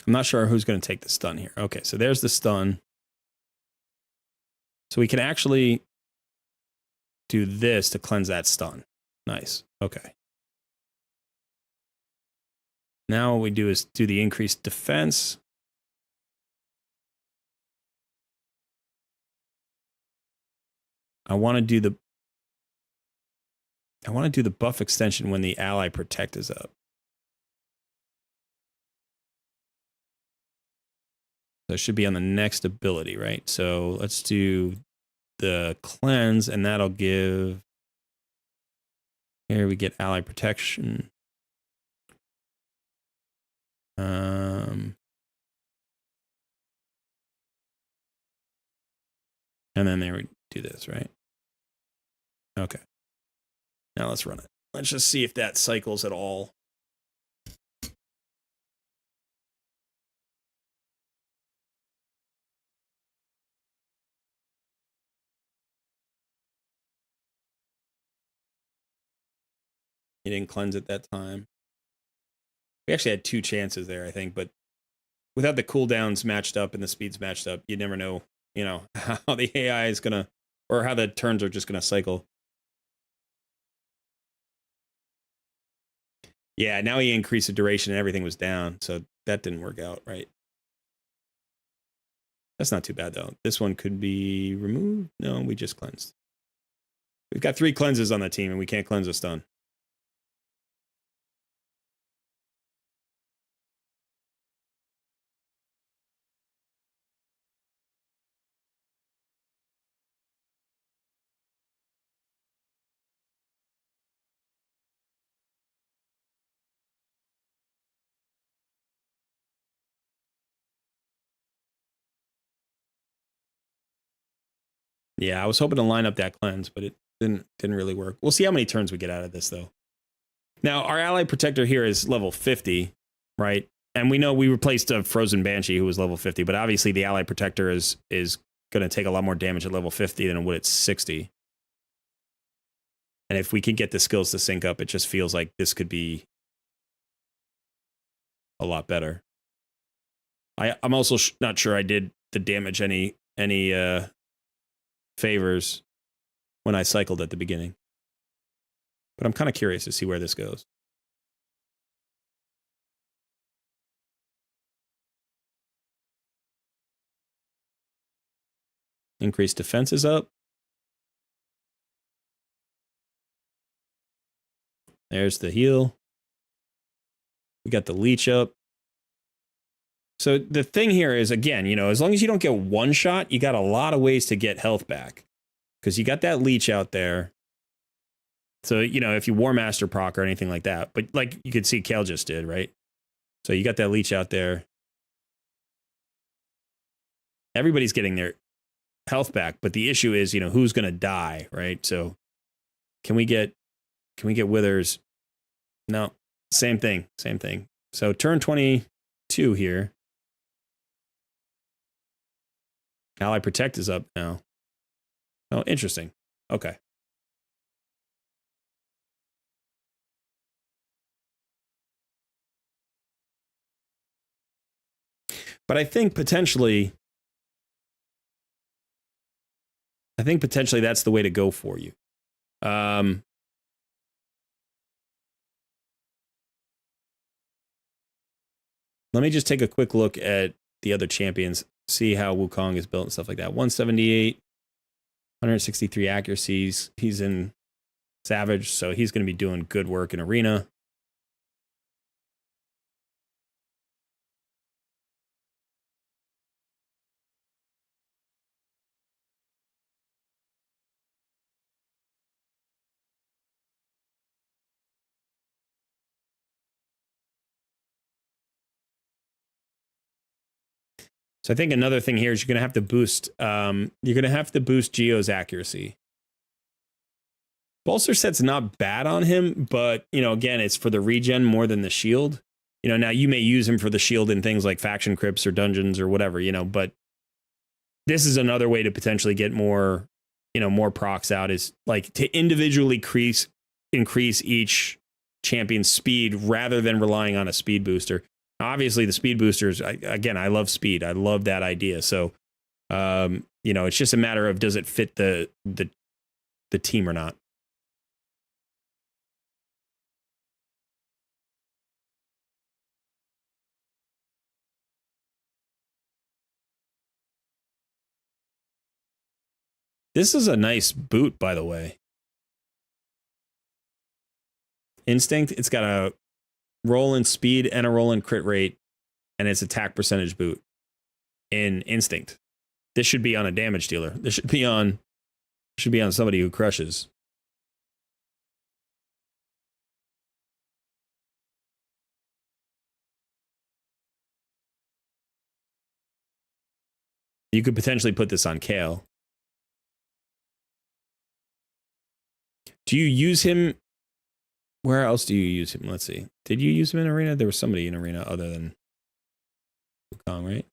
I'm not sure who's going to take the stun here. Okay, so there's the stun. So we can actually do this to cleanse that stun. Nice. Okay. Now what we do is do the increased defense. I want to do the buff extension when the ally protect is up. So it should be on the next ability, right? So let's do the cleanse, and that'll give, here we get ally protection. And then there we do this, right? Okay. Now let's run it. Let's just see if that cycles at all. He didn't cleanse at that time. We actually had 2 chances there, I think, but without the cooldowns matched up and the speeds matched up, you never know you know, how the AI is gonna, or how the turns are just gonna cycle. Yeah, now he increased the duration and everything was down, so that didn't work out, right? That's not too bad though. This one could be removed. No, we just cleansed. We've got 3 cleanses on the team and we can't cleanse a stun. Yeah, I was hoping to line up that cleanse, but it didn't really work. We'll see how many turns we get out of this though. Now, our ally protector here is level 50, right? And we know we replaced a frozen banshee who was level 50, but obviously the ally protector is going to take a lot more damage at level 50 than it would at 60. And if we can get the skills to sync up, it just feels like this could be a lot better. I'm also not sure I did the damage any favors when I cycled at the beginning. But I'm kind of curious to see where this goes. Increased defense is up. There's the heal. We got the leech up. So the thing here is, again, you know, as long as you don't get one shot, you got a lot of ways to get health back. Because you got that leech out there. So, you know, if you War Master proc or anything like that. But like you could see Kale just did, right? So you got that leech out there. Everybody's getting their health back. But the issue is, you know, who's going to die, right? So can we get Withers? No, same thing. So turn 22 here. Ally Protect is up now. Oh, interesting. Okay. But I think potentially that's the way to go for you. Let me just take a quick look at the other champions, see how Wukong is built and stuff like that. 178, 163 accuracies. He's in Savage, so he's going to be doing good work in Arena. So I think another thing here is you're going to have to boost. You're going to have to boost Geo's accuracy. Bolster set's not bad on him, but you know, again, it's for the regen more than the shield. You know, now you may use him for the shield in things like faction crypts or dungeons or whatever. You know, but this is another way to potentially get more, you know, more procs out, is like to individually increase each champion's speed rather than relying on a speed booster. Obviously, the speed boosters, again, I love speed. I love that idea. So, you know, it's just a matter of does it fit the team or not. This is a nice boot, by the way. Instinct, it's got a roll in speed and a roll in crit rate, and it's attack percentage boot in Instinct. This should be on a damage dealer. This should be on somebody who crushes. You could potentially put this on Kale. Do you use him? Where else do you use him? Let's see. Did you use him in Arena? There was somebody in Arena other than Wukong, right?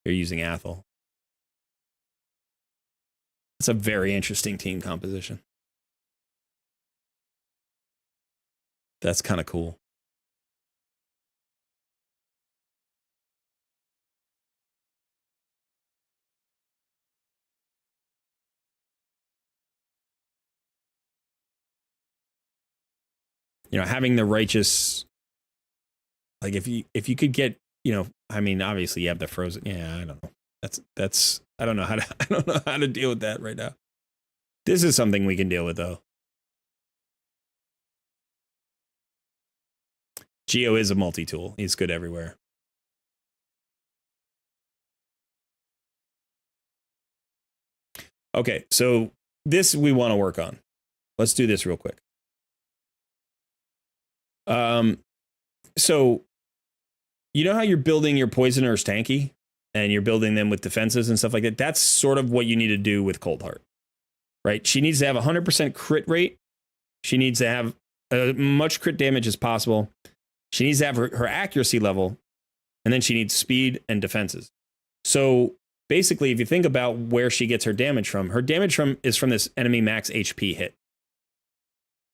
You're using Athel. It's a very interesting team composition. That's kind of cool. you know, having the righteous, like if you could get, you know, I mean, obviously you have the frozen. Yeah, I don't know. That's I don't know how to I don't know how to deal with that right now. This is something we can deal with though. Geo is a multi-tool. He's good everywhere. Okay, so this we want to work on. Let's do this real quick. So you know how you're building your poisoners tanky and you're building them with defenses and stuff like that? That's sort of what you need to do with Cold Heart, right? She needs to have 100% crit rate. She needs to have as much crit damage as possible. She needs to have her accuracy level, and then she needs speed and defenses. So basically, if you think about where she gets her damage from is from this enemy max HP hit.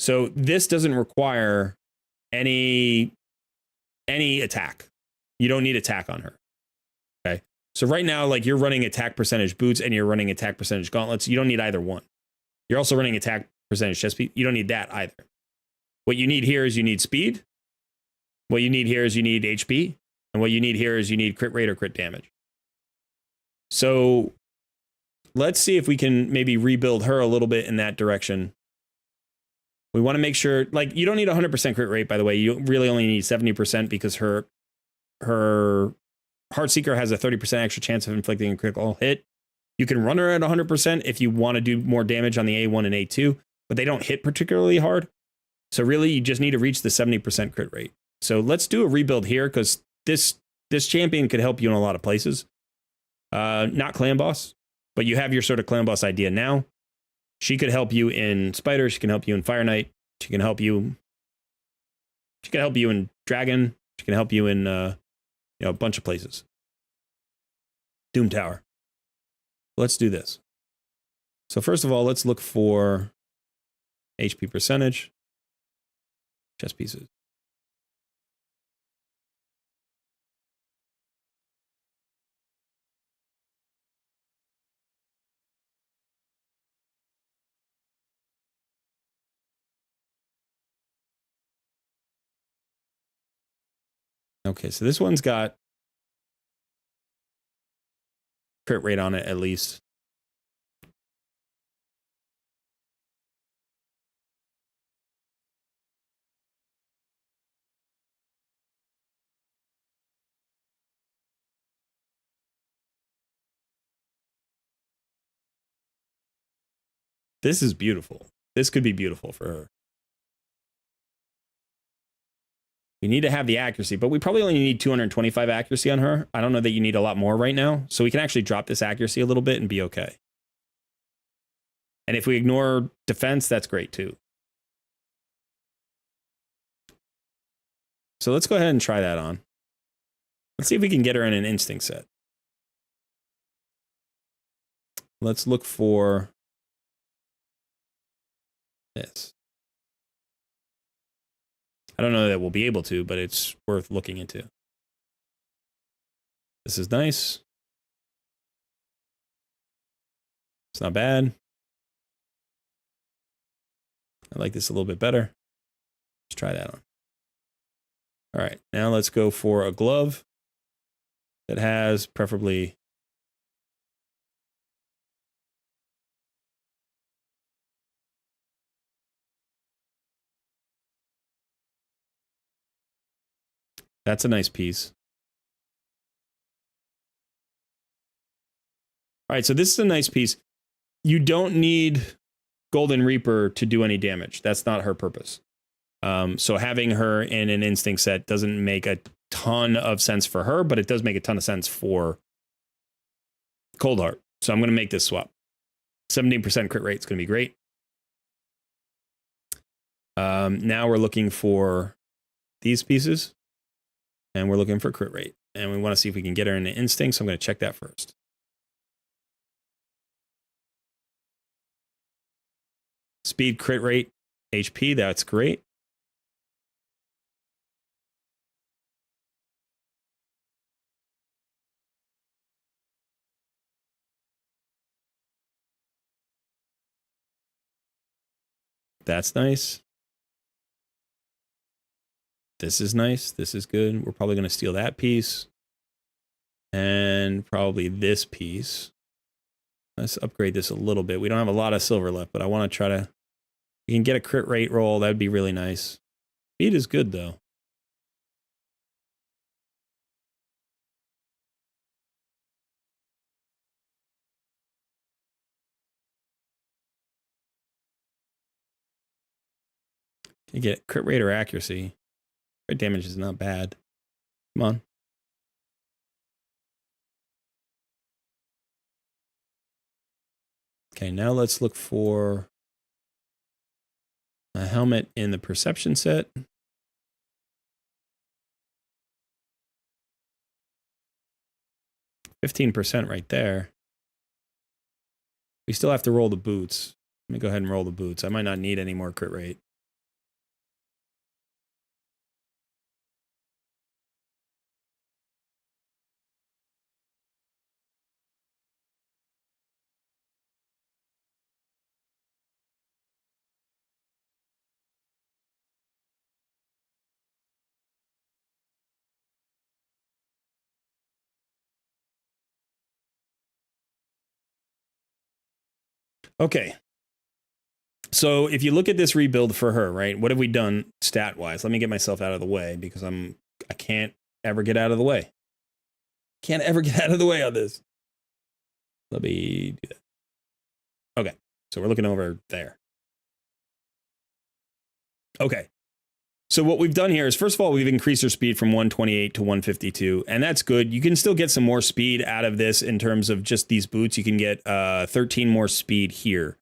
So this doesn't require any attack. You don't need attack on her. Okay. So right now, like you're running attack percentage boots and you're running attack percentage gauntlets. You don't need either one. You're also running attack percentage chest beat. You don't need that either. What you need here is you need speed. What you need here is you need HP. And what you need here is you need crit rate or crit damage. So let's see if we can maybe rebuild her a little bit in that direction. We want to make sure, like, you don't need 100% crit rate, by the way. You really only need 70% because her Heartseeker has a 30% extra chance of inflicting a critical hit. You can run her at 100% if you want to do more damage on the A1 and A2, but they don't hit particularly hard. So really, you just need to reach the 70% crit rate. So let's do a rebuild here because this champion could help you in a lot of places. Not clan boss, but you have your sort of clan boss idea now. She could help you in Spider. She can help you in Fire Knight. She can help you in Dragon. She can help you in a bunch of places. Doom Tower. Let's do this. So first of all, let's look for HP percentage, chest pieces. Okay, so this one's got crit rate on it at least. This is beautiful. This could be beautiful for her. We need to have the accuracy, but we probably only need 225 accuracy on her. I don't know that you need a lot more right now. So we can actually drop this accuracy a little bit and be okay. And if we ignore defense, that's great too. So let's go ahead and try that on. Let's see if we can get her in an instinct set. Let's look for this. I don't know that we'll be able to, but it's worth looking into. This is nice. It's not bad. I like this a little bit better. Let's try that on. All right, now let's go for a glove that has preferably that's a nice piece. All right, so this is a nice piece. You don't need Golden Reaper to do any damage. That's not her purpose. So having her in an instinct set doesn't make a ton of sense for her, but it does make a ton of sense for Cold Heart. So I'm going to make this swap. 17% crit rate is going to be great. Now we're looking for these pieces, and we're looking for crit rate. And we want to see if we can get her in an instinct, so I'm going to check that first. Speed, crit rate, HP, that's great. That's nice. This is nice. This is good. We're probably going to steal that piece. And probably this piece. Let's upgrade this a little bit. We don't have a lot of silver left, but I want to try to... You can get a crit rate roll. That'd be really nice. Speed is good, though. You get crit rate or accuracy. Crit damage is not bad. Come on. Okay, now let's look for a helmet in the perception set. %15 right there. We still have to roll the boots. Let me go ahead and roll the boots. I might not need any more crit rate. Okay. So if you look at this rebuild for her, right? What have we done stat wise? Let me get myself out of the way because I can't ever get out of the way. Can't ever get out of the way on this. Let me do that. Okay. So we're looking over there. Okay. So what we've done here is, first of all, we've increased her speed from 128 to 152, and that's good. You can still get some more speed out of this in terms of just these boots. You can get 13 more speed here.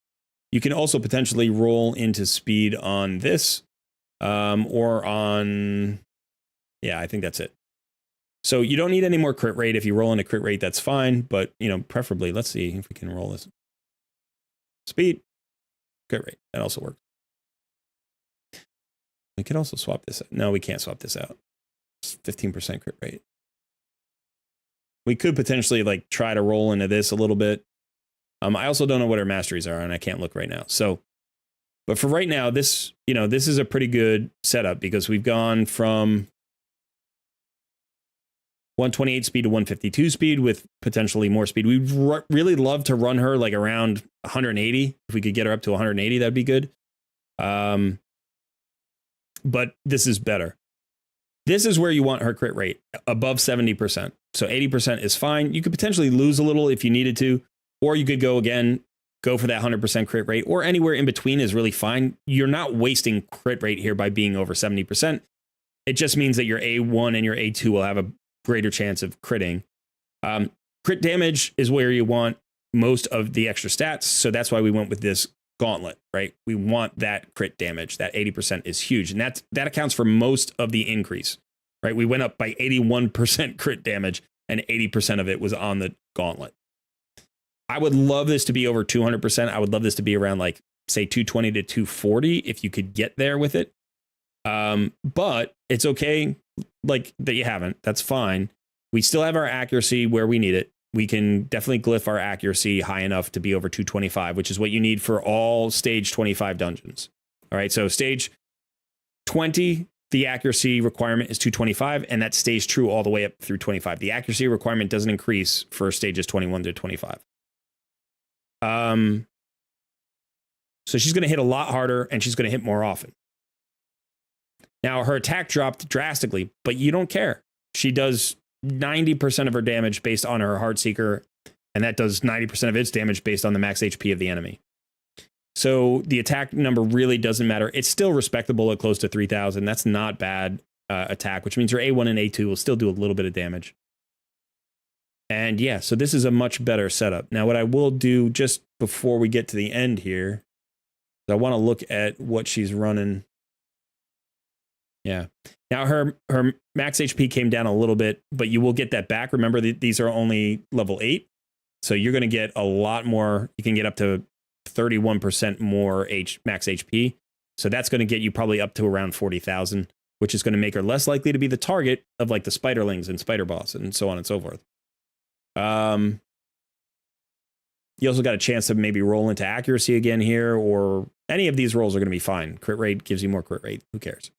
You can also potentially roll into speed on this or on... Yeah, I think that's it. So you don't need any more crit rate. If you roll in a crit rate, that's fine. But, you know, preferably, let's see if we can roll this. Speed, crit rate. That also works. We could also swap this out. No, we can't swap this out. It's 15% crit rate. We could potentially like try to roll into this a little bit. I also don't know what our masteries are, and I can't look right now. So, but for right now, this, you know, this is a pretty good setup because we've gone from 128 speed to 152 speed with potentially more speed. We'd really love to run her like around 180. If we could get her up to 180, that'd be good. But this is better. This is where you want her crit rate, above 70%. So 80% is fine. You could potentially lose a little if you needed to, or you could go for that 100% crit rate, or anywhere in between is really fine. You're not wasting crit rate here by being over 70%. It just means that your A1 and your A2 will have a greater chance of critting. Crit damage is where you want most of the extra stats. So that's why we went with this gauntlet, right? We want that crit damage. That 80% is huge. And that accounts for most of the increase, right? We went up by 81% crit damage and 80% of it was on the gauntlet. I would love this to be over 200%. I would love this to be around like, say, 220 to 240 if you could get there with it. But it's okay like that you haven't. That's fine. We still have our accuracy where we need it. We can definitely glyph our accuracy high enough to be over 225, which is what you need for all stage 25 dungeons. All right, so stage 20, the accuracy requirement is 225, and that stays true all the way up through 25. The accuracy requirement doesn't increase for stages 21 to 25. So she's going to hit a lot harder, and she's going to hit more often. Now, her attack dropped drastically, but you don't care. She does 90% of her damage based on her Heartseeker, and that does 90% of its damage based on the max HP of the enemy. So the attack number really doesn't matter. It's still respectable at close to 3,000. That's not bad attack, which means your A1 and A2 will still do a little bit of damage. And yeah, so this is a much better setup. Now, what I will do just before we get to the end here, I want to look at what she's running. Yeah. Now her max HP came down a little bit, but you will get that back. Remember, these are only level 8. So you're going to get a lot more. You can get up to 31% more max HP. So that's going to get you probably up to around 40,000, which is going to make her less likely to be the target of like the spiderlings and spider boss and so on and so forth. You also got a chance to maybe roll into accuracy again here, or any of these rolls are going to be fine. Crit rate gives you more crit rate. Who cares?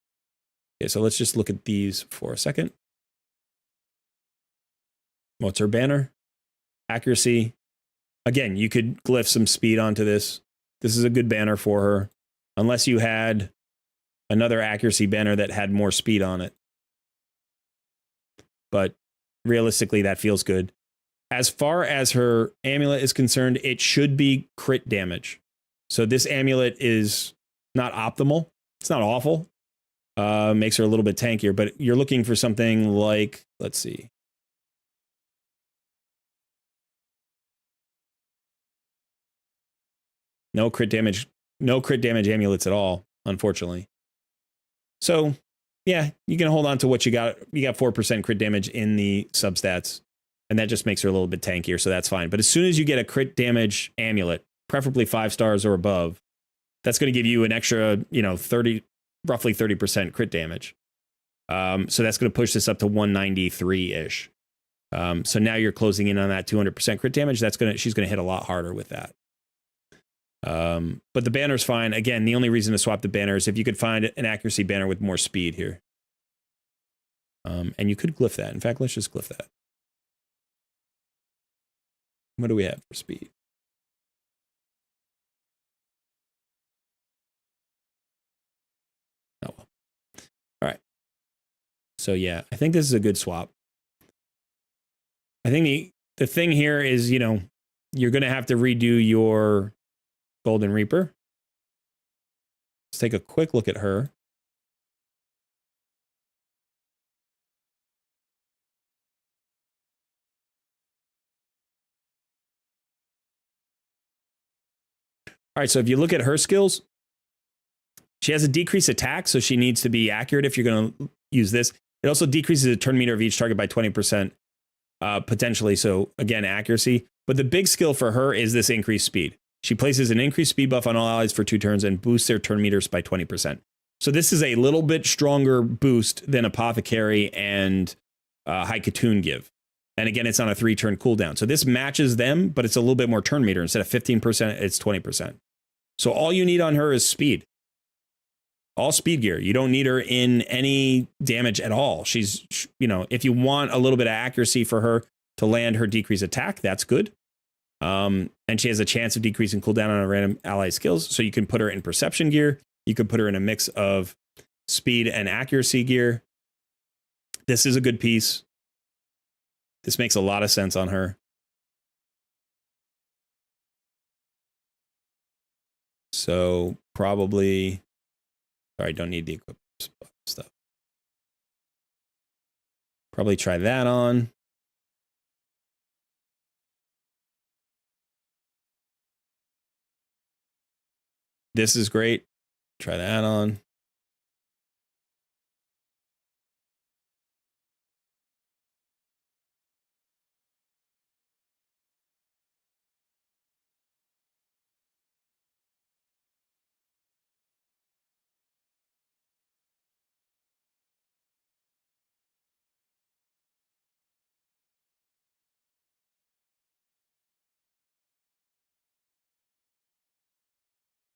Okay, so let's just look at these for a second. What's her banner? Accuracy. Again, you could glyph some speed onto this. This is a good banner for her, unless you had another accuracy banner that had more speed on it. But realistically, that feels good. As far as her amulet is concerned, it should be crit damage. So this amulet is not optimal. It's not awful. Makes her a little bit tankier, but you're looking for something like, let's see. No crit damage amulets at all, unfortunately. So yeah, you can hold on to what you got. You got 4% crit damage in the substats, and that just makes her a little bit tankier, so that's fine. But as soon as you get a crit damage amulet, preferably 5 stars or above, that's going to give you an extra, roughly 30% crit damage. So that's going to push this up to 193-ish. So now you're closing in on that 200% crit damage. She's going to hit a lot harder with that. But the banner's fine. Again, the only reason to swap the banner is if you could find an accuracy banner with more speed here. And you could glyph that. In fact, let's just glyph that. What do we have for speed? Oh, well. All right. So yeah, I think this is a good swap. I think the thing here is, you're going to have to redo your Golden Reaper. Let's take a quick look at her. All right, so if you look at her skills, she has a decreased attack, so she needs to be accurate if you're going to use this. It also decreases the turn meter of each target by 20%, potentially. So again, accuracy. But the big skill for her is this increased speed. She places an increased speed buff on all allies for 2 turns and boosts their turn meters by 20%. So this is a little bit stronger boost than Apothecary and High Katoon give. And again, it's on a 3-turn cooldown. So this matches them, but it's a little bit more turn meter. Instead of 15%, it's 20%. So all you need on her is speed. All speed gear. You don't need her in any damage at all. She's, if you want a little bit of accuracy for her to land her decreased attack, that's good. And she has a chance of decreasing cooldown on a random ally skills. So you can put her in perception gear. You could put her in a mix of speed and accuracy gear. This is a good piece. This makes a lot of sense on her. So probably, sorry, don't need the equip stuff. Probably try that on. This is great. Try that on.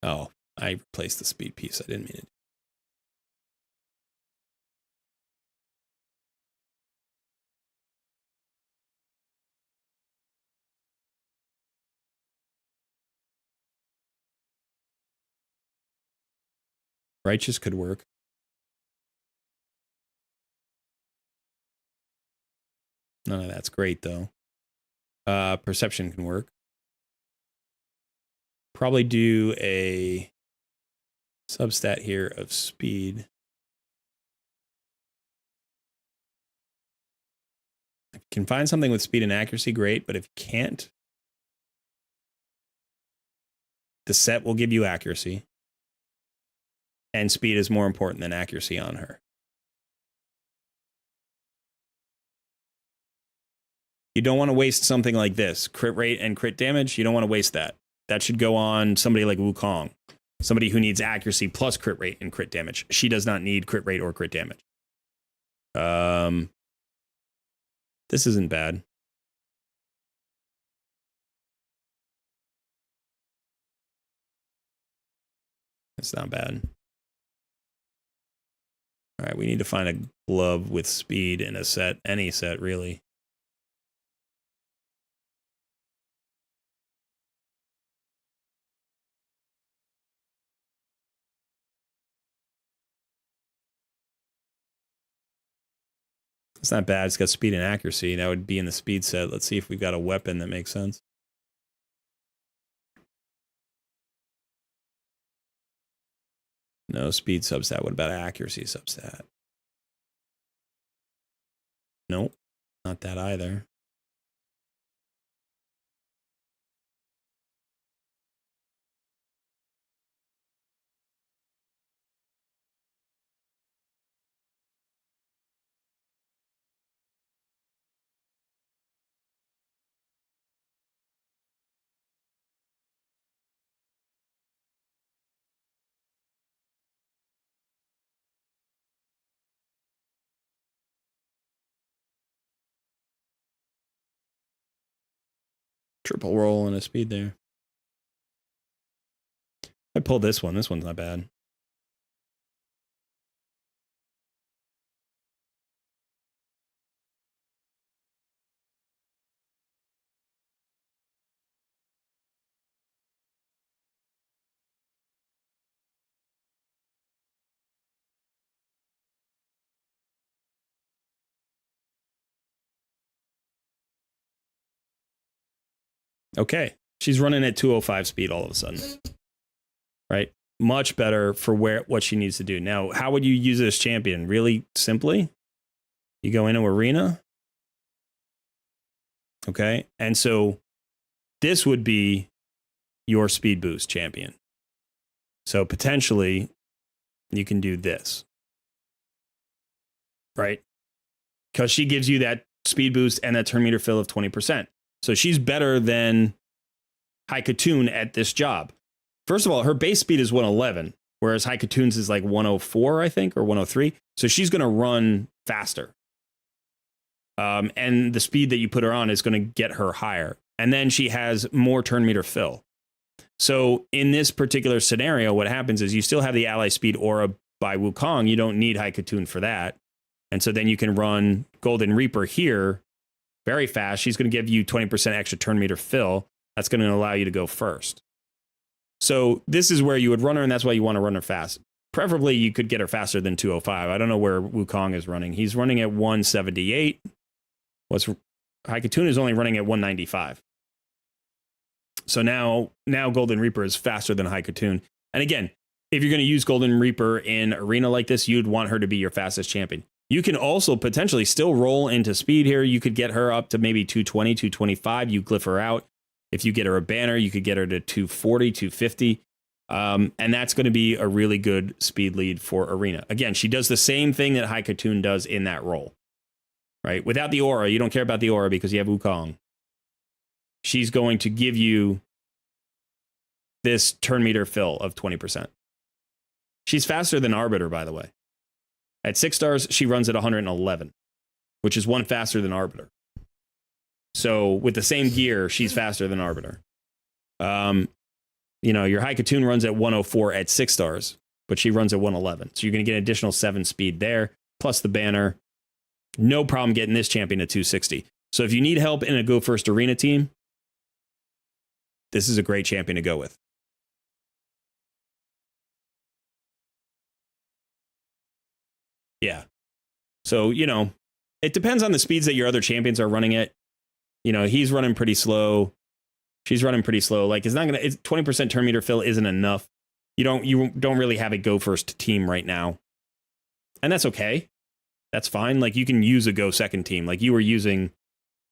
Oh, I replaced the speed piece. I didn't mean it. Righteous could work. None of that's great, though. Perception can work. Probably do a substat here of speed. If you can find something with speed and accuracy, great. But if you can't, the set will give you accuracy. And speed is more important than accuracy on her. You don't want to waste something like this. Crit rate and crit damage, you don't want to waste that. That should go on somebody like Wukong. Somebody who needs accuracy plus crit rate and crit damage. She does not need crit rate or crit damage. This isn't bad. It's not bad. All right, we need to find a glove with speed in a set, any set, really. It's not bad. It's got speed and accuracy. That would be in the speed set. Let's see if we've got a weapon that makes sense. No speed substat. What about accuracy substat? Nope, not that either. Triple roll and a speed there. I pulled this one. This one's not bad. Okay, she's running at 205 speed all of a sudden, right? Much better for what she needs to do. Now, how would you use this champion? Really simply, you go into arena, okay? And so this would be your speed boost champion. So potentially you can do this, right? Because she gives you that speed boost and that turn meter fill of 20%. So she's better than Haikatoon at this job. First of all, her base speed is 111, whereas Haikatoon's is like 104, I think, or 103. So she's going to run faster. And the speed that you put her on is going to get her higher. And then she has more turn meter fill. So in this particular scenario, what happens is you still have the ally speed aura by Wukong. You don't need Haikatoon for that. And so then you can run Golden Reaper here very fast. She's going to give you 20% extra turn meter fill. That's going to allow you to go first. So this is where you would run her, and that's why you want to run her fast. Preferably, you could get her faster than 205. I don't know where Wukong is running. He's running at 178. Haikatoon is only running at 195. So now Golden Reaper is faster than Haikatoon. And again, if you're going to use Golden Reaper in arena like this, you'd want her to be your fastest champion. You can also potentially still roll into speed here. You could get her up to maybe 220, 225. You glyph her out. If you get her a banner, you could get her to 240, 250. And that's going to be a really good speed lead for arena. Again, she does the same thing that Haikatoon does in that role, right? Without the aura, you don't care about the aura because you have Wukong. She's going to give you this turn meter fill of 20%. She's faster than Arbiter, by the way. At 6 stars, she runs at 111, which is one faster than Arbiter. So with the same gear, she's faster than Arbiter. You know, your Haikatoon runs at 104 at 6 stars, but she runs at 111. So you're going to get an additional 7 speed there, plus the banner. No problem getting this champion at 260. So if you need help in a Go First Arena team, this is a great champion to go with. Yeah. So, you know, it depends on the speeds that your other champions are running at. You know, he's running pretty slow. She's running pretty slow. Like, it's not going to, 20% turn meter fill isn't enough. You don't really have a Go First team right now. And that's okay. That's fine. Like, you can use a Go Second team. Like, you were using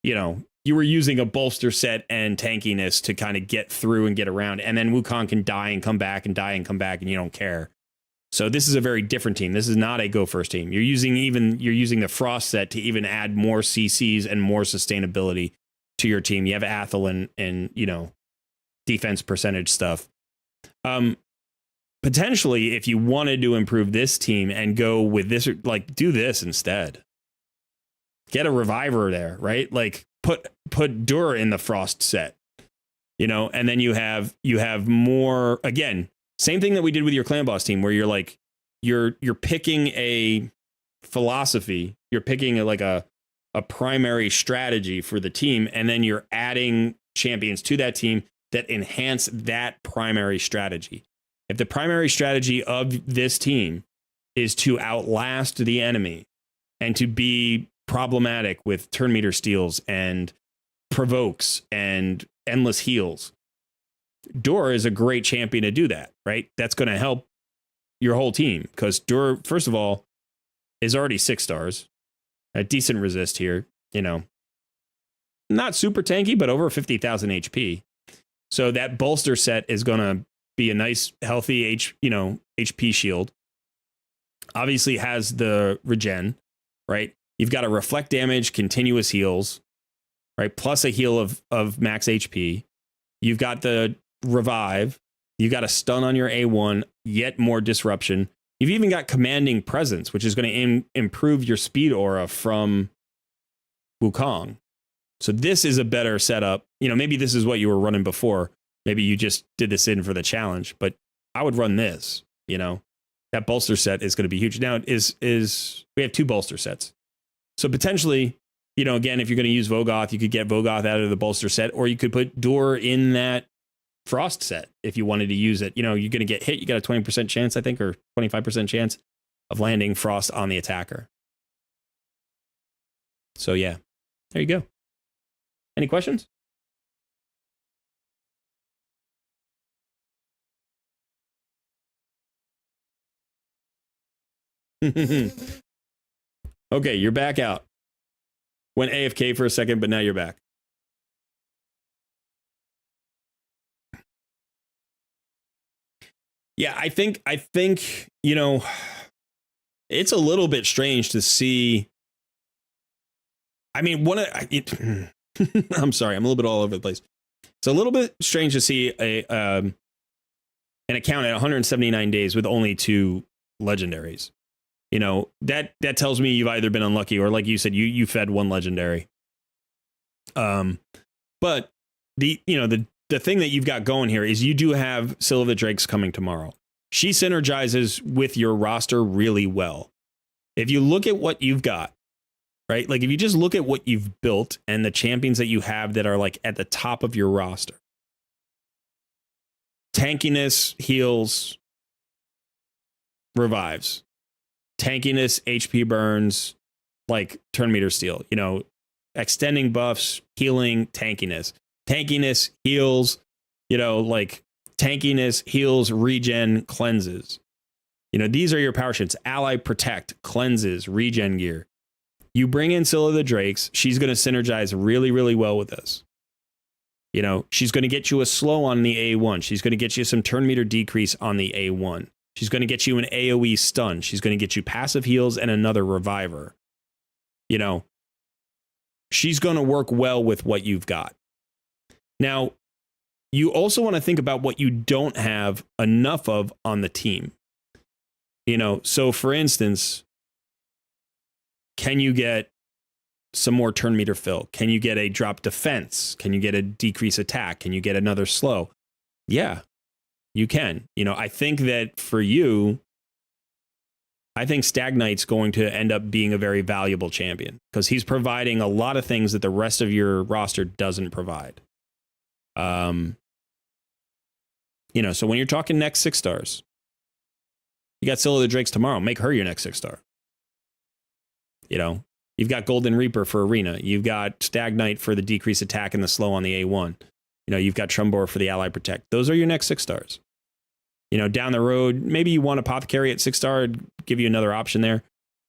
a bolster set and tankiness to kind of get through and get around. And then Wukong can die and come back and die and come back, and you don't care. So this is a very different team. This is not a Go First team. You're using the Frost set to even add more CCs and more sustainability to your team. You have Athel and you know, defense percentage stuff. Potentially, if you wanted to improve this team and go with this, like, do this instead. Get a Reviver there, right? Like, put Dur in the Frost set, you know, and then you have more, again, same thing that we did with your Clan Boss team, where you're like, you're picking a philosophy. You're picking like a primary strategy for the team, and then you're adding champions to that team that enhance that primary strategy. If the primary strategy of this team is to outlast the enemy and to be problematic with turn meter steals and provokes and endless heals, Dur is a great champion to do that, right? That's going to help your whole team because Dur, first of all, is already 6 stars, a decent resist here, you know, not super tanky, but over 50,000 HP. So that bolster set is going to be a nice, healthy HP shield. Obviously has the regen, right? You've got a reflect damage, continuous heals, right? Plus a heal of max HP. You've got the revive. You've got a stun on your A1, yet more disruption. You've even got commanding presence, which is going to improve your speed aura from Wukong. So this is a better setup. You know, maybe this is what you were running before. Maybe you just did this in for the challenge, but I would run this, you know. That bolster set is going to be huge. Now we have 2 bolster sets. So potentially, you know, again, if you're going to use Vogoth, you could get Vogoth out of the bolster set, or you could put Dur in that Frost set if you wanted to use it. You know, you're going to get hit. You got a 20% chance, I think, or 25% chance of landing Frost on the attacker. So yeah, there you go. Any questions? Okay, you're back out. Went AFK for a second, but now you're back. Yeah, I think, you know, it's a little bit strange to see. I mean, I'm sorry, I'm a little bit all over the place. It's a little bit strange to see an account at 179 days with only 2 legendaries. You know, that tells me you've either been unlucky or, like you said, you fed 1 legendary. But the thing that you've got going here is you do have Scylla the Drakes coming tomorrow. She synergizes with your roster really well. If you look at what you've got, right? Like if you just look at what you've built and the champions that you have that are like at the top of your roster. Tankiness, heals, revives. Tankiness, HP burns, like turn meter steal, you know, extending buffs, healing, tankiness. Tankiness, heals, you know, like tankiness, heals, regen, cleanses. You know, these are your power shits. Ally, protect, cleanses, regen gear. You bring in Scylla the Drakes, she's going to synergize really, really well with this. You know, she's going to get you a slow on the A1. She's going to get you some turn meter decrease on the A1. She's going to get you an AoE stun. She's going to get you passive heals and another reviver. You know, she's going to work well with what you've got. Now, you also want to think about what you don't have enough of on the team. You know, so for instance, can you get some more turn meter fill? Can you get a drop defense? Can you get a decrease attack? Can you get another slow? Yeah, you can. You know, I think that for you, I think Stag Knight's going to end up being a very valuable champion because he's providing a lot of things that the rest of your roster doesn't provide. You know, so when you're talking next 6 stars, you got Scylla the Drakes tomorrow. Make her your next 6 star. You know, you've got Golden Reaper for Arena. You've got Stag Knight for the decreased attack and the slow on the A1. You know, you've got Trumbor for the Ally Protect. Those are your next 6 stars. You know, down the road, maybe you want Apothecary at 6 star, give you another option there.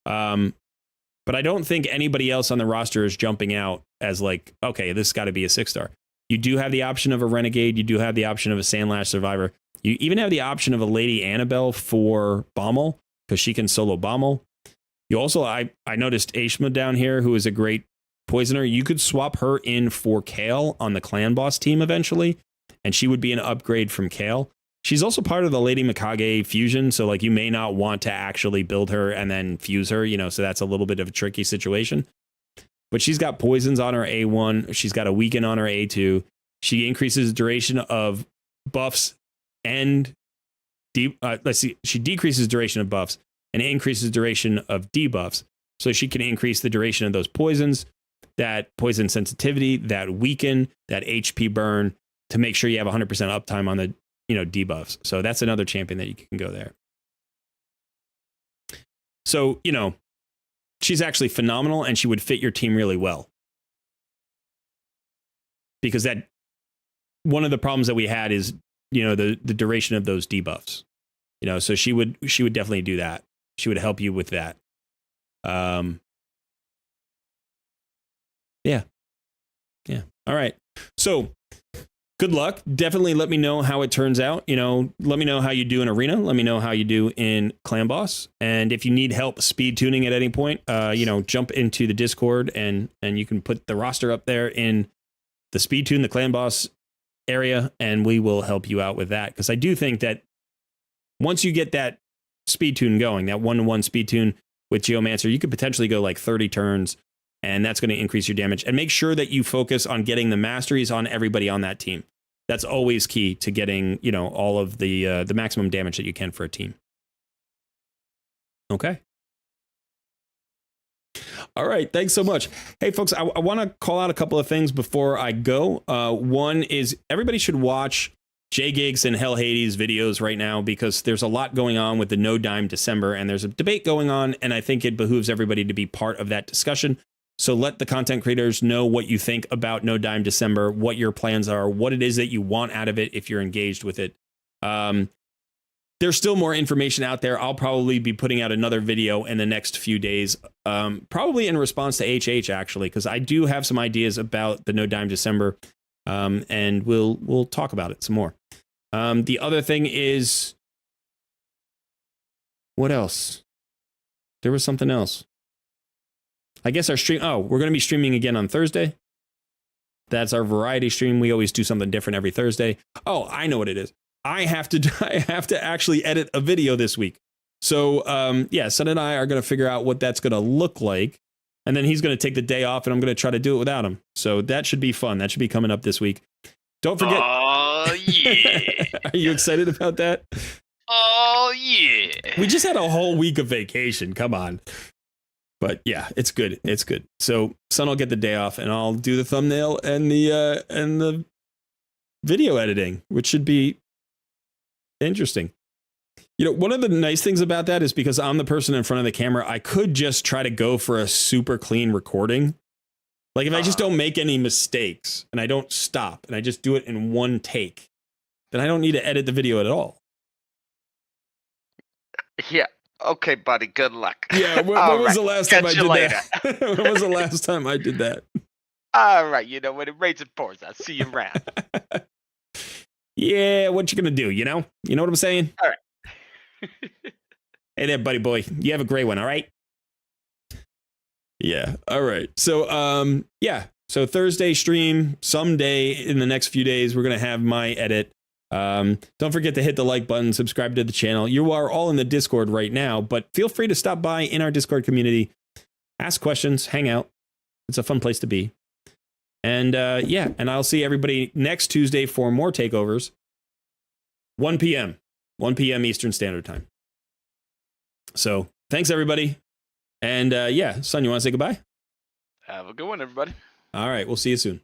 But I don't think anybody else on the roster is jumping out as like, okay, this has got to be a 6 star. You do have the option of a Renegade. You do have the option of a Sandlash Survivor. You even have the option of a Lady Annabelle for Bommel, because she can solo Bommel. You also, I noticed Ashma down here, who is a great poisoner. You could swap her in for Kale on the clan boss team eventually, and she would be an upgrade from Kale. She's also part of the Lady Mikage fusion, so like you may not want to actually build her and then fuse her, you know, so that's a little bit of a tricky situation. But she's got poisons on her A1. She's got a weaken on her A2. She increases duration of buffs and she decreases duration of buffs and it increases duration of debuffs. So she can increase the duration of those poisons, that poison sensitivity, that weaken, that HP burn, to make sure you have 100% uptime on the debuffs. So that's another champion that you can go there. So, she's actually phenomenal, and she would fit your team really well. Because that one of the problems that we had is, the duration of those debuffs. So she would definitely do that. She would help you with that. Yeah. All right. So good luck. Definitely let me know how it turns out. Let me know how you do in arena. Let me know how you do in clan boss. And if you need help speed tuning at any point, jump into the Discord and you can put the roster up there in the speed tune, the clan boss area, and we will help you out with that. Because I do think that once you get that speed tune going, that 1-to-1 speed tune with Geomancer, you could potentially go like 30 turns, and that's going to increase your damage. And make sure that you focus on getting the masteries on everybody on that team. That's always key to getting, all of the maximum damage that you can for a team. Okay. All right. Thanks so much. Hey, folks, I want to call out a couple of things before I go. One is everybody should watch J-Gigs and Hell Hades videos right now, because there's a lot going on with the No Dime December, and there's a debate going on, and I think it behooves everybody to be part of that discussion. So let the content creators know what you think about No Dime December, what your plans are, what it is that you want out of it if you're engaged with it. There's still more information out there. I'll probably be putting out another video in the next few days, probably in response to HH, actually, because I do have some ideas about the No Dime December, and we'll talk about it some more. The other thing is, what else? There was something else. I guess our stream. Oh, we're going to be streaming again on Thursday. That's our variety stream. We always do something different every Thursday. Oh, I know what it is. I have to actually edit a video this week. So, Son and I are going to figure out what that's going to look like. And then he's going to take the day off, and I'm going to try to do it without him. So that should be fun. That should be coming up this week. Don't forget. Oh, yeah. Are you excited about that? Oh, yeah. We just had a whole week of vacation. Come on. But yeah, it's good. It's good. So Son will get the day off, and I'll do the thumbnail and the video editing, which should be interesting. One of the nice things about that is because I'm the person in front of the camera, I could just try to go for a super clean recording. Like if I just don't make any mistakes and I don't stop and I just do it in one take, then I don't need to edit the video at all. Yeah. Okay, buddy. Good luck. Yeah. When was the last time I did that? When was the last time I did that? All right. When it rains and pours, I'll see you around. Yeah. What you gonna do? You know what I'm saying? All right. Hey there, buddy boy. You have a great one. All right. Yeah. All right. So, So Thursday stream, someday in the next few days, we're going to have my edit. Don't forget to hit the like button, subscribe to the channel. You are all in the Discord right now, but feel free to stop by in our Discord community, ask questions, hang out. It's a fun place to be. And and I'll see everybody next Tuesday for more takeovers. 1 p.m. Eastern Standard Time. So thanks, everybody. And Son, you want to say goodbye? Have a good one, everybody. All right. We'll see you soon.